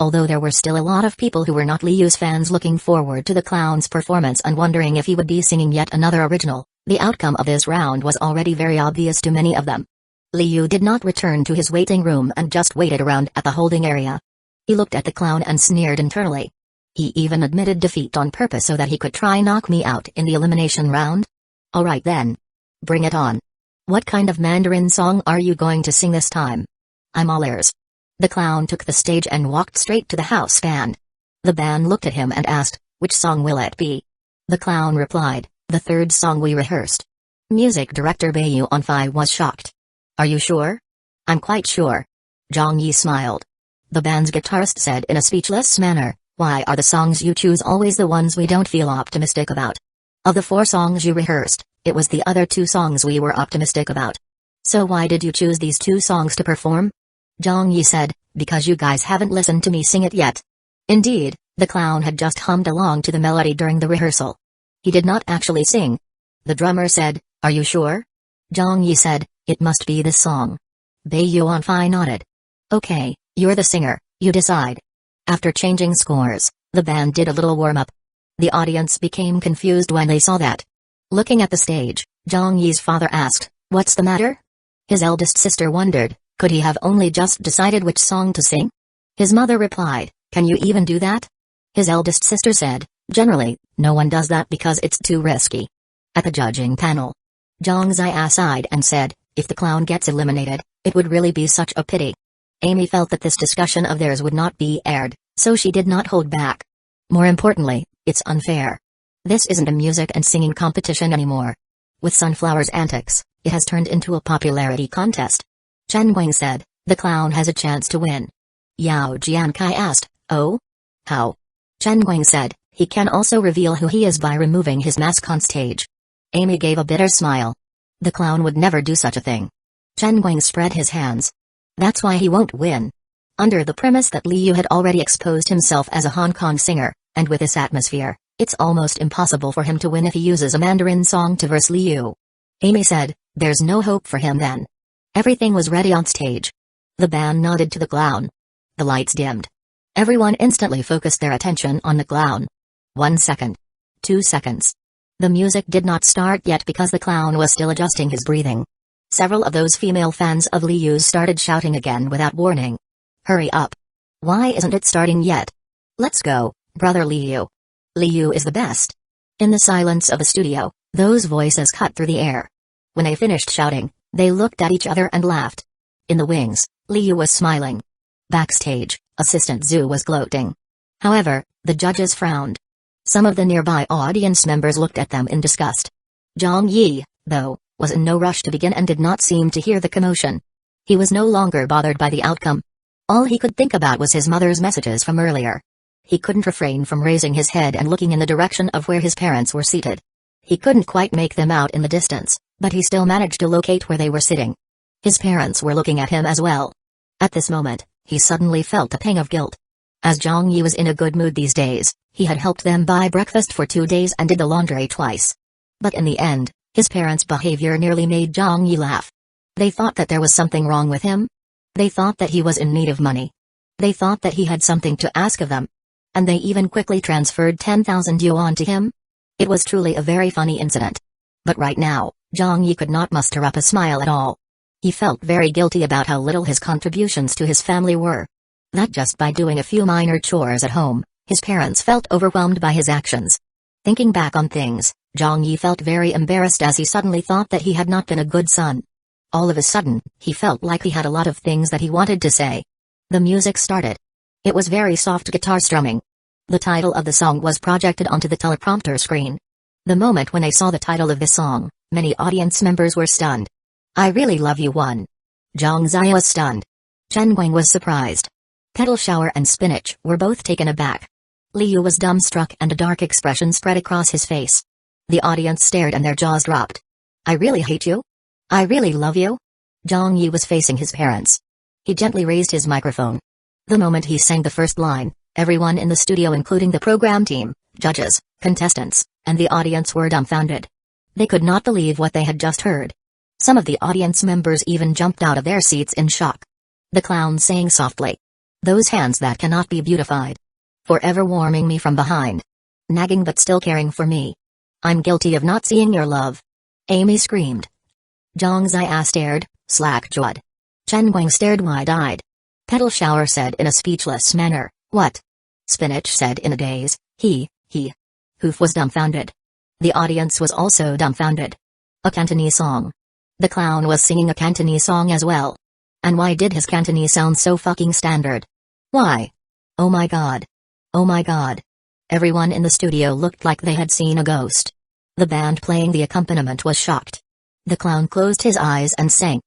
Although there were still a lot of people who were not Liu's fans looking forward to the clown's performance and wondering if he would be singing yet another original, the outcome of this round was already very obvious to many of them. Liu did not return to his waiting room and just waited around at the holding area. He looked at the clown and sneered internally. He even admitted defeat on purpose so that he could try knock me out in the elimination round? Alright then. Bring it on. What kind of Mandarin song are you going to sing this time? I'm all ears. The clown took the stage and walked straight to the house band. The band looked at him and asked, which song will it be? The clown replied, the third song we rehearsed. Music director Bayu Onfai was shocked. Are you sure? I'm quite sure. Zhang Yi smiled. The band's guitarist said in a speechless manner, why are the songs you choose always the ones we don't feel optimistic about? Of the 4 songs you rehearsed, it was the other 2 songs we were optimistic about. So why did you choose these 2 songs to perform? Zhang Yi said, because you guys haven't listened to me sing it yet. Indeed, the clown had just hummed along to the melody during the rehearsal. He did not actually sing. The drummer said, are you sure? Zhang Yi said, it must be this song. Bayu Onfai nodded. Okay, you're the singer, you decide. After changing scores, the band did a little warm-up. The audience became confused when they saw that. Looking at the stage, Zhang Yi's father asked, what's the matter? His eldest sister wondered, could he have only just decided which song to sing? His mother replied, can you even do that? His eldest sister said, generally, no one does that because it's too risky. At the judging panel, Zhang Zai sighed and said, if the clown gets eliminated, it would really be such a pity. Amy felt that this discussion of theirs would not be aired, so she did not hold back. More importantly, it's unfair. This isn't a music and singing competition anymore. With Sunflower's antics, it has turned into a popularity contest. Chen Guang said, the clown has a chance to win. Yao Jiankai asked, oh? How? Chen Guang said, he can also reveal who he is by removing his mask on stage. Amy gave a bitter smile. The clown would never do such a thing. Chen Guang spread his hands. That's why he won't win. Under the premise that Liu had already exposed himself as a Hong Kong singer, and with this atmosphere, it's almost impossible for him to win if he uses a Mandarin song to verse Liu. Amy said, there's no hope for him then. Everything was ready on stage. The band nodded to the clown. The lights dimmed. Everyone instantly focused their attention on the clown. 1 second. 2 seconds. The music did not start yet because the clown was still adjusting his breathing. Several of those female fans of Liu's started shouting again without warning. Hurry up. Why isn't it starting yet? Let's go, brother Liu. Liu is the best. In the silence of the studio, those voices cut through the air. When they finished shouting, they looked at each other and laughed. In the wings, Liu was smiling. Backstage, Assistant Zhu was gloating. However, the judges frowned. Some of the nearby audience members looked at them in disgust. Zhang Yi, though, was in no rush to begin and did not seem to hear the commotion. He was no longer bothered by the outcome. All he could think about was his mother's messages from earlier. He couldn't refrain from raising his head and looking in the direction of where his parents were seated. He couldn't quite make them out in the distance, but he still managed to locate where they were sitting. His parents were looking at him as well. At this moment, he suddenly felt a pang of guilt. As Zhang Yi was in a good mood these days, he had helped them buy breakfast for 2 days and did the laundry twice. But in the end, his parents' behavior nearly made Zhang Yi laugh. They thought that there was something wrong with him. They thought that he was in need of money. They thought that he had something to ask of them. And they even quickly transferred 10,000 yuan to him. It was truly a very funny incident. But right now, Zhang Yi could not muster up a smile at all. He felt very guilty about how little his contributions to his family were. That just by doing a few minor chores at home, his parents felt overwhelmed by his actions. Thinking back on things, Zhang Yi felt very embarrassed as he suddenly thought that he had not been a good son. All of a sudden, he felt like he had a lot of things that he wanted to say. The music started. It was very soft guitar strumming. The title of the song was projected onto the teleprompter screen. The moment when they saw the title of the song, many audience members were stunned. I Really Love You won. Zhongzai was stunned. Chen Guang was surprised. Kettle Shower and Spinach were both taken aback. Liu was dumbstruck and a dark expression spread across his face. The audience stared and their jaws dropped. I really hate you? I really love you? Zhang Yi was facing his parents. He gently raised his microphone. The moment he sang the first line, everyone in the studio including the program team, judges, contestants, and the audience were dumbfounded. They could not believe what they had just heard. Some of the audience members even jumped out of their seats in shock. The clown sang softly. Those hands that cannot be beautified. Forever warming me from behind. Nagging but still caring for me. I'm guilty of not seeing your love. Amy screamed. Zhang Zai stared, slack-jawed. Chen Guang stared wide-eyed. Kettle Shower said in a speechless manner, what? Spinach said in a daze, he. Hoof was dumbfounded. The audience was also dumbfounded. A Cantonese song. The clown was singing a Cantonese song as well. And why did his Cantonese sound so fucking standard? Why? Oh my god. Oh my god. Everyone in the studio looked like they had seen a ghost. The band playing the accompaniment was shocked. The clown closed his eyes and sang.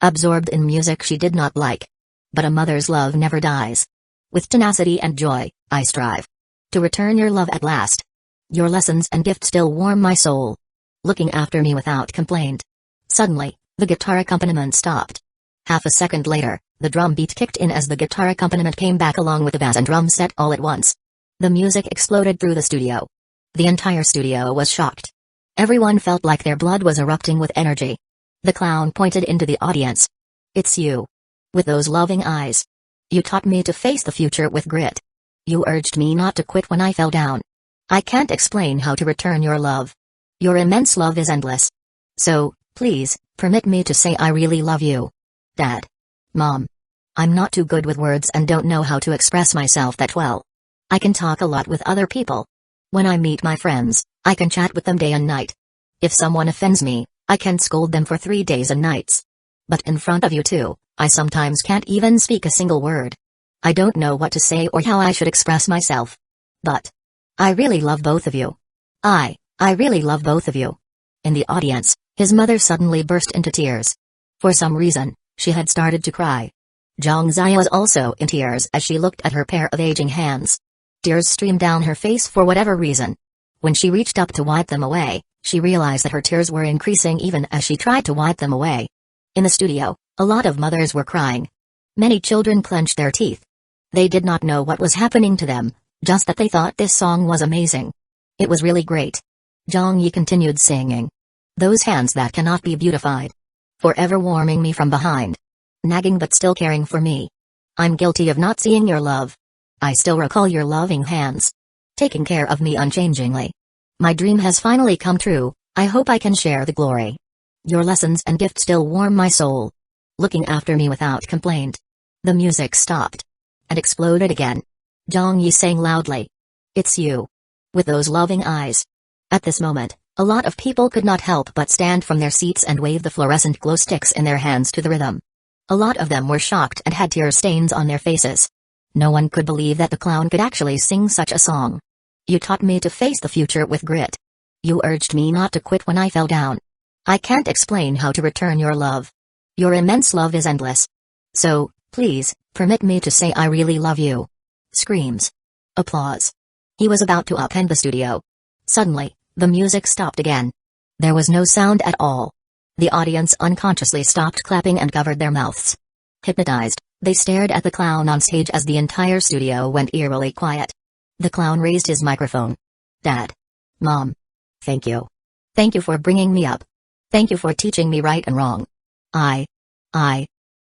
Absorbed in music she did not like. But a mother's love never dies. With tenacity and joy, I strive to return your love at last. Your lessons and gifts still warm my soul. Looking after me without complaint. Suddenly, the guitar accompaniment stopped. Half a second later, the drum beat kicked in as the guitar accompaniment came back along with the bass and drum set all at once. The music exploded through the studio. The entire studio was shocked. Everyone felt like their blood was erupting with energy. The clown pointed into the audience. It's you. With those loving eyes. You taught me to face the future with grit. You urged me not to quit when I fell down. I can't explain how to return your love. Your immense love is endless. So, please, permit me to say I really love you. Dad. Mom. I'm not too good with words and don't know how to express myself that well. I can talk a lot with other people. When I meet my friends, I can chat with them day and night. If someone offends me, I can scold them for 3 days and nights. But in front of you two, I sometimes can't even speak a single word. I don't know what to say or how I should express myself. But I really love both of you. I really love both of you. In the audience, his mother suddenly burst into tears. For some reason, she had started to cry. Zhang Zai was also in tears as she looked at her pair of aging hands. Tears streamed down her face for whatever reason. When she reached up to wipe them away, she realized that her tears were increasing even as she tried to wipe them away. In the studio, a lot of mothers were crying. Many children clenched their teeth. They did not know what was happening to them, just that they thought this song was amazing. It was really great. Zhang Yi continued singing. Those hands that cannot be beautified. Forever warming me from behind. Nagging but still caring for me. I'm guilty of not seeing your love. I still recall your loving hands. Taking care of me unchangingly. My dream has finally come true, I hope I can share the glory. Your lessons and gifts still warm my soul. Looking after me without complaint. The music stopped. And exploded again. Zhang Yi sang loudly. It's you. With those loving eyes. At this moment, a lot of people could not help but stand from their seats and wave the fluorescent glow sticks in their hands to the rhythm. A lot of them were shocked and had tear stains on their faces. No one could believe that the clown could actually sing such a song. You taught me to face the future with grit. You urged me not to quit when I fell down. I can't explain how to return your love. Your immense love is endless. So, please, permit me to say I really love you. Screams. Applause. He was about to upend the studio. Suddenly, the music stopped again. There was no sound at all. The audience unconsciously stopped clapping and covered their mouths. Hypnotized, they stared at the clown on stage as the entire studio went eerily quiet. The clown raised his microphone. Dad. Mom. Thank you. Thank you for bringing me up. Thank you for teaching me right and wrong. I.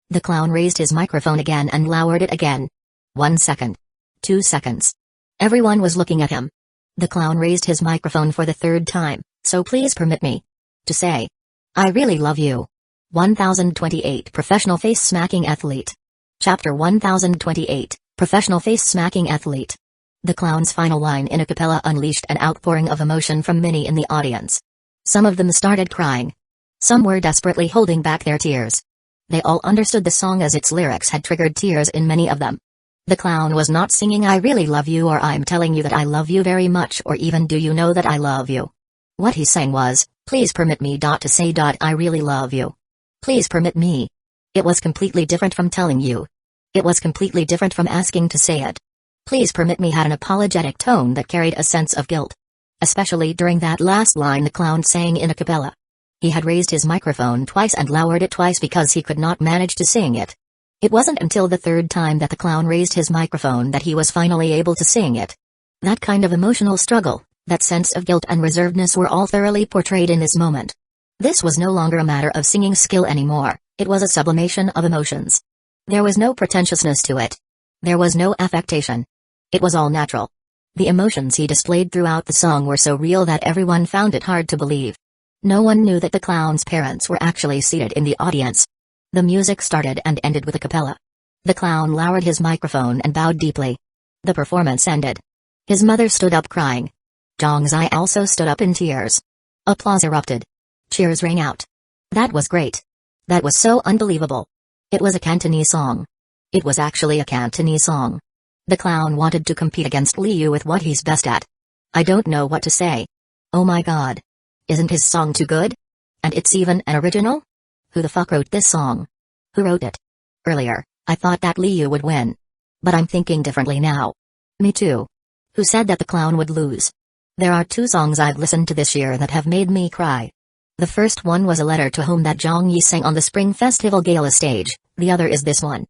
The clown raised his microphone again and lowered it again. 1 second. 2 seconds. Everyone was looking at him. The clown raised his microphone for the 3rd time, so please permit me to say, I really love you. 1028 Professional Face Smacking Athlete. Chapter 1028, Professional Face Smacking Athlete. The clown's final line in a cappella unleashed an outpouring of emotion from many in the audience. Some of them started crying. Some were desperately holding back their tears. They all understood the song as its lyrics had triggered tears in many of them. The clown was not singing "I really love you" or "I'm telling you that I love you very much" or even "Do you know that I love you." What he sang was, "Please permit me to say I really love you. Please permit me." It was completely different from telling you. It was completely different from asking to say it. "Please permit me" had an apologetic tone that carried a sense of guilt. Especially during that last line the clown sang in a cappella. He had raised his microphone twice and lowered it twice because he could not manage to sing it. It wasn't until the third time that the clown raised his microphone that he was finally able to sing it. That kind of emotional struggle, that sense of guilt and reservedness were all thoroughly portrayed in this moment. This was no longer a matter of singing skill anymore, it was a sublimation of emotions. There was no pretentiousness to it. There was no affectation. It was all natural. The emotions he displayed throughout the song were so real that everyone found it hard to believe. No one knew that the clown's parents were actually seated in the audience. The music started and ended with a cappella. The clown lowered his microphone and bowed deeply. The performance ended. His mother stood up crying. Zhang Zai also stood up in tears. Applause erupted. Cheers rang out. That was great. That was so unbelievable. It was a Cantonese song. It was actually a Cantonese song. The clown wanted to compete against Liu with what he's best at. I don't know what to say. Oh my god. Isn't his song too good? And it's even an original? Who the fuck wrote this song? Who wrote it? Earlier, I thought that Liu would win. But I'm thinking differently now. Me too. Who said that the clown would lose? There are two songs I've listened to this year that have made me cry. The first one was A Letter to Home that Zhang Yi sang on the Spring Festival Gala stage, the other is this one.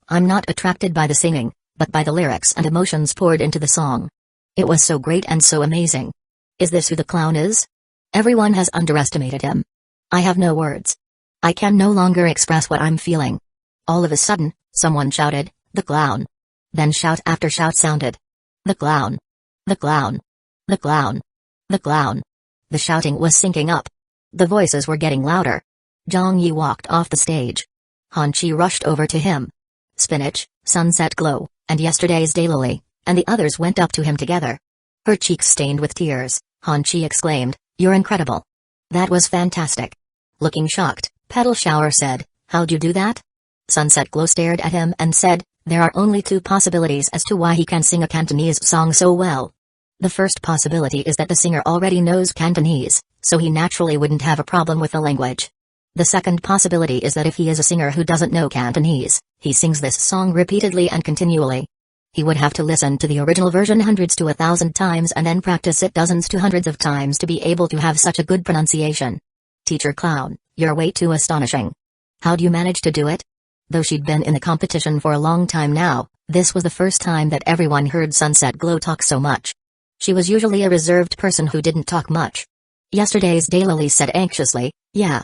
I'm not attracted by the singing, but by the lyrics and emotions poured into the song. It was so great and so amazing. Is this who the clown is? Everyone has underestimated him. I have no words. I can no longer express what I'm feeling. All of a sudden, someone shouted, "The clown." Then shout after shout sounded. The clown. The clown. The clown. The clown. The shouting was syncing up. The voices were getting louder. Zhang Yi walked off the stage. Han Chi rushed over to him. Spinach, Sunset Glow, and Yesterday's Daylily, and the others went up to him together. Her cheeks stained with tears, Han Chi exclaimed, "You're incredible. That was fantastic." Looking shocked, Petal Shower said, "How'd you do that?" Sunset Glow stared at him and said, "There are only two possibilities as to why he can sing a Cantonese song so well. The first possibility is that the singer already knows Cantonese, so he naturally wouldn't have a problem with the language. The second possibility is that if he is a singer who doesn't know Cantonese, he sings this song repeatedly and continually. He would have to listen to the original version hundreds to 1,000 times and then practice it dozens to hundreds of times to be able to have such a good pronunciation. Teacher Clown, you're way too astonishing. How'd you manage to do it?" Though she'd been in the competition for a long time now, this was the first time that everyone heard Sunset Glow talk so much. She was usually a reserved person who didn't talk much. Yesterday's Daylily said anxiously, "Yeah,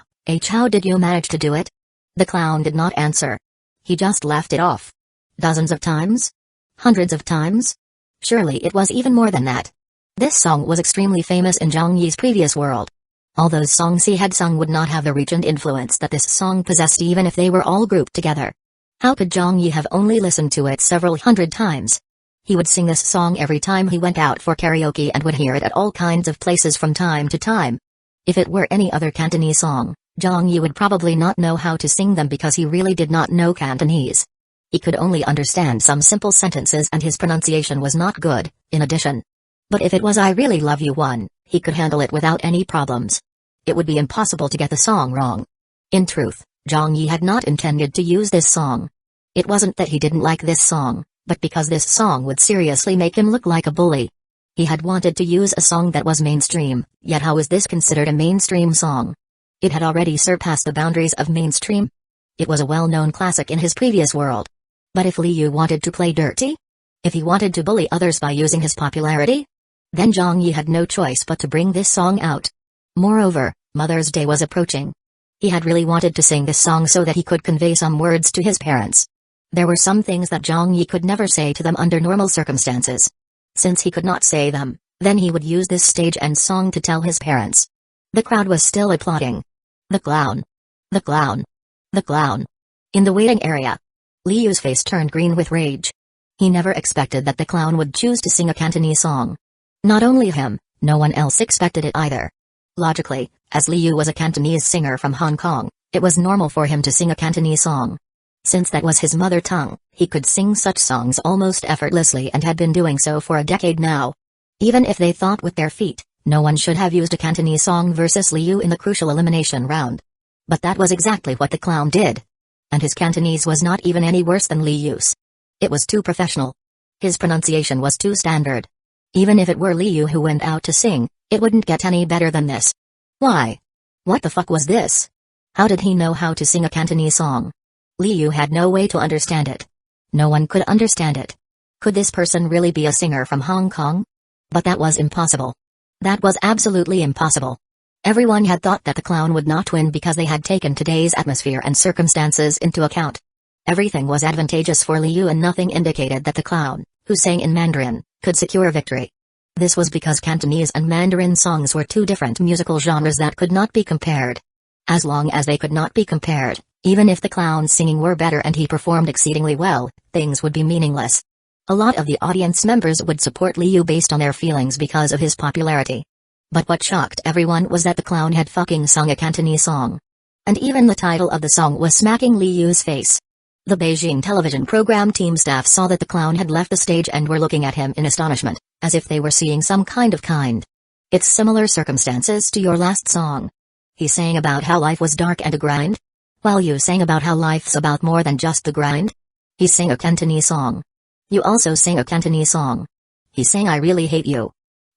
how did you manage to do it?" The clown did not answer. He just laughed it off. Dozens of times? Hundreds of times? Surely it was even more than that. This song was extremely famous in Zhang Yi's previous world. All those songs he had sung would not have the reach and influence that this song possessed even if they were all grouped together. How could Zhang Yi have only listened to it several hundred times? He would sing this song every time he went out for karaoke and would hear it at all kinds of places from time to time. If it were any other Cantonese song, Zhang Yi would probably not know how to sing them because he really did not know Cantonese. He could only understand some simple sentences and his pronunciation was not good, in addition. But if it was "I Really Love You" one, he could handle it without any problems. It would be impossible to get the song wrong. In truth, Zhang Yi had not intended to use this song. It wasn't that he didn't like this song, but because this song would seriously make him look like a bully. He had wanted to use a song that was mainstream, yet how was this considered a mainstream song? It had already surpassed the boundaries of mainstream. It was a well-known classic in his previous world. But if Liu wanted to play dirty? If he wanted to bully others by using his popularity? Then Zhang Yi had no choice but to bring this song out. Moreover, Mother's Day was approaching. He had really wanted to sing this song so that he could convey some words to his parents. There were some things that Zhang Yi could never say to them under normal circumstances. Since he could not say them, then he would use this stage and song to tell his parents. The crowd was still applauding. The clown. The clown. The clown. In the waiting area, Liu's face turned green with rage. He never expected that the clown would choose to sing a Cantonese song. Not only him, no one else expected it either. Logically, as Liu was a Cantonese singer from Hong Kong, it was normal for him to sing a Cantonese song. Since that was his mother tongue, he could sing such songs almost effortlessly and had been doing so for a decade now. Even if they thought with their feet, no one should have used a Cantonese song versus Liu in the crucial elimination round. But that was exactly what the clown did. And his Cantonese was not even any worse than Liu's. It was too professional. His pronunciation was too standard. Even if it were Liu who went out to sing, it wouldn't get any better than this. Why? What the fuck was this? How did he know how to sing a Cantonese song? Liu had no way to understand it. No one could understand it. Could this person really be a singer from Hong Kong? But that was impossible. That was absolutely impossible. Everyone had thought that the clown would not win because they had taken today's atmosphere and circumstances into account. Everything was advantageous for Liu and nothing indicated that the clown, who sang in Mandarin, could secure victory. This was because Cantonese and Mandarin songs were two different musical genres that could not be compared. As long as they could not be compared, even if the clown's singing were better and he performed exceedingly well, things would be meaningless. A lot of the audience members would support Liu based on their feelings because of his popularity. But what shocked everyone was that the clown had fucking sung a Cantonese song. And even the title of the song was smacking Liu's face. The Beijing television program team staff saw that the clown had left the stage and were looking at him in astonishment, as if they were seeing some kind. It's similar circumstances to your last song. He sang about how life was dark and a grind? While you sang about how life's about more than just the grind? He sang a Cantonese song. You also sang a Cantonese song. He sang I really hate you.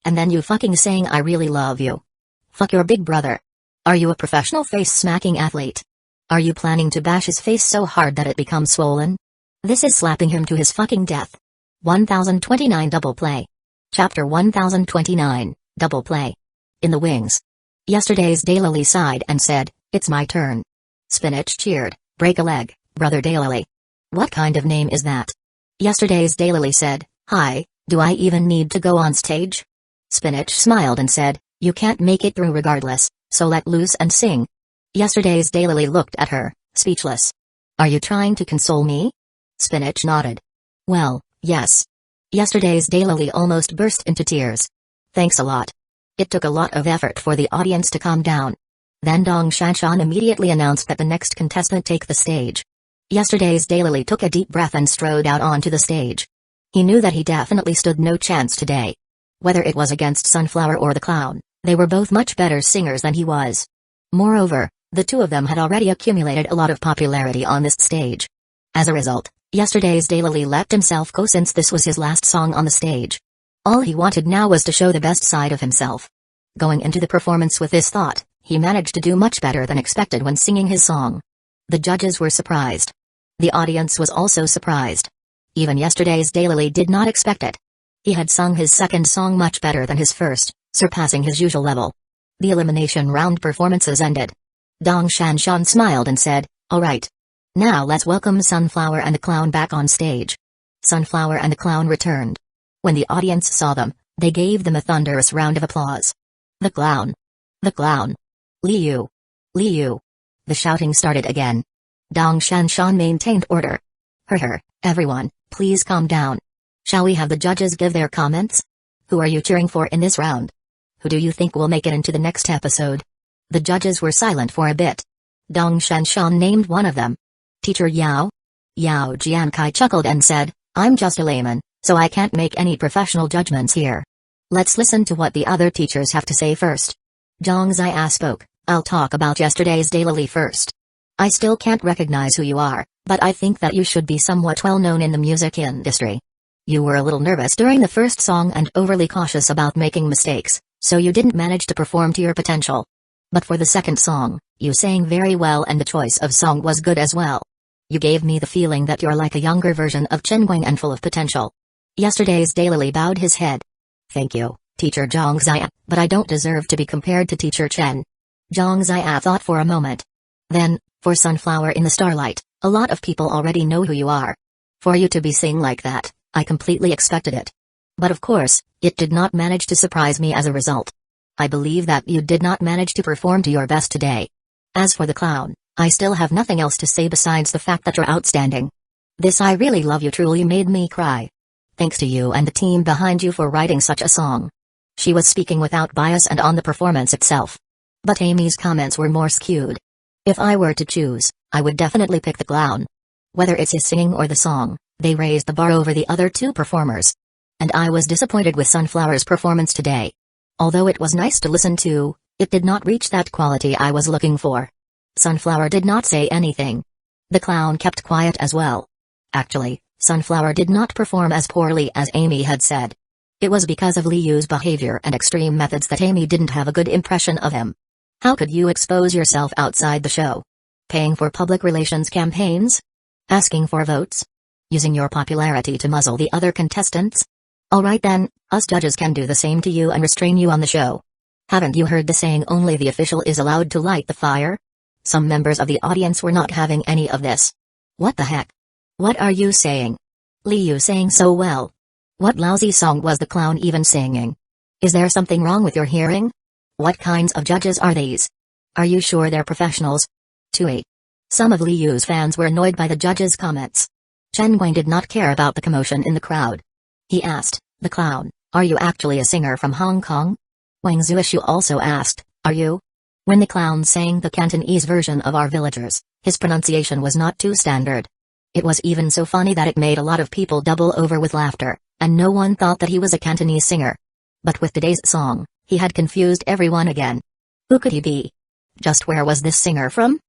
And then you fucking sang I really love you. Fuck your big brother. Are you a professional face-smacking athlete? Are you planning to bash his face so hard that it becomes swollen? This is slapping him to his fucking death. 1029 Double Play. Chapter 1029, Double Play. In the wings. Yesterday's Daylily sighed and said, it's my turn. Spinach cheered, break a leg, brother Daylily. What kind of name is that? Yesterday's Daylily said, hi, do I even need to go on stage? Spinach smiled and said, you can't make it through regardless, so let loose and sing. Yesterday's Daylily looked at her, speechless. Are you trying to console me? Spinach nodded. Well, yes. Yesterday's Daylily almost burst into tears. Thanks a lot. It took a lot of effort for the audience to calm down. Then Dong Shanshan immediately announced that the next contestant take the stage. Yesterday's Daylily took a deep breath and strode out onto the stage. He knew that he definitely stood no chance today. Whether it was against Sunflower or the clown, they were both much better singers than he was. Moreover, the two of them had already accumulated a lot of popularity on this stage. As a result, yesterday's Daylily let himself go since this was his last song on the stage. All he wanted now was to show the best side of himself. Going into the performance with this thought, he managed to do much better than expected when singing his song. The judges were surprised. The audience was also surprised. Even yesterday's Daylily did not expect it. He had sung his second song much better than his first, surpassing his usual level. The elimination round performances ended. Dong Shanshan smiled and said, alright. Now let's welcome Sunflower and the clown back on stage. Sunflower and the clown returned. When the audience saw them, they gave them a thunderous round of applause. The clown. The clown. Liu. Liu. The shouting started again. Dong Shanshan maintained order. Everyone, please calm down. Shall we have the judges give their comments? Who are you cheering for in this round? Who do you think will make it into the next episode? The judges were silent for a bit. Dong Shanshan named one of them. Teacher Yao? Yao Jiankai chuckled and said, I'm just a layman, so I can't make any professional judgments here. Let's listen to what the other teachers have to say first. Zhang Zia spoke, I'll talk about yesterday's Daylily first. I still can't recognize who you are, but I think that you should be somewhat well known in the music industry. You were a little nervous during the first song and overly cautious about making mistakes, so you didn't manage to perform to your potential. But for the second song, you sang very well and the choice of song was good as well. You gave me the feeling that you're like a younger version of Chen Guang and full of potential. Yesterday's Daylily bowed his head. Thank you, Teacher Zhang Zia, but I don't deserve to be compared to Teacher Chen. Zhang Zia thought for a moment. Then, for Sunflower in the Starlight, a lot of people already know who you are. For you to be sing like that, I completely expected it. But of course, it did not manage to surprise me as a result. I believe that you did not manage to perform to your best today. As for the clown, I still have nothing else to say besides the fact that you're outstanding. This I really love you truly made me cry. Thanks to you and the team behind you for writing such a song. She was speaking without bias and on the performance itself. But Amy's comments were more skewed. If I were to choose, I would definitely pick the clown. Whether it's his singing or the song, they raised the bar over the other two performers. And I was disappointed with Sunflower's performance today. Although it was nice to listen to, it did not reach that quality I was looking for. Sunflower did not say anything. The clown kept quiet as well. Actually, Sunflower did not perform as poorly as Amy had said. It was because of Liu's behavior and extreme methods that Amy didn't have a good impression of him. How could you expose yourself outside the show? Paying for public relations campaigns? Asking for votes? Using your popularity to muzzle the other contestants? Alright then, us judges can do the same to you and restrain you on the show. Haven't you heard the saying only the official is allowed to light the fire? Some members of the audience were not having any of this. What the heck? What are you saying? Liu sang so well. What lousy song was the clown even singing? Is there something wrong with your hearing? What kinds of judges are these? Are you sure they're professionals? Tui. Some of Liu's fans were annoyed by the judges' comments. Chen Guang did not care about the commotion in the crowd. He asked, the clown, are you actually a singer from Hong Kong? Wang Zuishu also asked, are you? When the clown sang the Cantonese version of Our Villagers, his pronunciation was not too standard. It was even so funny that it made a lot of people double over with laughter, and no one thought that he was a Cantonese singer. But with today's song, he had confused everyone again. Who could he be? Just where was this singer from?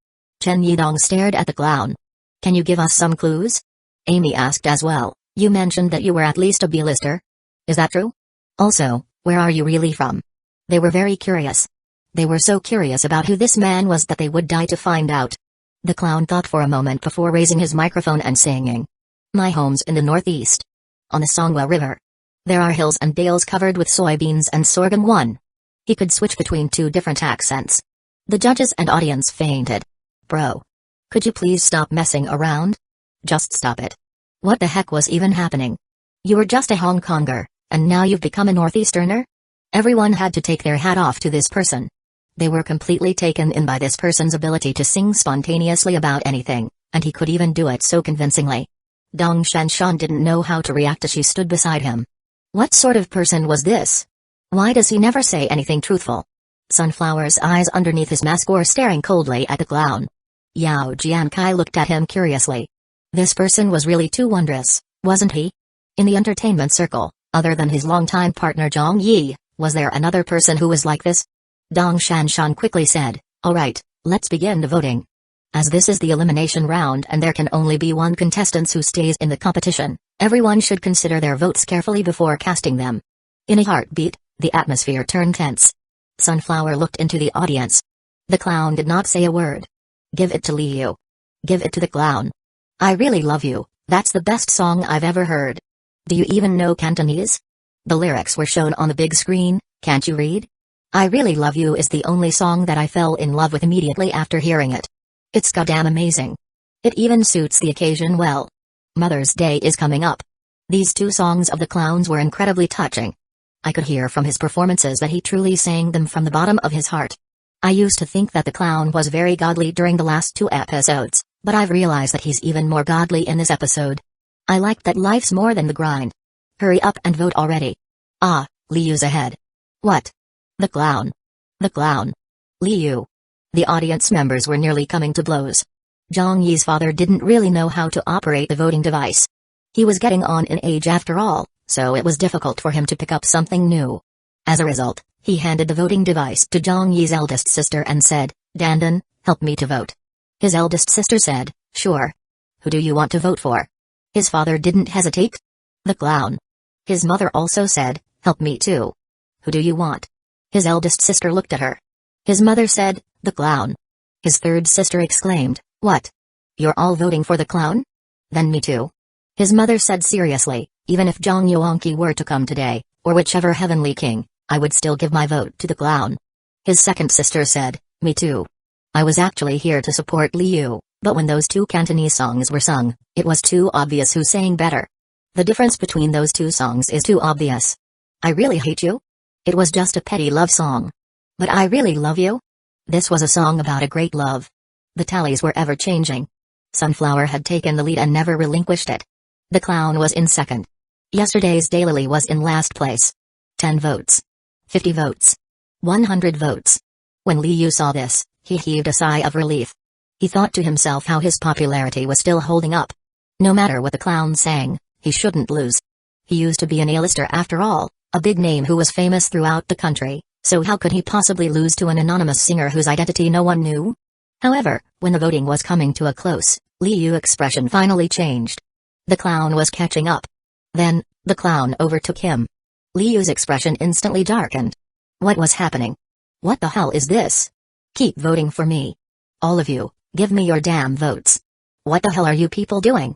Chen Yidong stared at the clown. Can you give us some clues? Amy asked as well. You mentioned that you were at least a B-lister. Is that true? Also, where are you really from? They were very curious. They were so curious about who this man was that they would die to find out. The clown thought for a moment before raising his microphone and singing. My home's in the northeast. On the Songhua River. There are hills and dales covered with soybeans and sorghum. He could switch between two different accents. The judges and audience fainted. Bro. Could you please stop messing around? Just stop it. What the heck was even happening? You were just a Hong Konger, and now you've become a Northeasterner? Everyone had to take their hat off to this person. They were completely taken in by this person's ability to sing spontaneously about anything, and he could even do it so convincingly. Dong Shanshan didn't know how to react as she stood beside him. What sort of person was this? Why does he never say anything truthful? Sunflower's eyes underneath his mask were staring coldly at the clown. Yao Jiankai looked at him curiously. This person was really too wondrous, wasn't he? In the entertainment circle, other than his longtime partner Zhang Yi, was there another person who was like this? Dong Shanshan quickly said, alright, let's begin the voting. As this is the elimination round and there can only be one contestant who stays in the competition, everyone should consider their votes carefully before casting them. In a heartbeat, the atmosphere turned tense. Sunflower looked into the audience. The clown did not say a word. Give it to Liu. Give it to the clown. I really love you, that's the best song I've ever heard. Do you even know Cantonese? The lyrics were shown on the big screen, can't you read? I really love you is the only song that I fell in love with immediately after hearing it. It's goddamn amazing. It even suits the occasion well. Mother's Day is coming up. These two songs of the clown's were incredibly touching. I could hear from his performances that he truly sang them from the bottom of his heart. I used to think that the clown was very godly during the last two episodes, but I've realized that he's even more godly in this episode. I liked that life's more than the grind. Hurry up and vote already. Ah, Liu's ahead. What? The clown. The clown. Liu. The audience members were nearly coming to blows. Zhang Yi's father didn't really know how to operate the voting device. He was getting on in age after all, so it was difficult for him to pick up something new. As a result, he handed the voting device to Zhang Yi's eldest sister and said, Dandan, help me to vote. His eldest sister said, sure. Who do you want to vote for? His father didn't hesitate. The clown. His mother also said, help me too. Who do you want? His eldest sister looked at her. His mother said, the clown. His third sister exclaimed, what? You're all voting for the clown? Then me too. His mother said seriously, even if Zhang Yuanqi were to come today, or whichever heavenly king, I would still give my vote to the clown. His second sister said, me too. I was actually here to support Liu, but when those two Cantonese songs were sung, it was too obvious who sang better. The difference between those two songs is too obvious. I really hate you? It was just a petty love song. But I really love you? This was a song about a great love. The tallies were ever changing. Sunflower had taken the lead and never relinquished it. The clown was in second. Yesterday's Daylily was in last place. 10 votes. 50 votes. 100 votes. When Liu saw this, he heaved a sigh of relief. He thought to himself how his popularity was still holding up. No matter what the clown sang, he shouldn't lose. He used to be an A-lister after all, a big name who was famous throughout the country, so how could he possibly lose to an anonymous singer whose identity no one knew? However, when the voting was coming to a close, Liu's expression finally changed. The clown was catching up. Then, the clown overtook him. Liu's expression instantly darkened. What was happening? What the hell is this? Keep voting for me. All of you, give me your damn votes. What the hell are you people doing?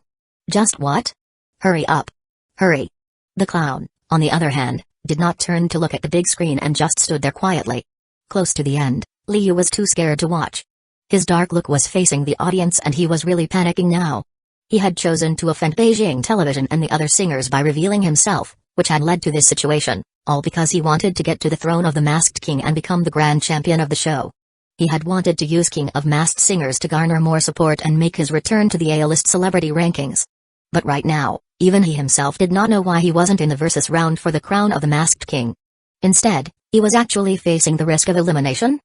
Just what? Hurry up. Hurry. The clown, on the other hand, did not turn to look at the big screen and just stood there quietly. Close to the end, Liu was too scared to watch. His dark look was facing the audience and he was really panicking now. He had chosen to offend Beijing television and the other singers by revealing himself, which had led to this situation, all because he wanted to get to the throne of the Masked King and become the grand champion of the show. He had wanted to use King of Masked Singers to garner more support and make his return to the A-list celebrity rankings. But right now, even he himself did not know why he wasn't in the versus round for the crown of the Masked King. Instead, he was actually facing the risk of elimination?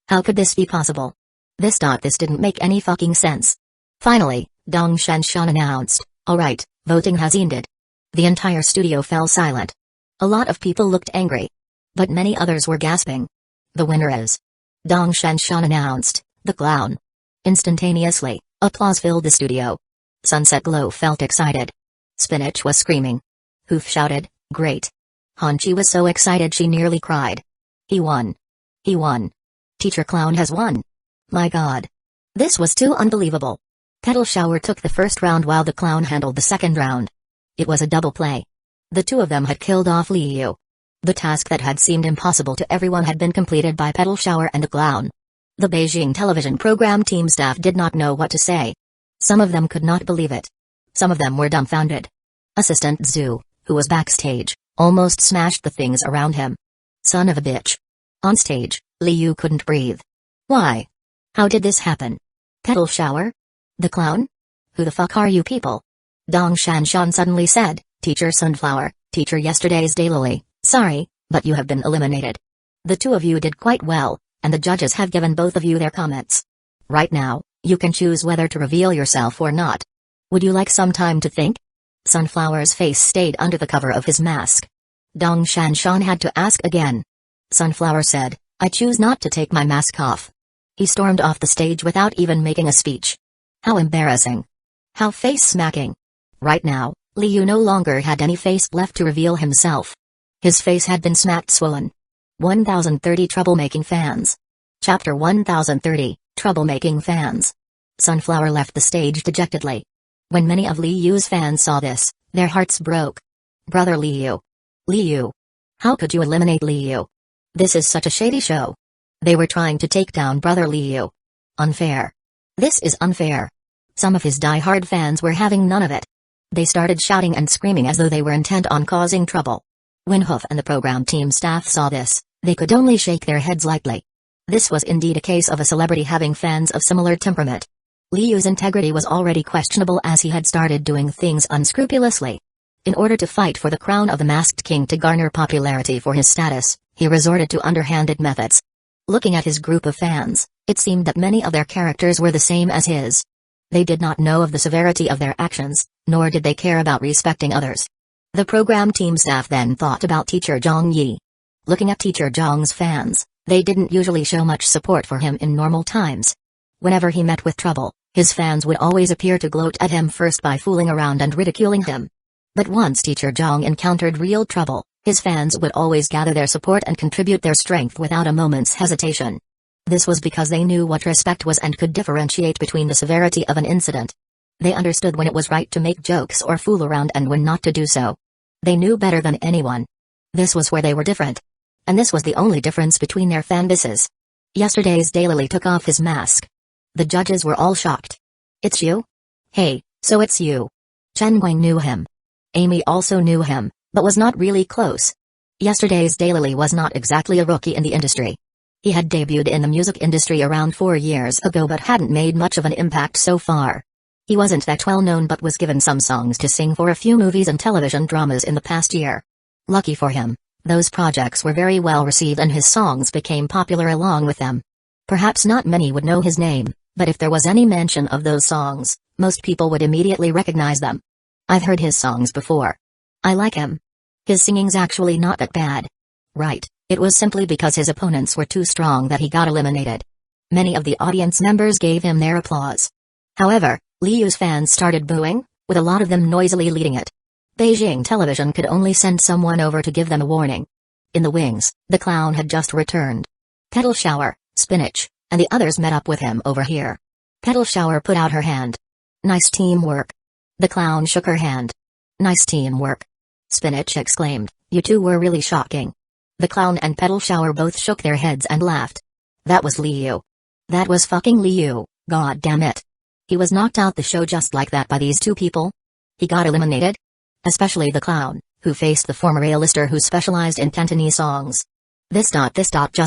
How could this be possible? This didn't make any fucking sense. Finally, Dong Shanshan announced, "Alright, voting has ended." The entire studio fell silent. A lot of people looked angry. But many others were gasping. The winner is... Dong Shanshan announced, "The clown." Instantaneously, applause filled the studio. Sunset Glow felt excited. Spinach was screaming. Hoof shouted, "Great." Hanchi was so excited she nearly cried. He won. He won. Teacher Clown has won. My god. This was too unbelievable. Petal Shower took the first round while the clown handled the second round. It was a double play. The two of them had killed off Liu. The task that had seemed impossible to everyone had been completed by Petal Shower and the clown. The Beijing television program team staff did not know what to say. Some of them could not believe it. Some of them were dumbfounded. Assistant Zhu, who was backstage, almost smashed the things around him. Son of a bitch. On stage, Liu couldn't breathe. Why? How did this happen? Petal Shower? The clown? Who the fuck are you people? Dong Shanshan suddenly said, "Teacher Sunflower, Teacher Yesterday's Daily, sorry, but you have been eliminated. The two of you did quite well, and the judges have given both of you their comments. Right now, you can choose whether to reveal yourself or not. Would you like some time to think?" Sunflower's face stayed under the cover of his mask. Dong Shanshan had to ask again. Sunflower said, "I choose not to take my mask off." He stormed off the stage without even making a speech. How embarrassing. How face-smacking. Right now, Liu no longer had any face left to reveal himself. His face had been smacked swollen. 1030 Troublemaking Fans. Chapter 1030, Troublemaking Fans. Sunflower left the stage dejectedly. When many of Liu's fans saw this, their hearts broke. Brother Liu. Liu. How could you eliminate Liu? This is such a shady show. They were trying to take down Brother Liu. Unfair. This is unfair. Some of his die-hard fans were having none of it. They started shouting and screaming as though they were intent on causing trouble. When Hoof and the program team staff saw this, they could only shake their heads lightly. This was indeed a case of a celebrity having fans of similar temperament. Liu's integrity was already questionable as he had started doing things unscrupulously. In order to fight for the crown of the Masked King to garner popularity for his status, he resorted to underhanded methods. Looking at his group of fans, it seemed that many of their characters were the same as his. They did not know of the severity of their actions, nor did they care about respecting others. The program team staff then thought about Teacher Zhang Yi. Looking at Teacher Zhang's fans, they didn't usually show much support for him in normal times. Whenever he met with trouble, his fans would always appear to gloat at him first by fooling around and ridiculing him. But once Teacher Zhang encountered real trouble, his fans would always gather their support and contribute their strength without a moment's hesitation. This was because they knew what respect was and could differentiate between the severity of an incident. They understood when it was right to make jokes or fool around and when not to do so. They knew better than anyone. This was where they were different. And this was the only difference between their fan bases. Yesterday's Daily took off his mask. The judges were all shocked. "It's you? Hey, so it's you." Chen Guang knew him. Amy also knew him, but was not really close. Yesterday's Daily was not exactly a rookie in the industry. He had debuted in the music industry around 4 years ago but hadn't made much of an impact so far. He wasn't that well known but was given some songs to sing for a few movies and television dramas in the past year. Lucky for him, those projects were very well received and his songs became popular along with them. Perhaps not many would know his name, but if there was any mention of those songs, most people would immediately recognize them. I've heard his songs before. I like him. His singing's actually not that bad. Right, it was simply because his opponents were too strong that he got eliminated. Many of the audience members gave him their applause. However, Liu's fans started booing, with a lot of them noisily leading it. Beijing television could only send someone over to give them a warning. In the wings, the clown had just returned. Petal Shower, Spinach, and the others met up with him over here. Petal Shower put out her hand. Nice teamwork. The clown shook her hand. Nice teamwork. Spinach exclaimed, you two were really shocking. The clown and Petal Shower both shook their heads and laughed. That was Liu. That was fucking Liu, god damn it. He was knocked out the show just like that by these two people? He got eliminated? Especially the clown, who faced the former A-lister who specialized in Cantonese songs. Just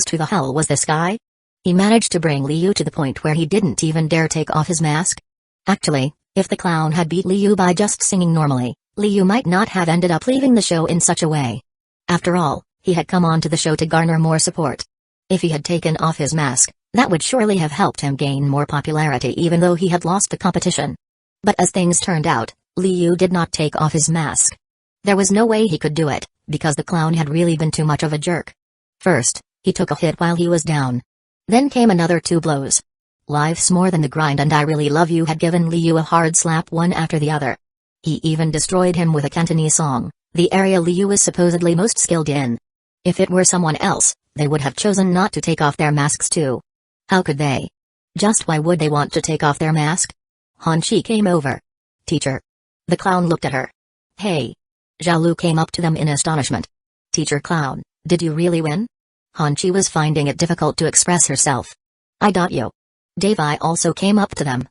who the hell was this guy? He managed to bring Liu to the point where he didn't even dare take off his mask? Actually, if the clown had beat Liu by just singing normally, Liu might not have ended up leaving the show in such a way. After all, he had come on to the show to garner more support. If he had taken off his mask, that would surely have helped him gain more popularity even though he had lost the competition. But as things turned out, Liu did not take off his mask. There was no way he could do it, because the clown had really been too much of a jerk. First, he took a hit while he was down. Then came another 2 blows. Life's More Than the Grind and I Really Love You had given Liu a hard slap one after the other. He even destroyed him with a Cantonese song, the area Liu is supposedly most skilled in. If it were someone else, they would have chosen not to take off their masks too. How could they? Just why would they want to take off their mask? Hanchi came over. Teacher. The clown looked at her. Hey. Zhaolu came up to them in astonishment. Teacher Clown, did you really win? Hanchi was finding it difficult to express herself. I got you. Davai also came up to them.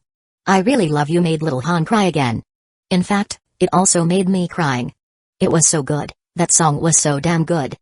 I Really Love You made little Han cry again. In fact, it also made me crying. It was so good, that song was so damn good.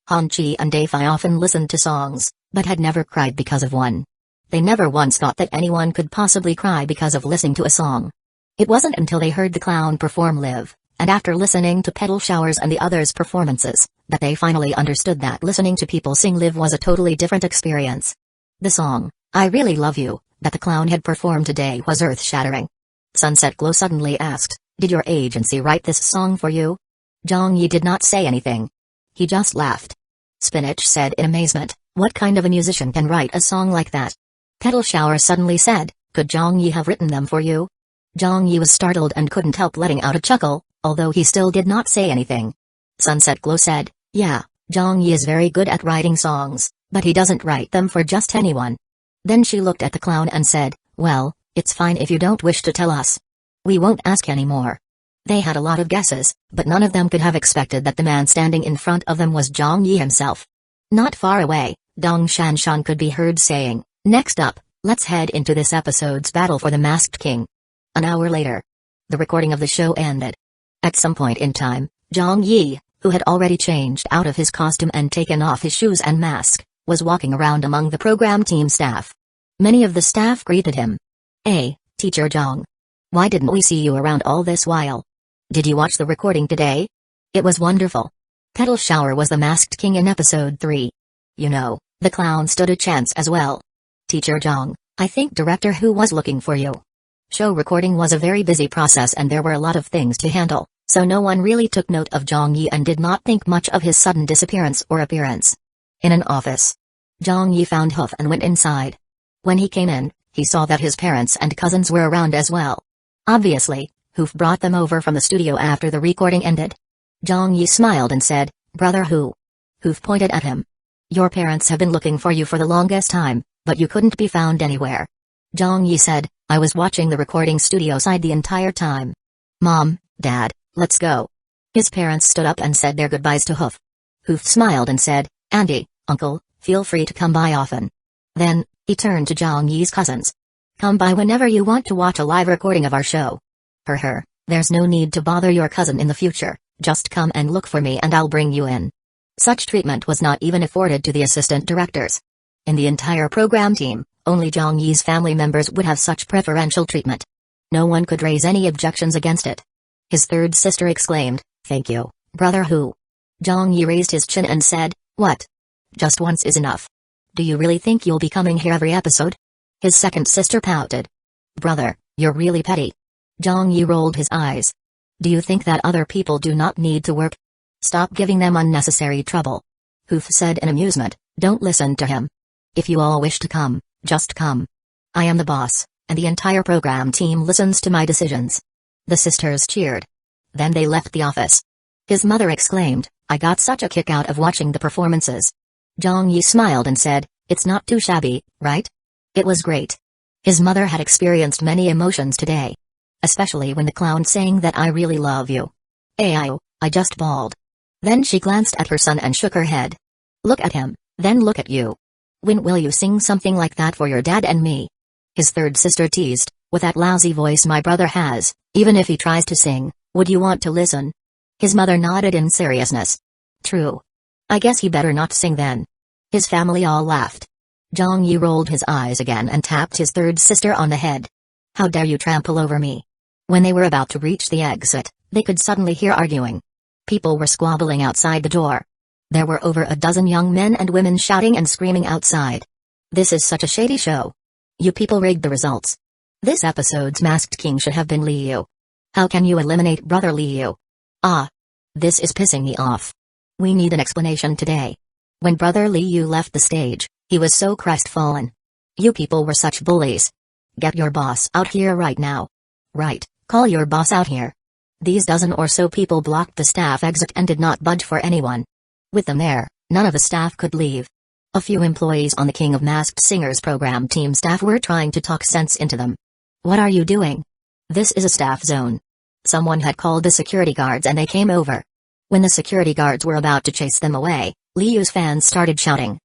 Hanchi and Davai often listened to songs, but had never cried because of one. They never once thought that anyone could possibly cry because of listening to a song. It wasn't until they heard the clown perform Live, and after listening to Petal Showers and the others' performances, that they finally understood that listening to people sing Live was a totally different experience. The song, I Really Love You, that the clown had performed today was earth-shattering. Sunset Glow suddenly asked, did your agency write this song for you? Zhang Yi did not say anything. He just laughed. Spinach said in amazement, what kind of a musician can write a song like that? Petal Shower suddenly said, could Zhang Yi have written them for you? Zhang Yi was startled and couldn't help letting out a chuckle, although he still did not say anything. Sunset Glow said, yeah, Zhang Yi is very good at writing songs, but he doesn't write them for just anyone. Then she looked at the clown and said, well, it's fine if you don't wish to tell us. We won't ask anymore. They had a lot of guesses, but none of them could have expected that the man standing in front of them was Zhang Yi himself. Not far away, Dong Shanshan could be heard saying, next up, let's head into this episode's battle for the Masked King. An hour later, the recording of the show ended. At some point in time, Zhang Yi, who had already changed out of his costume and taken off his shoes and mask, was walking around among the program team staff. Many of the staff greeted him. Hey, Teacher Zhang. Why didn't we see you around all this while? Did you watch the recording today? It was wonderful. Petal Shower was the Masked King in episode 3. You know, the clown stood a chance as well. Teacher Zhang, I think Director Hu was looking for you. Show recording was a very busy process and there were a lot of things to handle, so no one really took note of Zhang Yi and did not think much of his sudden disappearance or appearance. In an office, Zhang Yi found Hoof and went inside. When he came in, he saw that his parents and cousins were around as well. Obviously, Hoof brought them over from the studio after the recording ended. Zhang Yi smiled and said, Brother Hu. Hoof pointed at him. Your parents have been looking for you for the longest time, but you couldn't be found anywhere. Zhang Yi said, I was watching the recording studio side the entire time. Mom, Dad, let's go. His parents stood up and said their goodbyes to Hoof. Hoof smiled and said, Auntie, Uncle, feel free to come by often. Then, he turned to Zhang Yi's cousins. Come by whenever you want to watch a live recording of our show. There's no need to bother your cousin in the future, just come and look for me and I'll bring you in. Such treatment was not even afforded to the assistant directors. In the entire program team, only Zhang Yi's family members would have such preferential treatment. No one could raise any objections against it. His third sister exclaimed, Thank you, Brother Hu. Zhang Yi raised his chin and said, What? Just once is enough. Do you really think you'll be coming here every episode? His second sister pouted. Brother, you're really petty. Zhang Yi rolled his eyes. Do you think that other people do not need to work? Stop giving them unnecessary trouble. Hoof said in amusement, don't listen to him. If you all wish to come, just come. I am the boss, and the entire program team listens to my decisions. The sisters cheered. Then they left the office. His mother exclaimed, I got such a kick out of watching the performances. Zhang Yi smiled and said, it's not too shabby, right? It was great. His mother had experienced many emotions today. Especially when the clown sang that I really love you. Ayo, I just bawled. Then she glanced at her son and shook her head. Look at him, then look at you. When will you sing something like that for your dad and me? His third sister teased, with that lousy voice my brother has, even if he tries to sing, would you want to listen? His mother nodded in seriousness. True. I guess he better not sing then. His family all laughed. Zhang Yi rolled his eyes again and tapped his third sister on the head. How dare you trample over me? When they were about to reach the exit, they could suddenly hear arguing. People were squabbling outside the door. There were over a dozen young men and women shouting and screaming outside. This is such a shady show. You people rigged the results. This episode's masked king should have been Liu. How can you eliminate brother Liu? Ah. This is pissing me off. We need an explanation today. When brother Liu left the stage, he was so crestfallen. You people were such bullies. Get your boss out here right now. Right, call your boss out here. These dozen or so people blocked the staff exit and did not budge for anyone. With them there, none of the staff could leave. A few employees on the King of Masked Singers program team staff were trying to talk sense into them. What are you doing? This is a staff zone. Someone had called the security guards and they came over. When the security guards were about to chase them away, Liu's fans started shouting.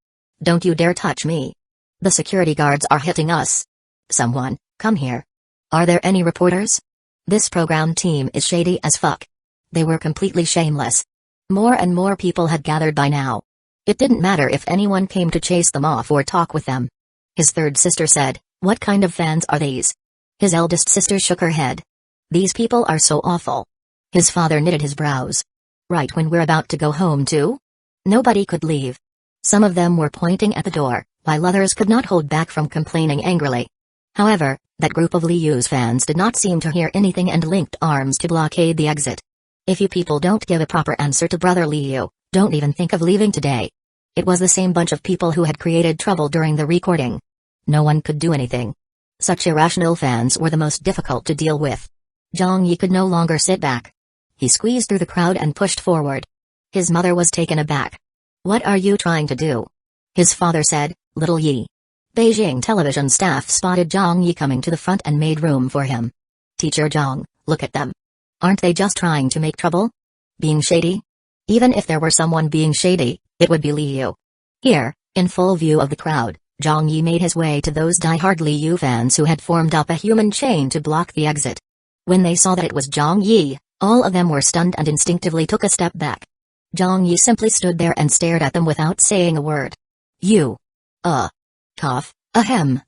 Don't you dare touch me. The security guards are hitting us. Someone, come here. Are there any reporters? This program team is shady as fuck. They were completely shameless. More and more people had gathered by now. It didn't matter if anyone came to chase them off or talk with them. His third sister said, what kind of fans are these? His eldest sister shook her head. These people are so awful. His father knitted his brows. Right when we're about to go home too? Nobody could leave. Some of them were pointing at the door, while others could not hold back from complaining angrily. However, that group of Liu's fans did not seem to hear anything and linked arms to blockade the exit. If you people don't give a proper answer to brother Liu, don't even think of leaving today. It was the same bunch of people who had created trouble during the recording. No one could do anything. Such irrational fans were the most difficult to deal with. Zhang Yi could no longer sit back. He squeezed through the crowd and pushed forward. His mother was taken aback. What are you trying to do? His father said, Little Yi. Beijing television staff spotted Zhang Yi coming to the front and made room for him. Teacher Zhang, look at them. Aren't they just trying to make trouble? Being shady? Even if there were someone being shady, it would be Liu. Here, in full view of the crowd, Zhang Yi made his way to those die-hard Liu fans who had formed up a human chain to block the exit. When they saw that it was Zhang Yi, all of them were stunned and instinctively took a step back. Zhang Yi simply stood there and stared at them without saying a word. You. Cough, ahem.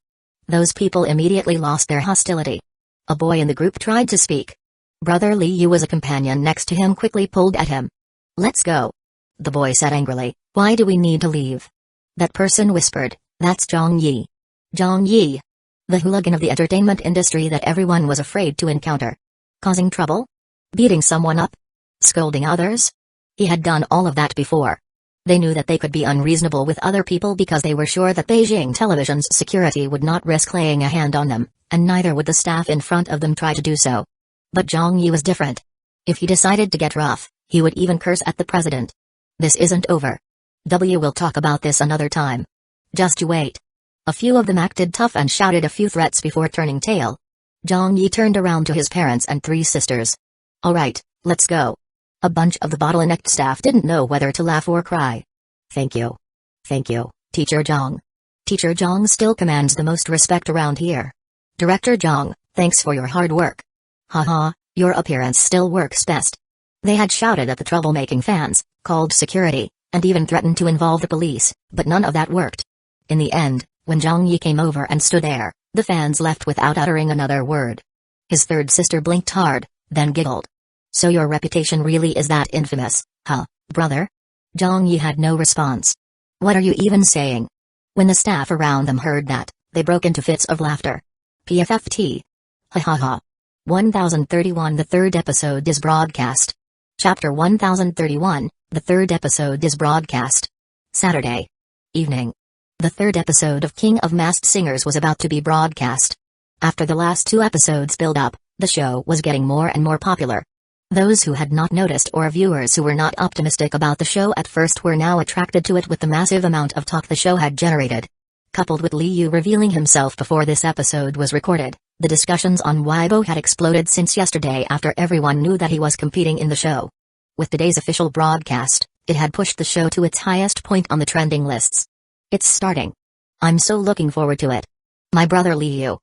Those people immediately lost their hostility. A boy in the group tried to speak. Brother Liu was a companion next to him quickly pulled at him. Let's go. The boy said angrily, why do we need to leave? That person whispered, that's Zhang Yi. Zhang Yi. The hooligan of the entertainment industry that everyone was afraid to encounter. Causing trouble? Beating someone up? Scolding others? He had done all of that before. They knew that they could be unreasonable with other people because they were sure that Beijing Television's security would not risk laying a hand on them, and neither would the staff in front of them try to do so. But Zhang Yi was different. If he decided to get rough, he would even curse at the president. This isn't over. We'll talk about this another time. Just you wait. A few of them acted tough and shouted a few threats before turning tail. Zhang Yi turned around to his parents and three sisters. Alright, let's go. A bunch of the bottlenecked staff didn't know whether to laugh or cry. Thank you. Thank you, Teacher Zhang. Teacher Zhang still commands the most respect around here. Director Zhang, thanks for your hard work. Haha, your appearance still works best. They had shouted at the troublemaking fans, called security, and even threatened to involve the police, but none of that worked. In the end, when Zhang Yi came over and stood there, the fans left without uttering another word. His third sister blinked hard, then giggled. So your reputation really is that infamous, huh, brother? Zhang Yi had no response. What are you even saying? When the staff around them heard that, they broke into fits of laughter. PFFT. Ha ha ha. 1031 The third episode is broadcast. Chapter 1031, the third episode is broadcast. Saturday evening. The third episode of King of Masked Singers was about to be broadcast. After the last two episodes build up, the show was getting more and more popular. Those who had not noticed or viewers who were not optimistic about the show at first were now attracted to it with the massive amount of talk the show had generated. Coupled with Liu revealing himself before this episode was recorded, the discussions on Weibo had exploded since yesterday after everyone knew that he was competing in the show. With today's official broadcast, it had pushed the show to its highest point on the trending lists. It's starting. I'm so looking forward to it. My brother Liu.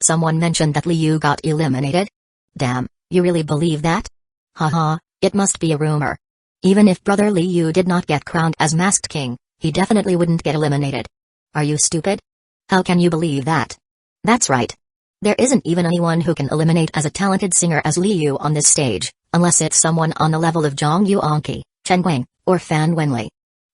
Someone mentioned that Liu got eliminated? Damn, you really believe that? Haha, it must be a rumor. Even if brother Liu did not get crowned as Masked King, he definitely wouldn't get eliminated. Are you stupid? How can you believe that? That's right. There isn't even anyone who can eliminate as a talented singer as Liu on this stage, unless it's someone on the level of Zhang Yuanqi, Chen Guang, or Fan Wenli.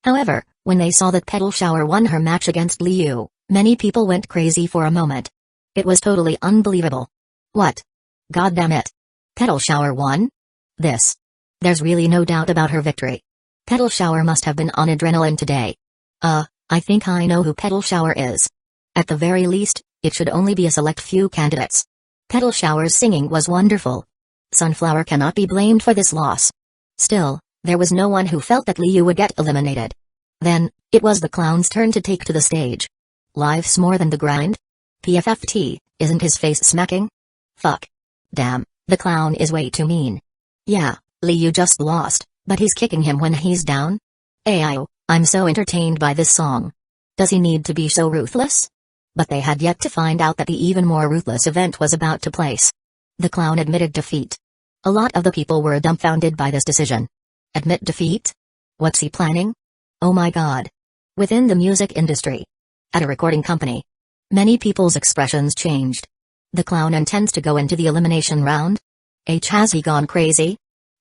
However, when they saw that Petal Shower won her match against Liu, many people went crazy for a moment. It was totally unbelievable. What? God damn it. Petal Shower won? There's really no doubt about her victory. Petal Shower must have been on adrenaline today. I think I know who Petal Shower is. At the very least, it should only be a select few candidates. Petal Shower's singing was wonderful. Sunflower cannot be blamed for this loss. Still, there was no one who felt that Liu would get eliminated. Then, it was the clown's turn to take to the stage. Life's more than the grind? PFFT, isn't his face smacking? Fuck. Damn, the clown is way too mean. Yeah, Liu just lost, but he's kicking him when he's down? Ayo, I'm so entertained by this song. Does he need to be so ruthless? But they had yet to find out that the even more ruthless event was about to place. The clown admitted defeat. A lot of the people were dumbfounded by this decision. Admit defeat? What's he planning? Oh my god. Within the music industry. At a recording company. Many people's expressions changed. The clown intends to go into the elimination round? Has he gone crazy?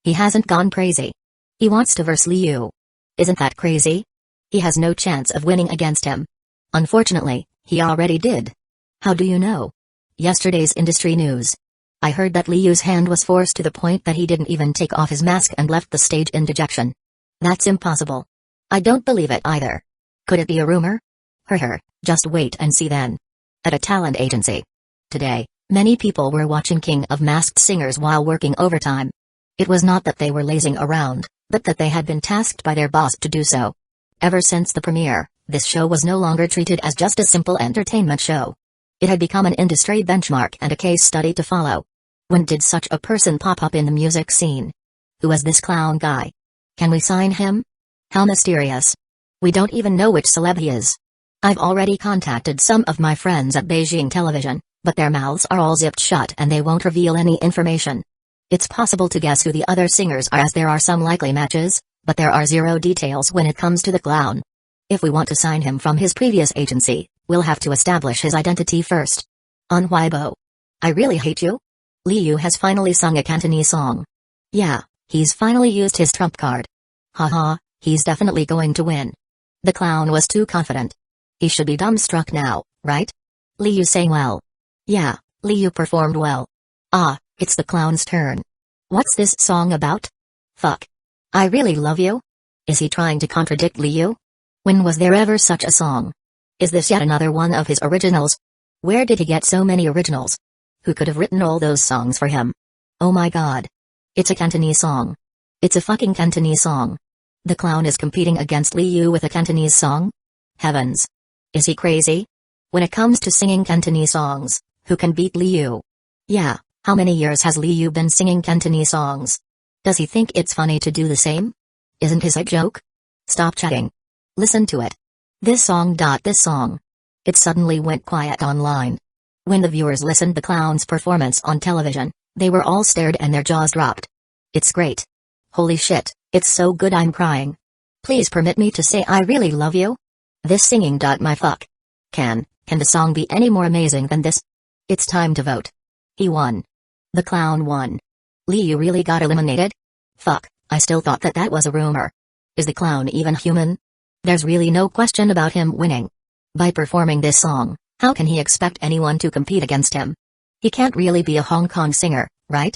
He hasn't gone crazy. He wants to verse Liu. Isn't that crazy? He has no chance of winning against him. Unfortunately, he already did. How do you know? Yesterday's industry news. I heard that Liu's hand was forced to the point that he didn't even take off his mask and left the stage in dejection. That's impossible. I don't believe it either. Could it be a rumor? Just wait and see then. At a talent agency. Today, many people were watching King of Masked Singers while working overtime. It was not that they were lazing around, but that they had been tasked by their boss to do so. Ever since the premiere, this show was no longer treated as just a simple entertainment show. It had become an industry benchmark and a case study to follow. When did such a person pop up in the music scene? Who is this clown guy? Can we sign him? How mysterious. We don't even know which celeb he is. I've already contacted some of my friends at Beijing Television, but their mouths are all zipped shut and they won't reveal any information. It's possible to guess who the other singers are as there are some likely matches, but there are zero details when it comes to the clown. If we want to sign him from his previous agency, we'll have to establish his identity first. On Weibo. I really hate you? Liu has finally sung a Cantonese song. Yeah, he's finally used his trump card. Haha, he's definitely going to win. The clown was too confident. He should be dumbstruck now, right? Liu sang well. Yeah, Liu performed well. It's the clown's turn. What's this song about? Fuck. I really love you? Is he trying to contradict Liu? When was there ever such a song? Is this yet another one of his originals? Where did he get so many originals? Who could have written all those songs for him? Oh my god. It's a Cantonese song. It's a fucking Cantonese song. The clown is competing against Liu with a Cantonese song? Heavens. Is he crazy? When it comes to singing Cantonese songs, who can beat Liu? Yeah, how many years has Liu been singing Cantonese songs? Does he think it's funny to do the same? Isn't his a joke? Stop chatting. Listen to it. This song. It suddenly went quiet online. When the viewers listened the clown's performance on television, they were all stared and their jaws dropped. It's great. Holy shit, it's so good I'm crying. Please permit me to say I really love you. This singing. My fuck. Can the song be any more amazing than this? It's time to vote. He won. The clown won. Liu really got eliminated? Fuck, I still thought that was a rumor. Is the clown even human? There's really no question about him winning. By performing this song, how can he expect anyone to compete against him? He can't really be a Hong Kong singer, right?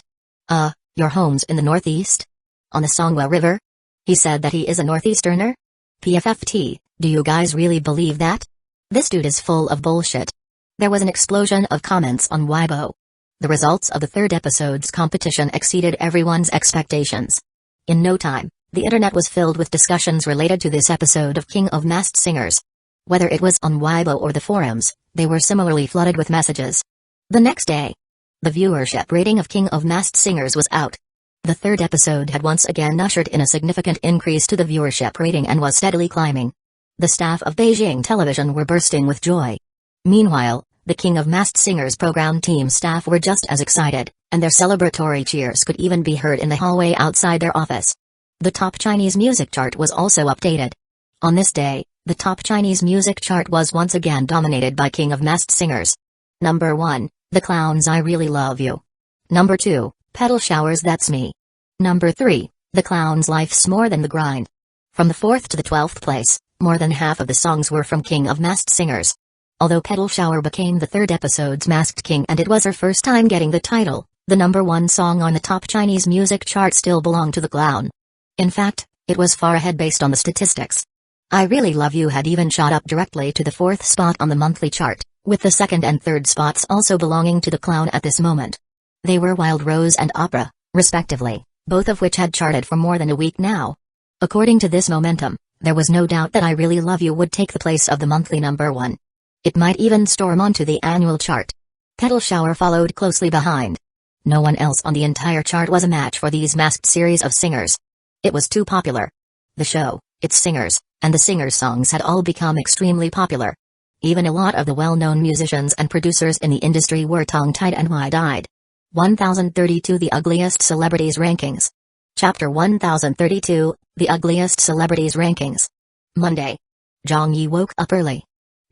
Your home's in the Northeast? On the Songhua River? He said that he is a Northeasterner? PFFT, do you guys really believe that? This dude is full of bullshit. There was an explosion of comments on Weibo. The results of the third episode's competition exceeded everyone's expectations. In no time, the internet was filled with discussions related to this episode of King of Masked Singers. Whether it was on Weibo or the forums, they were similarly flooded with messages. The next day, the viewership rating of King of Masked Singers was out. The third episode had once again ushered in a significant increase to the viewership rating and was steadily climbing. The staff of Beijing Television were bursting with joy. Meanwhile, the King of Masked Singers program team staff were just as excited, and their celebratory cheers could even be heard in the hallway outside their office. The top Chinese music chart was also updated. On this day, the top Chinese music chart was once again dominated by King of Masked Singers. Number 1, The Clown's I Really Love You. Number 2, Petal Showers That's Me. Number 3, The Clown's Life's More Than the Grind. From the 4th to the 12th place, more than half of the songs were from King of Masked Singers. Although Petal Shower became the third episode's Masked King and it was her first time getting the title, the number 1 song on the top Chinese music chart still belonged to the clown. In fact, it was far ahead based on the statistics. I Really Love You had even shot up directly to the 4th spot on the monthly chart, with the 2nd and 3rd spots also belonging to the clown at this moment. They were Wild Rose and Opera, respectively, both of which had charted for more than a week now. According to this momentum, there was no doubt that I Really Love You would take the place of the monthly number 1. It might even storm onto the annual chart. Petal Shower followed closely behind. No one else on the entire chart was a match for these masked series of singers. It was too popular. The show, its singers, and the singers' songs had all become extremely popular. Even a lot of the well-known musicians and producers in the industry were tongue-tied and wide-eyed. 1032 The Ugliest Celebrities Rankings. Chapter 1032, The Ugliest Celebrities Rankings. Monday. Zhang Yi woke up early.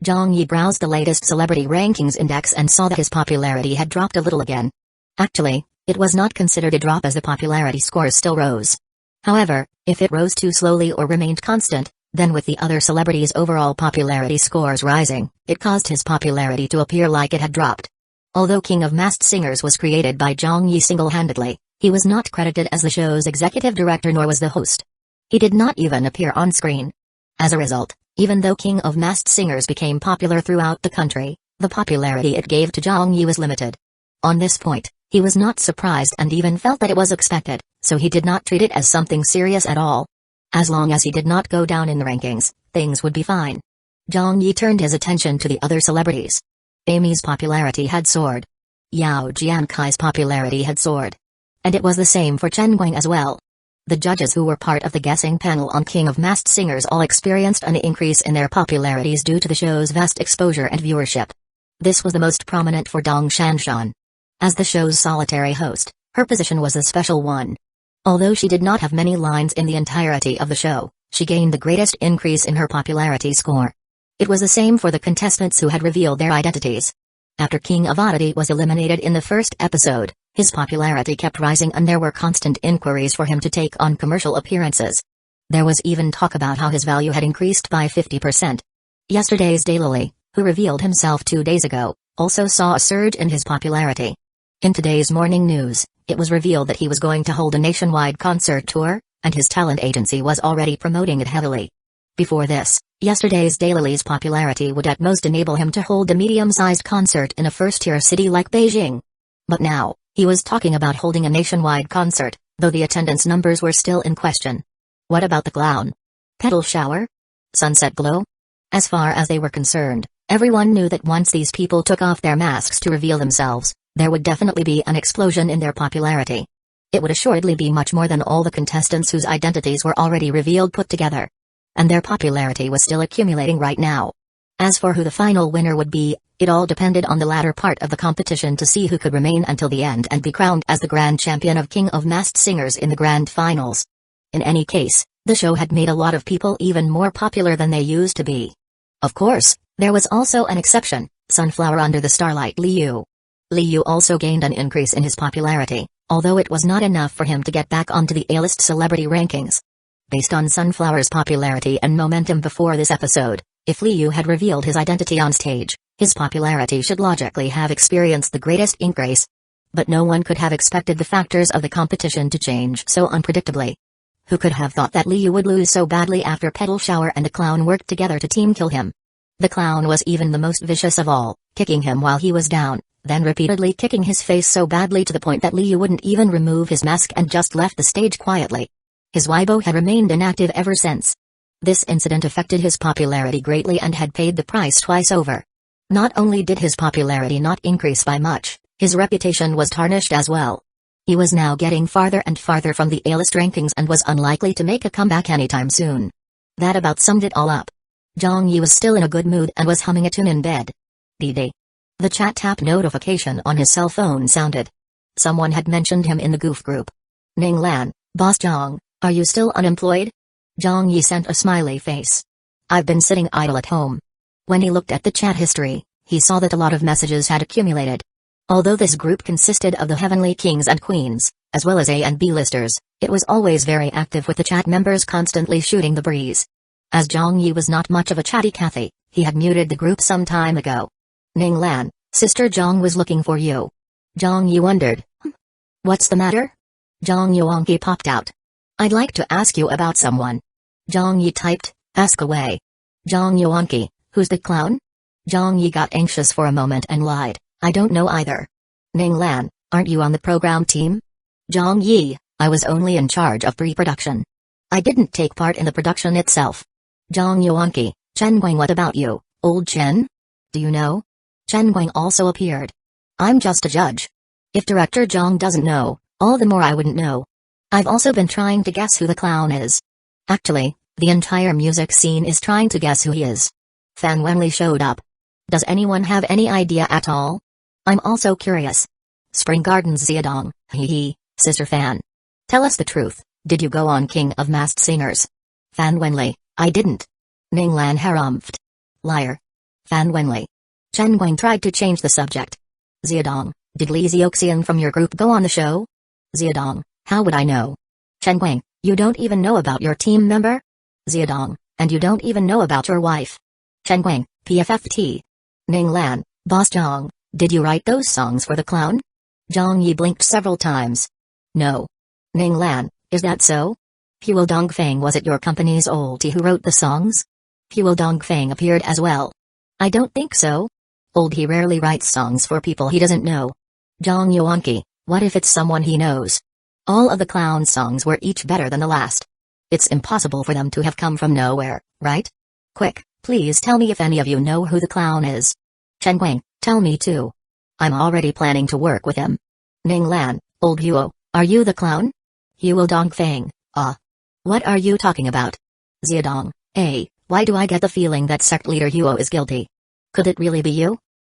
Zhang Yi browsed the latest celebrity rankings index and saw that his popularity had dropped a little again. Actually, it was not considered a drop as the popularity scores still rose. However, if it rose too slowly or remained constant, then with the other celebrities' overall popularity scores rising, it caused his popularity to appear like it had dropped. Although King of Masked Singers was created by Zhang Yi single-handedly, he was not credited as the show's executive director nor was the host. He did not even appear on screen. As a result, even though King of Masked Singers became popular throughout the country, the popularity it gave to Zhang Yi was limited. On this point, he was not surprised and even felt that it was expected, so he did not treat it as something serious at all. As long as he did not go down in the rankings, things would be fine. Zhang Yi turned his attention to the other celebrities. Amy's popularity had soared. Yao Jiankai's popularity had soared. And it was the same for Chen Guang as well. The judges who were part of the guessing panel on King of Masked Singers all experienced an increase in their popularities due to the show's vast exposure and viewership. This was the most prominent for Dong Shanshan. As the show's solitary host, her position was a special one. Although she did not have many lines in the entirety of the show, she gained the greatest increase in her popularity score. It was the same for the contestants who had revealed their identities. After King of Oddity was eliminated in the first episode, his popularity kept rising and there were constant inquiries for him to take on commercial appearances. There was even talk about how his value had increased by 50%. Yesterday's Daily, who revealed himself 2 days ago, also saw a surge in his popularity. In today's morning news, it was revealed that he was going to hold a nationwide concert tour, and his talent agency was already promoting it heavily. Before this, yesterday's Daily's popularity would at most enable him to hold a medium-sized concert in a first-tier city like Beijing. But now, he was talking about holding a nationwide concert, though the attendance numbers were still in question. What about the clown? Petal Shower? Sunset Glow? As far as they were concerned, everyone knew that once these people took off their masks to reveal themselves, there would definitely be an explosion in their popularity. It would assuredly be much more than all the contestants whose identities were already revealed put together. And their popularity was still accumulating right now. As for who the final winner would be, it all depended on the latter part of the competition to see who could remain until the end and be crowned as the grand champion of King of Masked Singers in the grand finals. In any case, the show had made a lot of people even more popular than they used to be. Of course, there was also an exception, Sunflower Under the Starlight Liu. Liu also gained an increase in his popularity, although it was not enough for him to get back onto the A-list celebrity rankings. Based on Sunflower's popularity and momentum before this episode, If Liu had revealed his identity on stage, his popularity should logically have experienced the greatest increase. But no one could have expected the factors of the competition to change so unpredictably. Who could have thought that Liu would lose so badly after Petal Shower and the clown worked together to team kill him? The clown was even the most vicious of all, kicking him while he was down, then repeatedly kicking his face so badly to the point that Liu wouldn't even remove his mask and just left the stage quietly. His Weibo had remained inactive ever since. This incident affected his popularity greatly and had paid the price twice over. Not only did his popularity not increase by much, his reputation was tarnished as well. He was now getting farther and farther from the A-list rankings and was unlikely to make a comeback anytime soon. That about summed it all up. Zhang Yi was still in a good mood and was humming a tune in bed. DD. The chat tap notification on his cell phone sounded. Someone had mentioned him in the goof group. Ning Lan, Boss Zhang, are you still unemployed? Zhang Yi sent a smiley face. I've been sitting idle at home. When he looked at the chat history, he saw that a lot of messages had accumulated. Although this group consisted of the Heavenly Kings and Queens, as well as A and B listers, it was always very active with the chat members constantly shooting the breeze. As Zhang Yi was not much of a chatty Cathy, he had muted the group some time ago. Ning Lan, Sister Zhang was looking for you. Zhang Yi wondered. What's the matter? Zhang Yuanqi popped out. I'd like to ask you about someone. Zhang Yi typed, ask away. Zhang Yuanqi, who's the clown? Zhang Yi got anxious for a moment and lied, I don't know either. Ning Lan, aren't you on the program team? Zhang Yi, I was only in charge of pre-production. I didn't take part in the production itself. Zhang Yuanqi, Chen Guang, what about you, old Chen? Do you know? Chen Guang also appeared. I'm just a judge. If Director Zhang doesn't know, all the more I wouldn't know. I've also been trying to guess who the clown is. Actually, the entire music scene is trying to guess who he is. Fan Wenli showed up. Does anyone have any idea at all? I'm also curious. Spring Gardens Xiaodong, hee, Sister Fan. Tell us the truth, did you go on King of Masked Singers? Fan Wenli, I didn't. Ning Lan harumphed. Liar. Fan Wenli. Chen Guang tried to change the subject. Xiaodong, did Li Zioxian from your group go on the show? Xiaodong, how would I know? Chen Guang, you don't even know about your team member? Xiaodong, and you don't even know about your wife. Chen Guang, PFFT. Ning Lan, Boss Zhang, did you write those songs for the clown? Zhang Yi blinked several times. No. Ning Lan, is that so? Huo Dongfeng, was it your company's oldie who wrote the songs? Huo Dongfeng appeared as well. I don't think so. Old he rarely writes songs for people he doesn't know. Zhang Yuanqi, what if it's someone he knows? All of the clown songs were each better than the last. It's impossible for them to have come from nowhere, right? Quick, please tell me if any of you know who the clown is. Chen Guang, tell me too. I'm already planning to work with him. Ning Lan, old Huo, are you the clown? Huo Dongfeng, what are you talking about? Xiaodong, why do I get the feeling that sect leader Huo is guilty? Could it really be you?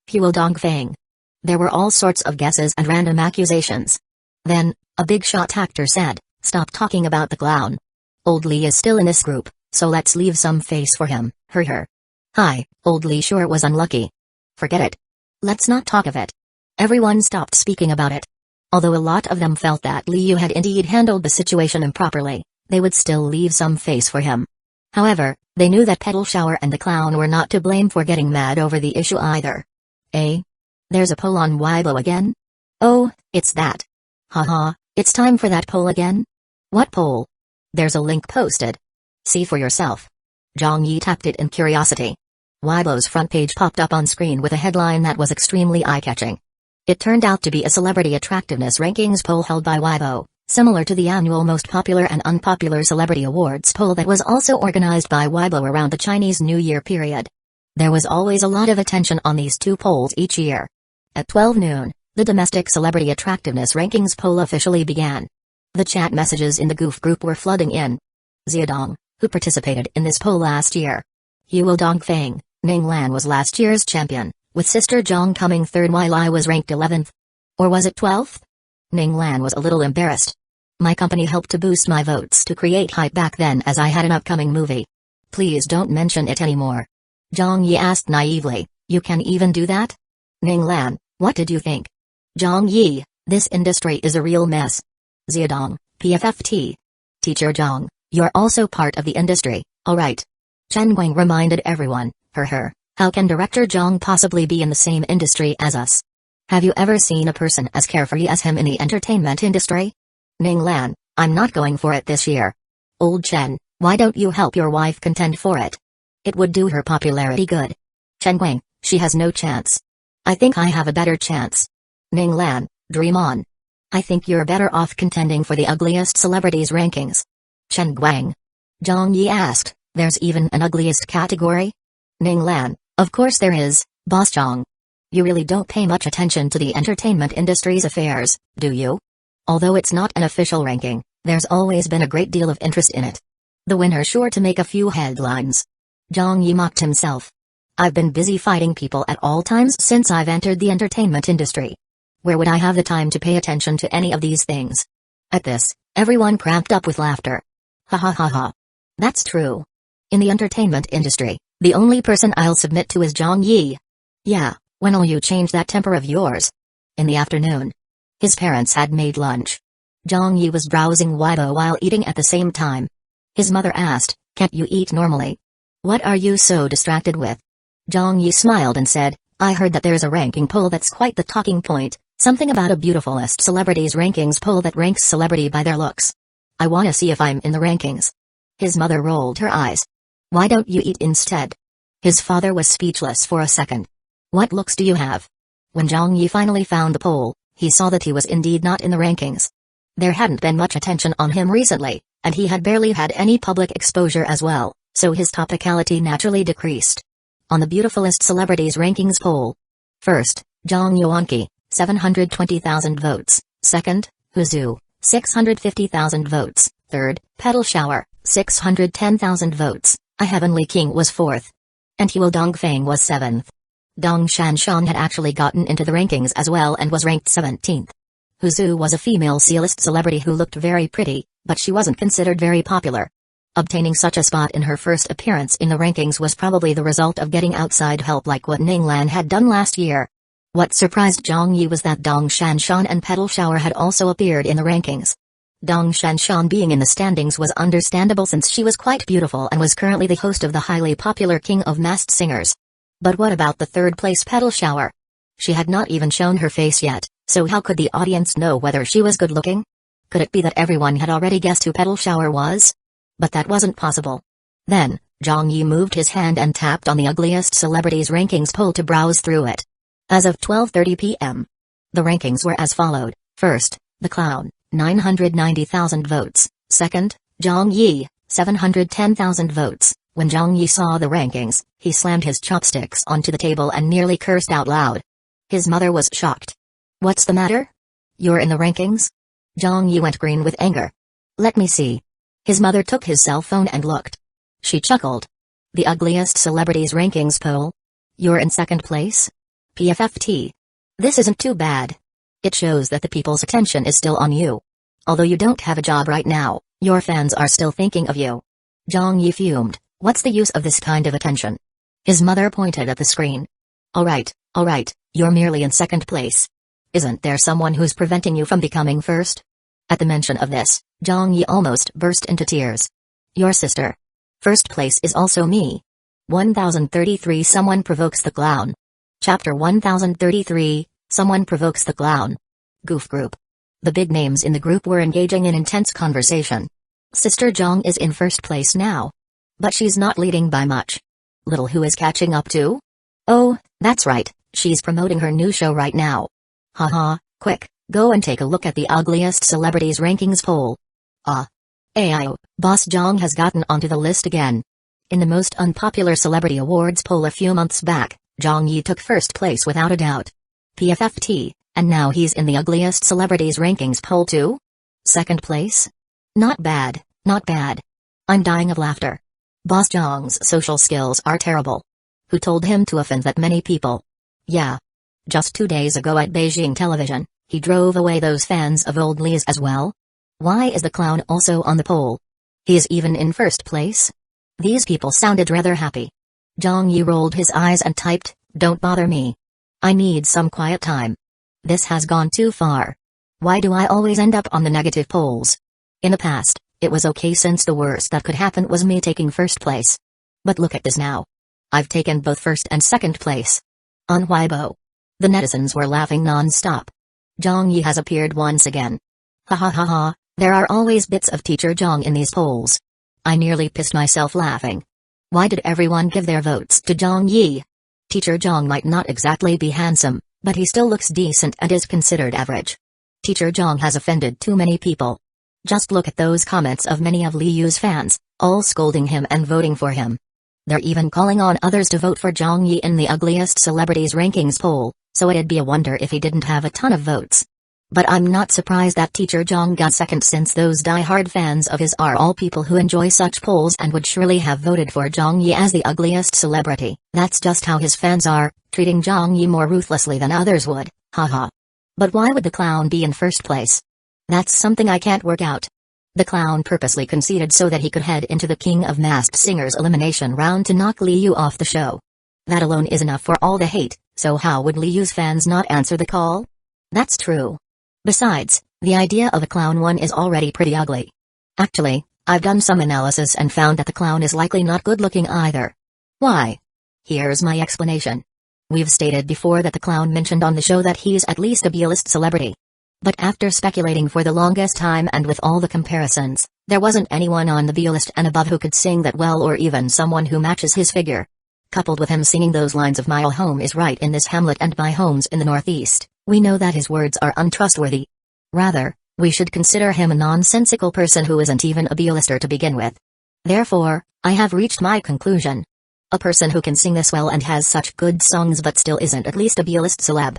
Huo Dongfeng. There were all sorts of guesses and random accusations. Then, a big shot actor said, stop talking about the clown. Old Li is still in this group, so let's leave some face for him, her. Hi, old Li sure was unlucky. Forget it. Let's not talk of it. Everyone stopped speaking about it. Although a lot of them felt that Liu had indeed handled the situation improperly, they would still leave some face for him. However, they knew that Petal Shower and the clown were not to blame for getting mad over the issue either. There's a poll on Weibo again? Oh, it's that. Haha, it's time for that poll again? What poll? There's a link posted. See for yourself. Zhang Yi tapped it in curiosity. Weibo's front page popped up on screen with a headline that was extremely eye-catching. It turned out to be a celebrity attractiveness rankings poll held by Weibo, similar to the annual Most Popular and Unpopular Celebrity Awards poll that was also organized by Weibo around the Chinese New Year period. There was always a lot of attention on these two polls each year. At 12 noon, the domestic celebrity attractiveness rankings poll officially began. The chat messages in the goof group were flooding in. Xiaodong, who participated in this poll last year. Huo Dongfeng, Ning Lan was last year's champion, with Sister Zhang coming third while I was ranked 11th. Or was it 12th? Ning Lan was a little embarrassed. My company helped to boost my votes to create hype back then as I had an upcoming movie. Please don't mention it anymore. Zhang Yi asked naively, you can even do that? Ning Lan, what did you think? Zhang Yi, this industry is a real mess. Xiaodong, PFFT. Teacher Zhang, you're also part of the industry, alright. Chen Guang reminded everyone, how can Director Zhang possibly be in the same industry as us? Have you ever seen a person as carefree as him in the entertainment industry? Ning Lan, I'm not going for it this year. Old Chen, why don't you help your wife contend for it? It would do her popularity good. Chen Guang, she has no chance. I think I have a better chance. Ning Lan, dream on. I think you're better off contending for the ugliest celebrities rankings. Chen Guang. Zhang Yi asked, there's even an ugliest category? Ning Lan, of course there is, Boss Zhang. You really don't pay much attention to the entertainment industry's affairs, do you? Although it's not an official ranking, there's always been a great deal of interest in it. The winner's sure to make a few headlines. Zhang Yi mocked himself. I've been busy fighting people at all times since I've entered the entertainment industry. Where would I have the time to pay attention to any of these things? At this, everyone cramped up with laughter. Ha ha ha ha. That's true. In the entertainment industry, the only person I'll submit to is Zhang Yi. Yeah, when'll you change that temper of yours? In the afternoon. His parents had made lunch. Zhang Yi was browsing Weibo while eating at the same time. His mother asked, can't you eat normally? What are you so distracted with? Zhang Yi smiled and said, I heard that there's a ranking poll that's quite the talking point, something about a beautifulest celebrities rankings poll that ranks celebrity by their looks. I wanna see if I'm in the rankings. His mother rolled her eyes. Why don't you eat instead? His father was speechless for a second. What looks do you have? When Zhang Yi finally found the poll, he saw that he was indeed not in the rankings. There hadn't been much attention on him recently, and he had barely had any public exposure as well, so his topicality naturally decreased. On the beautifulest celebrities rankings poll. First, Zhang Yuanqi, 720,000 votes. Second, Huzu, 650,000 votes. Third, Petal Shower, 610,000 votes. A Heavenly King was fourth. And Huo Dongfang was seventh. Dong Shanshan had actually gotten into the rankings as well and was ranked 17th. Huzu was a female C-list celebrity who looked very pretty, but she wasn't considered very popular. Obtaining such a spot in her first appearance in the rankings was probably the result of getting outside help like what Ning Lan had done last year. What surprised Zhang Yi was that Dong Shanshan and Petal Shower had also appeared in the rankings. Dong Shanshan being in the standings was understandable since she was quite beautiful and was currently the host of the highly popular King of Masked Singers. But what about the third place Petal Shower? She had not even shown her face yet, so how could the audience know whether she was good looking? Could it be that everyone had already guessed who Petal Shower was? But that wasn't possible. Then, Zhang Yi moved his hand and tapped on the ugliest celebrities rankings poll to browse through it. As of 12:30 p.m. The rankings were as followed. First, The Clown, 990,000 votes. Second, Zhang Yi, 710,000 votes. When Zhang Yi saw the rankings, he slammed his chopsticks onto the table and nearly cursed out loud. His mother was shocked. What's the matter? You're in the rankings? Zhang Yi went green with anger. Let me see. His mother took his cell phone and looked. She chuckled. The ugliest celebrities rankings poll? You're in second place? PFFT. This isn't too bad. It shows that the people's attention is still on you. Although you don't have a job right now, your fans are still thinking of you. Zhang Yi fumed. What's the use of this kind of attention? His mother pointed at the screen. Alright, you're merely in second place. Isn't there someone who's preventing you from becoming first? At the mention of this, Zhang Yi almost burst into tears. Your sister. First place is also me. 1033 Someone Provokes the Clown. Chapter 1033, Someone Provokes the Clown. Goof Group. The big names in the group were engaging in intense conversation. Sister Zhang is in first place now. But she's not leading by much. Little Who is catching up too? Oh, that's right, she's promoting her new show right now. Haha, quick, go and take a look at the ugliest celebrities rankings poll. Ayo, Boss Zhang has gotten onto the list again. In the most unpopular celebrity awards poll a few months back, Zhang Yi took first place without a doubt. PFFT, and now he's in the ugliest celebrities rankings poll too? Second place? Not bad, not bad. I'm dying of laughter. Boss Zhang's social skills are terrible. Who told him to offend that many people? Yeah. Just 2 days ago at Beijing television, he drove away those fans of old Li's as well. Why is the clown also on the poll? He is even in first place? These people sounded rather happy. Zhang Yi rolled his eyes and typed, don't bother me. I need some quiet time. This has gone too far. Why do I always end up on the negative polls? In the past, it was okay since the worst that could happen was me taking first place. But look at this now. I've taken both first and second place. On Weibo. The netizens were laughing non-stop. Zhang Yi has appeared once again. Ha ha ha ha, there are always bits of Teacher Zhang in these polls. I nearly pissed myself laughing. Why did everyone give their votes to Zhang Yi? Teacher Zhang might not exactly be handsome, but he still looks decent and is considered average. Teacher Zhang has offended too many people. Just look at those comments of many of Li Yu's fans, all scolding him and voting for him. They're even calling on others to vote for Zhang Yi in the ugliest celebrities rankings poll, so it'd be a wonder if he didn't have a ton of votes. But I'm not surprised that Teacher Zhang got second, since those die-hard fans of his are all people who enjoy such polls and would surely have voted for Zhang Yi as the ugliest celebrity. That's just how his fans are, treating Zhang Yi more ruthlessly than others would, haha. But why would the clown be in first place? That's something I can't work out. The clown purposely conceded so that he could head into the King of Masked Singers elimination round to knock Li Yu off the show. That alone is enough for all the hate, so how would Li Yu's fans not answer the call? That's true. Besides, the idea of a clown one is already pretty ugly. Actually, I've done some analysis and found that the clown is likely not good looking either. Why? Here's my explanation. We've stated before that the clown mentioned on the show that he's at least a B-list celebrity. But after speculating for the longest time and with all the comparisons, there wasn't anyone on the B-list and above who could sing that well, or even someone who matches his figure. Coupled with him singing those lines of "My home is right in this hamlet and my home's in the northeast," we know that his words are untrustworthy. Rather, we should consider him a nonsensical person who isn't even a B-lister to begin with. Therefore, I have reached my conclusion. A person who can sing this well and has such good songs but still isn't at least a B-list celeb.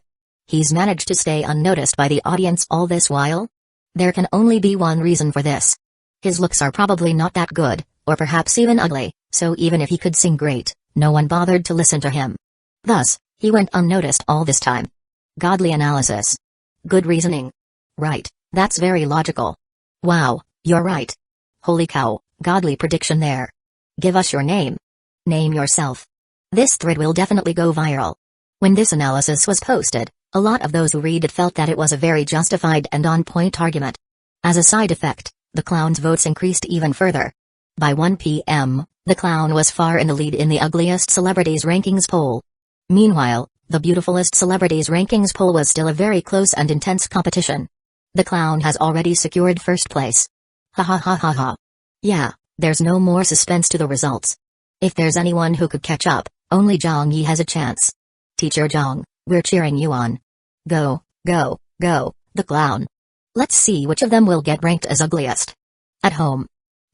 He's managed to stay unnoticed by the audience all this while? There can only be one reason for this. His looks are probably not that good, or perhaps even ugly, so even if he could sing great, no one bothered to listen to him. Thus, he went unnoticed all this time. Godly analysis. Good reasoning. Right, that's very logical. Wow, you're right. Holy cow, godly prediction there. Give us your name. Name yourself. This thread will definitely go viral. When this analysis was posted, a lot of those who read it felt that it was a very justified and on-point argument. As a side effect, the clown's votes increased even further. By 1 p.m., the clown was far in the lead in the ugliest celebrities rankings poll. Meanwhile, the beautifulest celebrities rankings poll was still a very close and intense competition. The clown has already secured first place. Ha ha ha ha ha. Yeah, there's no more suspense to the results. If there's anyone who could catch up, only Zhang Yi has a chance. Teacher Zhang, we're cheering you on. Go, go, go, the clown. Let's see which of them will get ranked as ugliest. At home.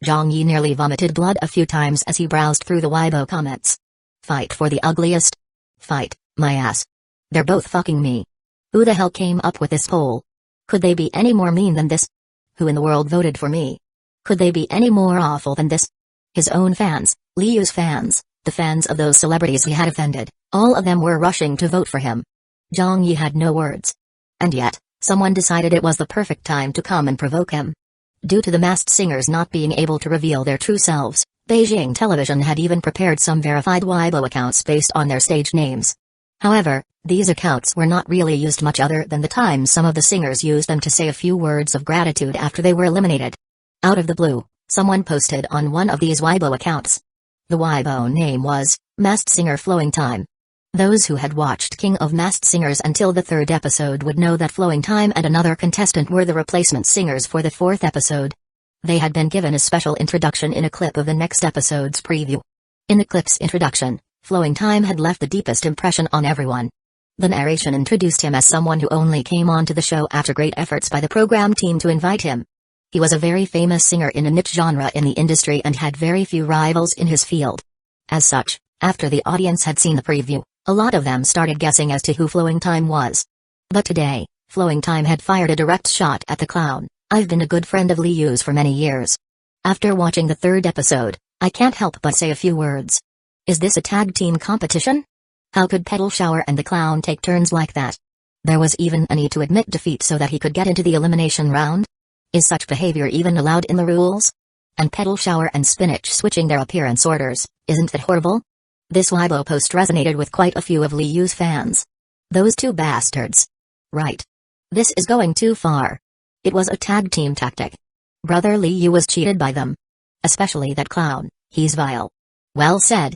Zhang Yi nearly vomited blood a few times as he browsed through the Weibo comments. Fight for the ugliest? Fight, my ass. They're both fucking me. Who the hell came up with this poll? Could they be any more mean than this? Who in the world voted for me? Could they be any more awful than this? His own fans, Li Yu's fans, the fans of those celebrities he had offended, all of them were rushing to vote for him. Zhang Yi had no words. And yet, someone decided it was the perfect time to come and provoke him. Due to the masked singers not being able to reveal their true selves, Beijing television had even prepared some verified Weibo accounts based on their stage names. However, these accounts were not really used much other than the times some of the singers used them to say a few words of gratitude after they were eliminated. Out of the blue, someone posted on one of these Weibo accounts. The Weibo name was Masked Singer Flowing Time. Those who had watched King of Masked Singers until the 3rd episode would know that Flowing Time and another contestant were the replacement singers for the 4th episode. They had been given a special introduction in a clip of the next episode's preview. In the clip's introduction, Flowing Time had left the deepest impression on everyone. The narration introduced him as someone who only came onto the show after great efforts by the program team to invite him. He was a very famous singer in a niche genre in the industry and had very few rivals in his field. As such, after the audience had seen the preview, a lot of them started guessing as to who Flowing Time was. But today, Flowing Time had fired a direct shot at the clown. I've been a good friend of Li Yu's for many years. After watching the 3rd episode, I can't help but say a few words. Is this a tag team competition? How could Petal Shower and the clown take turns like that? There was even a need to admit defeat so that he could get into the elimination round? Is such behavior even allowed in the rules? And Petal Shower and Spinach switching their appearance orders, isn't that horrible? This Weibo post resonated with quite a few of Li Yu's fans. Those two bastards. Right. This is going too far. It was a tag team tactic. Brother Li Yu was cheated by them. Especially that clown, he's vile. Well said.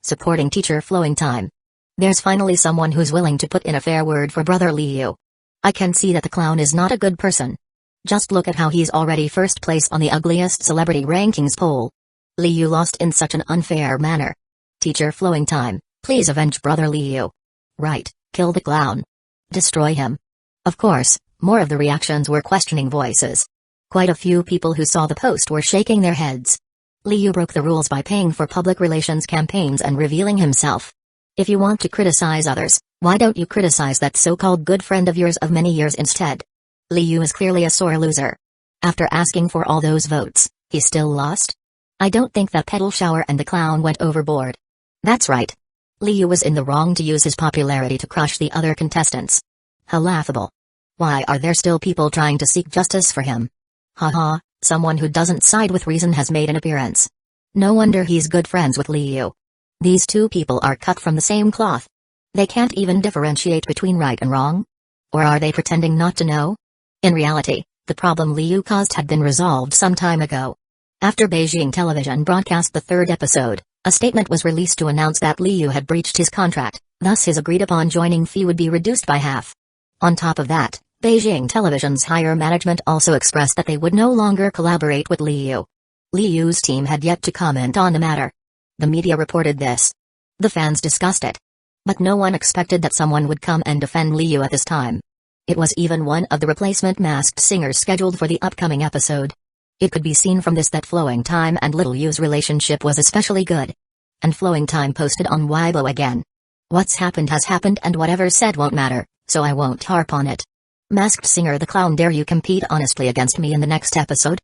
Supporting teacher flowing time. There's finally someone who's willing to put in a fair word for brother Liu. I can see that the clown is not a good person. Just look at how he's already first place on the ugliest celebrity rankings poll. Liu lost in such an unfair manner. Teacher flowing time, please avenge brother Liu. Right, kill the clown. Destroy him. Of course, more of the reactions were questioning voices. Quite a few people who saw the post were shaking their heads. Liu broke the rules by paying for public relations campaigns and revealing himself. If you want to criticize others, why don't you criticize that so-called good friend of yours of many years instead? Liu is clearly a sore loser. After asking for all those votes, he still lost? I don't think that Petal Shower and the clown went overboard. That's right. Liu was in the wrong to use his popularity to crush the other contestants. How laughable. Why are there still people trying to seek justice for him? Haha, someone who doesn't side with reason has made an appearance. No wonder he's good friends with Liu. These two people are cut from the same cloth. They can't even differentiate between right and wrong? Or are they pretending not to know? In reality, the problem Liu caused had been resolved some time ago. After Beijing television broadcast the third episode, a statement was released to announce that Liu had breached his contract, thus his agreed-upon joining fee would be reduced by half. On top of that, Beijing television's higher management also expressed that they would no longer collaborate with Liu. Liu's team had yet to comment on the matter. The media reported this. The fans discussed it. But no one expected that someone would come and defend Liu at this time. It was even one of the replacement masked singers scheduled for the upcoming episode. It could be seen from this that Flowing Time and Little Yu's relationship was especially good. And Flowing Time posted on Weibo again. What's happened has happened and whatever's said won't matter, so I won't harp on it. Masked singer the clown, dare you compete honestly against me in the next episode?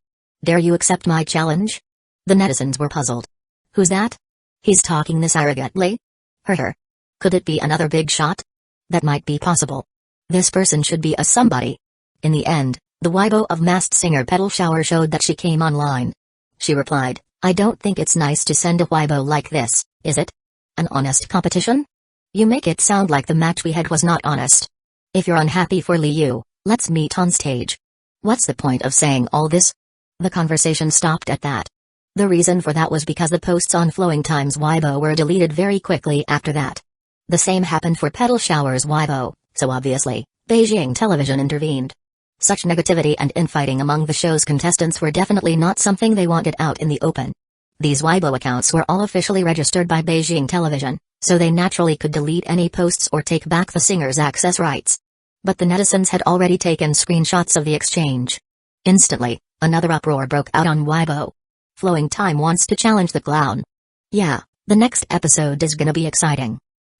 Dare you accept my challenge? The netizens were puzzled. Who's that? He's talking this arrogantly? Her. Could it be another big shot? That might be possible. This person should be a somebody. In the end, the Weibo of masked singer Petal Shower showed that she came online. She replied, I don't think it's nice to send a Weibo like this, is it? An honest competition? You make it sound like the match we had was not honest. If you're unhappy for Liu, let's meet on stage. What's the point of saying all this? The conversation stopped at that. The reason for that was because the posts on Flowing Time's Weibo were deleted very quickly after that. The same happened for Petal Shower's Weibo, so obviously, Beijing television intervened. Such negativity and infighting among the show's contestants were definitely not something they wanted out in the open. These Weibo accounts were all officially registered by Beijing television, so they naturally could delete any posts or take back the singer's access rights. But the netizens had already taken screenshots of the exchange. Instantly, another uproar broke out on Weibo. Flowing Time wants to challenge the clown. Yeah, the next episode is gonna be exciting.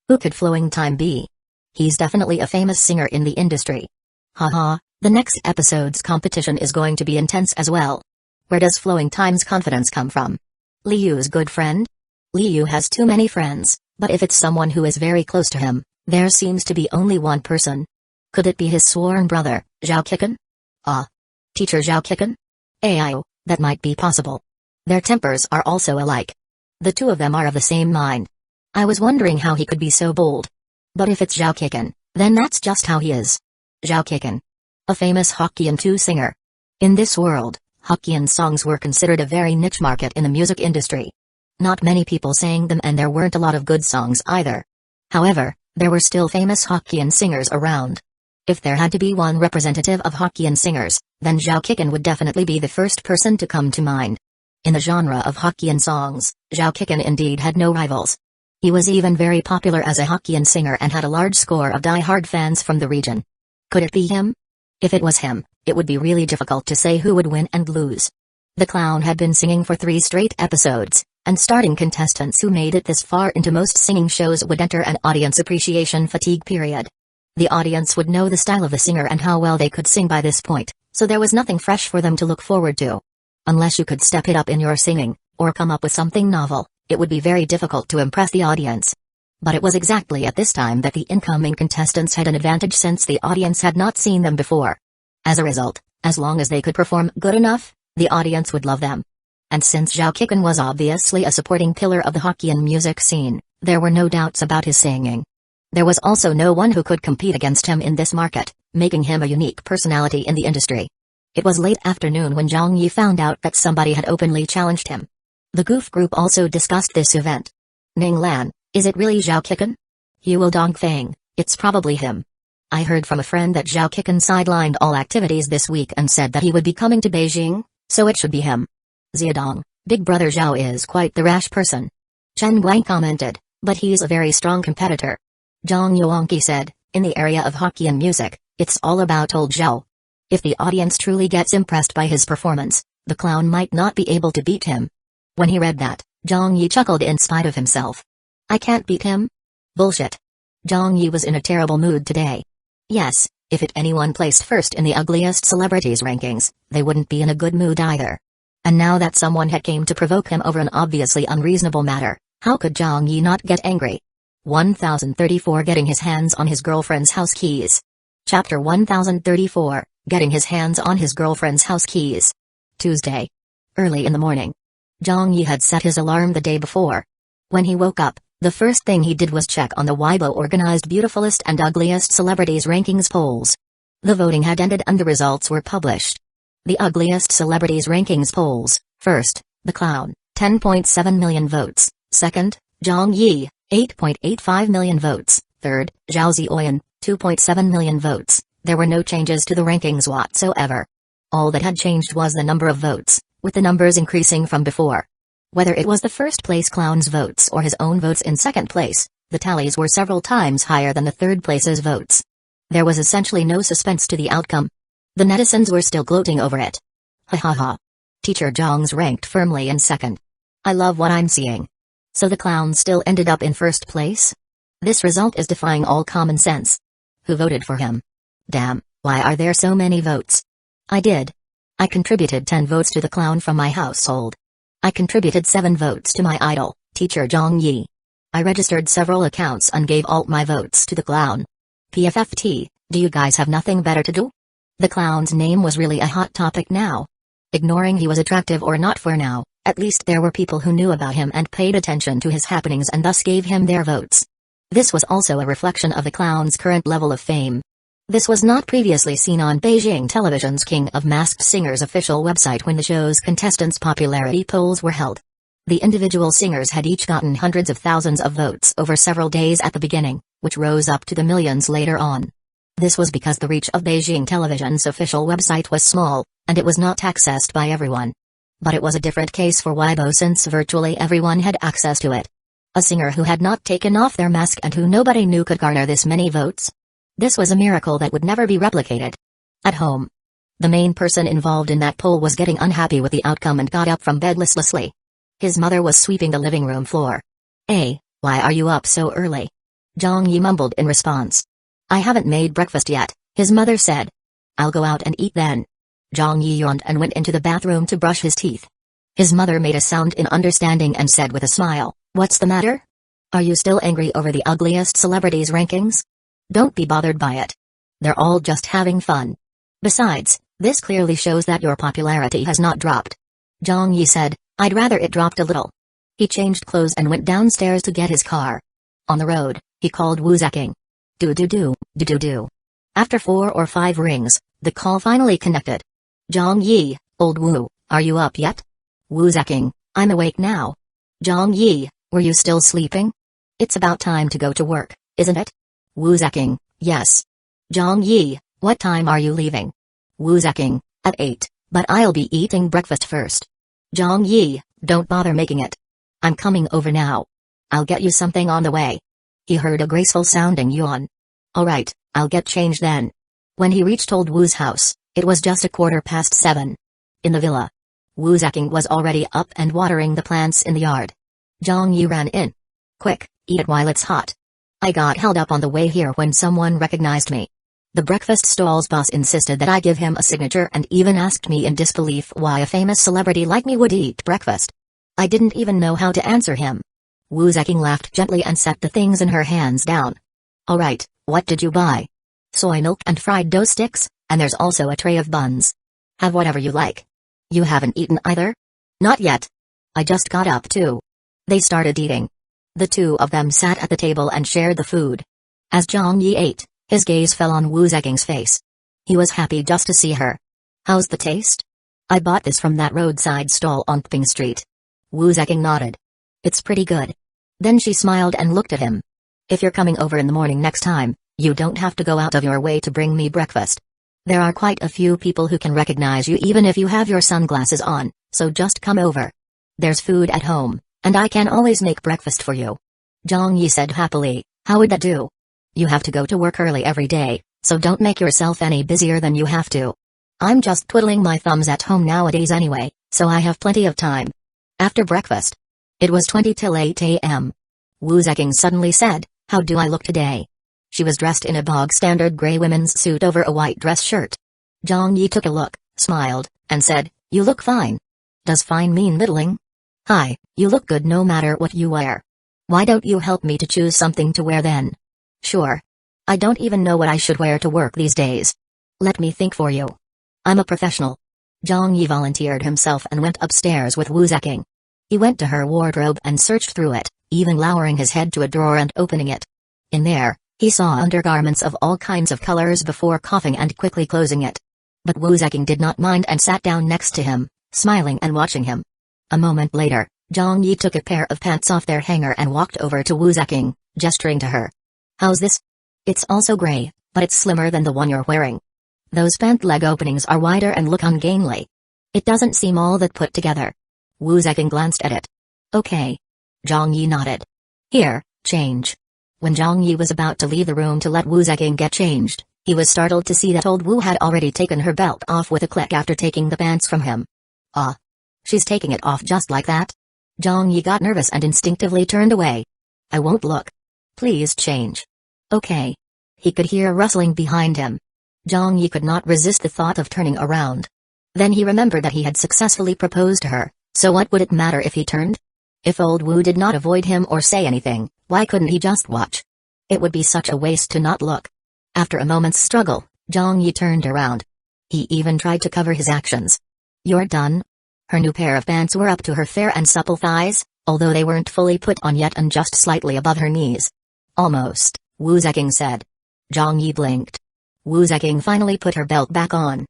Who could Flowing Time be? He's definitely a famous singer in the industry. Haha, the next episode's competition is going to be intense as well. Where does Flowing Time's confidence come from? Liu's good friend? Liu has too many friends, but if it's someone who is very close to him, there seems to be only one person. Could it be his sworn brother, Zhao Qiqan? Teacher Zhao Qiqan? Ayo, that might be possible. Their tempers are also alike. The two of them are of the same mind. I was wondering how he could be so bold. But if it's Zhao Qiqan, then that's just how he is. Zhao Qiqan. A famous Hokkien 2 singer. In this world, Hokkien songs were considered a very niche market in the music industry. Not many people sang them and there weren't a lot of good songs either. However, there were still famous Hokkien singers around. If there had to be one representative of Hokkien singers, then Zhao Qiqan would definitely be the first person to come to mind. In the genre of Hokkien songs, Zhao Qiqan indeed had no rivals. He was even very popular as a Hokkien singer and had a large score of die-hard fans from the region. Could it be him? If it was him, it would be really difficult to say who would win and lose. The clown had been singing for 3 straight episodes, and starting contestants who made it this far into most singing shows would enter an audience appreciation fatigue period. The audience would know the style of the singer and how well they could sing by this point, so there was nothing fresh for them to look forward to. Unless you could step it up in your singing, or come up with something novel, it would be very difficult to impress the audience. But it was exactly at this time that the incoming contestants had an advantage since the audience had not seen them before. As a result, as long as they could perform good enough, the audience would love them. And since Zhao Qiqan was obviously a supporting pillar of the Hokkien music scene, there were no doubts about his singing. There was also no one who could compete against him in this market, making him a unique personality in the industry. It was late afternoon when Zhang Yi found out that somebody had openly challenged him. The Goof Group also discussed this event. Ning Lan, is it really Zhao Qiqan? Huo Dongfang, it's probably him. I heard from a friend that Zhao Qiqan sidelined all activities this week and said that he would be coming to Beijing, so it should be him. Xiaodong, Big Brother Zhao is quite the rash person. Chen Guang commented, but he's a very strong competitor. Zhang Yuanqi said, in the area of hockey and music, it's all about old Zhao. If the audience truly gets impressed by his performance, the clown might not be able to beat him. When he read that, Zhang Yi chuckled in spite of himself. I can't beat him? Bullshit. Zhang Yi was in a terrible mood today. Yes, if anyone placed first in the ugliest celebrities rankings, they wouldn't be in a good mood either. And now that someone had came to provoke him over an obviously unreasonable matter, how could Zhang Yi not get angry? 1034 Getting his hands on his girlfriend's house keys. Chapter 1034, Getting his hands on his girlfriend's house keys. Tuesday. Early in the morning. Zhang Yi had set his alarm the day before. When he woke up, the first thing he did was check on the Weibo organized Beautifulest and Ugliest Celebrities Rankings polls. The voting had ended and the results were published. The Ugliest Celebrities Rankings polls: first, the clown, 10.7 million votes; second, Zhang Yi, 8.85 million votes; third, Zhao Zioyan, 2.7 million votes. There were no changes to the rankings whatsoever. All that had changed was the number of votes, with the numbers increasing from before. Whether it was the first-place clown's votes or his own votes in second place, the tallies were several times higher than the third place's votes. There was essentially no suspense to the outcome. The netizens were still gloating over it. Ha ha ha. Teacher Zhang's ranked firmly in second. I love what I'm seeing. So the clown still ended up in first place? This result is defying all common sense. Who voted for him? Damn, why are there so many votes? I did. I contributed 10 votes to the clown from my household. I contributed 7 votes to my idol, Teacher Zhang Yi. I registered several accounts and gave all my votes to the clown. PFFT, do you guys have nothing better to do? The clown's name was really a hot topic now. Ignoring he was attractive or not for now, at least there were people who knew about him and paid attention to his happenings and thus gave him their votes. This was also a reflection of the clown's current level of fame. This was not previously seen on Beijing Television's King of Masked Singers official website when the show's contestants' popularity polls were held. The individual singers had each gotten hundreds of thousands of votes over several days at the beginning, which rose up to the millions later on. This was because the reach of Beijing Television's official website was small, and it was not accessed by everyone. But it was a different case for Weibo since virtually everyone had access to it. A singer who had not taken off their mask and who nobody knew could garner this many votes? This was a miracle that would never be replicated. At home. The main person involved in that poll was getting unhappy with the outcome and got up from bed listlessly. His mother was sweeping the living room floor. Why are you up so early? Zhang Yi mumbled in response. I haven't made breakfast yet, his mother said. I'll go out and eat then. Zhang Yi yawned and went into the bathroom to brush his teeth. His mother made a sound in understanding and said with a smile, What's the matter? Are you still angry over the ugliest celebrities rankings? Don't be bothered by it. They're all just having fun. Besides, this clearly shows that your popularity has not dropped. Zhang Yi said, I'd rather it dropped a little. He changed clothes and went downstairs to get his car. On the road, he called Wu Zeking. Do. After 4 or 5 rings, the call finally connected. Zhang Yi, old Wu, are you up yet? Wu Zeking, I'm awake now. Zhang Yi, were you still sleeping? It's about time to go to work, isn't it? Wu Zeking, yes. Zhang Yi, what time are you leaving? Wu Zeking, at 8, but I'll be eating breakfast first. Zhang Yi, don't bother making it. I'm coming over now. I'll get you something on the way. He heard a graceful sounding yawn. Alright, I'll get changed then. When he reached old Wu's house, it was just 7:15. In the villa. Wu Zeking was already up and watering the plants in the yard. Zhang Yi ran in. Quick, eat it while it's hot. I got held up on the way here when someone recognized me. The breakfast stall's boss insisted that I give him a signature and even asked me in disbelief why a famous celebrity like me would eat breakfast. I didn't even know how to answer him. Wu Zeking laughed gently and set the things in her hands down. Alright, what did you buy? Soy milk and fried dough sticks, and there's also a tray of buns. Have whatever you like. You haven't eaten either? Not yet. I just got up too. They started eating. The two of them sat at the table and shared the food. As Zhang Yi ate, his gaze fell on Wu Zeking's face. He was happy just to see her. How's the taste? I bought this from that roadside stall on Ping Street. Wu Zeking nodded. It's pretty good. Then she smiled and looked at him. If you're coming over in the morning next time, you don't have to go out of your way to bring me breakfast. There are quite a few people who can recognize you even if you have your sunglasses on, so just come over. There's food at home, and I can always make breakfast for you. Zhang Yi said happily. How would that do? You have to go to work early every day, so don't make yourself any busier than you have to. I'm just twiddling my thumbs at home nowadays anyway, so I have plenty of time. After breakfast. It was 20 till 8 a.m. Wu Zeking suddenly said, How do I look today? She was dressed in a bog-standard gray women's suit over a white dress shirt. Zhang Yi took a look, smiled, and said, You look fine. Does fine mean middling? Hi, you look good no matter what you wear. Why don't you help me to choose something to wear then? Sure. I don't even know what I should wear to work these days. Let me think for you. I'm a professional. Zhang Yi volunteered himself and went upstairs with Wu Zeking. He went to her wardrobe and searched through it, even lowering his head to a drawer and opening it. In there, he saw undergarments of all kinds of colors before coughing and quickly closing it. But Wu Zeking did not mind and sat down next to him, smiling and watching him. A moment later, Zhang Yi took a pair of pants off their hanger and walked over to Wu Zeking, gesturing to her. How's this? It's also gray, but it's slimmer than the one you're wearing. Those pant leg openings are wider and look ungainly. It doesn't seem all that put together. Wu Zeking glanced at it. Okay. Zhang Yi nodded. Here, change. When Zhang Yi was about to leave the room to let Wu Zeking get changed, he was startled to see that old Wu had already taken her belt off with a click after taking the pants from him. Ah. She's taking it off just like that? Zhang Yi got nervous and instinctively turned away. I won't look. Please change. Okay. He could hear rustling behind him. Zhang Yi could not resist the thought of turning around. Then he remembered that he had successfully proposed to her, so what would it matter if he turned? If old Wu did not avoid him or say anything, why couldn't he just watch? It would be such a waste to not look. After a moment's struggle, Zhang Yi turned around. He even tried to cover his actions. You're done? Her new pair of pants were up to her fair and supple thighs, although they weren't fully put on yet and just slightly above her knees. Almost, Wu Zeking said. Zhang Yi blinked. Wu Zeking finally put her belt back on.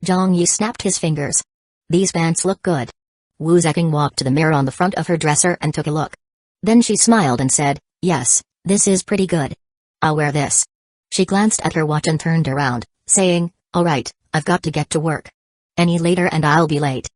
Zhang Yi snapped his fingers. These pants look good. Wu Zeking walked to the mirror on the front of her dresser and took a look. Then she smiled and said, Yes, this is pretty good. I'll wear this. She glanced at her watch and turned around, saying, Alright, I've got to get to work. Any later and I'll be late.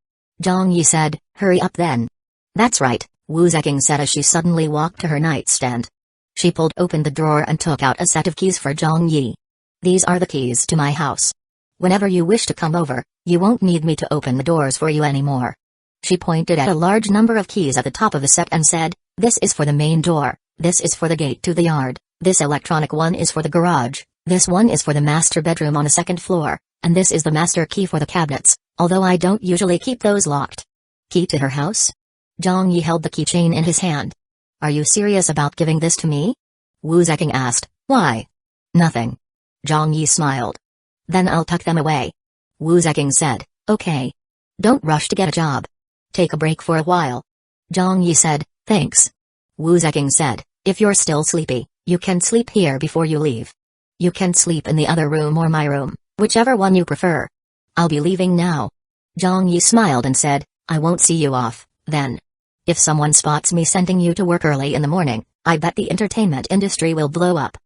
Zhang Yi said, Hurry up then. That's right, Wu Zeking said as she suddenly walked to her nightstand. She pulled open the drawer and took out a set of keys for Zhang Yi. These are the keys to my house. Whenever you wish to come over, you won't need me to open the doors for you anymore. She pointed at a large number of keys at the top of the set and said, This is for the main door, this is for the gate to the yard, this electronic one is for the garage, this one is for the master bedroom on the second floor, and this is the master key for the cabinets, although I don't usually keep those locked. Key to her house? Zhang Yi held the keychain in his hand. Are you serious about giving this to me? Wu Zeking asked. Why? Nothing. Zhang Yi smiled. Then I'll tuck them away. Wu Zeking said, Okay. Don't rush to get a job. Take a break for a while. Zhang Yi said, Thanks. Wu Zeking said, If you're still sleepy, you can sleep here before you leave. You can sleep in the other room or my room, whichever one you prefer. I'll be leaving now. Zhang Yi smiled and said, I won't see you off, then. If someone spots me sending you to work early in the morning, I bet the entertainment industry will blow up.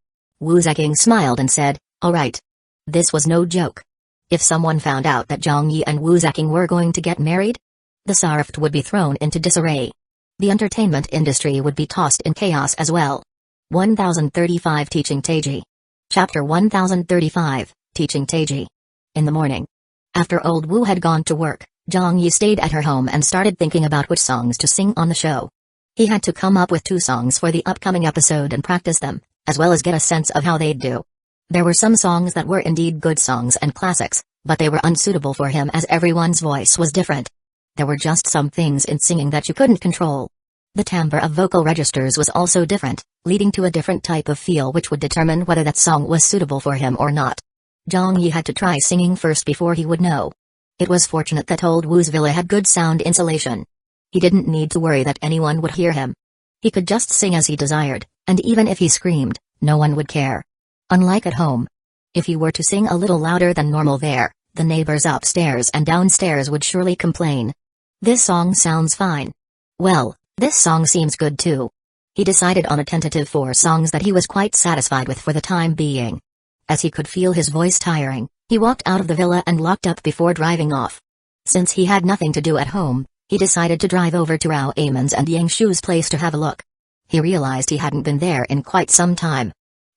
Wu Zeking smiled and said, Alright. This was no joke. If someone found out that Zhang Yi and Wu Zeking were going to get married, the Sarft would be thrown into disarray. The entertainment industry would be tossed in chaos as well. 1035 Teaching Taiji. Chapter 1035, Teaching Taiji. In the morning. After old Wu had gone to work, Zhang Yi stayed at her home and started thinking about which songs to sing on the show. He had to come up with 2 songs for the upcoming episode and practice them, as well as get a sense of how they'd do. There were some songs that were indeed good songs and classics, but they were unsuitable for him as everyone's voice was different. There were just some things in singing that you couldn't control. The timbre of vocal registers was also different, leading to a different type of feel which would determine whether that song was suitable for him or not. Zhang Yi had to try singing first before he would know. It was fortunate that old Wu's villa had good sound insulation. He didn't need to worry that anyone would hear him. He could just sing as he desired, and even if he screamed, no one would care. Unlike at home. If he were to sing a little louder than normal there, the neighbors upstairs and downstairs would surely complain. This song sounds fine. Well, this song seems good too. He decided on a tentative 4 songs that he was quite satisfied with for the time being. As he could feel his voice tiring, he walked out of the villa and locked up before driving off. Since he had nothing to do at home, he decided to drive over to Rao Aimen's and Yangshu's place to have a look. He realized he hadn't been there in quite some time.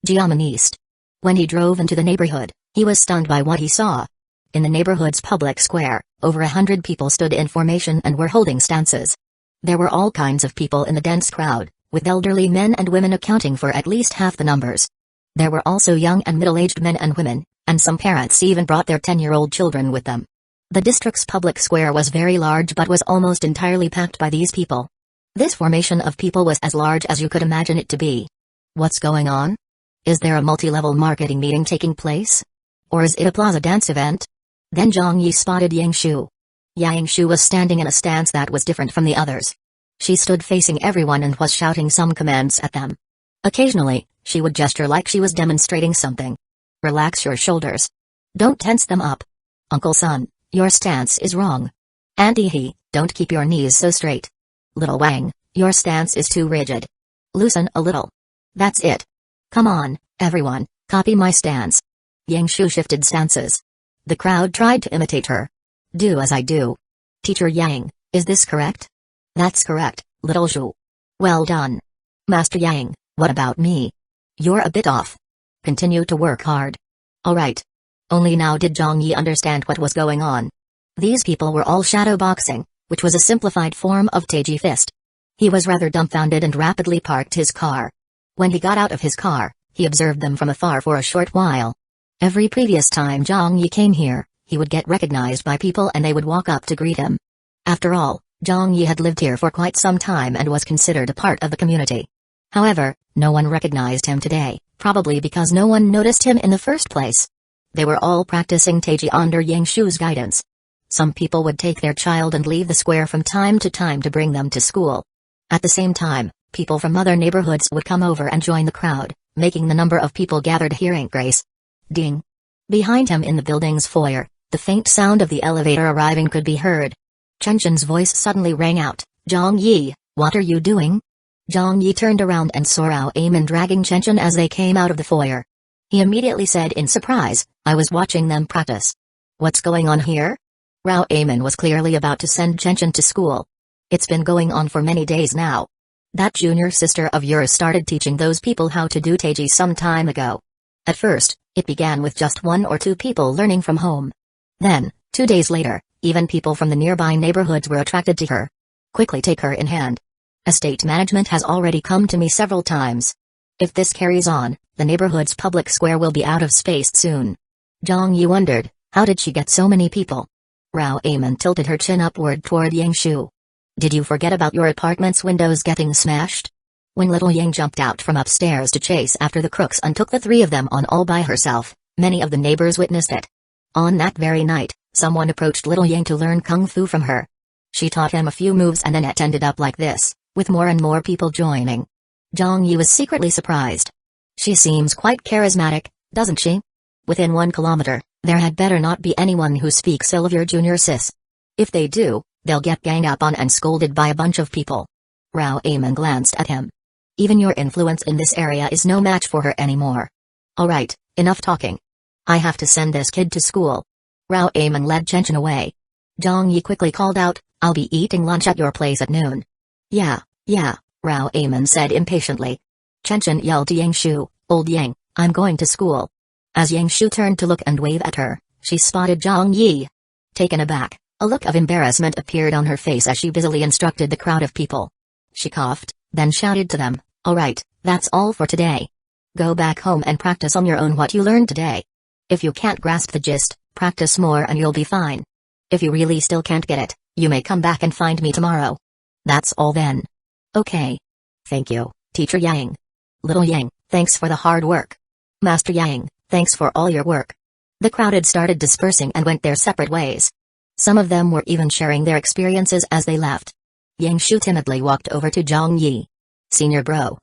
Jiamen East. When he drove into the neighborhood, he was stunned by what he saw. In the neighborhood's public square, over 100 people stood in formation and were holding stances. There were all kinds of people in the dense crowd, with elderly men and women accounting for at least half the numbers. There were also young and middle-aged men and women, and some parents even brought their 10-year-old children with them. The district's public square was very large but was almost entirely packed by these people. This formation of people was as large as you could imagine it to be. What's going on? Is there a multi-level marketing meeting taking place? Or is it a plaza dance event? Then Zhang Yi spotted Yangshu. Yangshu was standing in a stance that was different from the others. She stood facing everyone and was shouting some commands at them. Occasionally, she would gesture like she was demonstrating something. Relax your shoulders. Don't tense them up. Uncle Sun, your stance is wrong. Auntie He, don't keep your knees so straight. Little Wang, your stance is too rigid. Loosen a little. That's it. Come on, everyone, copy my stance. Yangshu shifted stances. The crowd tried to imitate her. Do as I do. Teacher Yang, is this correct? That's correct, little Zhu. Well done. Master Yang, what about me? You're a bit off. Continue to work hard. Alright. Only now did Zhang Yi understand what was going on. These people were all shadow boxing, which was a simplified form of Taiji fist. He was rather dumbfounded and rapidly parked his car. When he got out of his car, he observed them from afar for a short while. Every previous time Zhang Yi came here, he would get recognized by people and they would walk up to greet him. After all, Zhang Yi had lived here for quite some time and was considered a part of the community. However, no one recognized him today, probably because no one noticed him in the first place. They were all practicing Taiji under Yangshu's guidance. Some people would take their child and leave the square from time to time to bring them to school. At the same time, people from other neighborhoods would come over and join the crowd, making the number of people gathered here increase. Ding! Behind him in the building's foyer, the faint sound of the elevator arriving could be heard. Chenchen's voice suddenly rang out, Zhang Yi, what are you doing? Zhang Yi turned around and saw Rao Aimen dragging Chenchen as they came out of the foyer. He immediately said in surprise, I was watching them practice. What's going on here? Rao Aimen was clearly about to send Chenchen to school. It's been going on for many days now. That junior sister of yours started teaching those people how to do Taiji some time ago. At first, it began with just 1 or 2 people learning from home. Then, 2 days later, even people from the nearby neighborhoods were attracted to her. Quickly take her in hand. Estate management has already come to me several times. If this carries on, the neighborhood's public square will be out of space soon. Zhang Yi wondered, how did she get so many people? Rao Aimen tilted her chin upward toward Yangshu. Did you forget about your apartment's windows getting smashed? When little Yang jumped out from upstairs to chase after the crooks and took the 3 of them on all by herself, many of the neighbors witnessed it. On that very night, someone approached little Yang to learn kung fu from her. She taught him a few moves and then it ended up like this, with more and more people joining. Zhang Yi was secretly surprised. She seems quite charismatic, doesn't she? Within 1 kilometer, there had better not be anyone who speaks ill of your junior sis. If they do, they'll get ganged up on and scolded by a bunch of people. Rao Aimen glanced at him. Even your influence in this area is no match for her anymore. Alright, enough talking. I have to send this kid to school. Rao Aimen led Chenchen away. Zhang Yi quickly called out, I'll be eating lunch at your place at noon. Yeah, Rao Aimen said impatiently. Chenchen yelled to Yangshu, Old Yang, I'm going to school. As Yangshu turned to look and wave at her, she spotted Zhang Yi. Taken aback, a look of embarrassment appeared on her face as she busily instructed the crowd of people. She coughed, then shouted to them, Alright, that's all for today. Go back home and practice on your own what you learned today. If you can't grasp the gist, practice more and you'll be fine. If you really still can't get it, you may come back and find me tomorrow. That's all then. Okay. Thank you, Teacher Yang. Little Yang, thanks for the hard work. Master Yang, thanks for all your work. The crowd had started dispersing and went their separate ways. Some of them were even sharing their experiences as they left. Yangshu timidly walked over to Zhang Yi. Senior bro.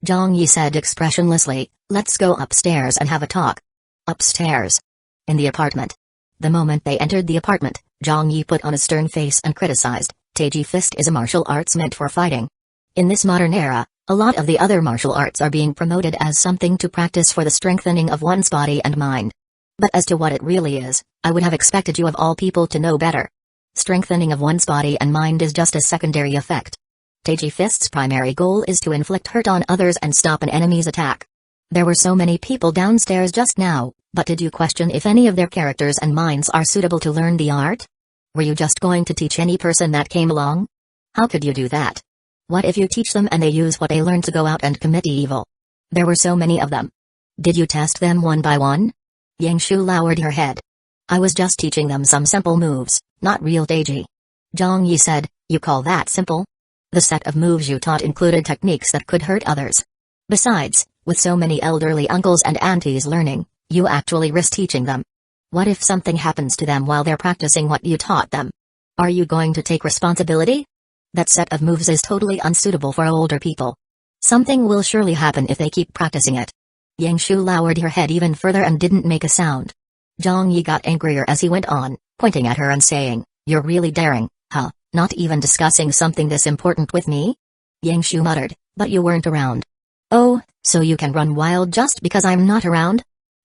Zhang Yi said expressionlessly, let's go upstairs and have a talk. Upstairs. In the apartment. The moment they entered the apartment, Zhang Yi put on a stern face and criticized, Taiji Fist is a martial arts meant for fighting. In this modern era, a lot of the other martial arts are being promoted as something to practice for the strengthening of one's body and mind. But as to what it really is, I would have expected you of all people to know better. Strengthening of one's body and mind is just a secondary effect. Taiji Fist's primary goal is to inflict hurt on others and stop an enemy's attack. There were so many people downstairs just now, but did you question if any of their characters and minds are suitable to learn the art? Were you just going to teach any person that came along? How could you do that? What if you teach them and they use what they learned to go out and commit evil? There were so many of them. Did you test them one by one? Yangshu lowered her head. I was just teaching them some simple moves, not real Taiji. Zhang Yi said, you call that simple? The set of moves you taught included techniques that could hurt others. Besides, with so many elderly uncles and aunties learning, you actually risk teaching them. What if something happens to them while they're practicing what you taught them? Are you going to take responsibility? That set of moves is totally unsuitable for older people. Something will surely happen if they keep practicing it. Yangshu lowered her head even further and didn't make a sound. Zhang Yi got angrier as he went on, pointing at her and saying, you're really daring, huh, not even discussing something this important with me? Yangshu muttered, but you weren't around. Oh, so you can run wild just because I'm not around?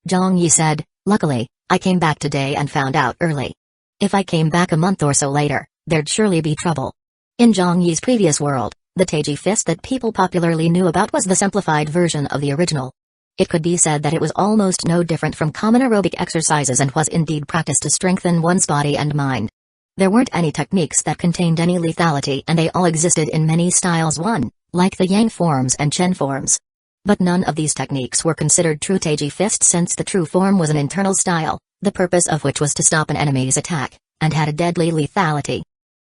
Zhang Yi said, luckily, I came back today and found out early. If I came back a month or so later, there'd surely be trouble. In Zhang Yi's previous world, the Taiji Fist that people popularly knew about was the simplified version of the original. It could be said that it was almost no different from common aerobic exercises and was indeed practiced to strengthen one's body and mind. There weren't any techniques that contained any lethality and they all existed in many styles like the Yang forms and Chen forms. But none of these techniques were considered true Taiji Fist since the true form was an internal style, the purpose of which was to stop an enemy's attack, and had a deadly lethality.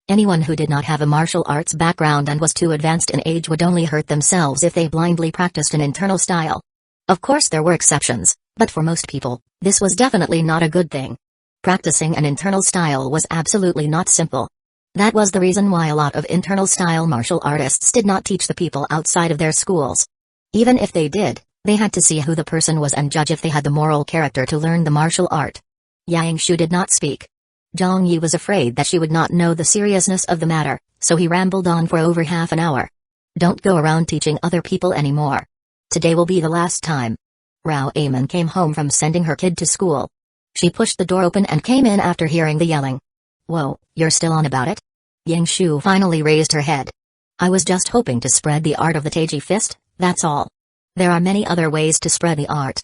Anyone who did not have a martial arts background and was too advanced in age would only hurt themselves if they blindly practiced an internal style. Of course there were exceptions, but for most people, this was definitely not a good thing. Practicing an internal style was absolutely not simple. That was the reason why a lot of internal style martial artists did not teach the people outside of their schools. Even if they did, they had to see who the person was and judge if they had the moral character to learn the martial art. Yangshu did not speak. Zhang Yi was afraid that she would not know the seriousness of the matter, so he rambled on for over half an hour. Don't go around teaching other people anymore. Today will be the last time. Rao Aizen came home from sending her kid to school. She pushed the door open and came in after hearing the yelling. Whoa, you're still on about it? Yangshu finally raised her head. I was just hoping to spread the art of the Taiji Fist, that's all. There are many other ways to spread the art.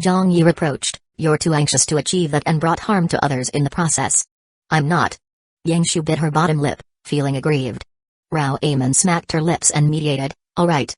Zhang Yi reproached, you're too anxious to achieve that and brought harm to others in the process. I'm not. Yangshu bit her bottom lip, feeling aggrieved. Rao Aizen smacked her lips and mediated, alright,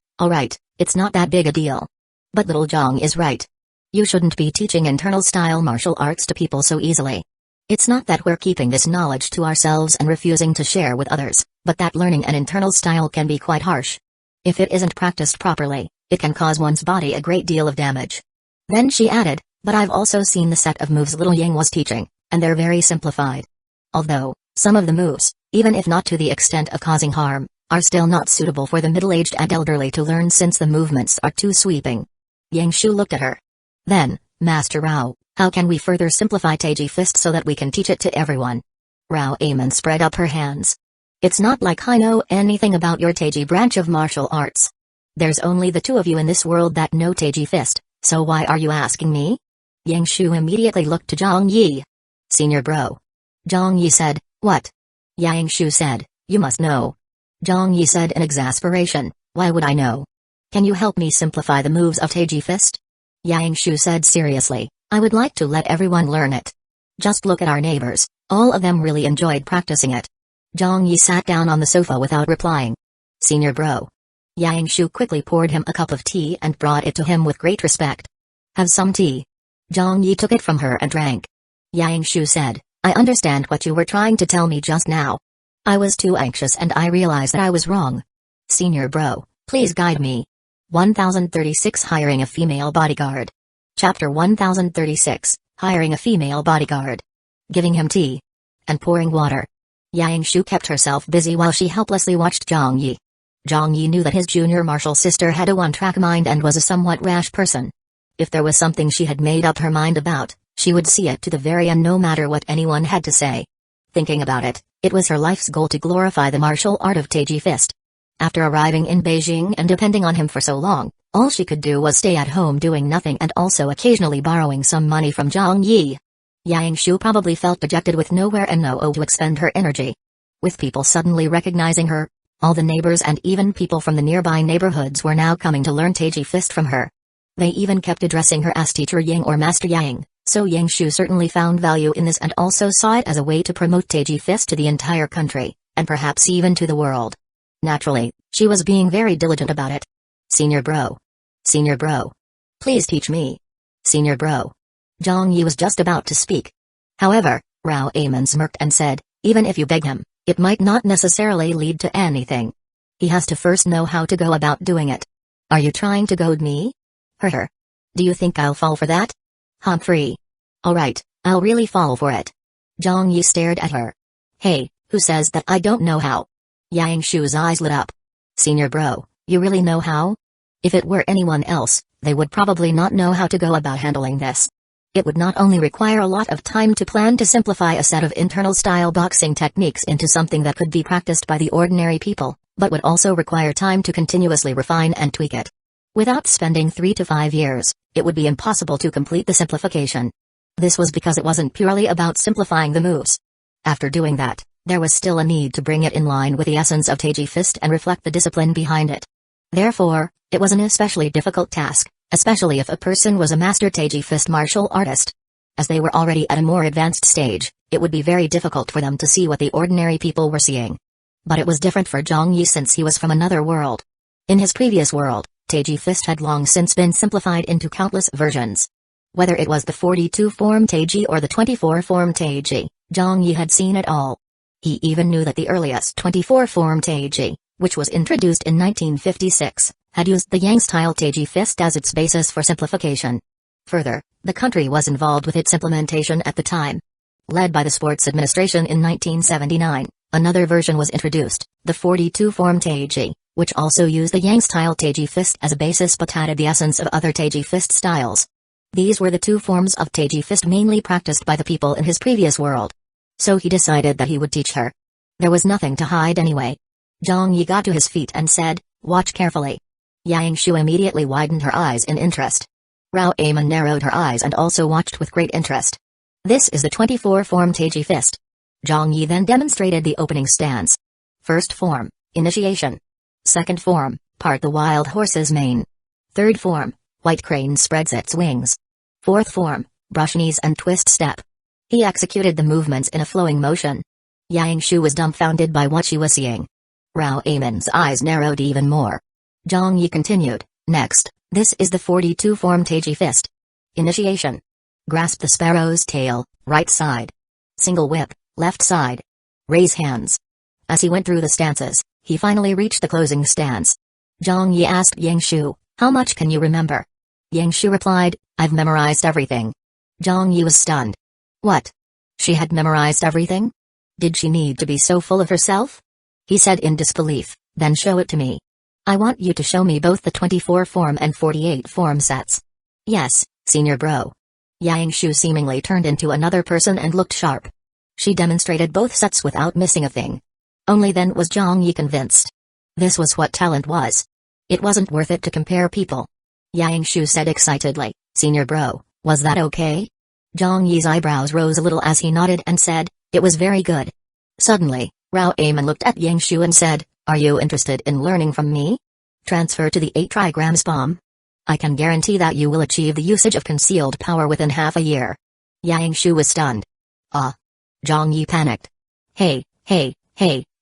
it's not that big a deal. But little Zhang is right. You shouldn't be teaching internal style martial arts to people so easily. It's not that we're keeping this knowledge to ourselves and refusing to share with others, but that learning an internal style can be quite harsh. If it isn't practiced properly, it can cause one's body a great deal of damage. Then she added, but I've also seen the set of moves little Yang was teaching, and they're very simplified. Although, some of the moves, even if not to the extent of causing harm, are still not suitable for the middle-aged and elderly to learn since the movements are too sweeping. Yangshu looked at her. Then, Master Rao, how can we further simplify Taiji Fist so that we can teach it to everyone? Rao Aizen spread up her hands. It's not like I know anything about your Taiji branch of martial arts. There's only the two of you in this world that know Taiji Fist, so why are you asking me? Yangshu immediately looked to Zhang Yi. Senior bro. Zhang Yi said, what? Yangshu said, you must know. Zhang Yi said in exasperation, why would I know? Can you help me simplify the moves of Taiji Fist? Yangshu said seriously, I would like to let everyone learn it. Just look at our neighbors, all of them really enjoyed practicing it. Zhang Yi sat down on the sofa without replying. Senior bro. Yangshu quickly poured him a cup of tea and brought it to him with great respect. Have some tea. Zhang Yi took it from her and drank. Yangshu said, I understand what you were trying to tell me just now. I was too anxious and I realized that I was wrong. Senior bro, please guide me. 1036 Hiring a female bodyguard. Chapter 1036, Hiring a female bodyguard. Giving him tea. And pouring water. Yangshu kept herself busy while she helplessly watched Zhang Yi. Zhang Yi knew that his junior martial sister had a one-track mind and was a somewhat rash person. If there was something she had made up her mind about, she would see it to the very end no matter what anyone had to say. Thinking about it, It was her life's goal to glorify the martial art of Taiji Fist. After arriving in Beijing and depending on him for so long, all she could do was stay at home doing nothing and also occasionally borrowing some money from Zhang Yi. Yang Shu probably felt dejected with nowhere and no to expend her energy. With people suddenly recognizing her, all the neighbors and even people from the nearby neighborhoods were now coming to learn Taiji Fist from her. They even kept addressing her as Teacher Yang or Master Yang, so Yang Shu certainly found value in this and also saw it as a way to promote Taiji Fist to the entire country, and perhaps even to the world. Naturally, she was being very diligent about it. Senior bro. Senior bro. Please teach me. Senior bro. Zhang Yi was just about to speak. However, Rao Aizen smirked and said, even if you beg him, it might not necessarily lead to anything. He has to first know how to go about doing it. Are you trying to goad me? Her. Do you think I'll fall for that? Humphrey. Alright, I'll really fall for it. Zhang Yi stared at her. Hey, who says that I don't know how? Yang Shu's eyes lit up. Senior bro, you really know how? If it were anyone else, they would probably not know how to go about handling this. It would not only require a lot of time to plan to simplify a set of internal style boxing techniques into something that could be practiced by the ordinary people, but would also require time to continuously refine and tweak it. Without spending 3 to 5 years, it would be impossible to complete the simplification. This was because it wasn't purely about simplifying the moves. After doing that, there was still a need to bring it in line with the essence of Taiji Fist and reflect the discipline behind it. Therefore, it was an especially difficult task, especially if a person was a master Taiji Fist martial artist. As they were already at a more advanced stage, it would be very difficult for them to see what the ordinary people were seeing. But it was different for Zhang Yi since he was from another world. In his previous world, Taiji Fist had long since been simplified into countless versions. Whether it was the 42-form Taiji or the 24-form Taiji, Zhang Yi had seen it all. He even knew that the earliest 24-form Taiji, which was introduced in 1956, had used the Yang-style Taiji Fist as its basis for simplification. Further, the country was involved with its implementation at the time. Led by the Sports Administration in 1979, another version was introduced, the 42-form Taiji, which also used the Yang-style Taiji Fist as a basis but added the essence of other Taiji Fist styles. These were the two forms of Taiji Fist mainly practiced by the people in his previous world. So he decided that he would teach her. There was nothing to hide anyway. Zhang Yi got to his feet and said, "Watch carefully." Yang Shu immediately widened her eyes in interest. Rao Aizen narrowed her eyes and also watched with great interest. This is the 24-form Taiji Fist. Zhang Yi then demonstrated the opening stance. First form, initiation. Second form, part the wild horse's mane. Third form, white crane spreads its wings. Fourth form, brush knees and twist step. He executed the movements in a flowing motion. Yang Shu was dumbfounded by what she was seeing. Rao Aizen's eyes narrowed even more. Zhang Yi continued, next, this is the 42-form Taiji Fist. Initiation. Grasp the sparrow's tail, right side. Single whip, left side. Raise hands. As he went through the stances, he finally reached the closing stance. Zhang Yi asked Yang Shu, how much can you remember? Yang Shu replied, I've memorized everything. Zhang Yi was stunned. What? She had memorized everything? Did she need to be so full of herself? He said in disbelief, then show it to me. I want you to show me both the 24-form and 48-form sets. Yes, senior bro. Yang Shu seemingly turned into another person and looked sharp. She demonstrated both sets without missing a thing. Only then was Zhang Yi convinced. This was what talent was. It wasn't worth it to compare people. Yang Shu said excitedly, senior bro, was that okay? Zhang Yi's eyebrows rose a little as he nodded and said, it was very good. Suddenly, Rao Aizen looked at Yang Shu and said, are you interested in learning from me? Transfer to the 8 trigrams bomb? I can guarantee that you will achieve the usage of concealed power within half a year. Yang Shu was stunned. Ah. Zhang Yi panicked. Hey,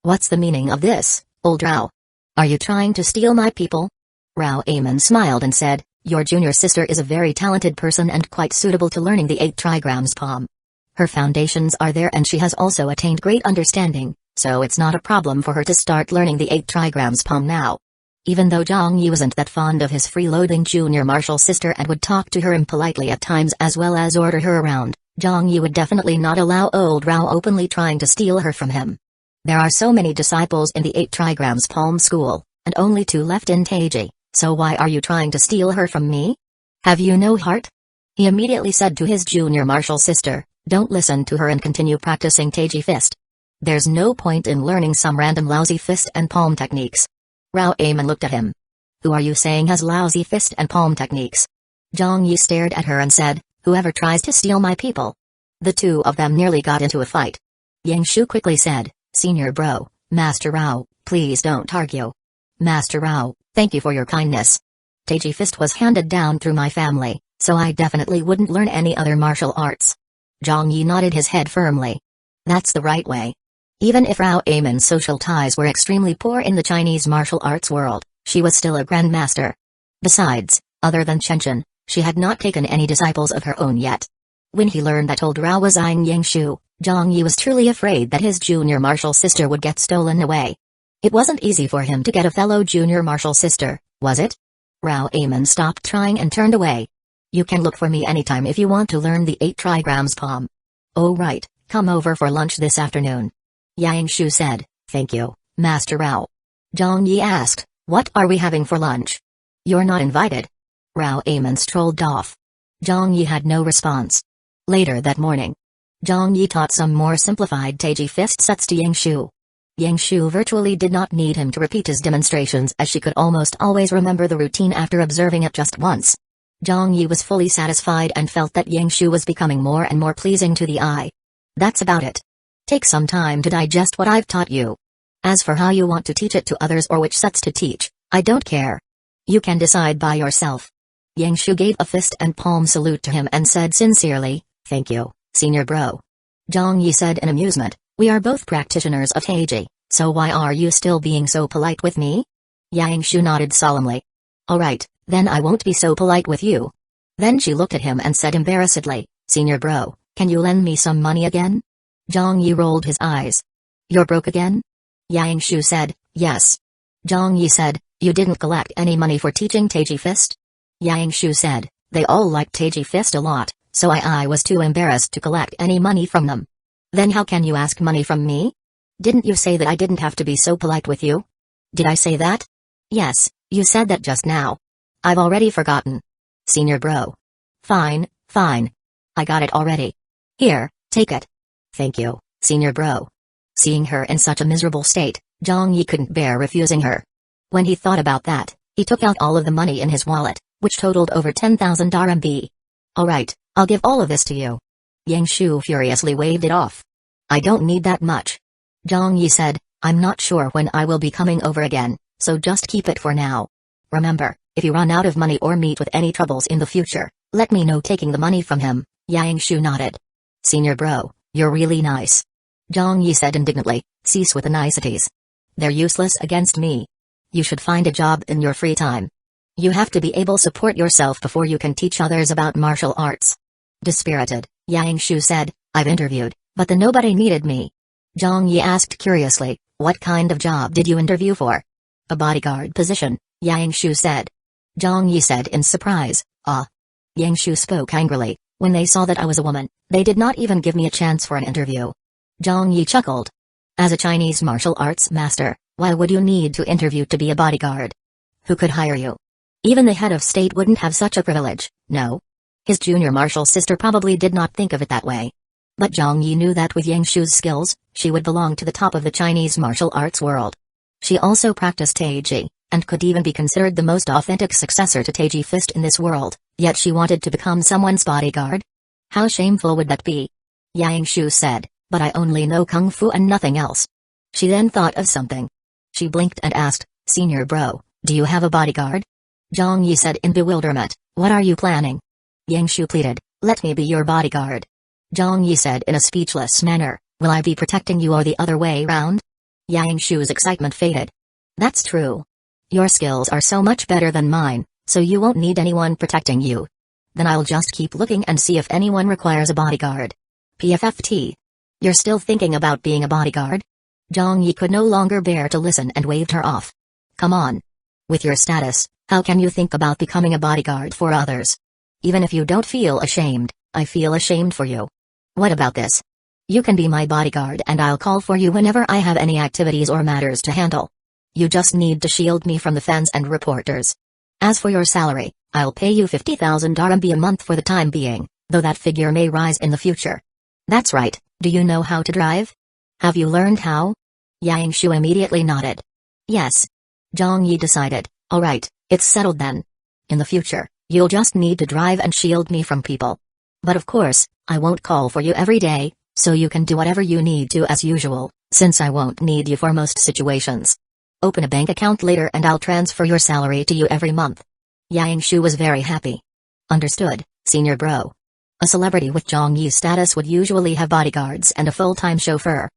what's the meaning of this, old Rao? Are you trying to steal my people? Rao Aizen smiled and said, your junior sister is a very talented person and quite suitable to learning the 8 trigrams palm. Her foundations are there and she has also attained great understanding, so it's not a problem for her to start learning the 8 trigrams palm now. Even though Zhang Yi wasn't that fond of his freeloading junior martial sister and would talk to her impolitely at times as well as order her around, Zhang Yi would definitely not allow old Rao openly trying to steal her from him. There are so many disciples in the 8 trigrams palm school, and only 2 left in Taiji. So why are you trying to steal her from me? Have you no heart? He immediately said to his junior martial sister, don't listen to her and continue practicing Taiji Fist. There's no point in learning some random lousy fist and palm techniques. Rao Aizen looked at him. Who are you saying has lousy fist and palm techniques? Zhang Yi stared at her and said, whoever tries to steal my people. The two of them nearly got into a fight. Yang Shu quickly said, Senior Bro, Master Rao, please don't argue. Master Rao, thank you for your kindness. Taiji Fist was handed down through my family, so I definitely wouldn't learn any other martial arts. Zhang Yi nodded his head firmly. That's the right way. Even if Rao Aizen's social ties were extremely poor in the Chinese martial arts world, she was still a grandmaster. Besides, other than Chenshin, she had not taken any disciples of her own yet. When he learned that old Rao was eyeing Yang Shu, Zhang Yi was truly afraid that his junior martial sister would get stolen away. It wasn't easy for him to get a fellow junior martial sister, was it? Rao Aizen stopped trying and turned away. You can look for me anytime if you want to learn the 8 trigrams palm. Oh right, come over for lunch this afternoon. Yang Shu said, thank you, Master Rao. Zhang Yi asked, what are we having for lunch? You're not invited. Rao Aizen strolled off. Zhang Yi had no response. Later that morning, Zhang Yi taught some more simplified Taiji fist sets to Yang Shu. Yang Shu virtually did not need him to repeat his demonstrations as she could almost always remember the routine after observing it just once. Zhang Yi was fully satisfied and felt that Yang Shu was becoming more and more pleasing to the eye. That's about it. Take some time to digest what I've taught you. As for how you want to teach it to others or which sets to teach, I don't care. You can decide by yourself. Yang Shu gave a fist and palm salute to him and said sincerely, thank you, Senior Bro. Zhang Yi said in amusement, we are both practitioners of Taiji, so why are you still being so polite with me? Yang Shu nodded solemnly. Alright, then I won't be so polite with you. Then she looked at him and said embarrassedly, Senior Bro, can you lend me some money again? Zhang Yi rolled his eyes. You're broke again? Yang Shu said, yes. Zhang Yi said, you didn't collect any money for teaching Taiji Fist? Yang Shu said, they all liked Taiji Fist a lot, so I was too embarrassed to collect any money from them. Then how can you ask money from me? Didn't you say that I didn't have to be so polite with you? Did I say that? Yes, you said that just now. I've already forgotten. Senior Bro. Fine, fine. I got it already. Here, take it. Thank you, Senior Bro. Seeing her in such a miserable state, Zhang Yi couldn't bear refusing her. When he thought about that, he took out all of the money in his wallet, which totaled over 10,000 RMB. Alright, I'll give all of this to you. Yang Shu furiously waved it off. I don't need that much. Zhang Yi said, I'm not sure when I will be coming over again, so just keep it for now. Remember, if you run out of money or meet with any troubles in the future, let me know. Taking the money from him, Yang Shu nodded. Senior Bro, you're really nice. Zhang Yi said indignantly, cease with the niceties. They're useless against me. You should find a job in your free time. You have to be able to support yourself before you can teach others about martial arts. Dispirited, Yang Shu said, I've interviewed, but nobody needed me. Zhang Yi asked curiously, what kind of job did you interview for? A bodyguard position, Yang Shu said. Zhang Yi said in surprise, ah. Yang Shu spoke angrily, when they saw that I was a woman, they did not even give me a chance for an interview. Zhang Yi chuckled. As a Chinese martial arts master, why would you need to interview to be a bodyguard? Who could hire you? Even the head of state wouldn't have such a privilege, no? His junior martial sister probably did not think of it that way. But Zhang Yi knew that with Yang Shu's skills, she would belong to the top of the Chinese martial arts world. She also practiced Taiji, and could even be considered the most authentic successor to Taiji Fist in this world, yet she wanted to become someone's bodyguard? How shameful would that be? Yang Shu said, but I only know Kung Fu and nothing else. She then thought of something. She blinked and asked, Senior Bro, do you have a bodyguard? Zhang Yi said in bewilderment, what are you planning? Yang Shu pleaded, let me be your bodyguard. Zhang Yi said in a speechless manner, will I be protecting you or the other way round? Yang Shu's excitement faded. That's true. Your skills are so much better than mine, so you won't need anyone protecting you. Then I'll just keep looking and see if anyone requires a bodyguard. PFFT. You're still thinking about being a bodyguard? Zhang Yi could no longer bear to listen and waved her off. Come on. With your status, how can you think about becoming a bodyguard for others? Even if you don't feel ashamed, I feel ashamed for you. What about this? You can be my bodyguard and I'll call for you whenever I have any activities or matters to handle. You just need to shield me from the fans and reporters. As for your salary, I'll pay you 50,000 RMB a month for the time being, though that figure may rise in the future. That's right, do you know how to drive? Have you learned how? Yang Shu immediately nodded. Yes. Zhang Yi decided, alright, it's settled then. In the future, you'll just need to drive and shield me from people. But of course, I won't call for you every day, so you can do whatever you need to as usual, since I won't need you for most situations. Open a bank account later and I'll transfer your salary to you every month. Yang Shu was very happy. Understood, senior bro. A celebrity with Zhang Yi's status would usually have bodyguards and a full-time chauffeur.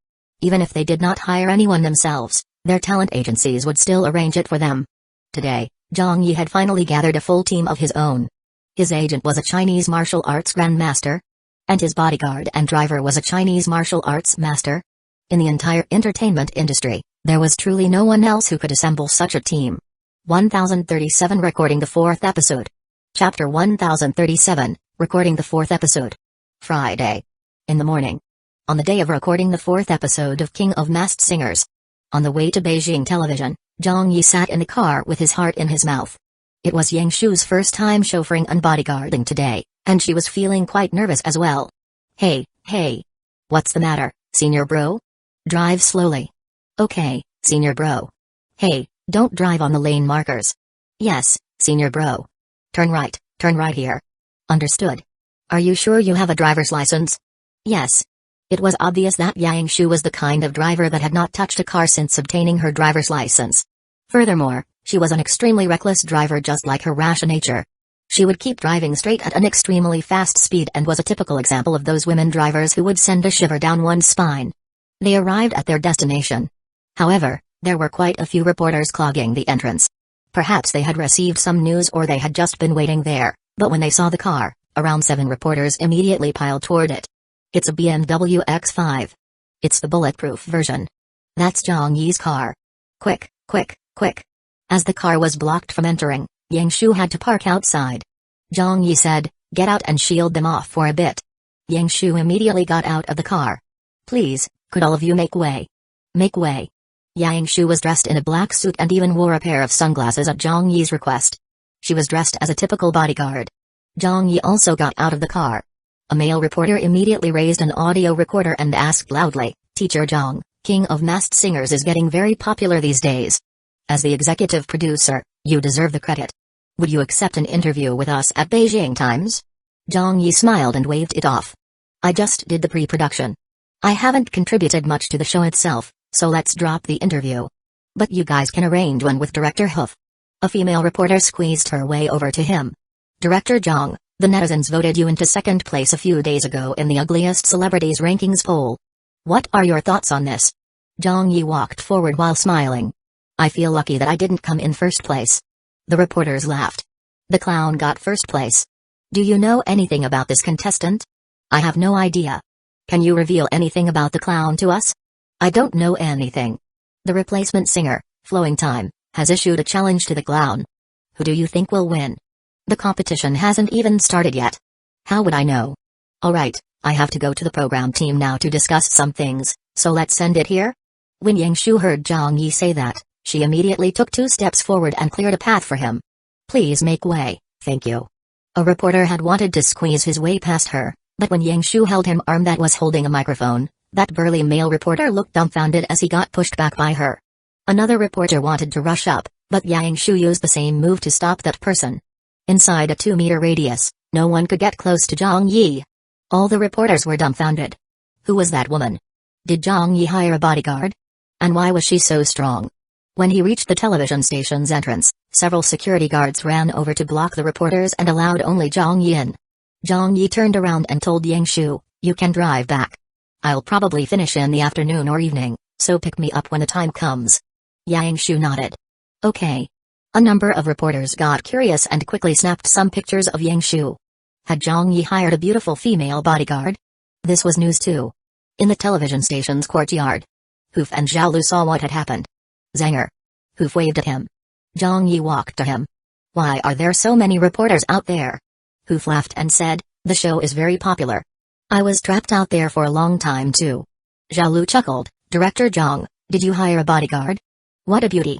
Even if they did not hire anyone themselves, their talent agencies would still arrange it for them. Today, Zhang Yi had finally gathered a full team of his own. His agent was a Chinese martial arts grandmaster. And his bodyguard and driver was a Chinese martial arts master. In the entire entertainment industry, there was truly no one else who could assemble such a team. 1037 Recording the 4th episode. Chapter 1037, Recording the 4th episode. Friday. In the morning. On the day of recording the 4th episode of King of Masked Singers. On the way to Beijing television, Zhang Yi sat in the car with his heart in his mouth. It was Yang Shu's first time chauffeuring and bodyguarding today, and she was feeling quite nervous as well. Hey. What's the matter, senior bro? Drive slowly. Okay, senior bro. Hey, don't drive on the lane markers. Yes, senior bro. Turn right here. Understood. Are you sure you have a driver's license? Yes. It was obvious that Yang Shu was the kind of driver that had not touched a car since obtaining her driver's license. Furthermore, she was an extremely reckless driver just like her rash nature. She would keep driving straight at an extremely fast speed and was a typical example of those women drivers who would send a shiver down one's spine. They arrived at their destination. However, there were quite a few reporters clogging the entrance. Perhaps they had received some news or they had just been waiting there, but when they saw the car, around 7 reporters immediately piled toward it. It's a BMW X5. It's the bulletproof version. That's Zhang Yi's car. Quick. As the car was blocked from entering, Yang Shu had to park outside. Zhang Yi said, get out and shield them off for a bit. Yang Shu immediately got out of the car. Please, could all of you make way? Make way. Yang Shu was dressed in a black suit and even wore a pair of sunglasses at Zhang Yi's request. She was dressed as a typical bodyguard. Zhang Yi also got out of the car. A male reporter immediately raised an audio recorder and asked loudly, Teacher Zhang, King of Masked Singers is getting very popular these days. As the executive producer, you deserve the credit. Would you accept an interview with us at Beijing Times? Zhang Yi smiled and waved it off. I just did the pre-production. I haven't contributed much to the show itself, so let's drop the interview. But you guys can arrange one with Director Hoof. A female reporter squeezed her way over to him. Director Zhang, the netizens voted you into second place a few days ago in the Ugliest Celebrities Rankings poll. What are your thoughts on this? Zhang Yi walked forward while smiling. I feel lucky that I didn't come in first place. The reporters laughed. The clown got first place. Do you know anything about this contestant? I have no idea. Can you reveal anything about the clown to us? I don't know anything. The replacement singer, Flowing Time, has issued a challenge to the clown. Who do you think will win? The competition hasn't even started yet. How would I know? Alright, I have to go to the program team now to discuss some things, so let's send it here? When Yang Shu heard Zhang Yi say that, she immediately took 2 steps forward and cleared a path for him. Please make way, thank you. A reporter had wanted to squeeze his way past her, but when Yang Shu held him arm that was holding a microphone, that burly male reporter looked dumbfounded as he got pushed back by her. Another reporter wanted to rush up, but Yang Shu used the same move to stop that person. Inside a 2-meter radius, no one could get close to Zhang Yi. All the reporters were dumbfounded. Who was that woman? Did Zhang Yi hire a bodyguard? And why was she so strong? When he reached the television station's entrance, several security guards ran over to block the reporters and allowed only Zhang Yi in. Zhang Yi turned around and told Yang Shu, you can drive back. I'll probably finish in the afternoon or evening, so pick me up when the time comes. Yang Shu nodded. Okay. A number of reporters got curious and quickly snapped some pictures of Yang Shu. Had Zhang Yi hired a beautiful female bodyguard? This was news too. In the television station's courtyard, Hoof and Xiaolu saw what had happened. Zanger. Hoof waved at him. Zhang Yi walked to him. Why are there so many reporters out there? Hoof laughed and said, the show is very popular. I was trapped out there for a long time too. Xiaolu chuckled, Director Zhang, did you hire a bodyguard? What a beauty.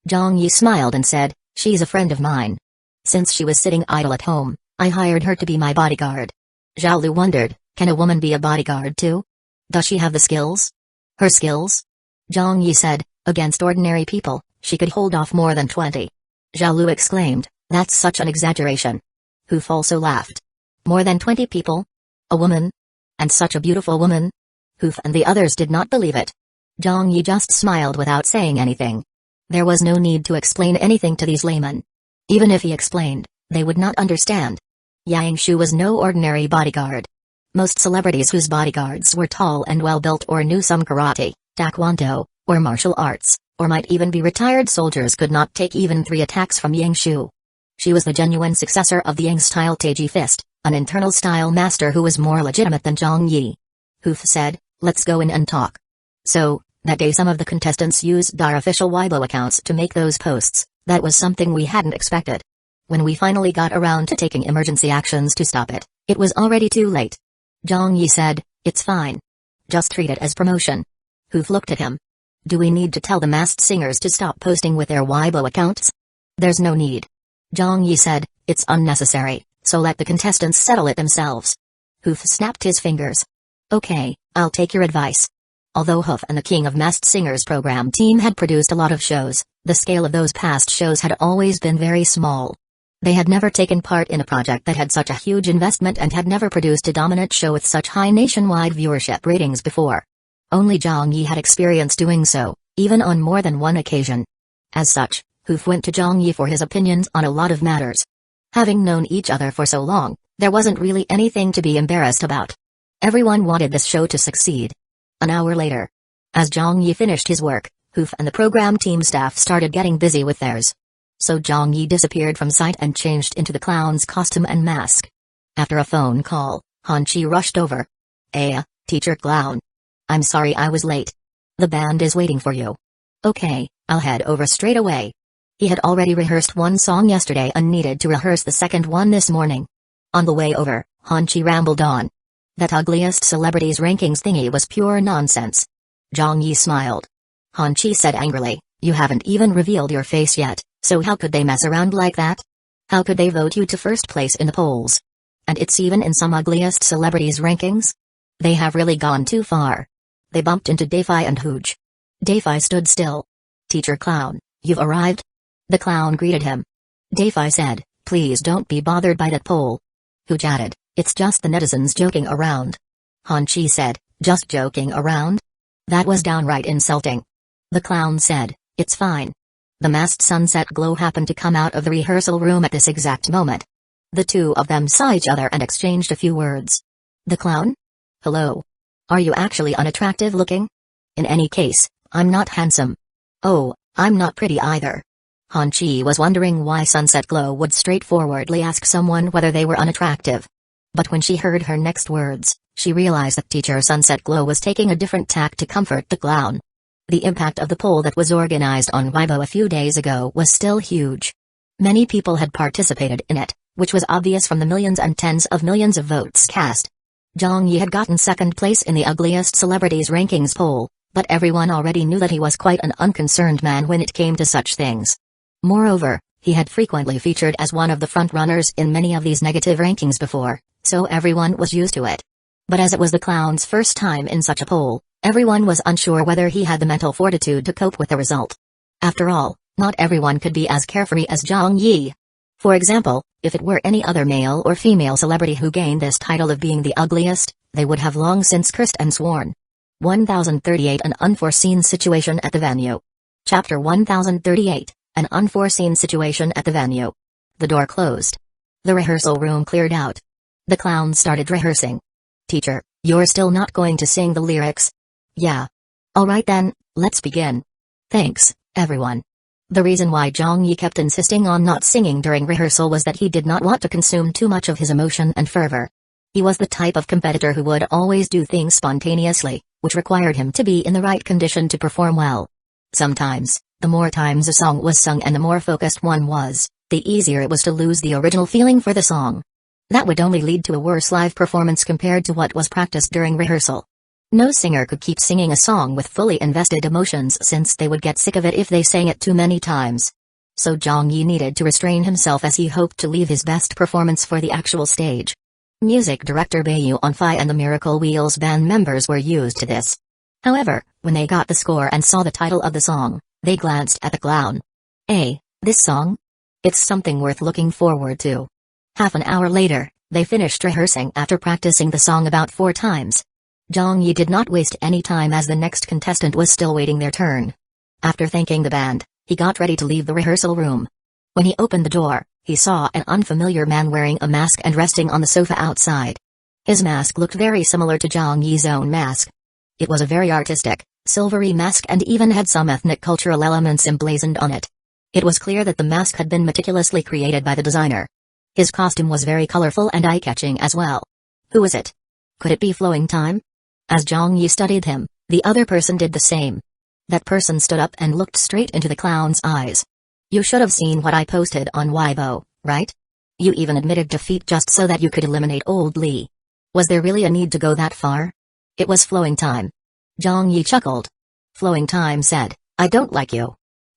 Zhang Yi smiled and said, she's a friend of mine. Since she was sitting idle at home, I hired her to be my bodyguard. Xiaolu wondered, can a woman be a bodyguard too? Does she have the skills? Her skills? Zhang Yi said, against ordinary people, she could hold off more than 20. Zhao Lu exclaimed, that's such an exaggeration. Hoof also laughed. More than 20 people? A woman? And such a beautiful woman? Hoof and the others did not believe it. Zhang Yi just smiled without saying anything. There was no need to explain anything to these laymen. Even if he explained, they would not understand. Yang Shu was no ordinary bodyguard. Most celebrities whose bodyguards were tall and well-built or knew some karate, taekwondo, or martial arts, or might even be retired soldiers could not take even 3 attacks from Yang Shu. She was the genuine successor of the Yang-style Taiji Fist, an internal style master who was more legitimate than Zhang Yi. Hoof said, let's go in and talk. So, that day some of the contestants used their official Weibo accounts to make those posts. That was something we hadn't expected. When we finally got around to taking emergency actions to stop it, it was already too late. Zhang Yi said, it's fine. Just treat it as promotion. Hoof looked at him. Do we need to tell the masked singers to stop posting with their Weibo accounts? There's no need. Zhang Yi said, it's unnecessary, so let the contestants settle it themselves. Hoof snapped his fingers. Okay, I'll take your advice. Although Hoof and the King of Masked Singers program team had produced a lot of shows, the scale of those past shows had always been very small. They had never taken part in a project that had such a huge investment and had never produced a dominant show with such high nationwide viewership ratings before. Only Zhang Yi had experience doing so, even on more than one occasion. As such, Hoof went to Zhang Yi for his opinions on a lot of matters. Having known each other for so long, there wasn't really anything to be embarrassed about. Everyone wanted this show to succeed. An hour later, as Zhang Yi finished his work, Hoof and the program team staff started getting busy with theirs. So Zhang Yi disappeared from sight and changed into the clown's costume and mask. After a phone call, Han Chi rushed over. Teacher Clown. I'm sorry I was late. The band is waiting for you. Okay, I'll head over straight away. He had already rehearsed one song yesterday and needed to rehearse the second one this morning. On the way over, Han Chi rambled on. That ugliest celebrities rankings thingy was pure nonsense. Zhang Yi smiled. Han Chi said angrily, you haven't even revealed your face yet, so how could they mess around like that? How could they vote you to first place in the polls? And it's even in some ugliest celebrities rankings? They have really gone too far. They bumped into Dafei and Hooge. Dafei stood still. Teacher Clown, you've arrived? The clown greeted him. Dafei said, please don't be bothered by that poll. Hooge added, it's just the netizens joking around. Han Chi said, just joking around? That was downright insulting. The clown said, it's fine. The masked sunset glow happened to come out of the rehearsal room at this exact moment. The two of them saw each other and exchanged a few words. The clown? Hello. Are you actually unattractive looking? In any case, I'm not handsome. Oh, I'm not pretty either. Han Chi was wondering why Sunset Glow would straightforwardly ask someone whether they were unattractive. But when she heard her next words, she realized that Teacher Sunset Glow was taking a different tack to comfort the clown. The impact of the poll that was organized on Weibo a few days ago was still huge. Many people had participated in it, which was obvious from the millions and tens of millions of votes cast. Zhang Yi had gotten second place in the ugliest celebrities rankings poll, but everyone already knew that he was quite an unconcerned man when it came to such things. Moreover, he had frequently featured as one of the front-runners in many of these negative rankings before, so everyone was used to it. But as it was the clown's first time in such a poll, everyone was unsure whether he had the mental fortitude to cope with the result. After all, not everyone could be as carefree as Zhang Yi. For example, if it were any other male or female celebrity who gained this title of being the ugliest, they would have long since cursed and sworn. 1038 An Unforeseen Situation at the Venue. Chapter 1038, An Unforeseen Situation at the Venue. The door closed. The rehearsal room cleared out. The clown started rehearsing. Teacher, you're still not going to sing the lyrics? Yeah. Alright then, let's begin. Thanks, everyone. The reason why Zhang Yi kept insisting on not singing during rehearsal was that he did not want to consume too much of his emotion and fervor. He was the type of competitor who would always do things spontaneously, which required him to be in the right condition to perform well. Sometimes, the more times a song was sung and the more focused one was, the easier it was to lose the original feeling for the song. That would only lead to a worse live performance compared to what was practiced during rehearsal. No singer could keep singing a song with fully invested emotions since they would get sick of it if they sang it too many times. So Zhang Yi needed to restrain himself as he hoped to leave his best performance for the actual stage. Music director Bayu Onfai and the Miracle Wheels band members were used to this. However, when they got the score and saw the title of the song, they glanced at the clown. This song? It's something worth looking forward to. Half an hour later, they finished rehearsing after practicing the song about 4 times. Zhang Yi did not waste any time as the next contestant was still waiting their turn. After thanking the band, he got ready to leave the rehearsal room. When he opened the door, he saw an unfamiliar man wearing a mask and resting on the sofa outside. His mask looked very similar to Zhang Yi's own mask. It was a very artistic, silvery mask and even had some ethnic cultural elements emblazoned on it. It was clear that the mask had been meticulously created by the designer. His costume was very colorful and eye-catching as well. Who was it? Could it be Flowing Time? As Zhang Yi studied him, the other person did the same. That person stood up and looked straight into the clown's eyes. You should have seen what I posted on Weibo, right? You even admitted defeat just so that you could eliminate old Lee. Was there really a need to go that far? It was Flowing Time. Zhang Yi chuckled. Flowing Time said, I don't like you.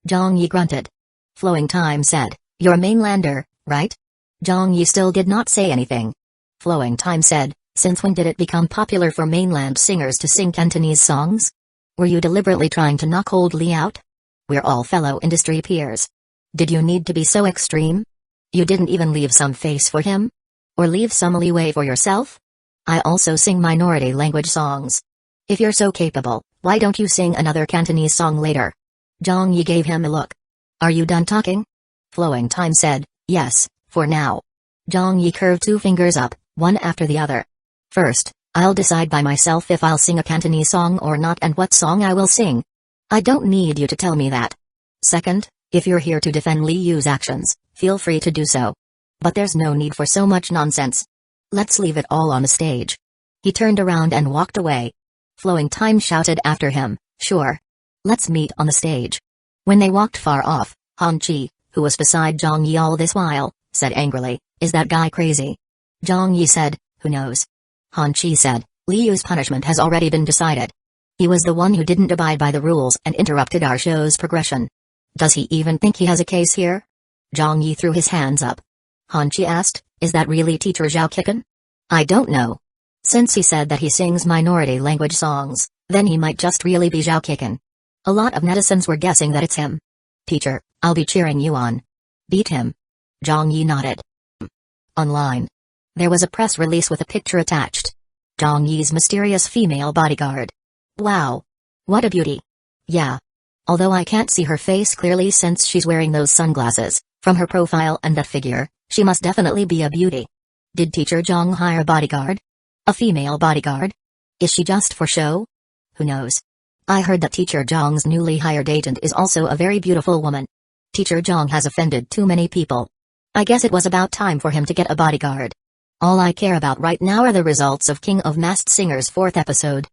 Zhang Yi grunted. Flowing Time said, you're a mainlander, right? Zhang Yi still did not say anything. Flowing Time said, since when did it become popular for mainland singers to sing Cantonese songs? Were you deliberately trying to knock old Lee out? We're all fellow industry peers. Did you need to be so extreme? You didn't even leave some face for him? Or leave some leeway for yourself? I also sing minority language songs. If you're so capable, why don't you sing another Cantonese song later? Zhang Yi gave him a look. Are you done talking? Flowing Time said, yes, for now. Zhang Yi curved 2 fingers up, one after the other. First, I'll decide by myself if I'll sing a Cantonese song or not and what song I will sing. I don't need you to tell me that. Second, if you're here to defend Li Yu's actions, feel free to do so. But there's no need for so much nonsense. Let's leave it all on the stage. He turned around and walked away. Flowing Time shouted after him, sure. Let's meet on the stage. When they walked far off, Han Chi, who was beside Zhang Yi all this while, said angrily, is that guy crazy? Zhang Yi said, who knows? Han Chi said, Li Yu's punishment has already been decided. He was the one who didn't abide by the rules and interrupted our show's progression. Does he even think he has a case here? Zhang Yi threw his hands up. Han Chi asked, is that really Teacher Zhao Kikan? I don't know. Since he said that he sings minority language songs, then he might just really be Zhao Kikan. A lot of netizens were guessing that it's him. Teacher, I'll be cheering you on. Beat him. Zhang Yi nodded. Online. There was a press release with a picture attached. Zhang Yi's mysterious female bodyguard. Wow. What a beauty. Yeah. Although I can't see her face clearly since she's wearing those sunglasses, from her profile and that figure, she must definitely be a beauty. Did Teacher Zhang hire a bodyguard? A female bodyguard? Is she just for show? Who knows? I heard that Teacher Zhang's newly hired agent is also a very beautiful woman. Teacher Zhang has offended too many people. I guess it was about time for him to get a bodyguard. All I care about right now are the results of King of Masked Singer's 4th episode.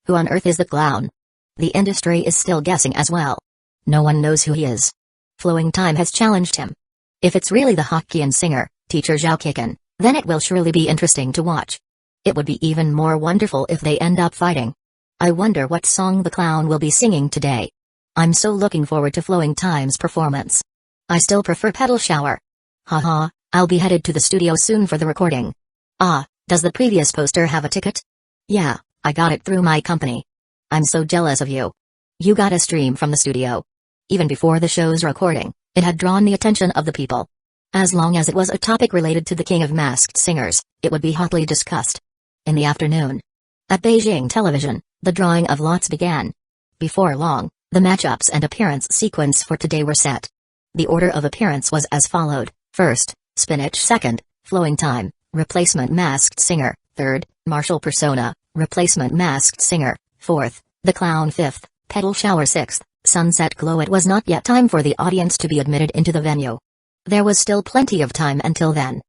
Who on earth is the clown? The industry is still guessing as well. No one knows who he is. Flowing Time has challenged him. If it's really the Hokkien singer, Teacher Zhao Kikan, then it will surely be interesting to watch. It would be even more wonderful if they end up fighting. I wonder what song the clown will be singing today. I'm so looking forward to Flowing Time's performance. I still prefer Pedal Shower. Haha, I'll be headed to the studio soon for the recording. Ah, does the previous poster have a ticket? Yeah, I got it through my company. I'm so jealous of you. You got a stream from the studio. Even before the show's recording, it had drawn the attention of the people. As long as it was a topic related to the King of Masked Singers, it would be hotly discussed. In the afternoon, at Beijing television, the drawing of lots began. Before long, the matchups and appearance sequence for today were set. The order of appearance was as followed: first, Spinach; second, Flowing Time, replacement Masked Singer; third, Martial Persona, replacement Masked Singer; fourth, the Clown; fifth, Pedal Shower; sixth, Sunset Glow. It was not yet time for the audience to be admitted into the venue. There was still plenty of time until then.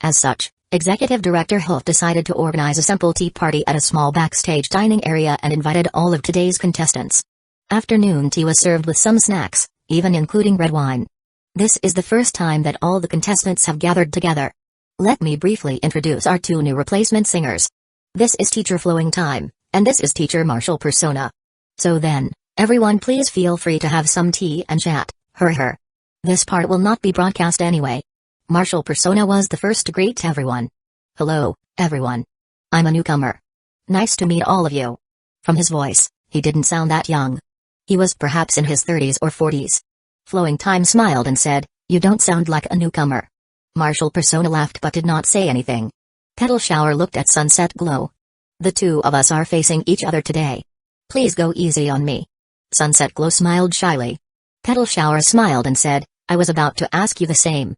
As such, Executive Director Huff decided to organize a simple tea party at a small backstage dining area and invited all of today's contestants. Afternoon tea was served with some snacks, even including red wine. This is the first time that all the contestants have gathered together. Let me briefly introduce our 2 new replacement singers. This is Teacher Flowing Time, and this is Teacher Martial Persona. So then, everyone please feel free to have some tea and chat, her. This part will not be broadcast anyway. Martial Persona was the first to greet everyone. Hello, everyone. I'm a newcomer. Nice to meet all of you. From his voice, He didn't sound that young. He was perhaps in his 30s or 40s. Flowing Time smiled and said, "You don't sound like a newcomer." Martial Persona laughed but did not say anything. Petal Shower looked at Sunset Glow. "The two of us are facing each other today. Please go easy on me." Sunset Glow smiled shyly. Petal Shower smiled and said, "I was about to ask you the same.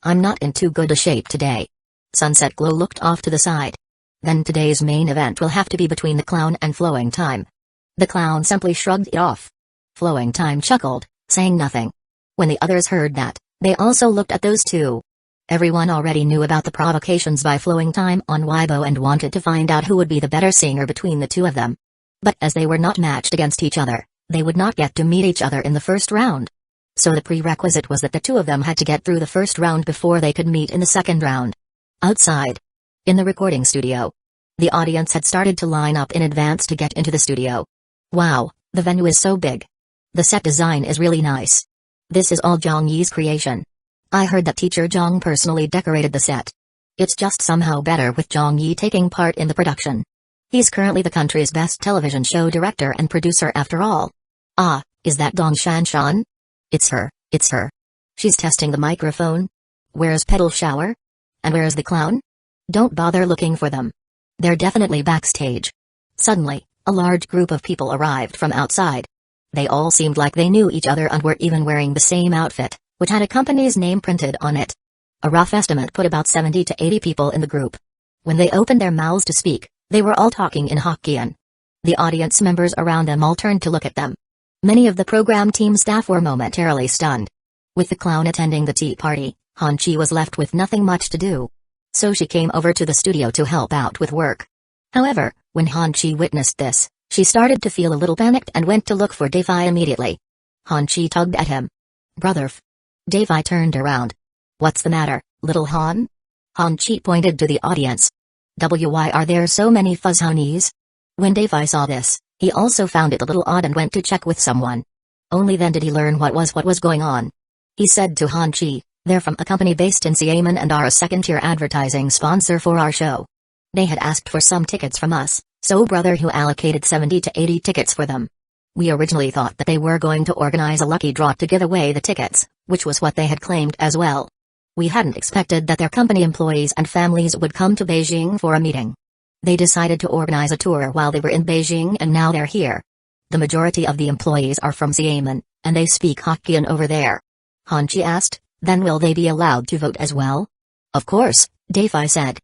I'm not in too good a shape today." Sunset Glow looked off to the side. "Then today's main event will have to be between the clown and Flowing Time." The clown simply shrugged it off. Flowing Time chuckled, saying nothing. When the others heard that, they also looked at those two. Everyone already knew about the provocations by Flowing Time on Weibo and wanted to find out who would be the better singer between the two of them. But as they were not matched against each other, they would not get to meet each other in the first round. So the prerequisite was that the two of them had to get through the first round before they could meet in the second round. Outside, in the recording studio, the audience had started to line up in advance to get into the studio. "Wow, the venue is so big. The set design is really nice. This is all Zhang Yi's creation. I heard that Teacher Zhang personally decorated the set. It's just somehow better with Zhang Yi taking part in the production. He's currently the country's best television show director and producer after all." "Ah, is that Dong Shanshan?" It's her. She's testing the microphone. Where's Petal Shower? And where's the clown? Don't bother looking for them. They're definitely backstage." Suddenly, a large group of people arrived from outside. They all seemed like they knew each other and were even wearing the same outfit, which had a company's name printed on it. A rough estimate put about 70 to 80 people in the group. When they opened their mouths to speak, they were all talking in Hokkien. The audience members around them all turned to look at them. Many of the program team staff were momentarily stunned. With the clown attending the tea party, Han-Chi was left with nothing much to do. So she came over to the studio to help out with work. However, when Han-Chi witnessed this, she started to feel a little panicked and went to look for Davai immediately. Han-Chi tugged at him. "Brother F." Davai turned around. "What's the matter, little Han?" Han-Chi pointed to the audience. "Why are there so many Fuzzhonies?" When Davai saw this, he also found it a little odd and went to check with someone. Only then did he learn what was going on. He said to Han-Chi, "They're from a company based in Xiamen and are a second-tier advertising sponsor for our show. They had asked for some tickets from us, so Brother Hu allocated 70 to 80 tickets for them. We originally thought that they were going to organize a lucky draw to give away the tickets, which was what they had claimed as well. We hadn't expected that their company employees and families would come to Beijing for a meeting. They decided to organize a tour while they were in Beijing and now they're here. The majority of the employees are from Xiamen, and they speak Hokkien over there." Han-Chi asked, "Then will they be allowed to vote as well?" "Of course," Davai said.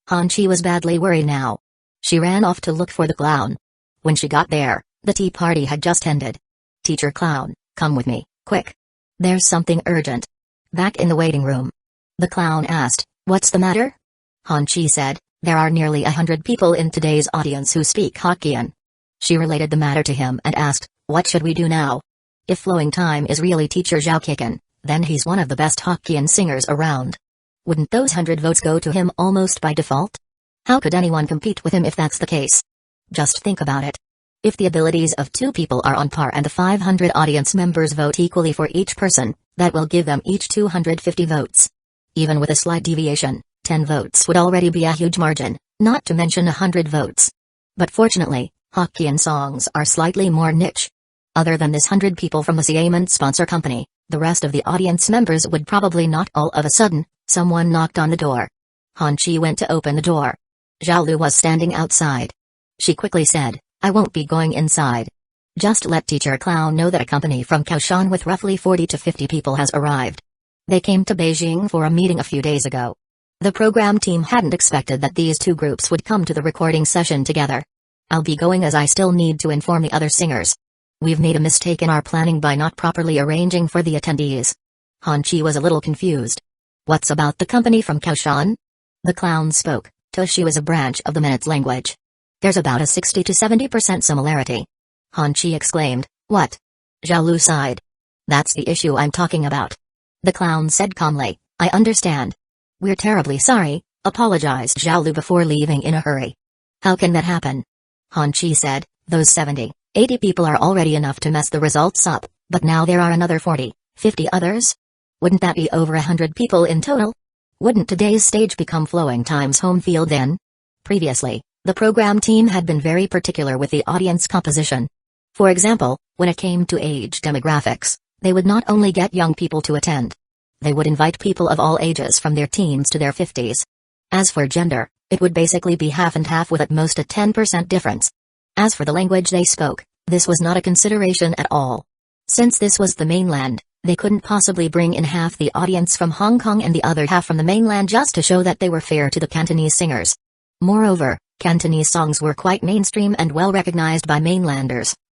Han-Chi was badly worried now. She ran off to look for the clown. When she got there, the tea party had just ended. "Teacher Clown, come with me, quick. There's something urgent." Back in the waiting room, the clown asked, "What's the matter?" Han-Chi said, "There are nearly 100 people in today's audience who speak Hokkien." She related the matter to him and asked, "What should we do now? If Flowing Time is really Teacher Zhao Kiken, then he's one of the best Hokkien singers around. Wouldn't those 100 votes go to him almost by default? How could anyone compete with him if that's the case? Just think about it. If the abilities of two people are on par and the 500 audience members vote equally for each person, that will give them each 250 votes. Even with a slight deviation, 10 votes would already be a huge margin, not to mention 100 votes. But fortunately, Hokkien songs are slightly more niche. Other than this 100 people from the Xiamen sponsor company, the rest of the audience members would probably not. All of a sudden, someone knocked on the door. Han-Chi went to open the door. Zhao Lu was standing outside. She quickly said, "I won't be going inside. Just let Teacher Clown know that a company from Kaohsiung with roughly 40 to 50 people has arrived. They came to Beijing for a meeting a few days ago." The program team hadn't expected that these two groups would come to the recording session together. "I'll be going as I still need to inform the other singers. We've made a mistake in our planning by not properly arranging for the attendees." Han-Chi was a little confused. "What's about the company from Kaohsiung?" The clown spoke. Toshi was a branch of the Minutes language. "There's about a 60 to 70% similarity." Han-Chi exclaimed, "What?" Zhao Lu sighed. "That's the issue I'm talking about." The clown said calmly, "I understand. We're terribly sorry," apologized Zhao Lu before leaving in a hurry. "How can that happen?" Han-Chi said, "Those 70, 80 people are already enough to mess the results up, but now there are another 40, 50 others? Wouldn't that be over 100 people in total? Wouldn't today's stage become Flowing Time's home field then?" Previously, the program team had been very particular with the audience composition. For example, when it came to age demographics, they would not only get young people to attend. They would invite people of all ages from their teens to their 50s. As for gender, it would basically be half and half with at most a 10% difference. As for the language they spoke, this was not a consideration at all. Since this was the mainland, they couldn't possibly bring in half the audience from Hong Kong and the other half from the mainland just to show that they were fair to the Cantonese singers. Moreover, Cantonese songs were quite mainstream and well recognized by mainlanders.